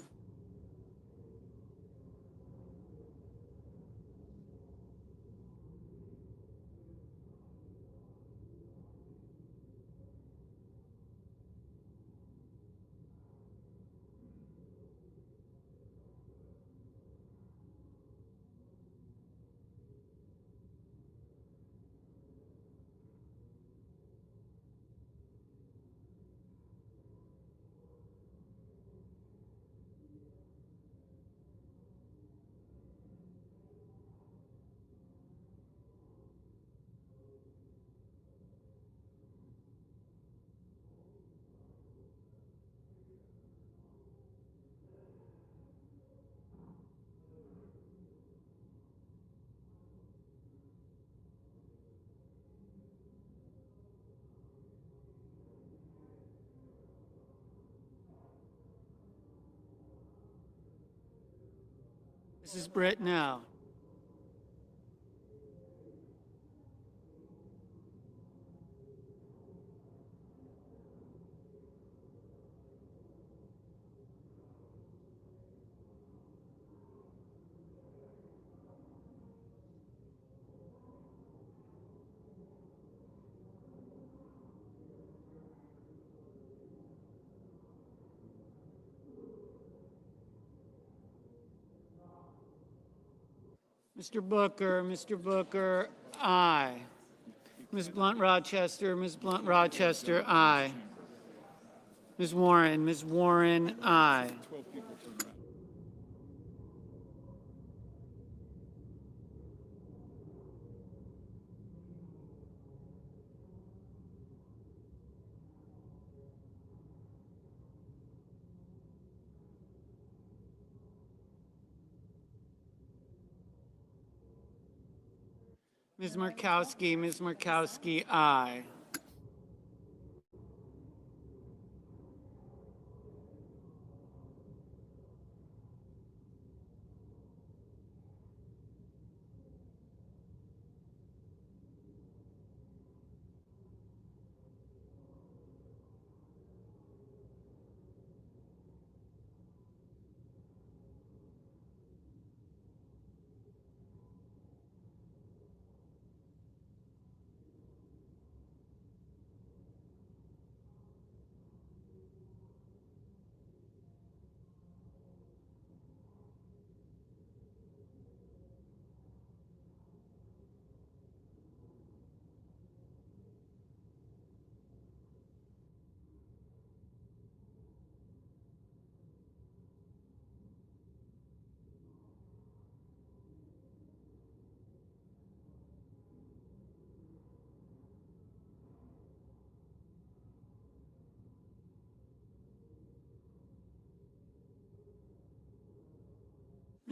Mrs. Britt, no. Mr. Booker, aye. Ms. Blunt Rochester, aye. Ms. Warren, aye. Ms. Markowski, aye.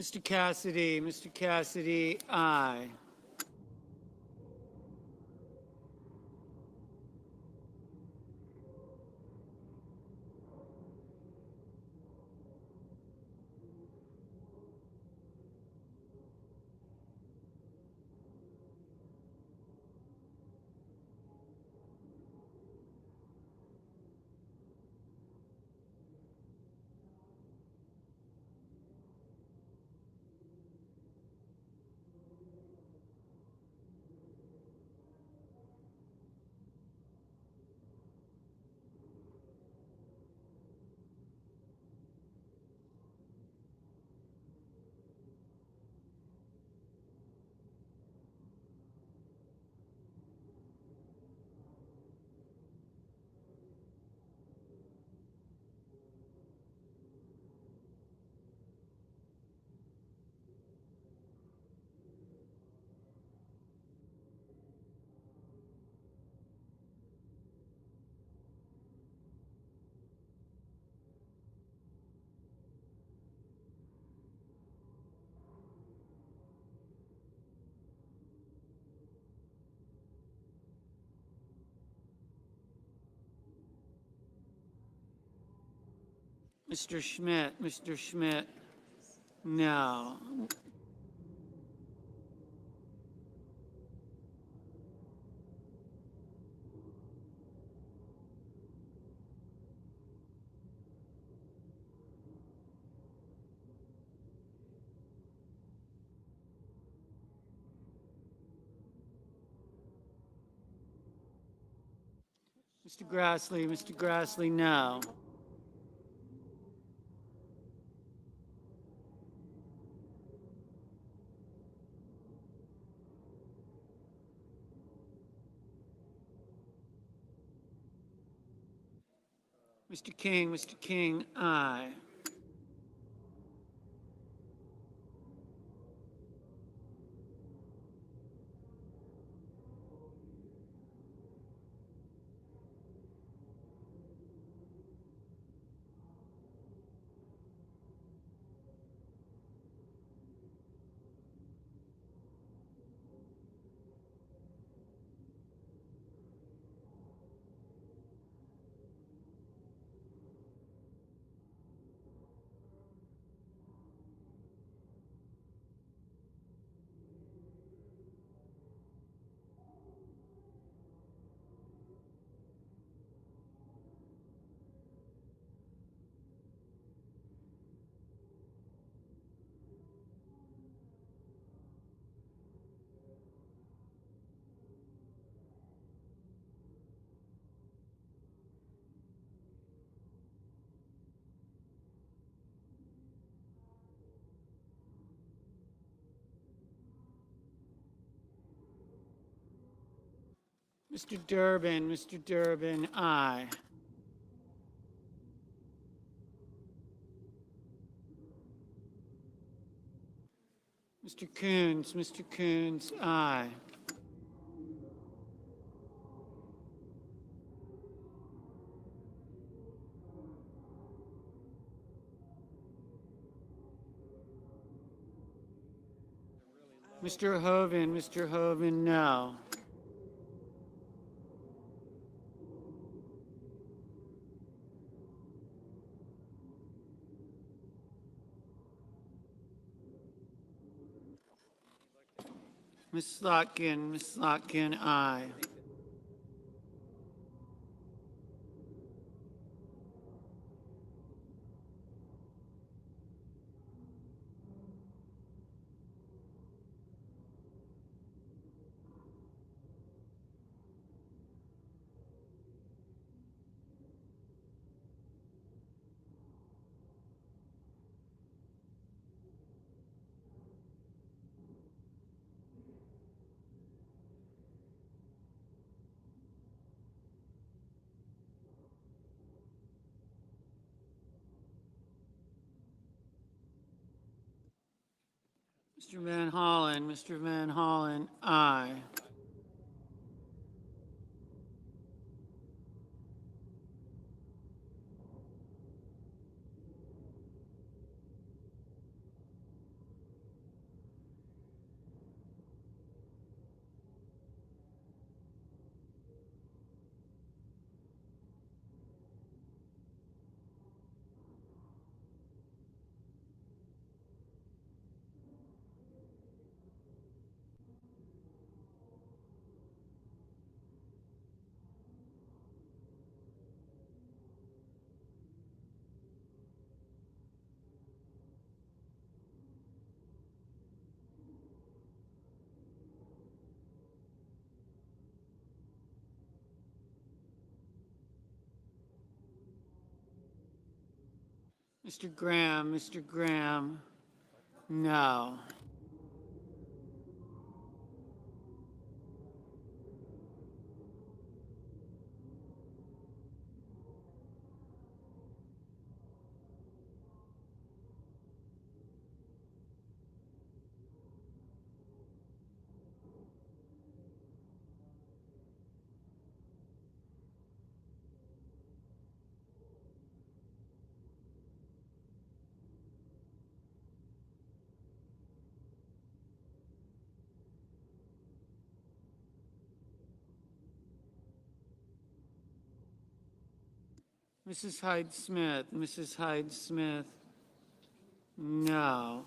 Mr. Cassidy, aye. Mr. Schmidt, no. Mr. Grassley, no. Mr. King, aye. Mr. Durbin, aye. Mr. Coons, aye. Mr. Hoven, no. Ms. Slotkin, aye. Mr. Van Hollen, aye. Mr. Graham, no. Mrs. Hyde Smith, no.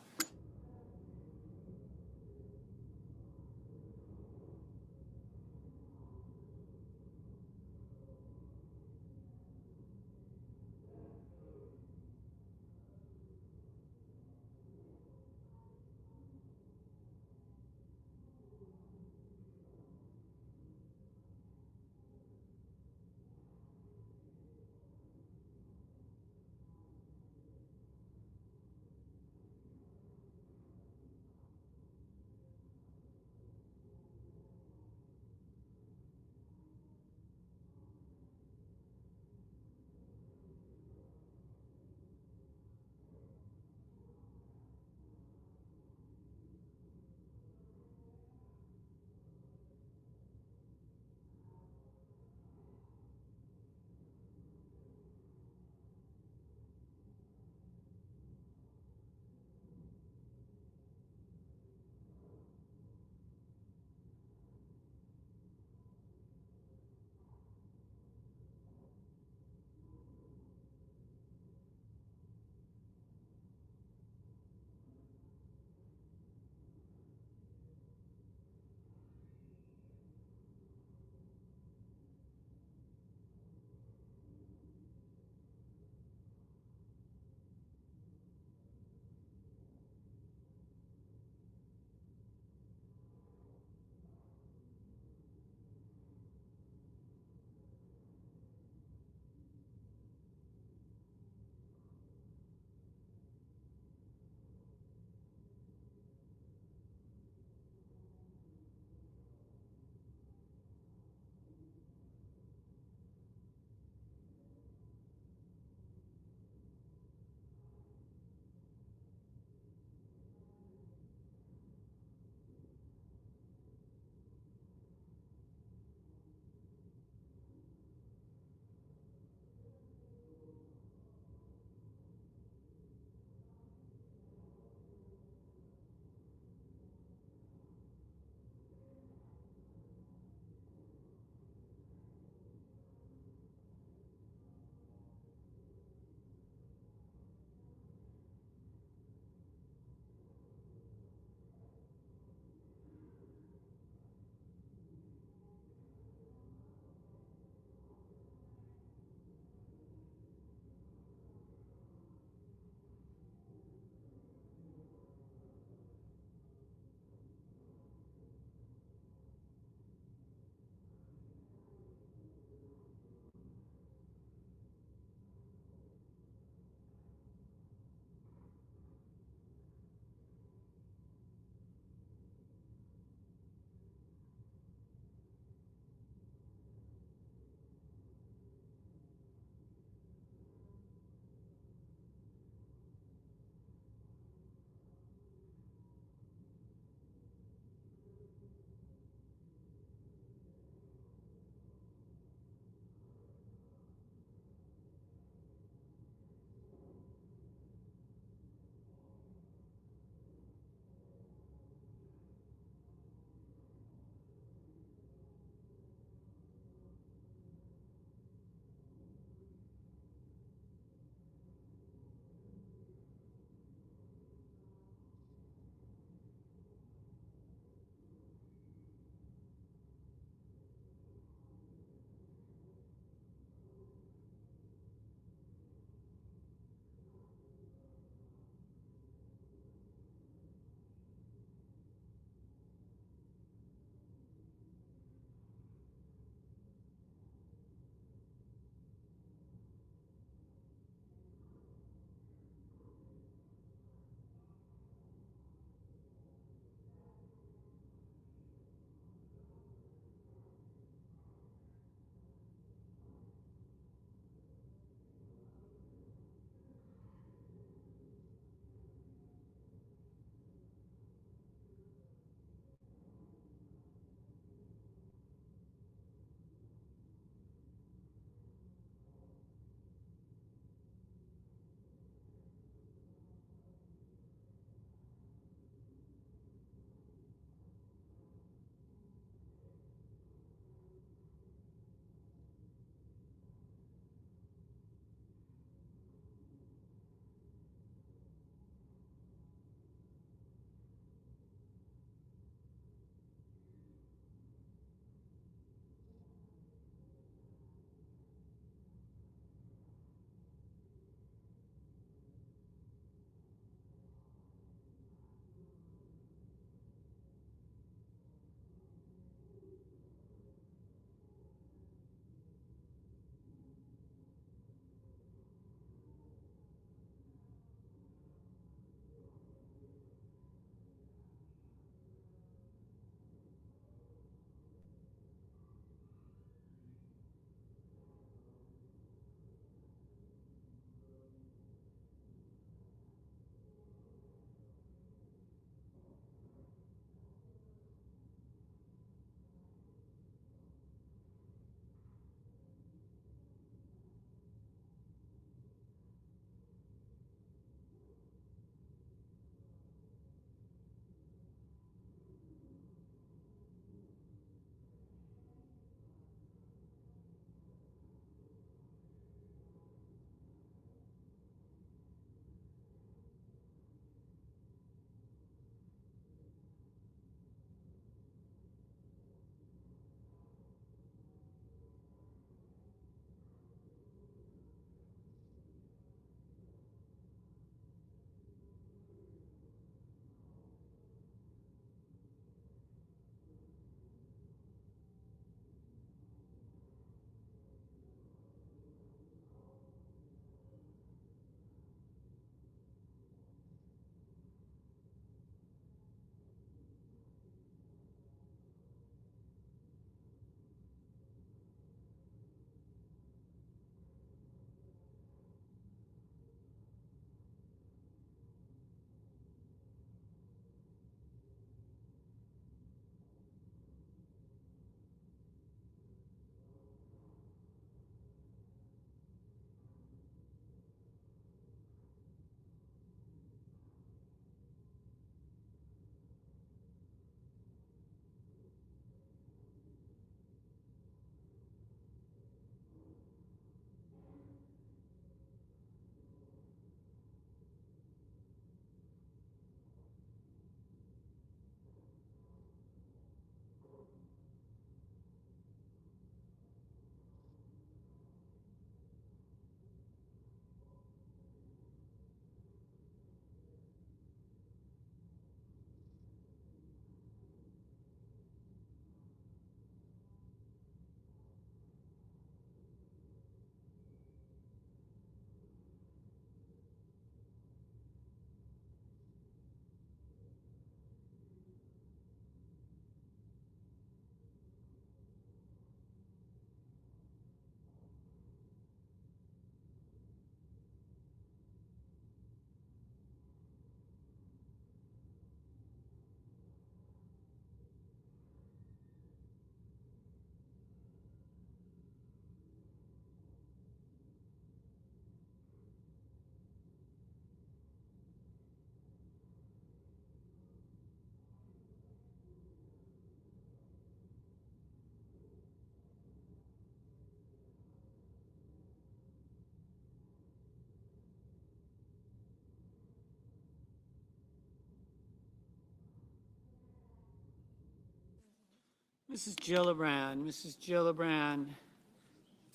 Mrs. Gillibrand. Mrs. Gillibrand,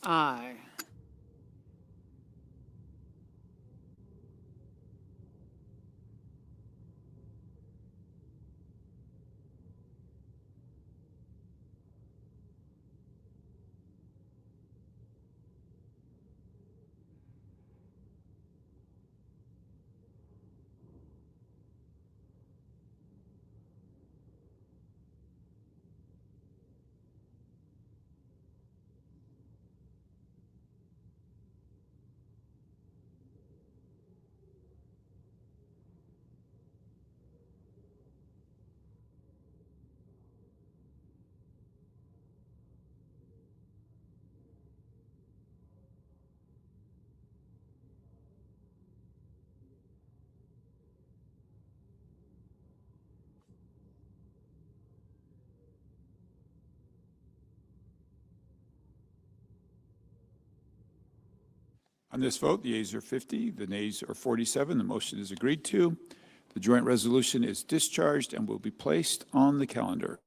aye. On this vote, the yeas are 50, the nays are 47. The motion is agreed to. The joint resolution is discharged and will be placed on the calendar.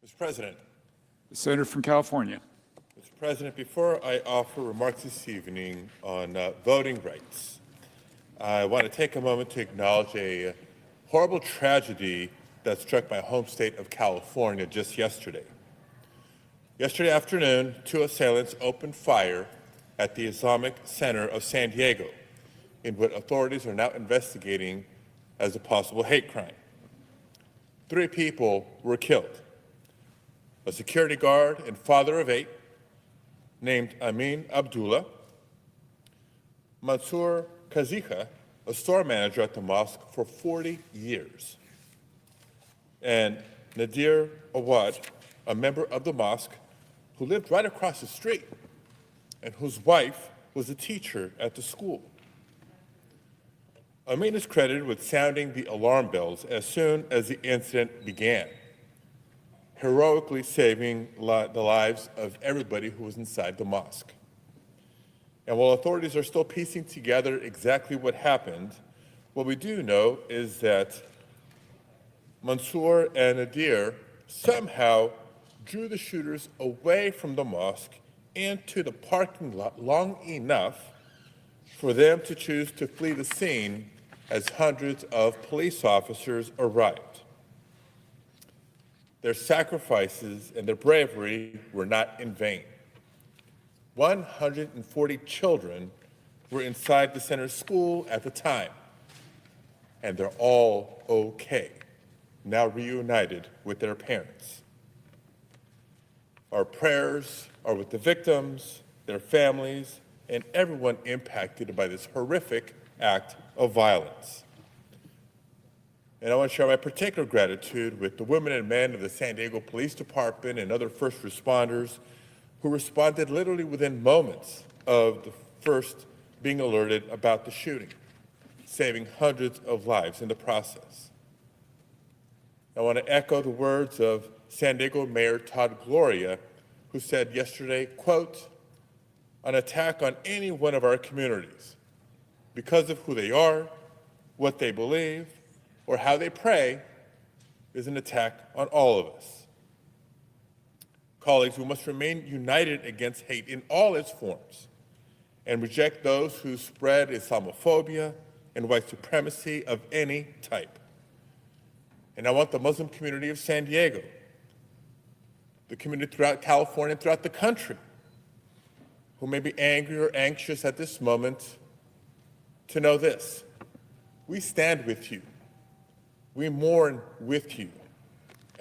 Mr. President. The senator from California. Mr. President, before I offer remarks this evening on voting rights, I want to take a moment to acknowledge a horrible tragedy that struck my home state of California just yesterday. Yesterday afternoon, two assailants opened fire at the Islamic Center of San Diego in what authorities are now investigating as a possible hate crime. 3 people were killed. A security guard and father of 8 named Amin Abdullah, Mansour Kazika, a store manager at the mosque for 40 years, and Nadir Awad, a member of the mosque who lived right across the street and whose wife was a teacher at the school. Amin is credited with sounding the alarm bells as soon as the incident began, heroically saving the lives of everybody who was inside the mosque. And while authorities are still piecing together exactly what happened, what we do know is that Mansour and Nadir somehow drew the shooters away from the mosque into the parking lot long enough for them to choose to flee the scene as hundreds of police officers arrived. Their sacrifices and their bravery were not in vain. 140 children were inside the center's school at the time, and they're all okay, now reunited with their parents. Our prayers are with the victims, their families, and everyone impacted by this horrific act of violence. And I want to share my particular gratitude with the women and men of the San Diego Police Department and other first responders who responded literally within moments of the first being alerted about the shooting, saving hundreds of lives in the process. I want to echo the words of San Diego Mayor Todd Gloria, who said yesterday, quote, "An attack on any one of our communities, because of who they are, what they believe, or how they pray, is an attack on all of us." Colleagues, we must remain united against hate in all its forms and reject those who spread Islamophobia and white supremacy of any type. And I want the Muslim community of San Diego, the community throughout California and throughout the country, who may be angry or anxious at this moment, to know this: we stand with you, we mourn with you,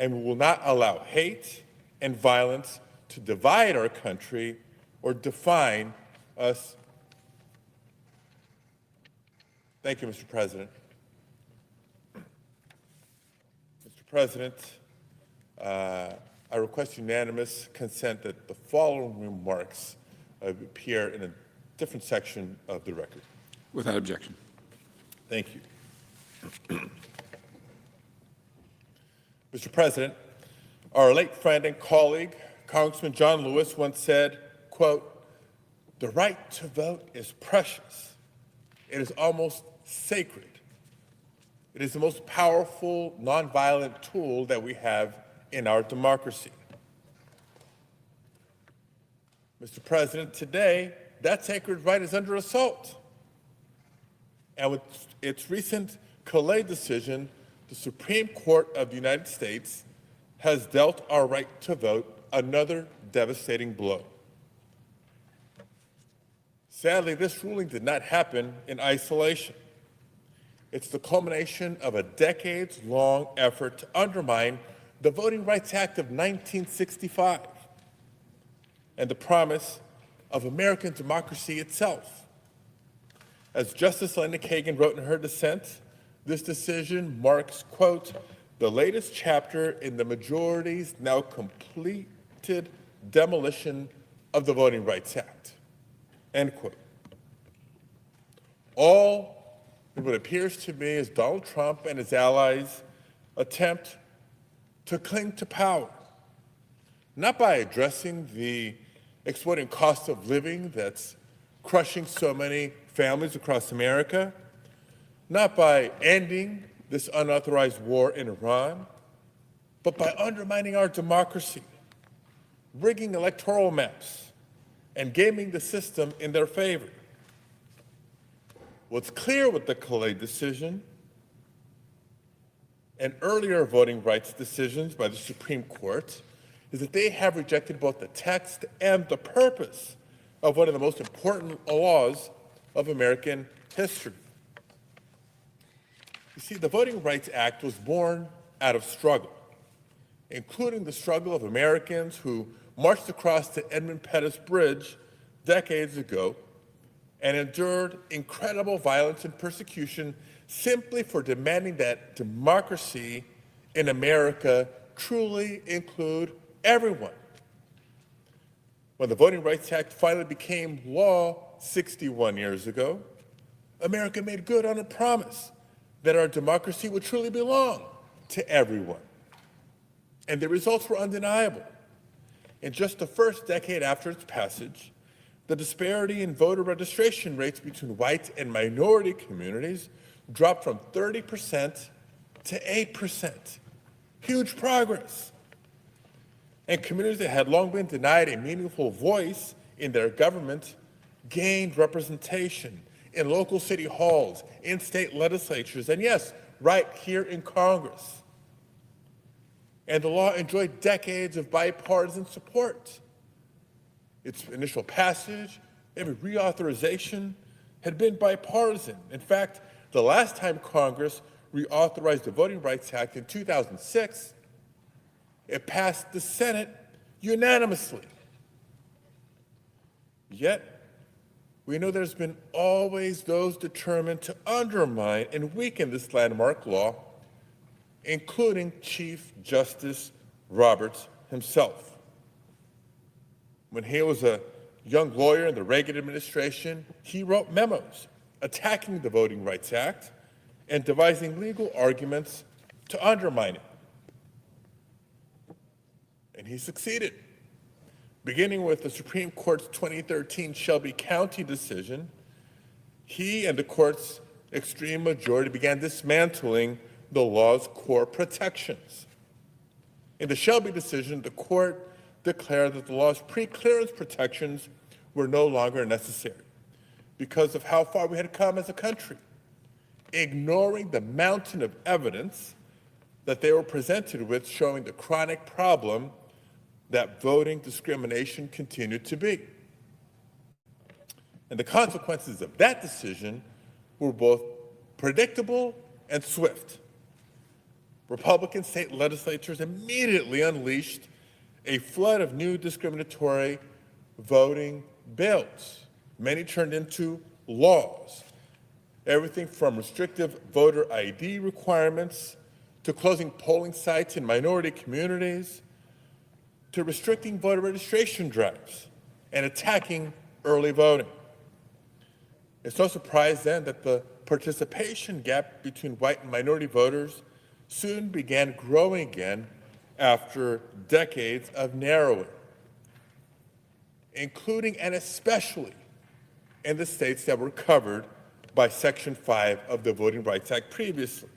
and we will not allow hate and violence to divide our country or define us. Thank you, Mr. President. Mr. President, I request unanimous consent that the following remarks appear in a different section of the record. Without objection. Thank you. Mr. President, our late friend and colleague, Congressman John Lewis, once said, quote, "The right to vote is precious. It is almost sacred. It is the most powerful, nonviolent tool that we have in our democracy." Mr. President, today, that sacred right is under assault. And with its recent Calais decision, the Supreme Court of the United States has dealt our right to vote another devastating blow. Sadly, this ruling did not happen in isolation. It's the culmination of a decades-long effort to undermine the Voting Rights Act of 1965 and the promise of American democracy itself. As Justice Elena Kagan wrote in her dissent, this decision marks, quote, "the latest chapter in the majority's now completed demolition of the Voting Rights Act," end quote. All in what appears to me as Donald Trump and his allies attempt to cling to power, not by addressing the exploding cost of living that's crushing so many families across America, not by ending this unauthorized war in Iran, but by undermining our democracy, rigging electoral maps, and gaming the system in their favor. What's clear with the Calais decision and earlier voting rights decisions by the Supreme Court is that they have rejected both the text and the purpose of one of the most important laws of American history. You see, the Voting Rights Act was born out of struggle, including the struggle of Americans who marched across the Edmund Pettus Bridge decades ago and endured incredible violence and persecution simply for demanding that democracy in America truly include everyone. When the Voting Rights Act finally became law 61 years ago, America made good on a promise that our democracy would truly belong to everyone. And the results were undeniable. In just the first decade after its passage, the disparity in voter registration rates between white and minority communities dropped from 30% to 8%. Huge progress. And communities that had long been denied a meaningful voice in their government gained representation in local city halls, in state legislatures, and yes, right here in Congress. And the law enjoyed decades of bipartisan support. Its initial passage, every reauthorization had been bipartisan. In fact, the last time Congress reauthorized the Voting Rights Act in 2006, it passed the Senate unanimously. Yet, we know there's been always those determined to undermine and weaken this landmark law, including Chief Justice Roberts himself. When he was a young lawyer in the Reagan administration, he wrote memos attacking the Voting Rights Act and devising legal arguments to undermine it. And he succeeded. Beginning with the Supreme Court's 2013 Shelby County decision, he and the court's extreme majority began dismantling the law's core protections. In the Shelby decision, the court declared that the law's pre-clearance protections were no longer necessary because of how far we had come as a country, ignoring the mountain of evidence that they were presented with showing the chronic problem that voting discrimination continued to be. And the consequences of that decision were both predictable and swift. Republican state legislatures immediately unleashed a flood of new discriminatory voting bills. Many turned into laws. Everything from restrictive voter ID requirements to closing polling sites in minority communities to restricting voter registration drives and attacking early voting. It's no surprise then that the participation gap between white and minority voters soon began growing again after decades of narrowing, including and especially in the states that were covered by Section 5 of the Voting Rights Act previously.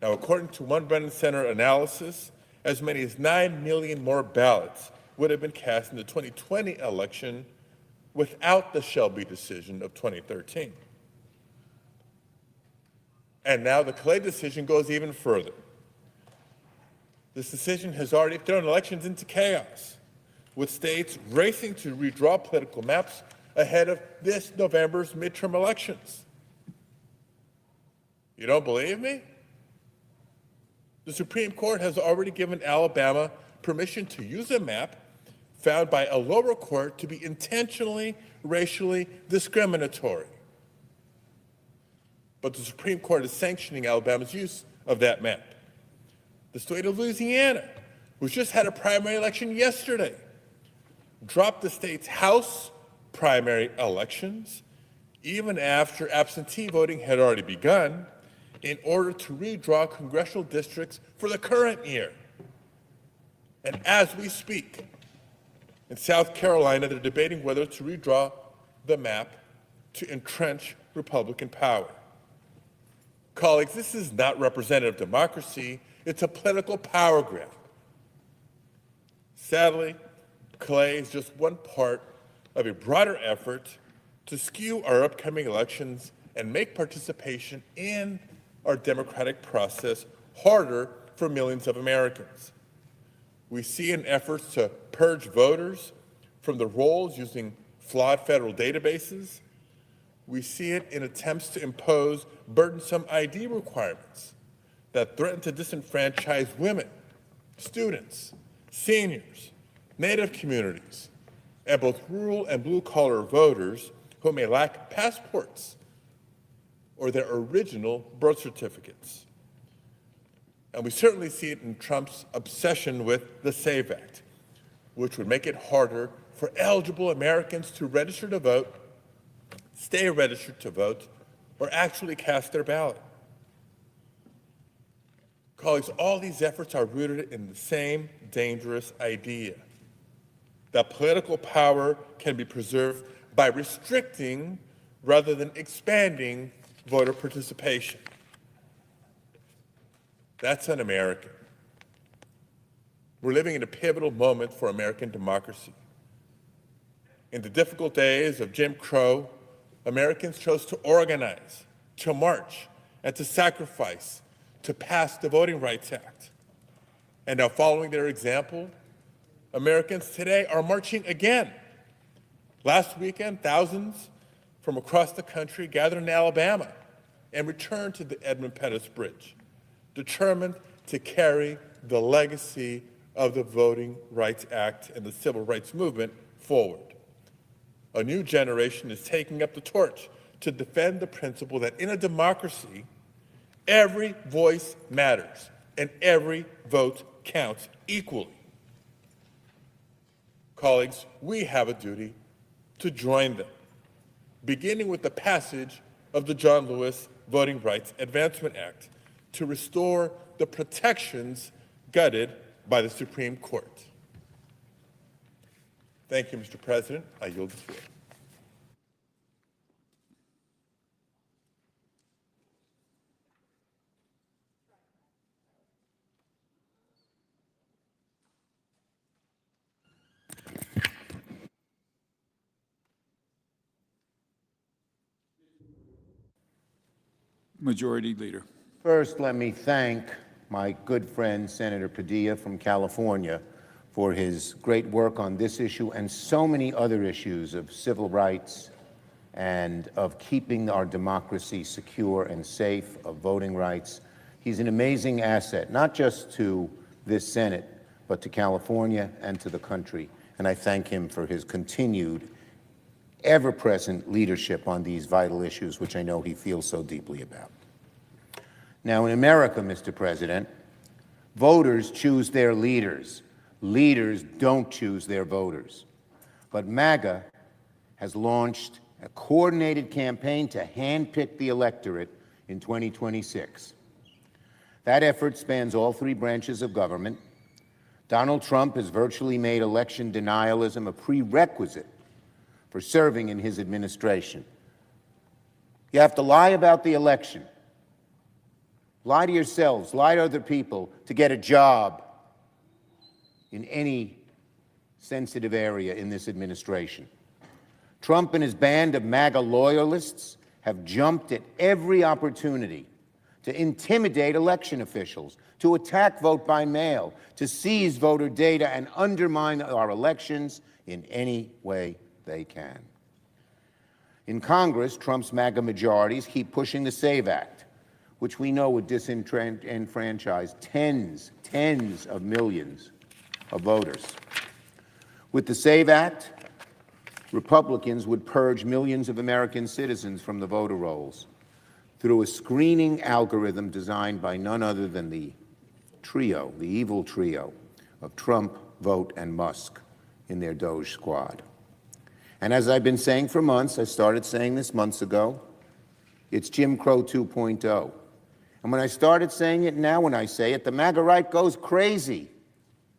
Now, according to one Brennan Center analysis, as many as 9 million more ballots would have been cast in the 2020 election without the Shelby decision of 2013. And now the Clay decision goes even further. This decision has already thrown elections into chaos, with states racing to redraw political maps ahead of this November's midterm elections. You don't believe me? The Supreme Court has already given Alabama permission to use a map found by a lower court to be intentionally racially discriminatory. But the Supreme Court is sanctioning Alabama's use of that map. The state of Louisiana, which just had a primary election yesterday, dropped the state's House primary elections even after absentee voting had already begun in order to redraw congressional districts for the current year. And as we speak, in South Carolina, they're debating whether to redraw the map to entrench Republican power. Colleagues, this is not representative democracy, it's a political power grab. Sadly, Clay is just one part of a broader effort to skew our upcoming elections and make participation in our democratic process harder for millions of Americans. We see in efforts to purge voters from the rolls using flawed federal databases. We see it in attempts to impose burdensome ID requirements that threaten to disenfranchise women, students, seniors, Native communities, and both rural and blue-collar voters who may lack passports or their original birth certificates. And we certainly see it in Trump's obsession with the SAVE Act, which would make it harder for eligible Americans to register to vote, stay registered to vote, or actually cast their ballot. Colleagues, all these efforts are rooted in the same dangerous idea that political power can be preserved by restricting rather than expanding voter participation. That's un-American. We're living in a pivotal moment for American democracy. In the difficult days of Jim Crow, Americans chose to organize, to march, and to sacrifice to pass the Voting Rights Act. And now, following their example, Americans today are marching again. Last weekend, thousands from across the country gathered in Alabama and returned to the Edmund Pettus Bridge, determined to carry the legacy of the Voting Rights Act and the Civil Rights Movement forward. A new generation is taking up the torch to defend the principle that in a democracy, every voice matters and every vote counts equally. Colleagues, we have a duty to join them, beginning with the passage of the John Lewis Voting Rights Advancement Act to restore the protections gutted by the Supreme Court. Thank you, Mr. President. I yield the floor. Majority Leader. First, let me thank my good friend, Senator Padilla from California, for his great work on this issue and so many other issues of civil rights and of keeping our democracy secure and safe, of voting rights. He's an amazing asset, not just to this Senate, but to California and to the country. And I thank him for his continued, ever-present leadership on these vital issues, which I know he feels so deeply about. Now, in America, Mr. President, voters choose their leaders. Leaders don't choose their voters. But MAGA has launched a coordinated campaign to handpick the electorate in 2026. That effort spans all three branches of government. Donald Trump has virtually made election denialism a prerequisite for serving in his administration. You have to lie about the election, lie to yourselves, lie to other people to get a job in any sensitive area in this administration. Trump and his band of MAGA loyalists have jumped at every opportunity to intimidate election officials, to attack vote by mail, to seize voter data and undermine our elections in any way they can. In Congress, Trump's MAGA majorities keep pushing the SAVE Act, which we know would disenfranchise tens of millions of voters. With the SAVE Act, Republicans would purge millions of American citizens from the voter rolls through a screening algorithm designed by none other than the trio, the evil trio of Trump, Vogt, and Musk in their Doge squad. And as I've been saying for months, I started saying this months ago, it's Jim Crow 2.0. And when I started saying it, now when I say it, the MAGA right goes crazy.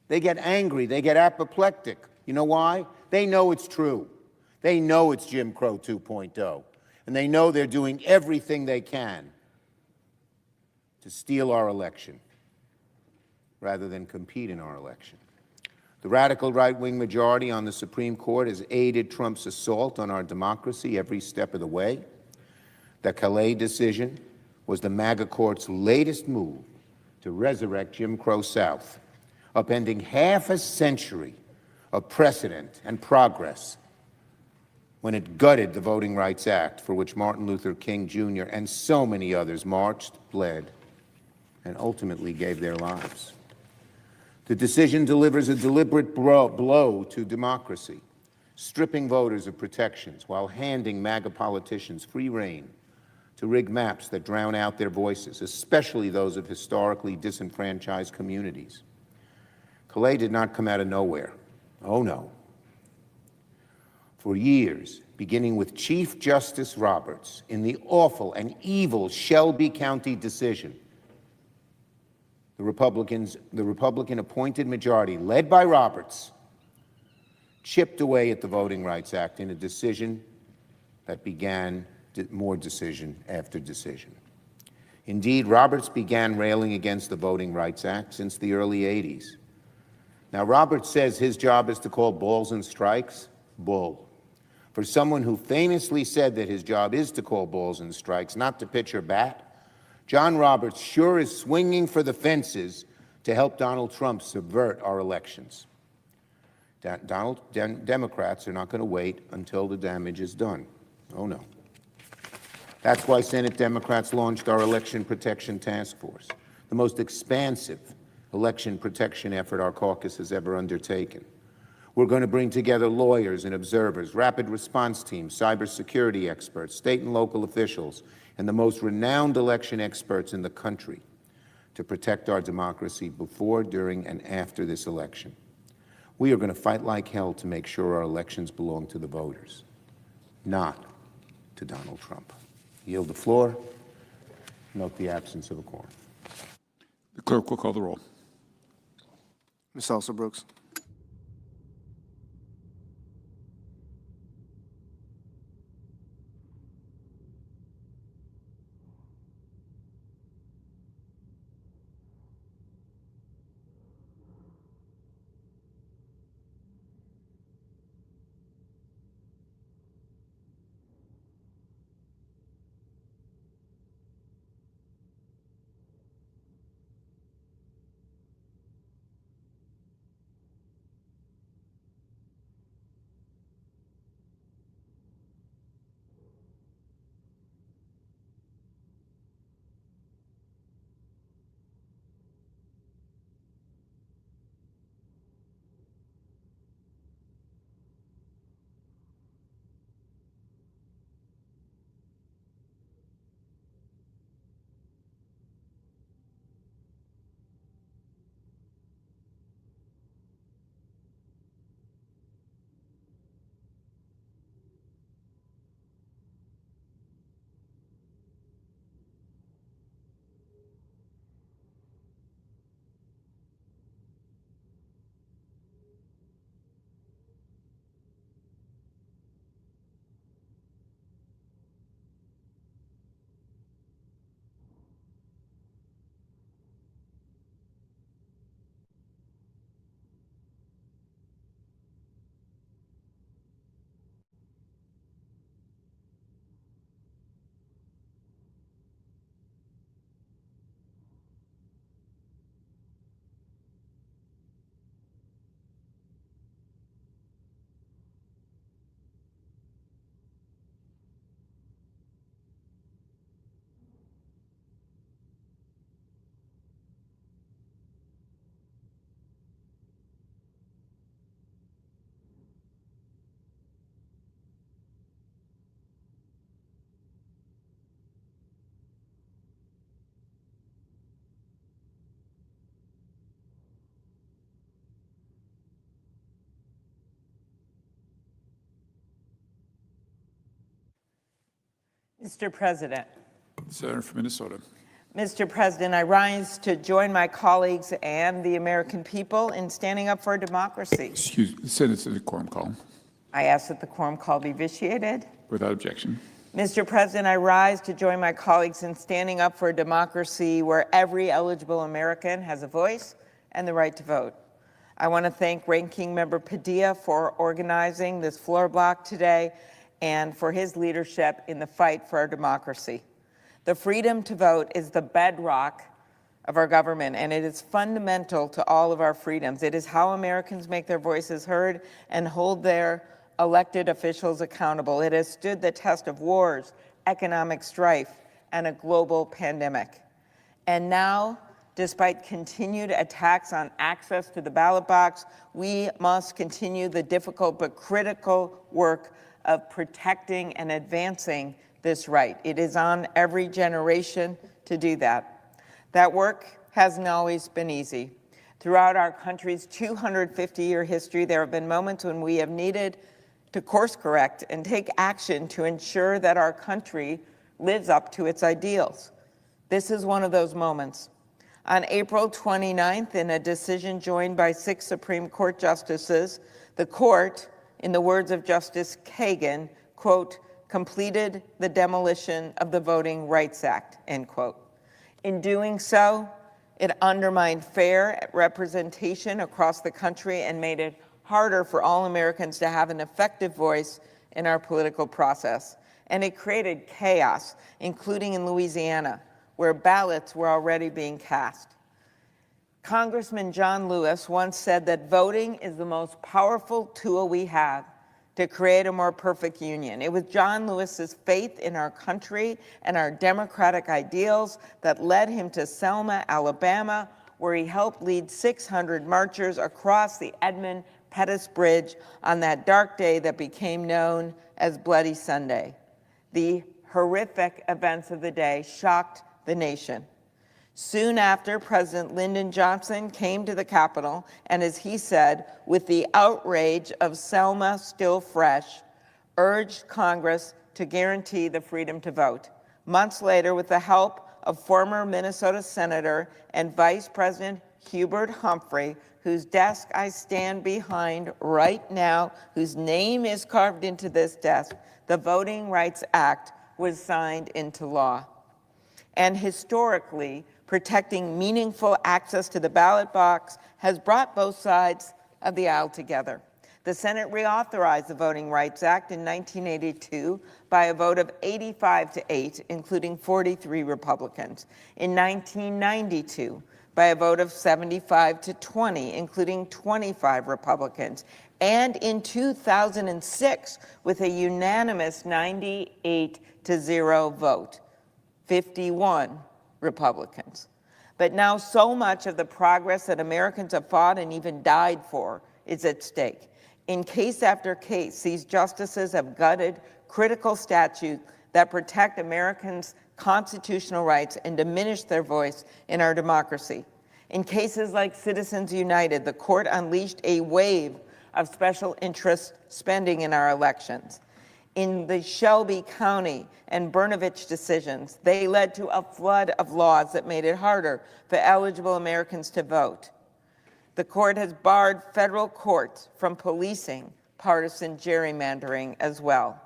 They get angry, they get apoplectic. You know why? They know it's true. They know it's Jim Crow 2.0, and they know they're doing everything they can to steal our election rather than compete in our election. The radical right-wing majority on the Supreme Court has aided Trump's assault on our democracy every step of the way. The Calais decision was the MAGA court's latest move to resurrect Jim Crow South, upending half a century of precedent and progress when it gutted the Voting Rights Act, for which Martin Luther King Jr. and so many others marched, bled, and ultimately gave their lives. The decision delivers a deliberate blow to democracy, stripping voters of protections while handing MAGA politicians free rein to rig maps that drown out their voices, especially those of historically disenfranchised communities. Calais did not come out of nowhere. Oh, no. For years, beginning with Chief Justice Roberts in the awful and evil Shelby County decision, the Republican-appointed majority, led by Roberts, chipped away at the Voting Rights Act in a decision that began more decision after decision. Indeed, Roberts began railing against the Voting Rights Act since the early 80s. Now, Roberts says his job is to call balls and strikes. Bull. For someone who famously said that his job is to call balls and strikes, not to pitch or bat, John Roberts sure is swinging for the fences to help Donald Trump subvert our elections. Democrats are not going to wait until the damage is done. Oh, no. That's why Senate Democrats launched our Election Protection Task Force, the most expansive election protection effort our caucus has ever undertaken. We're going to bring together lawyers and observers, rapid response teams, cybersecurity experts, state and local officials, and the most renowned election experts in the country to protect our democracy before, during, and after this election. We are going to fight like hell to make sure our elections belong to the voters, not to Donald Trump. Yield the floor. Note the absence of a quorum. The clerk will call the roll. Ms. Elsa Brooks. Mr. President. Senator from Minnesota. Mr. President, I rise to join my colleagues and the American people in standing up for democracy. Excuse me, Senate's a quorum call. I ask that the quorum call be vitiated. Without objection. Mr. President, I rise to join my colleagues in standing up for a democracy where every eligible American has a voice and the right to vote. I want to thank Ranking Member Padilla for organizing this floor block today and for his leadership in the fight for our democracy. The freedom to vote is the bedrock of our government, and it is fundamental to all of our freedoms. It is how Americans make their voices heard and hold their elected officials accountable. It has stood the test of wars, economic strife, and a global pandemic. And now, despite continued attacks on access to the ballot box, we must continue the difficult but critical work of protecting and advancing this right. It is on every generation to do that. That work hasn't always been easy. Throughout our country's 250-year history, there have been moments when we have needed to course correct and take action to ensure that our country lives up to its ideals. This is one of those moments. On April 29th, in a decision joined by 6 Supreme Court justices, the court, in the words of Justice Kagan, quote, completed the demolition of the Voting Rights Act, end quote. In doing so, it undermined fair representation across the country and made it harder for all Americans to have an effective voice in our political process. And it created chaos, including in Louisiana, where ballots were already being cast. Congressman John Lewis once said that voting is the most powerful tool we have to create a more perfect union. It was John Lewis's faith in our country and our democratic ideals that led him to Selma, Alabama, where he helped lead 600 marchers across the Edmund Pettus Bridge on that dark day that became known as Bloody Sunday. The horrific events of the day shocked the nation. Soon after, President Lyndon Johnson came to the Capitol, and as he said, with the outrage of Selma still fresh, urged Congress to guarantee the freedom to vote. Months later, with the help of former Minnesota Senator and Vice President Hubert Humphrey, whose desk I stand behind right now, whose name is carved into this desk, the Voting Rights Act was signed into law. And historically, protecting meaningful access to the ballot box has brought both sides of the aisle together. The Senate reauthorized the Voting Rights Act in 1982 by a vote of 85-8, including 43 Republicans. In 1992, by a vote of 75-20, including 25 Republicans. And in 2006, with a unanimous 98-0 vote, 51 Republicans. But now so much of the progress that Americans have fought and even died for is at stake. In case after case, these justices have gutted critical statutes that protect Americans' constitutional rights and diminish their voice in our democracy. In cases like Citizens United, the court unleashed a wave of special interest spending in our elections. In the Shelby County and Brnovich decisions, they led to a flood of laws that made it harder for eligible Americans to vote. The court has barred federal courts from policing partisan gerrymandering as well.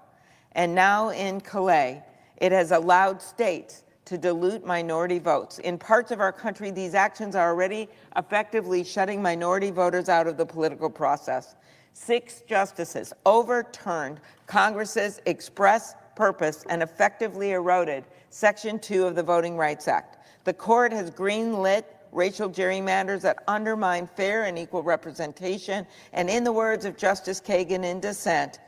And now in Calais, it has allowed states to dilute minority votes. In parts of our country, these actions are already effectively shutting minority voters out of the political process. 6 justices overturned Congress's express purpose and effectively eroded Section 2 of the Voting Rights Act. The court has greenlit racial gerrymanders that undermine fair and equal representation, and in the words of Justice Kagan in dissent,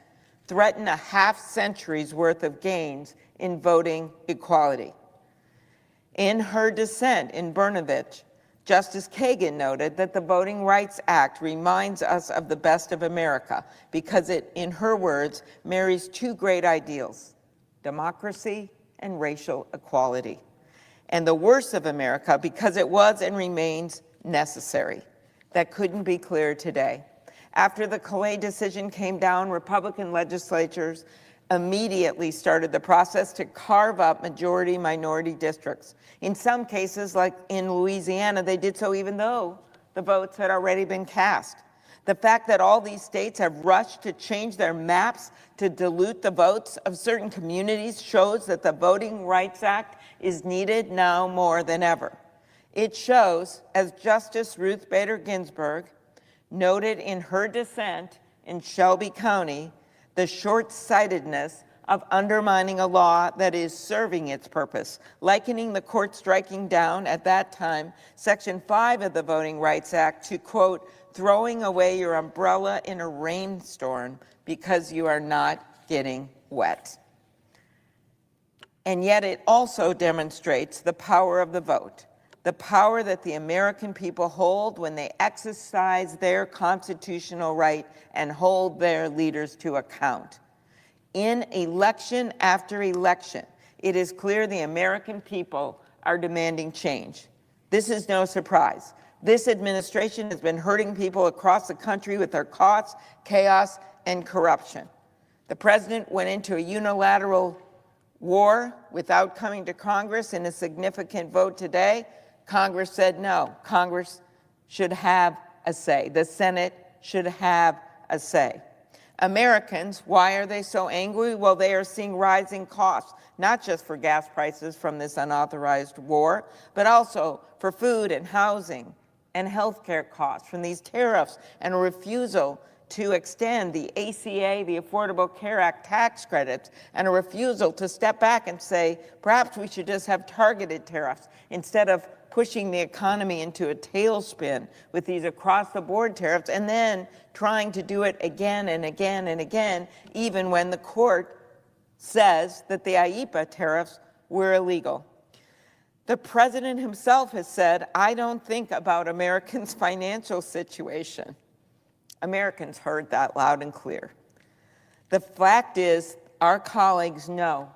threaten a half-century's worth of gains in voting equality. In her dissent in Brnovich, Justice Kagan noted that the Voting Rights Act reminds us of the best of America because it, in her words, marries 2 great ideals, democracy and racial equality, and the worst of America because it was and remains necessary. That couldn't be clearer today. After the Calais decision came down, Republican legislators immediately started the process to carve up majority-minority districts. In some cases, like in Louisiana, they did so even though the votes had already been cast. The fact that all these states have rushed to change their maps to dilute the votes of certain communities shows that the Voting Rights Act is needed now more than ever. It shows, as Justice Ruth Bader Ginsburg noted in her dissent in Shelby County, the short-sightedness of undermining a law that is serving its purpose, likening the court striking down at that time Section 5 of the Voting Rights Act to, quote, throwing away your umbrella in a rainstorm because you are not getting wet. And yet it also demonstrates the power of the vote, the power that the American people hold when they exercise their constitutional right and hold their leaders to account. In election after election, it is clear the American people are demanding change. This is no surprise. This administration has been hurting people across the country with their costs, chaos, and corruption. The president went into a unilateral war without coming to Congress in a significant vote today. Congress said no. Congress should have a say. The Senate should have a say. Americans, why are they so angry? Well, they are seeing rising costs, not just for gas prices from this unauthorized war, but also for food and housing and health care costs from these tariffs and a refusal to extend the ACA, the Affordable Care Act tax credits, and a refusal to step back and say, perhaps we should just have targeted tariffs instead of pushing the economy into a tailspin with these across-the-board tariffs, and then trying to do it again and again and again, even when the court says that the IEEPA tariffs were illegal. The president himself has said, I don't think about Americans' financial situation. Americans heard that loud and clear. The fact is, our colleagues know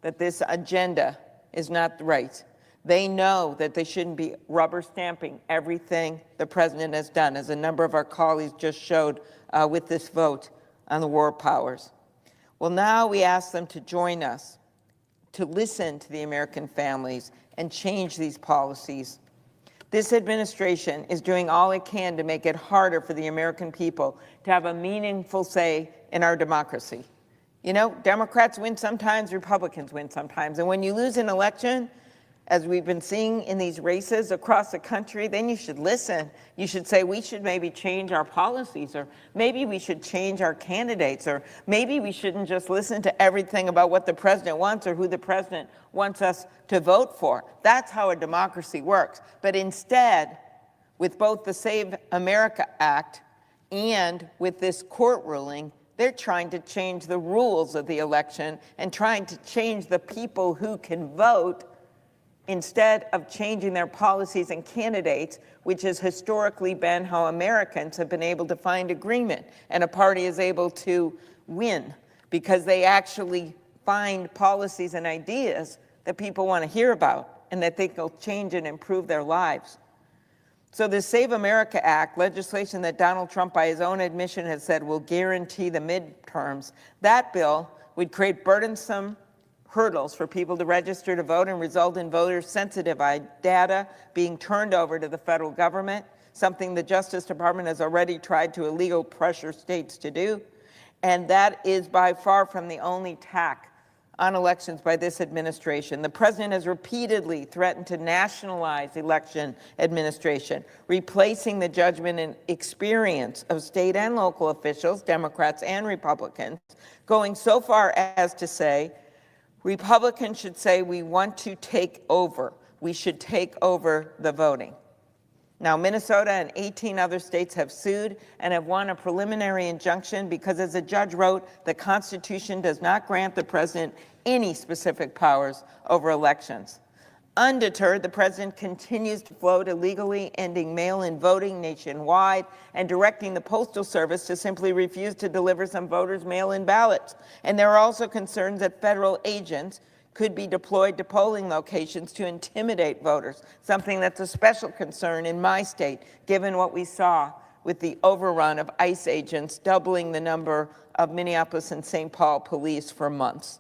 that this agenda is not right. They know that they shouldn't be rubber stamping everything the president has done, as a number of our colleagues just showed with this vote on the war powers. Well, now we ask them to join us, to listen to the American families and change these policies. This administration is doing all it can to make it harder for the American people to have a meaningful say in our democracy. You know, Democrats win sometimes, Republicans win sometimes, and when you lose an election, as we've been seeing in these races across the country, then you should listen. You should say, we should maybe change our policies, or maybe we should change our candidates, or maybe we shouldn't just listen to everything about what the president wants or who the president wants us to vote for. That's how a democracy works. But instead, with both the Save America Act and with this court ruling, they're trying to change the rules of the election and trying to change the people who can vote instead of changing their policies and candidates, which has historically been how Americans have been able to find agreement, and a party is able to win because they actually find policies and ideas that people want to hear about and that they will change and improve their lives. So the Save America Act, legislation that Donald Trump, by his own admission, has said will guarantee the midterms, that bill would create burdensome hurdles for people to register to vote and result in voters' sensitive data being turned over to the federal government, something the Justice Department has already tried to illegal pressure states to do. And that is by far from the only tack on elections by this administration. The president has repeatedly threatened to nationalize election administration, replacing the judgment and experience of state and local officials, Democrats and Republicans, going so far as to say, Republicans should say, we want to take over. We should take over the voting. Now, Minnesota and 18 other states have sued and have won a preliminary injunction because, as a judge wrote, the Constitution does not grant the president any specific powers over elections. Undeterred, the president continues to float illegally, ending mail-in voting nationwide and directing the Postal Service to simply refuse to deliver some voters' mail-in ballots. And there are also concerns that federal agents could be deployed to polling locations to intimidate voters, something that's a special concern in my state, given what we saw with the overrun of ICE agents, doubling the number of Minneapolis and St. Paul police for months.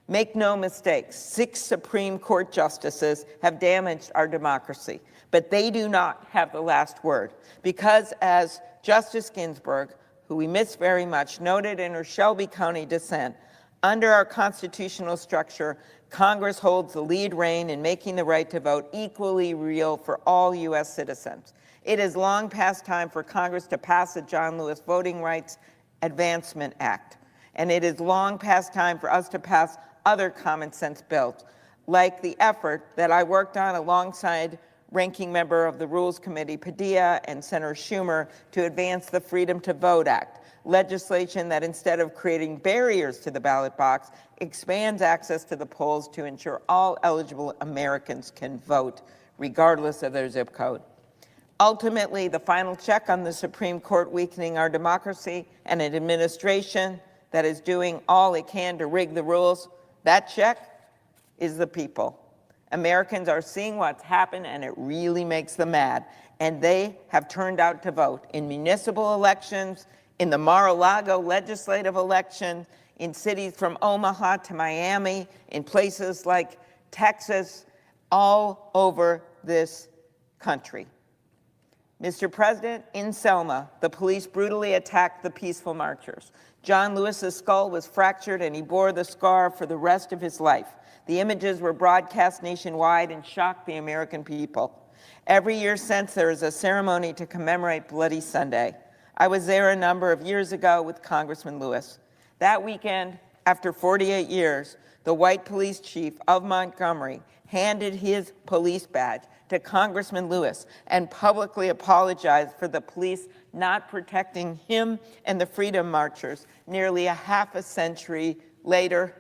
Make no mistakes, 6 Supreme Court justices have damaged our democracy, but they do not have the last word. Because as Justice Ginsburg, who we miss very much, noted in her Shelby County dissent, under our constitutional structure, Congress holds the lead rein in making the right to vote equally real for all U.S. citizens. It is long past time for Congress to pass the John Lewis Voting Rights Advancement Act, and it is long past time for us to pass other common sense bills, like the effort that I worked on alongside Ranking Member of the Rules Committee, Padilla, and Senator Schumer to advance the Freedom to Vote Act, legislation that instead of creating barriers to the ballot box, expands access to the polls to ensure all eligible Americans can vote, regardless of their zip code. Ultimately, the final check on the Supreme Court weakening our democracy and an administration that is doing all it can to rig the rules, that check is the people. Americans are seeing what's happened, and it really makes them mad. And they have turned out to vote in municipal elections, in the Mar-a-Lago legislative election, in cities from Omaha to Miami, in places like Texas, all over this country. Mr. President, in Selma, the police brutally attacked the peaceful marchers. John Lewis's skull was fractured and he bore the scar for the rest of his life. The images were broadcast nationwide and shocked the American people. Every year since, there is a ceremony to commemorate Bloody Sunday. I was there a number of years ago with Congressman Lewis. That weekend, after 48 years, the white police chief of Montgomery handed his police badge to Congressman Lewis and publicly apologized for the police not protecting him and the freedom marchers. Nearly a half a century later,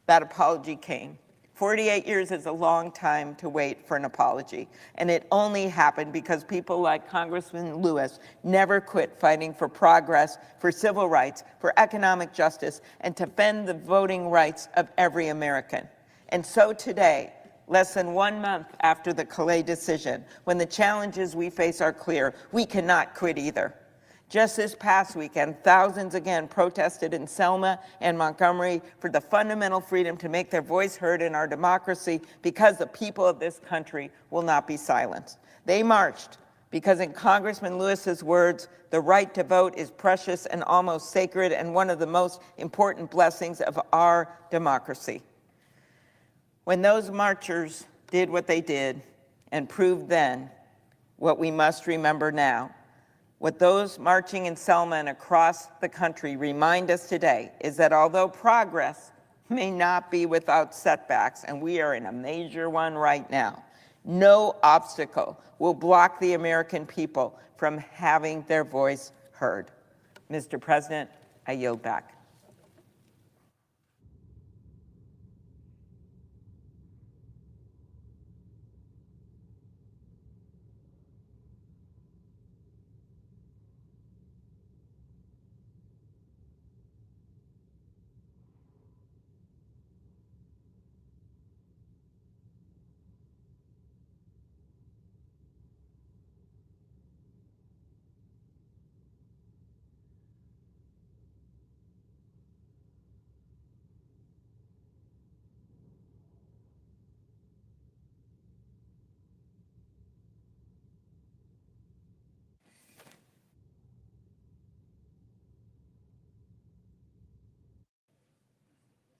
that apology came. 48 years is a long time to wait for an apology, and it only happened because people like Congressman Lewis never quit fighting for progress, for civil rights, for economic justice, and to defend the voting rights of every American. And so today, less than 1 month after the Calais decision, when the challenges we face are clear, we cannot quit either. Just this past weekend, thousands again protested in Selma and Montgomery for the fundamental freedom to make their voice heard in our democracy, because the people of this country will not be silenced. They marched because, in Congressman Lewis's words, the right to vote is precious and almost sacred and one of the most important blessings of our democracy. When those marchers did what they did and proved then what we must remember now, what those marching in Selma and across the country remind us today is that although progress may not be without setbacks, and we are in a major one right now, no obstacle will block the American people from having their voice heard. Mr. President, I yield back.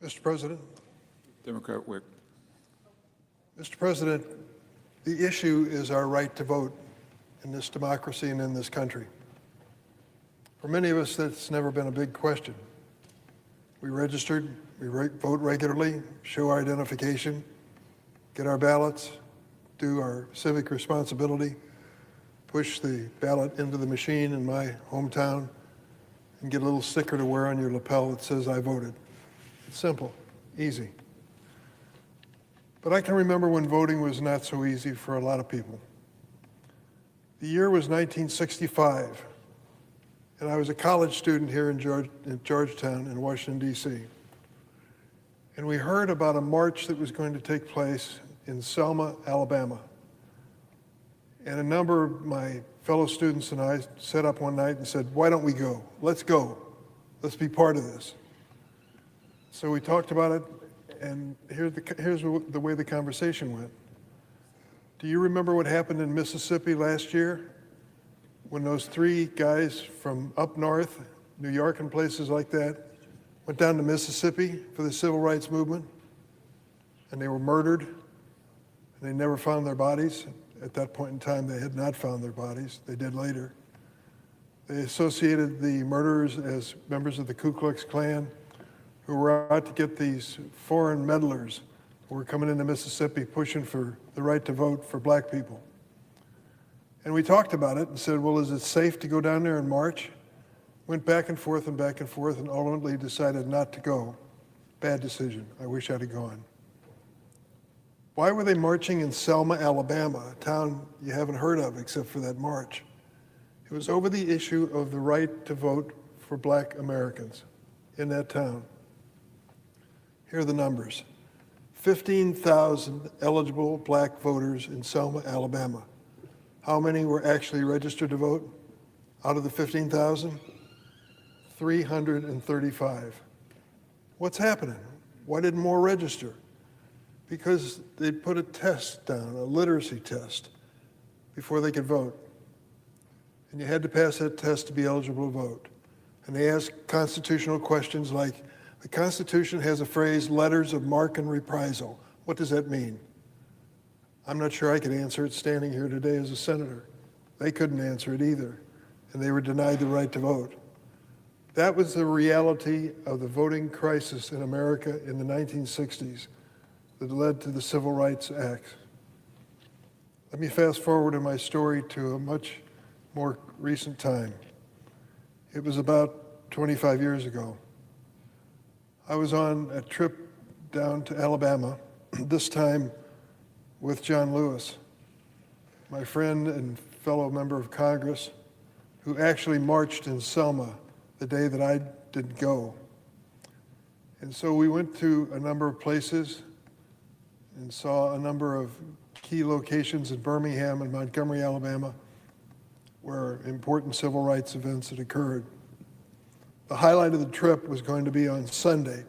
Mr. President. Democrat Wick. Mr. President, the issue is our right to vote in this democracy and in this country. For many of us, that's never been a big question. We registered, we vote regularly, show our identification, get our ballots, do our civic responsibility, push the ballot into the machine in my hometown, and get a little sticker to wear on your lapel that says I voted. It's simple, easy. But I can remember when voting was not so easy for a lot of people. The year was 1965, and I was a college student here in Georgetown in Washington, D.C. And we heard about a march that was going to take place in Selma, Alabama. And a number of my fellow students and I sat up one night and said, why don't we go? Let's go. Let's be part of this. So we talked about it, and here's the way the conversation went. Do you remember what happened in Mississippi last year when those 3 guys from up north, New York and places like that, went down to Mississippi for the civil rights movement, and they were murdered, and they never found their bodies? At that point in time, they had not found their bodies. They did later. They associated the murderers as members of the Ku Klux Klan who were out to get these foreign meddlers who were coming into Mississippi pushing for the right to vote for black people. And we talked about it and said, well, is it safe to go down there and march? Went back and forth and ultimately decided not to go. Bad decision. I wish I'd have gone. Why were they marching in Selma, Alabama, a town you haven't heard of except for that march? It was over the issue of the right to vote for black Americans in that town. Here are the numbers. 15,000 eligible black voters in Selma, Alabama. How many were actually registered to vote? Out of the 15,000? 335. What's happening? Why didn't more register? Because they put a test down, a literacy test, before they could vote. And you had to pass that test to be eligible to vote. And they asked constitutional questions like, the Constitution has a phrase, letters of marque and reprisal. What does that mean? I'm not sure I could answer it standing here today as a senator. They couldn't answer it either, and they were denied the right to vote. That was the reality of the voting crisis in America in the 1960s that led to the Civil Rights Act. Let me fast forward in my story to a much more recent time. It was about 25 years ago. I was on a trip down to Alabama, this time with John Lewis, my friend and fellow member of Congress, who actually marched in Selma the day that I didn't go. And so we went to a number of places and saw a number of key locations in Birmingham and Montgomery, Alabama, where important civil rights events had occurred. The highlight of the trip was going to be on Sunday.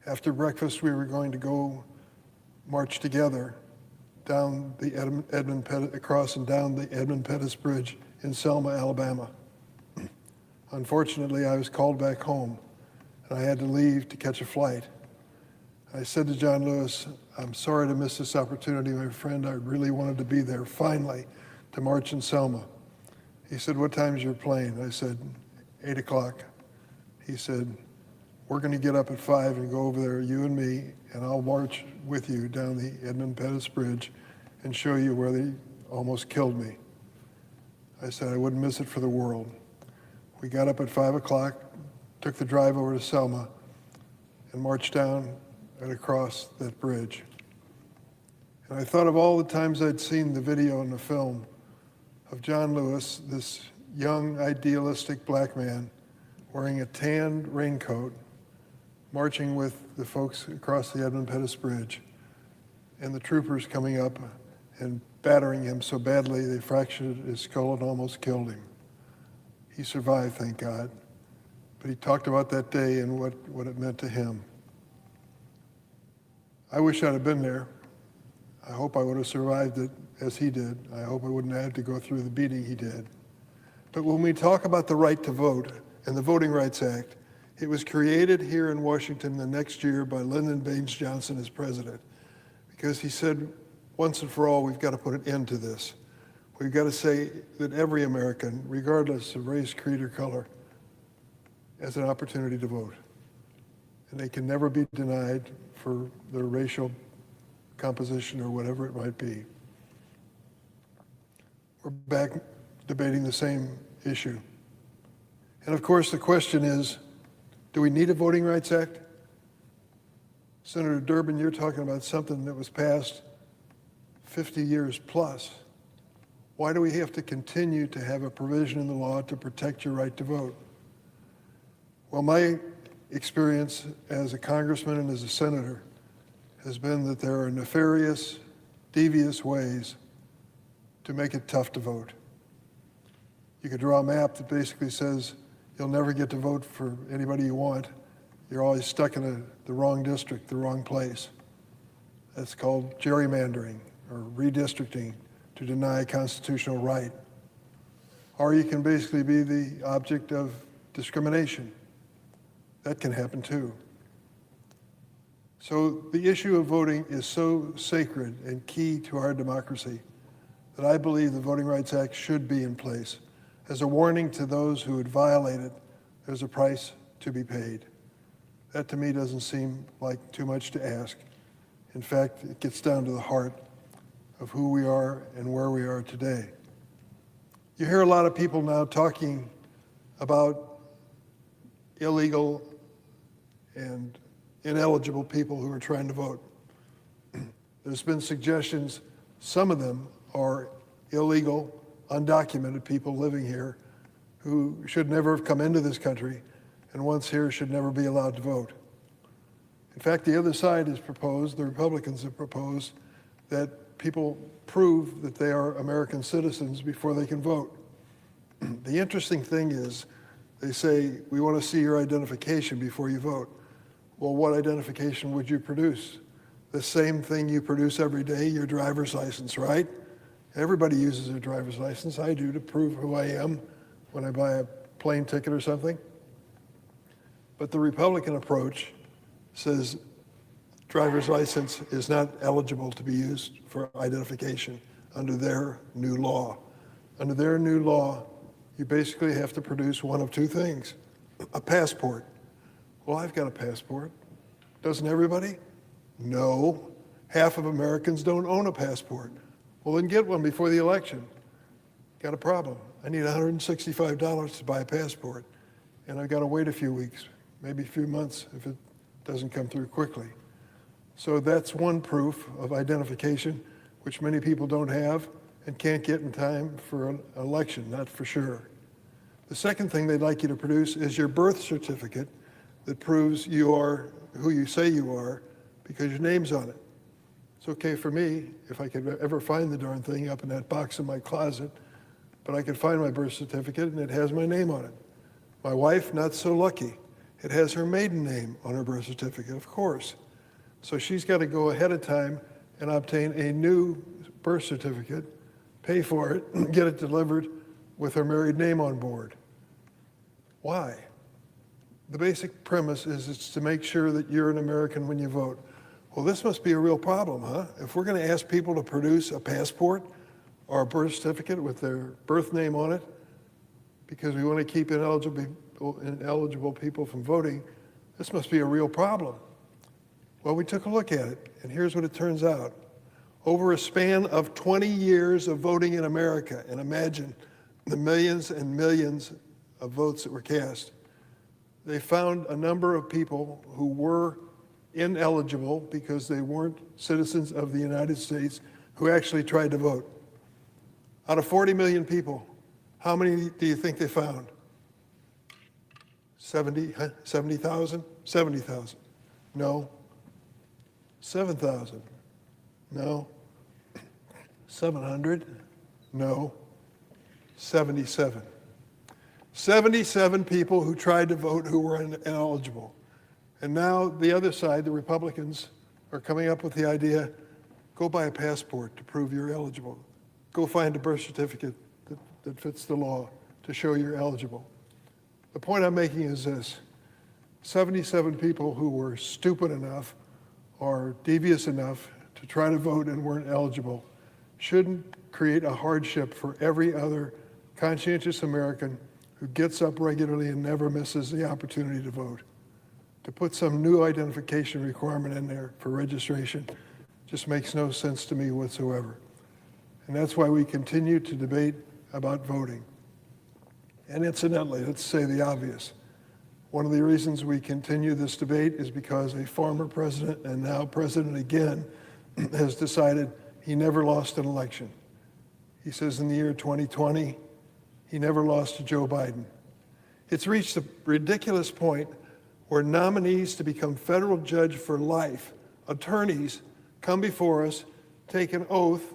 After breakfast, we were going to go march together down the across and down the Edmund Pettus Bridge in Selma, Alabama. Unfortunately, I was called back home, and I had to leave to catch a flight. I said to John Lewis, I'm sorry to miss this opportunity, my friend. I really wanted to be there, finally, to march in Selma. He said, what time's your plane? I said, 8 o'clock. He said, we're going to get up at 5 and go over there, you and me, and I'll march with you down the Edmund Pettus Bridge and show you where they almost killed me. I said I wouldn't miss it for the world. We got up at 5 o'clock, took the drive over to Selma, and marched down and across that bridge. And I thought of all the times I'd seen the video and the film of John Lewis, this young, idealistic black man, wearing a tanned raincoat, marching with the folks across the Edmund Pettus Bridge, and the troopers coming up and battering him so badly they fractured his skull and almost killed him. He survived, thank God. But he talked about that day and what it meant to him. I wish I'd have been there. I hope I would have survived it as he did. I hope I wouldn't have to go through the beating he did. But when we talk about the right to vote and the Voting Rights Act, it was created here in Washington the next year by Lyndon Baines Johnson as president, because he said, once and for all, we've got to put an end to this. We've got to say that every American, regardless of race, creed, or color, has an opportunity to vote. And they can never be denied for their racial composition or whatever it might be. We're back debating the same issue. And of course, the question is, do we need a Voting Rights Act? Senator Durbin, you're talking about something that was passed 50 years plus. Why do we have to continue to have a provision in the law to protect your right to vote? Well, my experience as a congressman and as a senator has been that there are nefarious, devious ways to make it tough to vote. You could draw a map that basically says you'll never get to vote for anybody you want. You're always stuck in the wrong district, the wrong place. That's called gerrymandering or redistricting to deny a constitutional right. Or you can basically be the object of discrimination. That can happen too. So the issue of voting is so sacred and key to our democracy that I believe the Voting Rights Act should be in place. As a warning to those who would violate it, there's a price to be paid. That to me doesn't seem like too much to ask. In fact, it gets down to the heart of who we are and where we are today. You hear a lot of people now talking about illegal and ineligible people who are trying to vote. There's been suggestions, some of them are illegal, undocumented people living here who should never have come into this country and once here should never be allowed to vote. In fact, the other side has proposed, the Republicans have proposed, that people prove that they are American citizens before they can vote. The interesting thing is, they say, we want to see your identification before you vote. Well, what identification would you produce? The same thing you produce every day, your driver's license, right? Everybody uses their driver's license. I do, to prove who I am when I buy a plane ticket or something. But the Republican approach says driver's license is not eligible to be used for identification under their new law. Under their new law, you basically have to produce one of two things: a passport. Well, I've got a passport. Doesn't everybody? No. Half of Americans don't own a passport. Well, then get one before the election. Got a problem. I need $165 to buy a passport, and I've got to wait a few weeks, maybe a few months if it doesn't come through quickly. So that's one proof of identification, which many people don't have and can't get in time for an election, not for sure. The second thing they'd like you to produce is your birth certificate that proves you are who you say you are because your name's on it. It's okay for me if I could ever find the darn thing up in that box in my closet, but I could find my birth certificate and it has my name on it. My wife, not so lucky. It has her maiden name on her birth certificate, of course. So she's got to go ahead of time and obtain a new birth certificate, pay for it, and get it delivered with her married name on board. Why? The basic premise is it's to make sure that you're an American when you vote. Well, this must be a real problem, huh? If we're going to ask people to produce a passport or a birth certificate with their birth name on it because we want to keep ineligible people from voting, this must be a real problem. Well, we took a look at it, and here's what it turns out. Over a span of 20 years of voting in America, and imagine the millions and millions of votes that were cast, they found a number of people who were ineligible because they weren't citizens of the United States who actually tried to vote. Out of 40 million people, how many do you think they found? 70,000? 70,000. No. 7,000. No. 700? No. 77. 77 people who tried to vote who were ineligible. And now the other side, the Republicans, are coming up with the idea, go buy a passport to prove you're eligible. Go find a birth certificate that fits the law to show you're eligible. The point I'm making is this: 77 people who were stupid enough or devious enough to try to vote and weren't eligible shouldn't create a hardship for every other conscientious American who gets up regularly and never misses the opportunity to vote. To put some new identification requirement in there for registration just makes no sense to me whatsoever. And that's why we continue to debate about voting. And incidentally, let's say the obvious. One of the reasons we continue this debate is because a former president, and now president again, has decided he never lost an election. He says in the year 2020, he never lost to Joe Biden. It's reached a ridiculous point where nominees to become federal judge for life, attorneys, come before us, take an oath,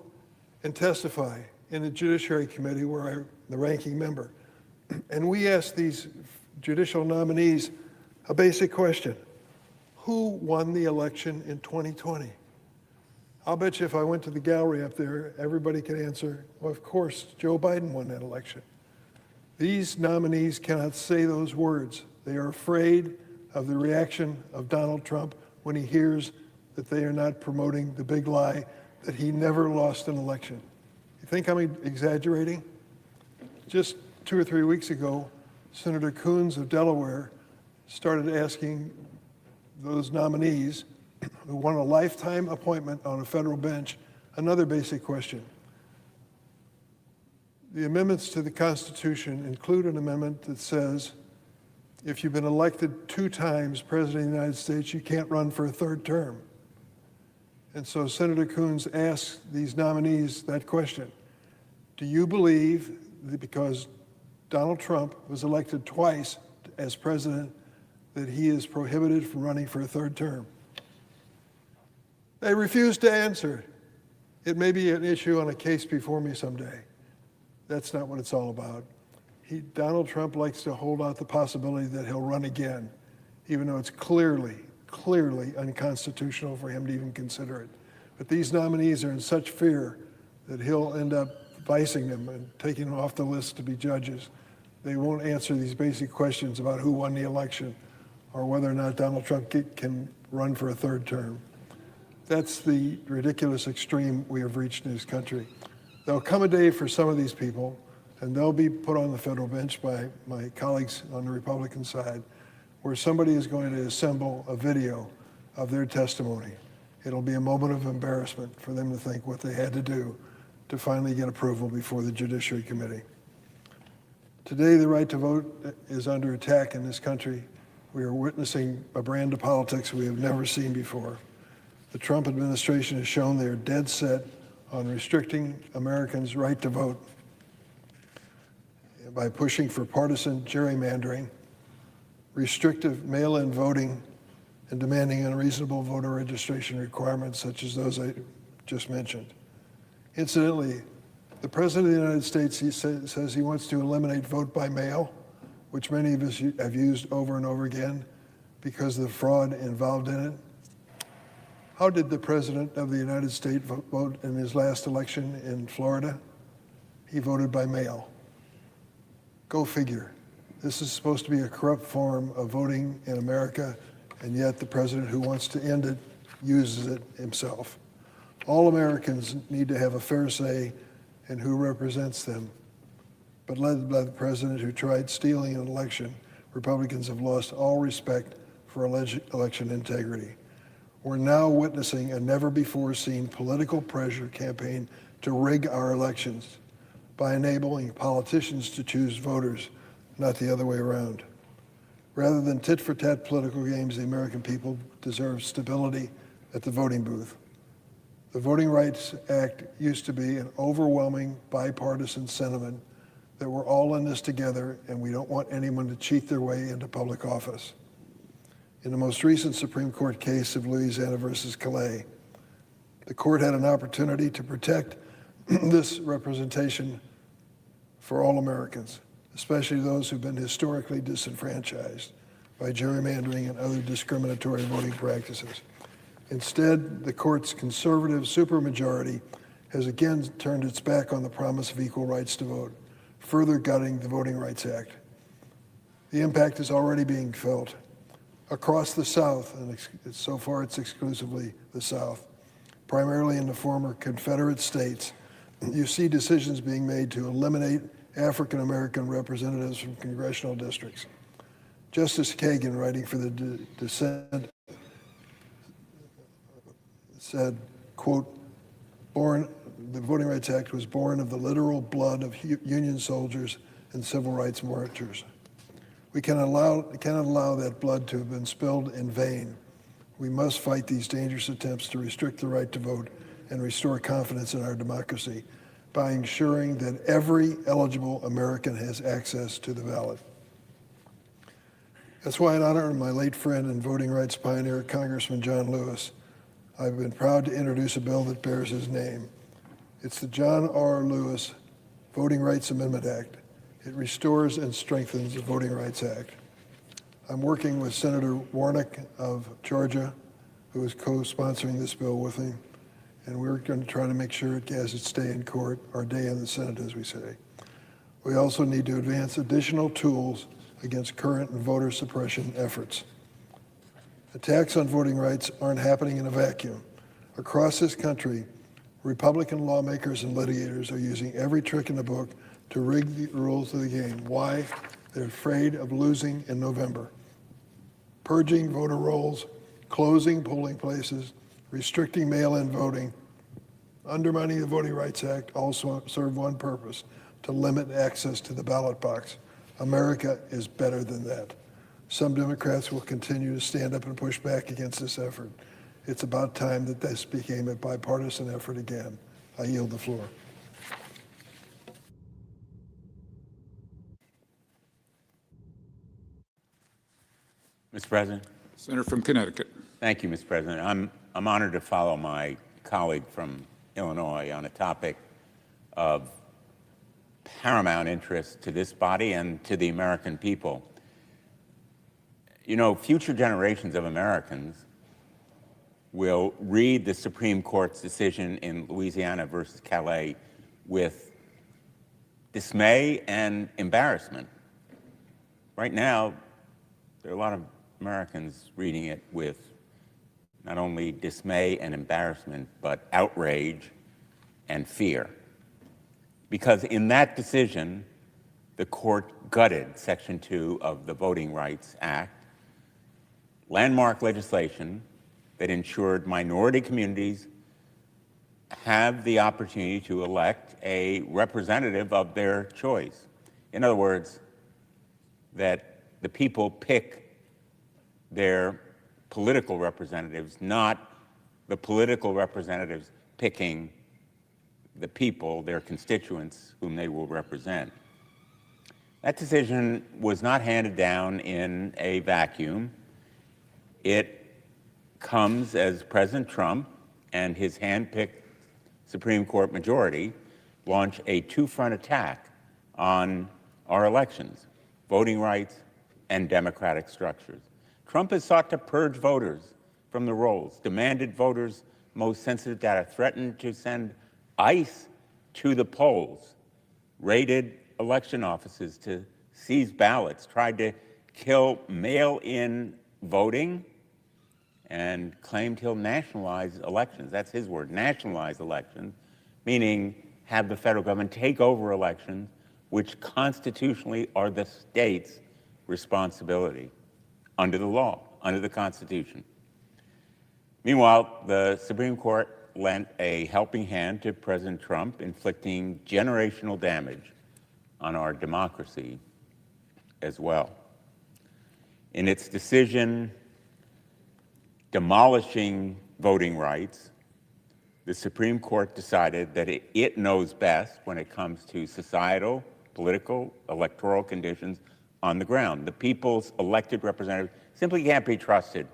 and testify in the Judiciary Committee where I'm the ranking member. And we ask these judicial nominees a basic question. Who won the election in 2020? I'll bet you if I went to the gallery up there, everybody could answer, well, of course, Joe Biden won that election. These nominees cannot say those words. They are afraid of the reaction of Donald Trump when he hears that they are not promoting the big lie that he never lost an election. You think I'm exaggerating? Just 2 or 3 weeks ago, Senator Coons of Delaware started asking those nominees who won a lifetime appointment on a federal bench another basic question. The amendments to the Constitution include an amendment that says if you've been elected 2 times President of the United States, you can't run for a 3rd term. And so Senator Coons asks these nominees that question. Do you believe that because Donald Trump was elected twice as president, that he is prohibited from running for a 3rd term? They refuse to answer. It may be an issue on a case before me someday. That's not what it's all about. Donald Trump likes to hold out the possibility that he'll run again, even though it's clearly unconstitutional for him to even consider it. But these nominees are in such fear that he'll end up vicing them and taking them off the list to be judges. They won't answer these basic questions about who won the election or whether or not Donald Trump can run for a 3rd term. That's the ridiculous extreme we have reached in this country. There'll come a day for some of these people, and they'll be put on the federal bench by my colleagues on the Republican side, where somebody is going to assemble a video of their testimony. It'll be a moment of embarrassment for them to think what they had to do to finally get approval before the Judiciary Committee. Today, the right to vote is under attack in this country. We are witnessing a brand of politics we have never seen before. The Trump administration has shown they are dead set on restricting Americans' right to vote by pushing for partisan gerrymandering, restrictive mail-in voting, and demanding unreasonable voter registration requirements such as those I just mentioned. Incidentally, the President of the United States says he wants to eliminate vote by mail, which many of us have used over and over again because of the fraud involved in it. How did the President of the United States vote in his last election in Florida? He voted by mail. Go figure. This is supposed to be a corrupt form of voting in America, and yet the president who wants to end it uses it himself. All Americans need to have a fair say in who represents them. But led by the president who tried stealing an election, Republicans have lost all respect for election integrity. We're now witnessing a never-before-seen political pressure campaign to rig our elections by enabling politicians to choose voters, not the other way around. Rather than tit-for-tat political games, the American people deserve stability at the voting booth. The Voting Rights Act used to be an overwhelming bipartisan sentiment that we're all in this together and we don't want anyone to cheat their way into public office. In the most recent Supreme Court case of Louisiana versus Calais, the court had an opportunity to protect this representation for all Americans, especially those who've been historically disenfranchised by gerrymandering and other discriminatory voting practices. Instead, the court's conservative supermajority has again turned its back on the promise of equal rights to vote, further gutting the Voting Rights Act. The impact is already being felt across the South, and so far it's exclusively the South, primarily in the former Confederate states. You see decisions being made to eliminate African American representatives from congressional districts. Justice Kagan, writing for the dissent, said, quote, the Voting Rights Act was born of the literal blood of Union soldiers and civil rights marchers. We cannot allow that blood to have been spilled in vain. We must fight these dangerous attempts to restrict the right to vote and restore confidence in our democracy by ensuring that every eligible American has access to the ballot. That's why, in honor of my late friend and voting rights pioneer, Congressman John Lewis, I've been proud to introduce a bill that bears his name. It's the John R. Lewis Voting Rights Amendment Act. It restores and strengthens the Voting Rights Act. I'm working with Senator Warnock of Georgia, who is co-sponsoring this bill with me, and we're going to try to make sure it has its day in court, or day in the Senate, as we say. We also need to advance additional tools against current and voter suppression efforts. Attacks on voting rights aren't happening in a vacuum. Across this country, Republican lawmakers and litigators are using every trick in the book to rig the rules of the game. Why? They're afraid of losing in November. Purging voter rolls, closing polling places, restricting mail-in voting, undermining the Voting Rights Act also serve one purpose: to limit access to the ballot box. America is better than that. Some Democrats will continue to stand up and push back against this effort. It's about time that this became a bipartisan effort again. I yield the floor. Mr. President. Senator from Connecticut. Thank you, Mr. President. I'm honored to follow my colleague from Illinois on a topic of paramount interest to this body and to the American people. You know, future generations of Americans will read the Supreme Court's decision in Louisiana versus Calais with dismay and embarrassment. Right now, there are a lot of Americans reading it with not only dismay and embarrassment, but outrage and fear. Because in that decision, the court gutted Section 2 of the Voting Rights Act, landmark legislation that ensured minority communities have the opportunity to elect a representative of their choice. In other words, that the people pick their political representatives, not the political representatives picking the people, their constituents, whom they will represent. That decision was not handed down in a vacuum. It comes as President Trump and his hand-picked Supreme Court majority launch a two-front attack on our elections, voting rights and democratic structures. Trump has sought to purge voters from the rolls, demanded voters' most sensitive data, threatened to send ICE to the polls, raided election offices to seize ballots, tried to kill mail-in voting, and claimed he'll nationalize elections. That's his word, nationalize elections, meaning have the federal government take over elections, which constitutionally are the state's responsibility under the law, under the Constitution. Meanwhile, the Supreme Court lent a helping hand to President Trump, inflicting generational damage on our democracy as well. In its decision demolishing voting rights, the Supreme Court decided that it knows best when it comes to societal, political, electoral conditions on the ground. The people's elected representatives simply can't be trusted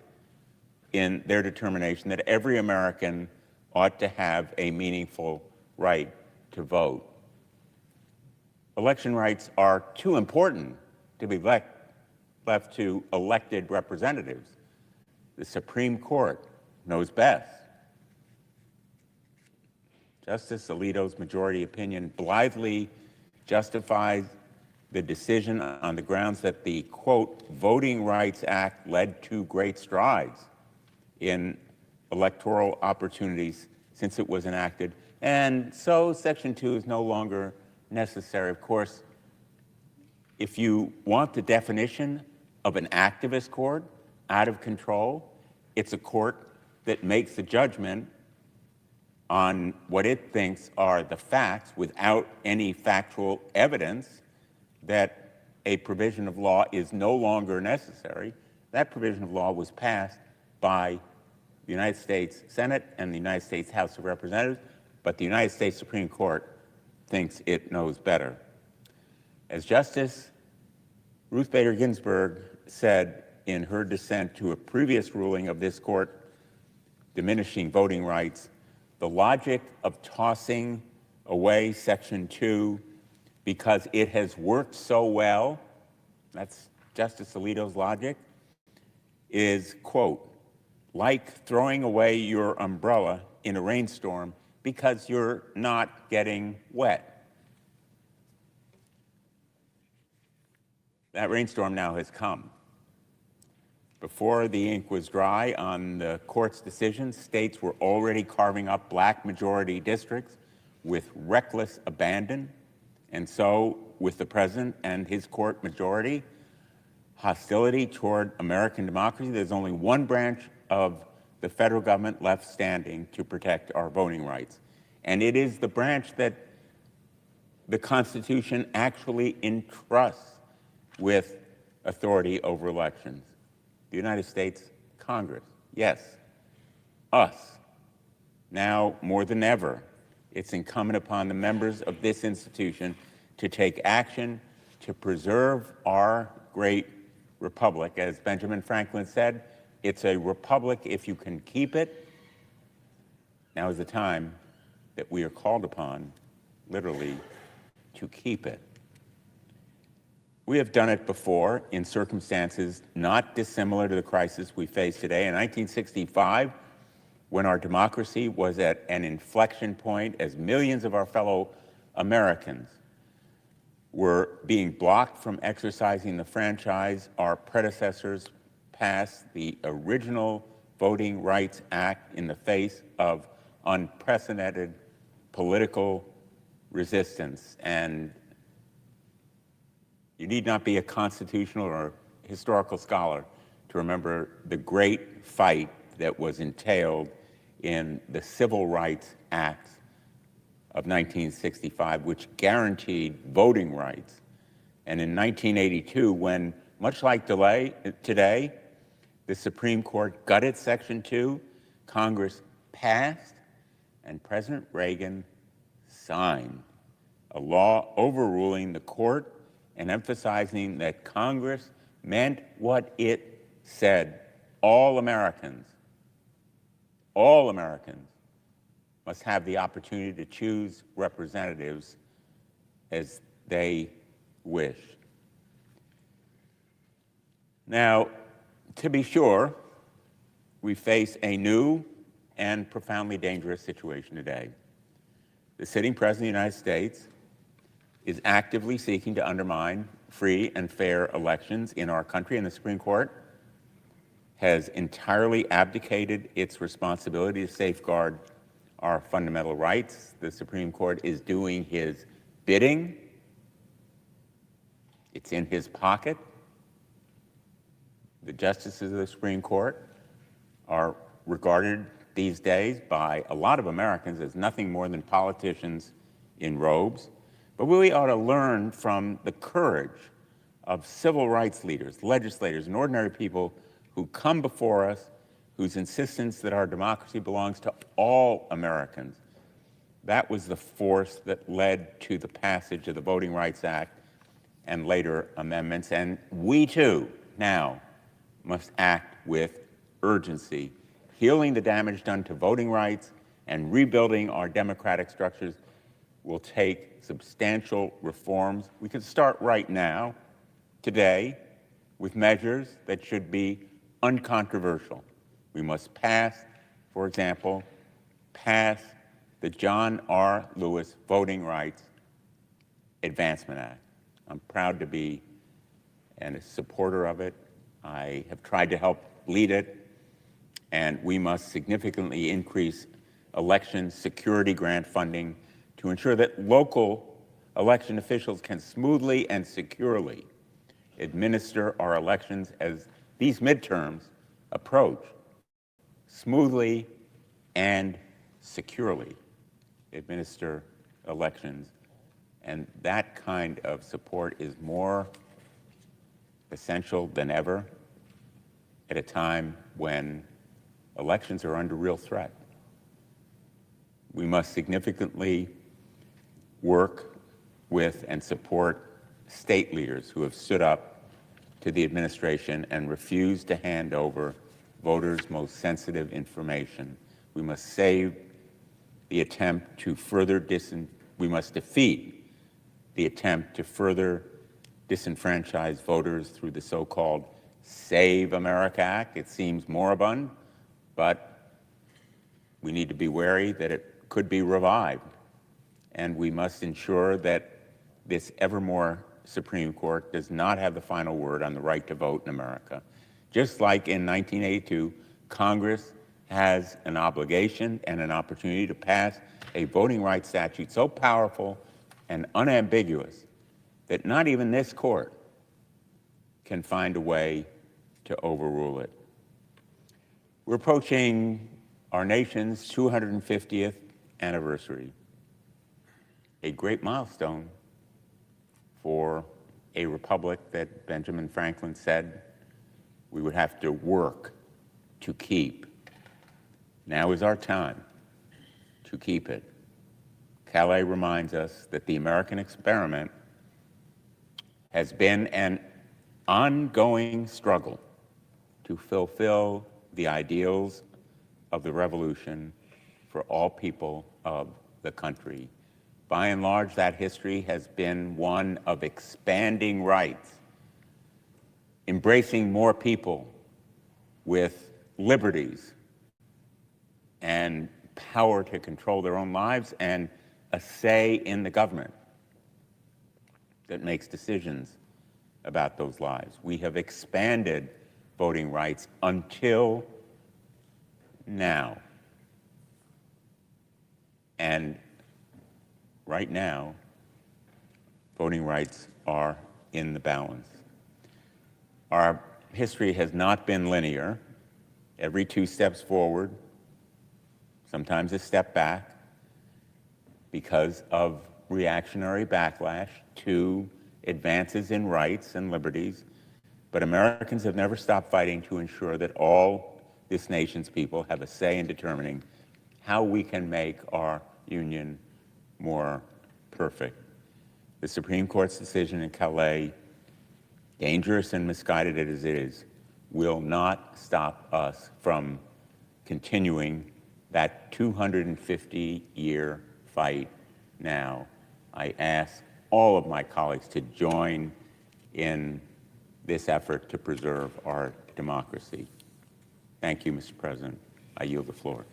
in their determination that every American ought to have a meaningful right to vote. Election rights are too important to be left to elected representatives. The Supreme Court knows best. Justice Alito's majority opinion blithely justifies the decision on the grounds that the, quote, Voting Rights Act led to great strides in electoral opportunities since it was enacted, and so Section 2 is no longer necessary. Of course, if you want the definition of an activist court, out of control, it's a court that makes the judgment on what it thinks are the facts without any factual evidence that a provision of law is no longer necessary. That provision of law was passed by the United States Senate and the United States House of Representatives, but the United States Supreme Court thinks it knows better. As Justice Ruth Bader Ginsburg said in her dissent to a previous ruling of this court diminishing voting rights, the logic of tossing away Section 2 because it has worked so well, that's Justice Alito's logic, is, quote, like throwing away your umbrella in a rainstorm because you're not getting wet. That rainstorm now has come. Before the ink was dry on the court's decisions, states were already carving up black majority districts with reckless abandon. And so, with the president and his court majority, hostility toward American democracy, there's only one branch of the federal government left standing to protect our voting rights. And it is the branch that the Constitution actually entrusts with authority over elections. The United States Congress, yes, us. Now, more than ever, it's incumbent upon the members of this institution to take action to preserve our great republic. As Benjamin Franklin said, it's a republic if you can keep it. Now is the time that we are called upon, literally, to keep it. We have done it before in circumstances not dissimilar to the crisis we face today. In 1965, when our democracy was at an inflection point as millions of our fellow Americans were being blocked from exercising the franchise, our predecessors passed the original Voting Rights Act in the face of unprecedented political resistance. And you need not be a constitutional or historical scholar to remember the great fight that was entailed in the Civil Rights Act of 1965, which guaranteed voting rights. And in 1982, when, much like today, the Supreme Court gutted Section 2, Congress passed, and President Reagan signed a law overruling the court and emphasizing that Congress meant what it said. All Americans must have the opportunity to choose representatives as they wish. Now, to be sure, we face a new and profoundly dangerous situation today. The sitting President of the United States is actively seeking to undermine free and fair elections in our country, and the Supreme Court has entirely abdicated its responsibility to safeguard our fundamental rights. The Supreme Court is doing his bidding. It's in his pocket. The justices of the Supreme Court are regarded these days by a lot of Americans as nothing more than politicians in robes. But we ought to learn from the courage of civil rights leaders, legislators, and ordinary people who come before us, whose insistence that our democracy belongs to all Americans. That was the force that led to the passage of the Voting Rights Act and later amendments. And we too now must act with urgency. Healing the damage done to voting rights and rebuilding our democratic structures will take substantial reforms. We can start right now, today, with measures that should be uncontroversial. We must pass, for example, the John R. Lewis Voting Rights Advancement Act. I'm proud to be a supporter of it. I have tried to help lead it, and we must significantly increase election security grant funding to ensure that local election officials can smoothly and securely administer our elections as these midterms approach. Smoothly and securely administer elections. And that kind of support is more essential than ever at a time when elections are under real threat. We must significantly work with and support state leaders who have stood up to the administration and refused to hand over voters' most sensitive information. We must save the attempt to further we must defeat the attempt to further disenfranchise voters through the so-called Save America Act. It seems moribund, but we need to be wary that it could be revived. And we must ensure that this evermore Supreme Court does not have the final word on the right to vote in America. Just like in 1982, Congress has an obligation and an opportunity to pass a voting rights statute so powerful and unambiguous that not even this court can find a way to overrule it. We're approaching our nation's 250th anniversary, a great milestone for a republic that Benjamin Franklin said we would have to work to keep. Now is our time to keep it. Calais reminds us that the American experiment has been an ongoing struggle to fulfill the ideals of the revolution for all people of the country. By and large, that history has been one of expanding rights, embracing more people with liberties and power to control their own lives and a say in the government that makes decisions about those lives. We have expanded voting rights until now. And right now, voting rights are in the balance. Our history has not been linear. Every 2 steps forward, sometimes a step back, because of reactionary backlash to advances in rights and liberties. But Americans have never stopped fighting to ensure that all this nation's people have a say in determining how we can make our union more perfect. The Supreme Court's decision in Calais, dangerous and misguided as it is, will not stop us from continuing that 250-year fight now. I ask all of my colleagues to join in this effort to preserve our democracy. Thank you, Mr. President. I yield the floor.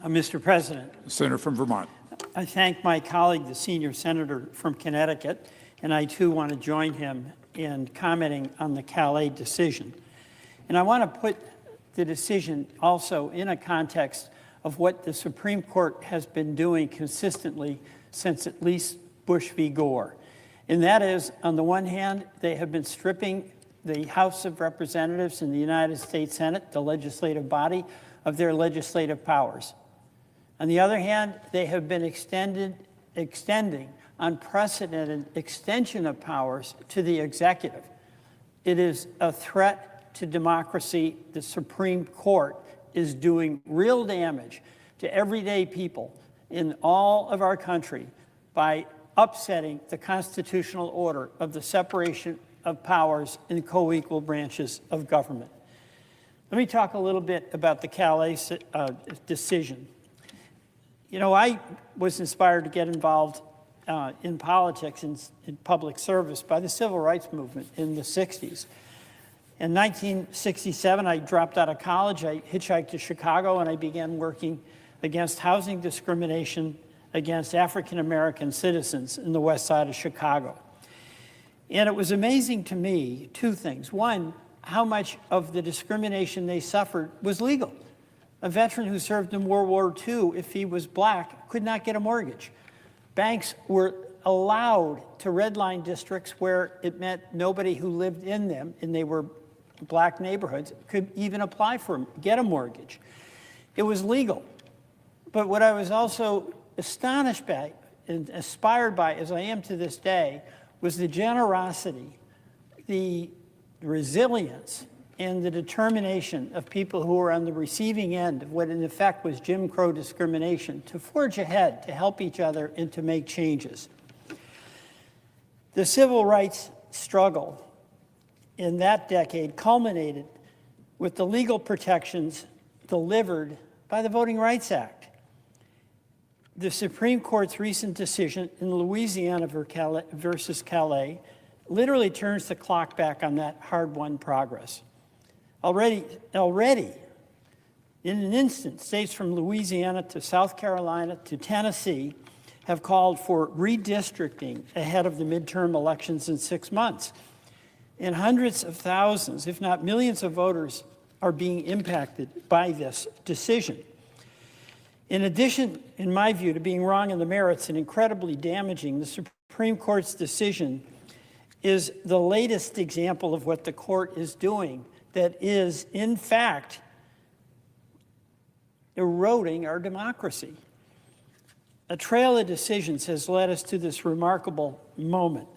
Mr. President. The senator from Vermont. I thank my colleague, the senior senator from Connecticut, and I too want to join him in commenting on the Calais decision. And I want to put the decision also in a context of what the Supreme Court has been doing consistently since at least Bush v. Gore. And that is, on the one hand, they have been stripping the House of Representatives in the United States Senate, the legislative body, of their legislative powers. On the other hand, they have been extending unprecedented extension of powers to the executive. It is a threat to democracy. The Supreme Court is doing real damage to everyday people in all of our country by upsetting the constitutional order of the separation of powers in co-equal branches of government. Let me talk a little bit about the Calais decision. You know, I was inspired to get involved in politics and in public service by the civil rights movement in the 60s. In 1967, I dropped out of college. I hitchhiked to Chicago, and I began working against housing discrimination against African-American citizens in the west side of Chicago. And it was amazing to me, 2 things. One, how much of the discrimination they suffered was legal. A veteran who served in World War II, if he was black, could not get a mortgage. Banks were allowed to redline districts where it meant nobody who lived in them, and they were black neighborhoods, could even apply for get a mortgage. It was legal. But what I was also astonished by and inspired by, as I am to this day, was the generosity, the resilience, and the determination of people who were on the receiving end of what in effect was Jim Crow discrimination to forge ahead, to help each other, and to make changes. The civil rights struggle in that decade culminated with the legal protections delivered by the Voting Rights Act. The Supreme Court's recent decision in Louisiana versus Calais literally turns the clock back on that hard-won progress. Already, in an instant, states from Louisiana to South Carolina to Tennessee have called for redistricting ahead of the midterm elections in 6 months. And hundreds of thousands, if not millions of voters are being impacted by this decision. In addition, in my view, to being wrong in the merits and incredibly damaging, the Supreme Court's decision is the latest example of what the court is doing that is, in fact, eroding our democracy. A trail of decisions has led us to this remarkable moment.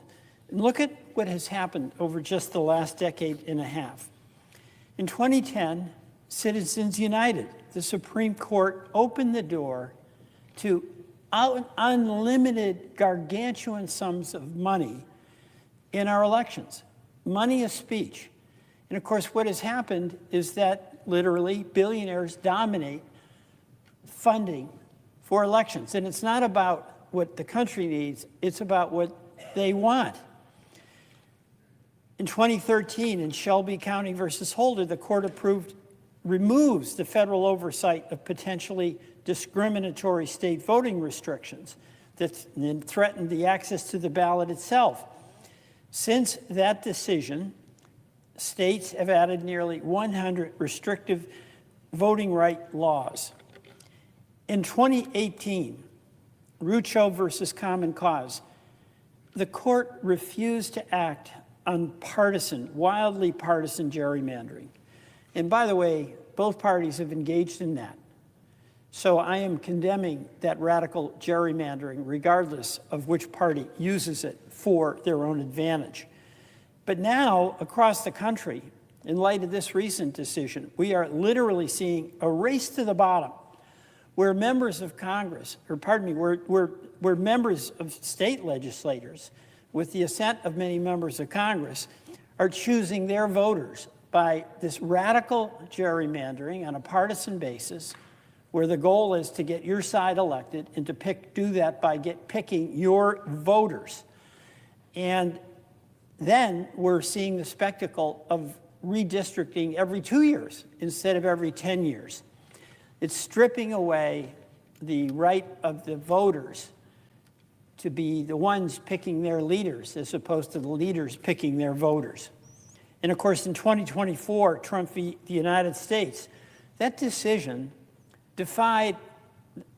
And look at what has happened over just the last decade and a half. In 2010, Citizens United, the Supreme Court opened the door to unlimited gargantuan sums of money in our elections. Money is speech. And of course, what has happened is that literally billionaires dominate funding for elections. And it's not about what the country needs, it's about what they want. In 2013, in Shelby County versus Holder, the court removes the federal oversight of potentially discriminatory state voting restrictions that threatened the access to the ballot itself. Since that decision, states have added nearly 100 restrictive voting right laws. In 2018, Rucho versus Common Cause, the court refused to act on wildly partisan gerrymandering. And by the way, both parties have engaged in that. So I am condemning that radical gerrymandering, regardless of which party uses it for their own advantage. But now, across the country, in light of this recent decision, we are literally seeing a race to the bottom where members of Congress, where members of state legislators, with the assent of many members of Congress, are choosing their voters by this radical gerrymandering on a partisan basis, where the goal is to get your side elected and to do that by picking your voters. And then we're seeing the spectacle of redistricting every 2 years instead of every 10 years. It's stripping away the right of the voters to be the ones picking their leaders as opposed to the leaders picking their voters. And of course, in 2024, Trump v. the United States, that decision defied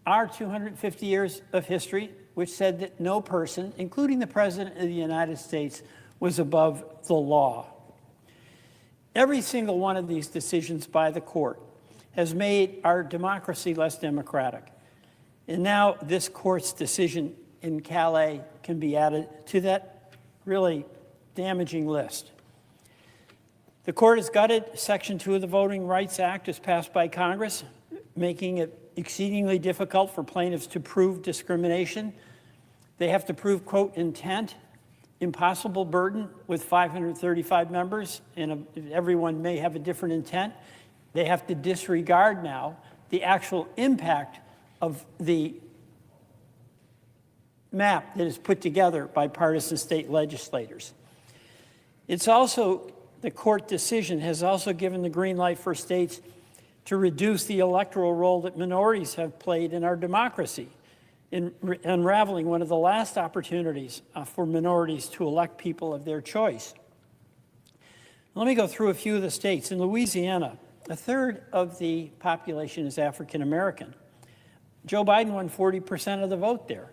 our 250 years of history, which said that no person, including the President of the United States, was above the law. Every single one of these decisions by the court has made our democracy less democratic. And now this court's decision in Calais can be added to that really damaging list. The court has gutted Section 2 of the Voting Rights Act as passed by Congress, making it exceedingly difficult for plaintiffs to prove discrimination. They have to prove, quote, intent, impossible burden with 535 members, and everyone may have a different intent. They have to disregard now the actual impact of the map that is put together by partisan state legislators. It's also, the court decision has also given the green light for states to reduce the electoral role that minorities have played in our democracy, in unraveling one of the last opportunities for minorities to elect people of their choice. Let me go through a few of the states. In Louisiana, a third of the population is African American. Joe Biden won 40% of the vote there.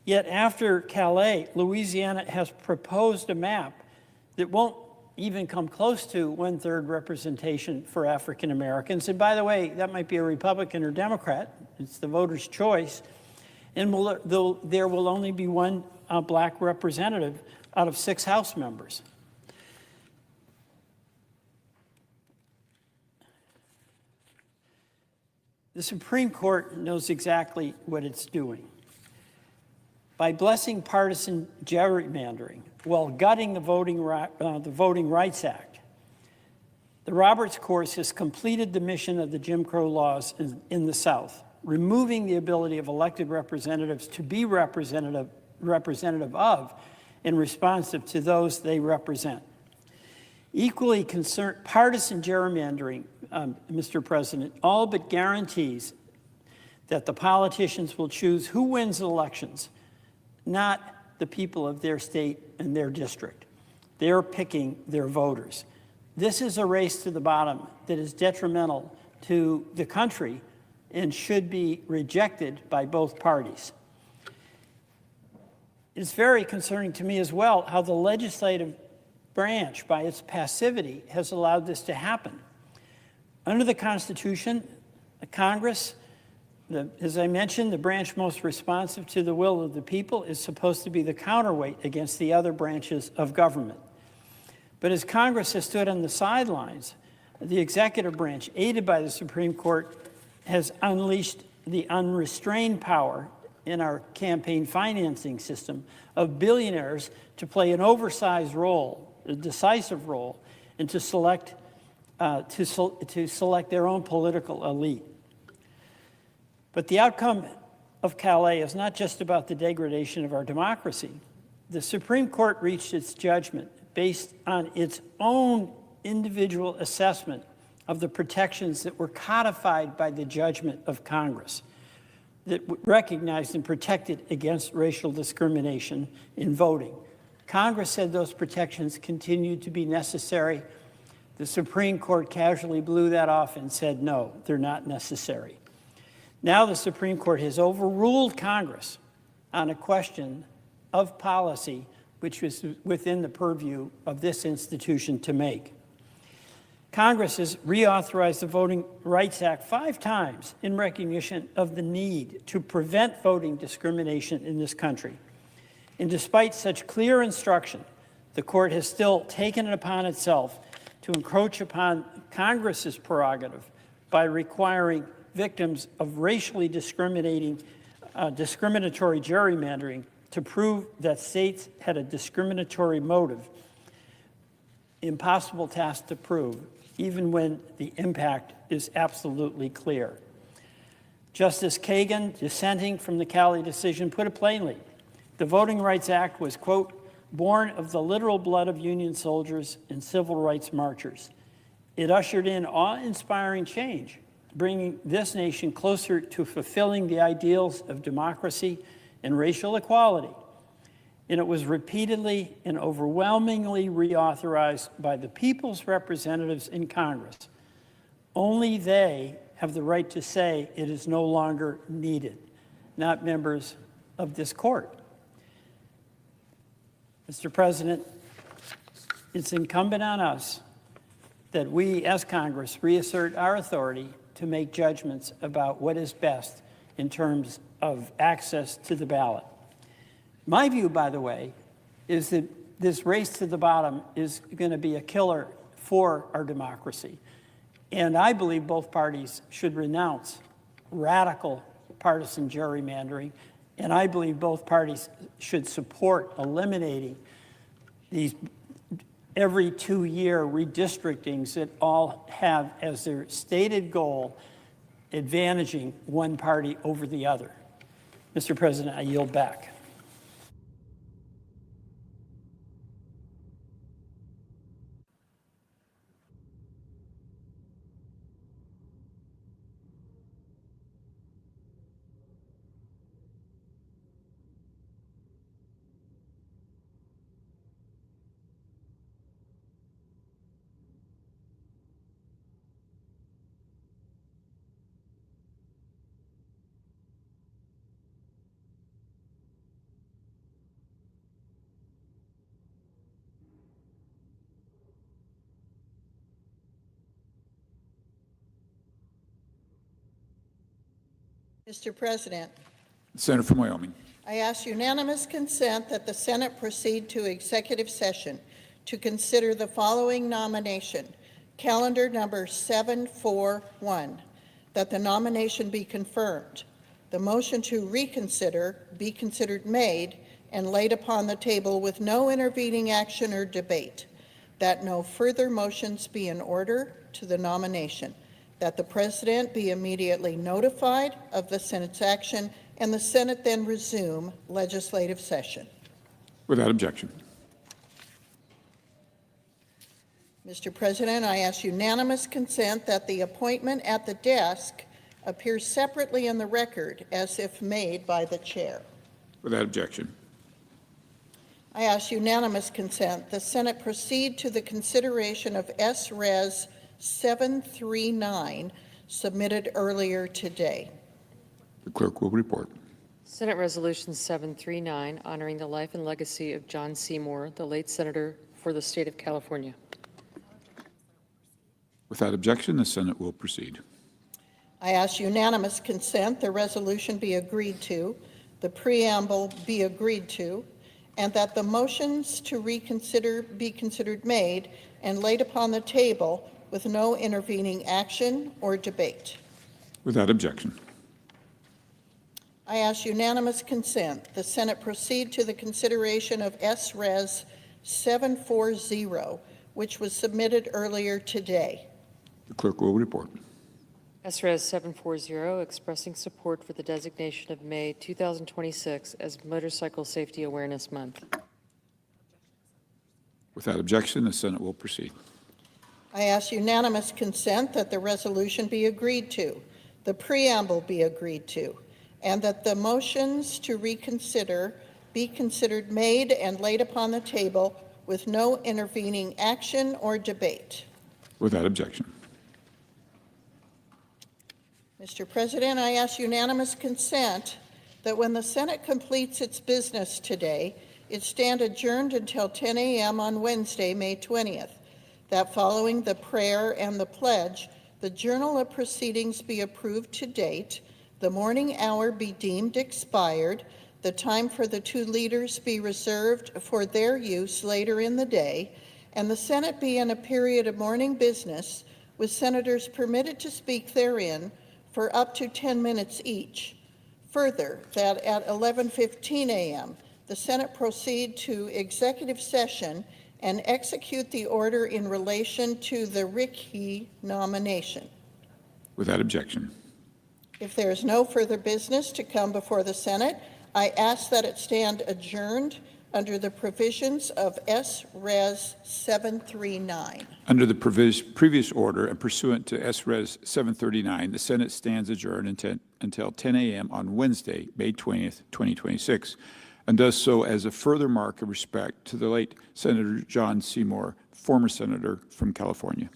Yet after Calais, Louisiana has proposed a map that won't even come close to 1/3 representation for African Americans. And by the way, that might be a Republican or Democrat. It's the voter's choice. And there will only be one black representative out of 6 House members. The Supreme Court knows exactly what it's doing. By blessing partisan gerrymandering while gutting the Voting Rights Act, the Roberts Court has completed the mission of the Jim Crow laws in the South. removing the ability of elected representatives to be representative of and responsive to those they represent. Equally concerned, partisan gerrymandering, Mr. President, all but guarantees that the politicians will choose who wins elections, not the people of their state and their district. They're picking their voters. This is a race to the bottom that is detrimental to the country and should be rejected by both parties. It's very concerning to me as well how the legislative branch, by its passivity, has allowed this to happen. Under the Constitution, the Congress, as I mentioned, the branch most responsive to the will of the people is supposed to be the counterweight against the other branches of government. But as Congress has stood on the sidelines, the executive branch, aided by the Supreme Court, has unleashed the unrestrained power in our campaign financing system of billionaires to play an oversized role, a decisive role, and to select their own political elite. But the outcome of Calais is not just about the degradation of our democracy. The Supreme Court reached its judgment based on its own individual assessment of the protections that were codified by the judgment of Congress that recognized and protected against racial discrimination in voting. Congress said those protections continued to be necessary. The Supreme Court casually blew that off and said, no, they're not necessary. Now the Supreme Court has overruled Congress on a question of policy which was within the purview of this institution to make. Congress has reauthorized the Voting Rights Act 5 times in recognition of the need to prevent voting discrimination in this country. And despite such clear instruction, the court has still taken it upon itself to encroach upon Congress's prerogative by requiring victims of racially discriminatory gerrymandering to prove that states had a discriminatory motive. Impossible task to prove, even when the impact is absolutely clear. Justice Kagan, dissenting from the Calais decision, put it plainly. The Voting Rights Act was, quote, born of the literal blood of Union soldiers and civil rights marchers. It ushered in awe-inspiring change, bringing this nation closer to fulfilling the ideals of democracy and racial equality. And it was repeatedly and overwhelmingly reauthorized by the people's representatives in Congress. Only they have the right to say it is no longer needed, not members of this court. Mr. President, it's incumbent on us that we, as Congress, reassert our authority to make judgments about what is best in terms of access to the ballot. My view, by the way, is that this race to the bottom is going to be a killer for our democracy. And I believe both parties should renounce radical partisan gerrymandering, and I believe both parties should support eliminating these every 2-year redistrictings that all have as their stated goal advantaging one party over the other. Mr. President, I yield back. Mr. President, Senator from Wyoming. I ask unanimous consent that the Senate proceed to executive session to consider the following nomination, calendar number 741, that the nomination be confirmed, the motion to reconsider be considered made and laid upon the table with no intervening action or debate, that no further motions be in order to the nomination, that the President be immediately notified of the Senate's action, and the Senate then resume legislative session. Without objection. Mr. President, I ask unanimous consent that the appointment at the desk appears separately in the record as if made by the chair. Without objection. I ask unanimous consent the Senate proceed to the consideration of S-Res 739 submitted earlier today. The clerk will report. Senate Resolution 739, honoring the life and legacy of John Seymour, the late Senator for the state of California. Without objection, the Senate will proceed. I ask unanimous consent the resolution be agreed to, the preamble be agreed to, and that the motions to reconsider be considered made and laid upon the table with no intervening action or debate. Without objection. I ask unanimous consent the Senate proceed to the consideration of S-Res 740, which was submitted earlier today. The clerk will report. SRES 740, expressing support for the designation of May 2026 as Motorcycle Safety Awareness Month. Without objection, the Senate will proceed. I ask unanimous consent that the resolution be agreed to, the preamble be agreed to, and that the motions to reconsider be considered made and laid upon the table with no intervening action or debate. Without objection. Mr. President, I ask unanimous consent that when the Senate completes its business today, it stand adjourned until 10 a.m. on Wednesday, May 20th. That following the prayer and the pledge, the Journal of Proceedings be approved to date, the morning hour be deemed expired, the time for the two leaders be reserved for their use later in the day, and the Senate be in a period of morning business with senators permitted to speak therein for up to 10 minutes each. Further, that at 11:15 a.m., the Senate proceed to executive session and execute the order in relation to the Rickey nomination. Without objection. If there is no further business to come before the Senate, I ask that it stand adjourned under the provisions of S-Res 739. Under the previous order and pursuant to S-Res 739, the Senate stands adjourned until 10 a.m. on Wednesday, May 20th, 2026, and does so as a further mark of respect to the late Senator John Seymour, former senator from California.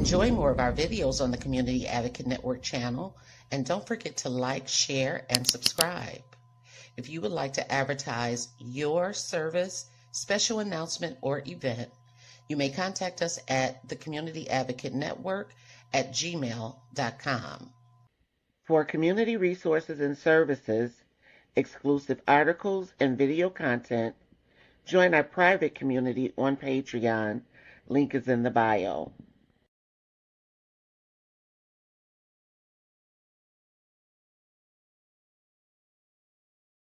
Enjoy more of our videos on the Community Advocate Network channel, and don't forget to like, share, and subscribe. If you would like to advertise your service, special announcement, or event, you may contact us at the Community Advocate Network at gmail.com. For community resources and services, exclusive articles, and video content, join our private community on Patreon. Link is in the bio.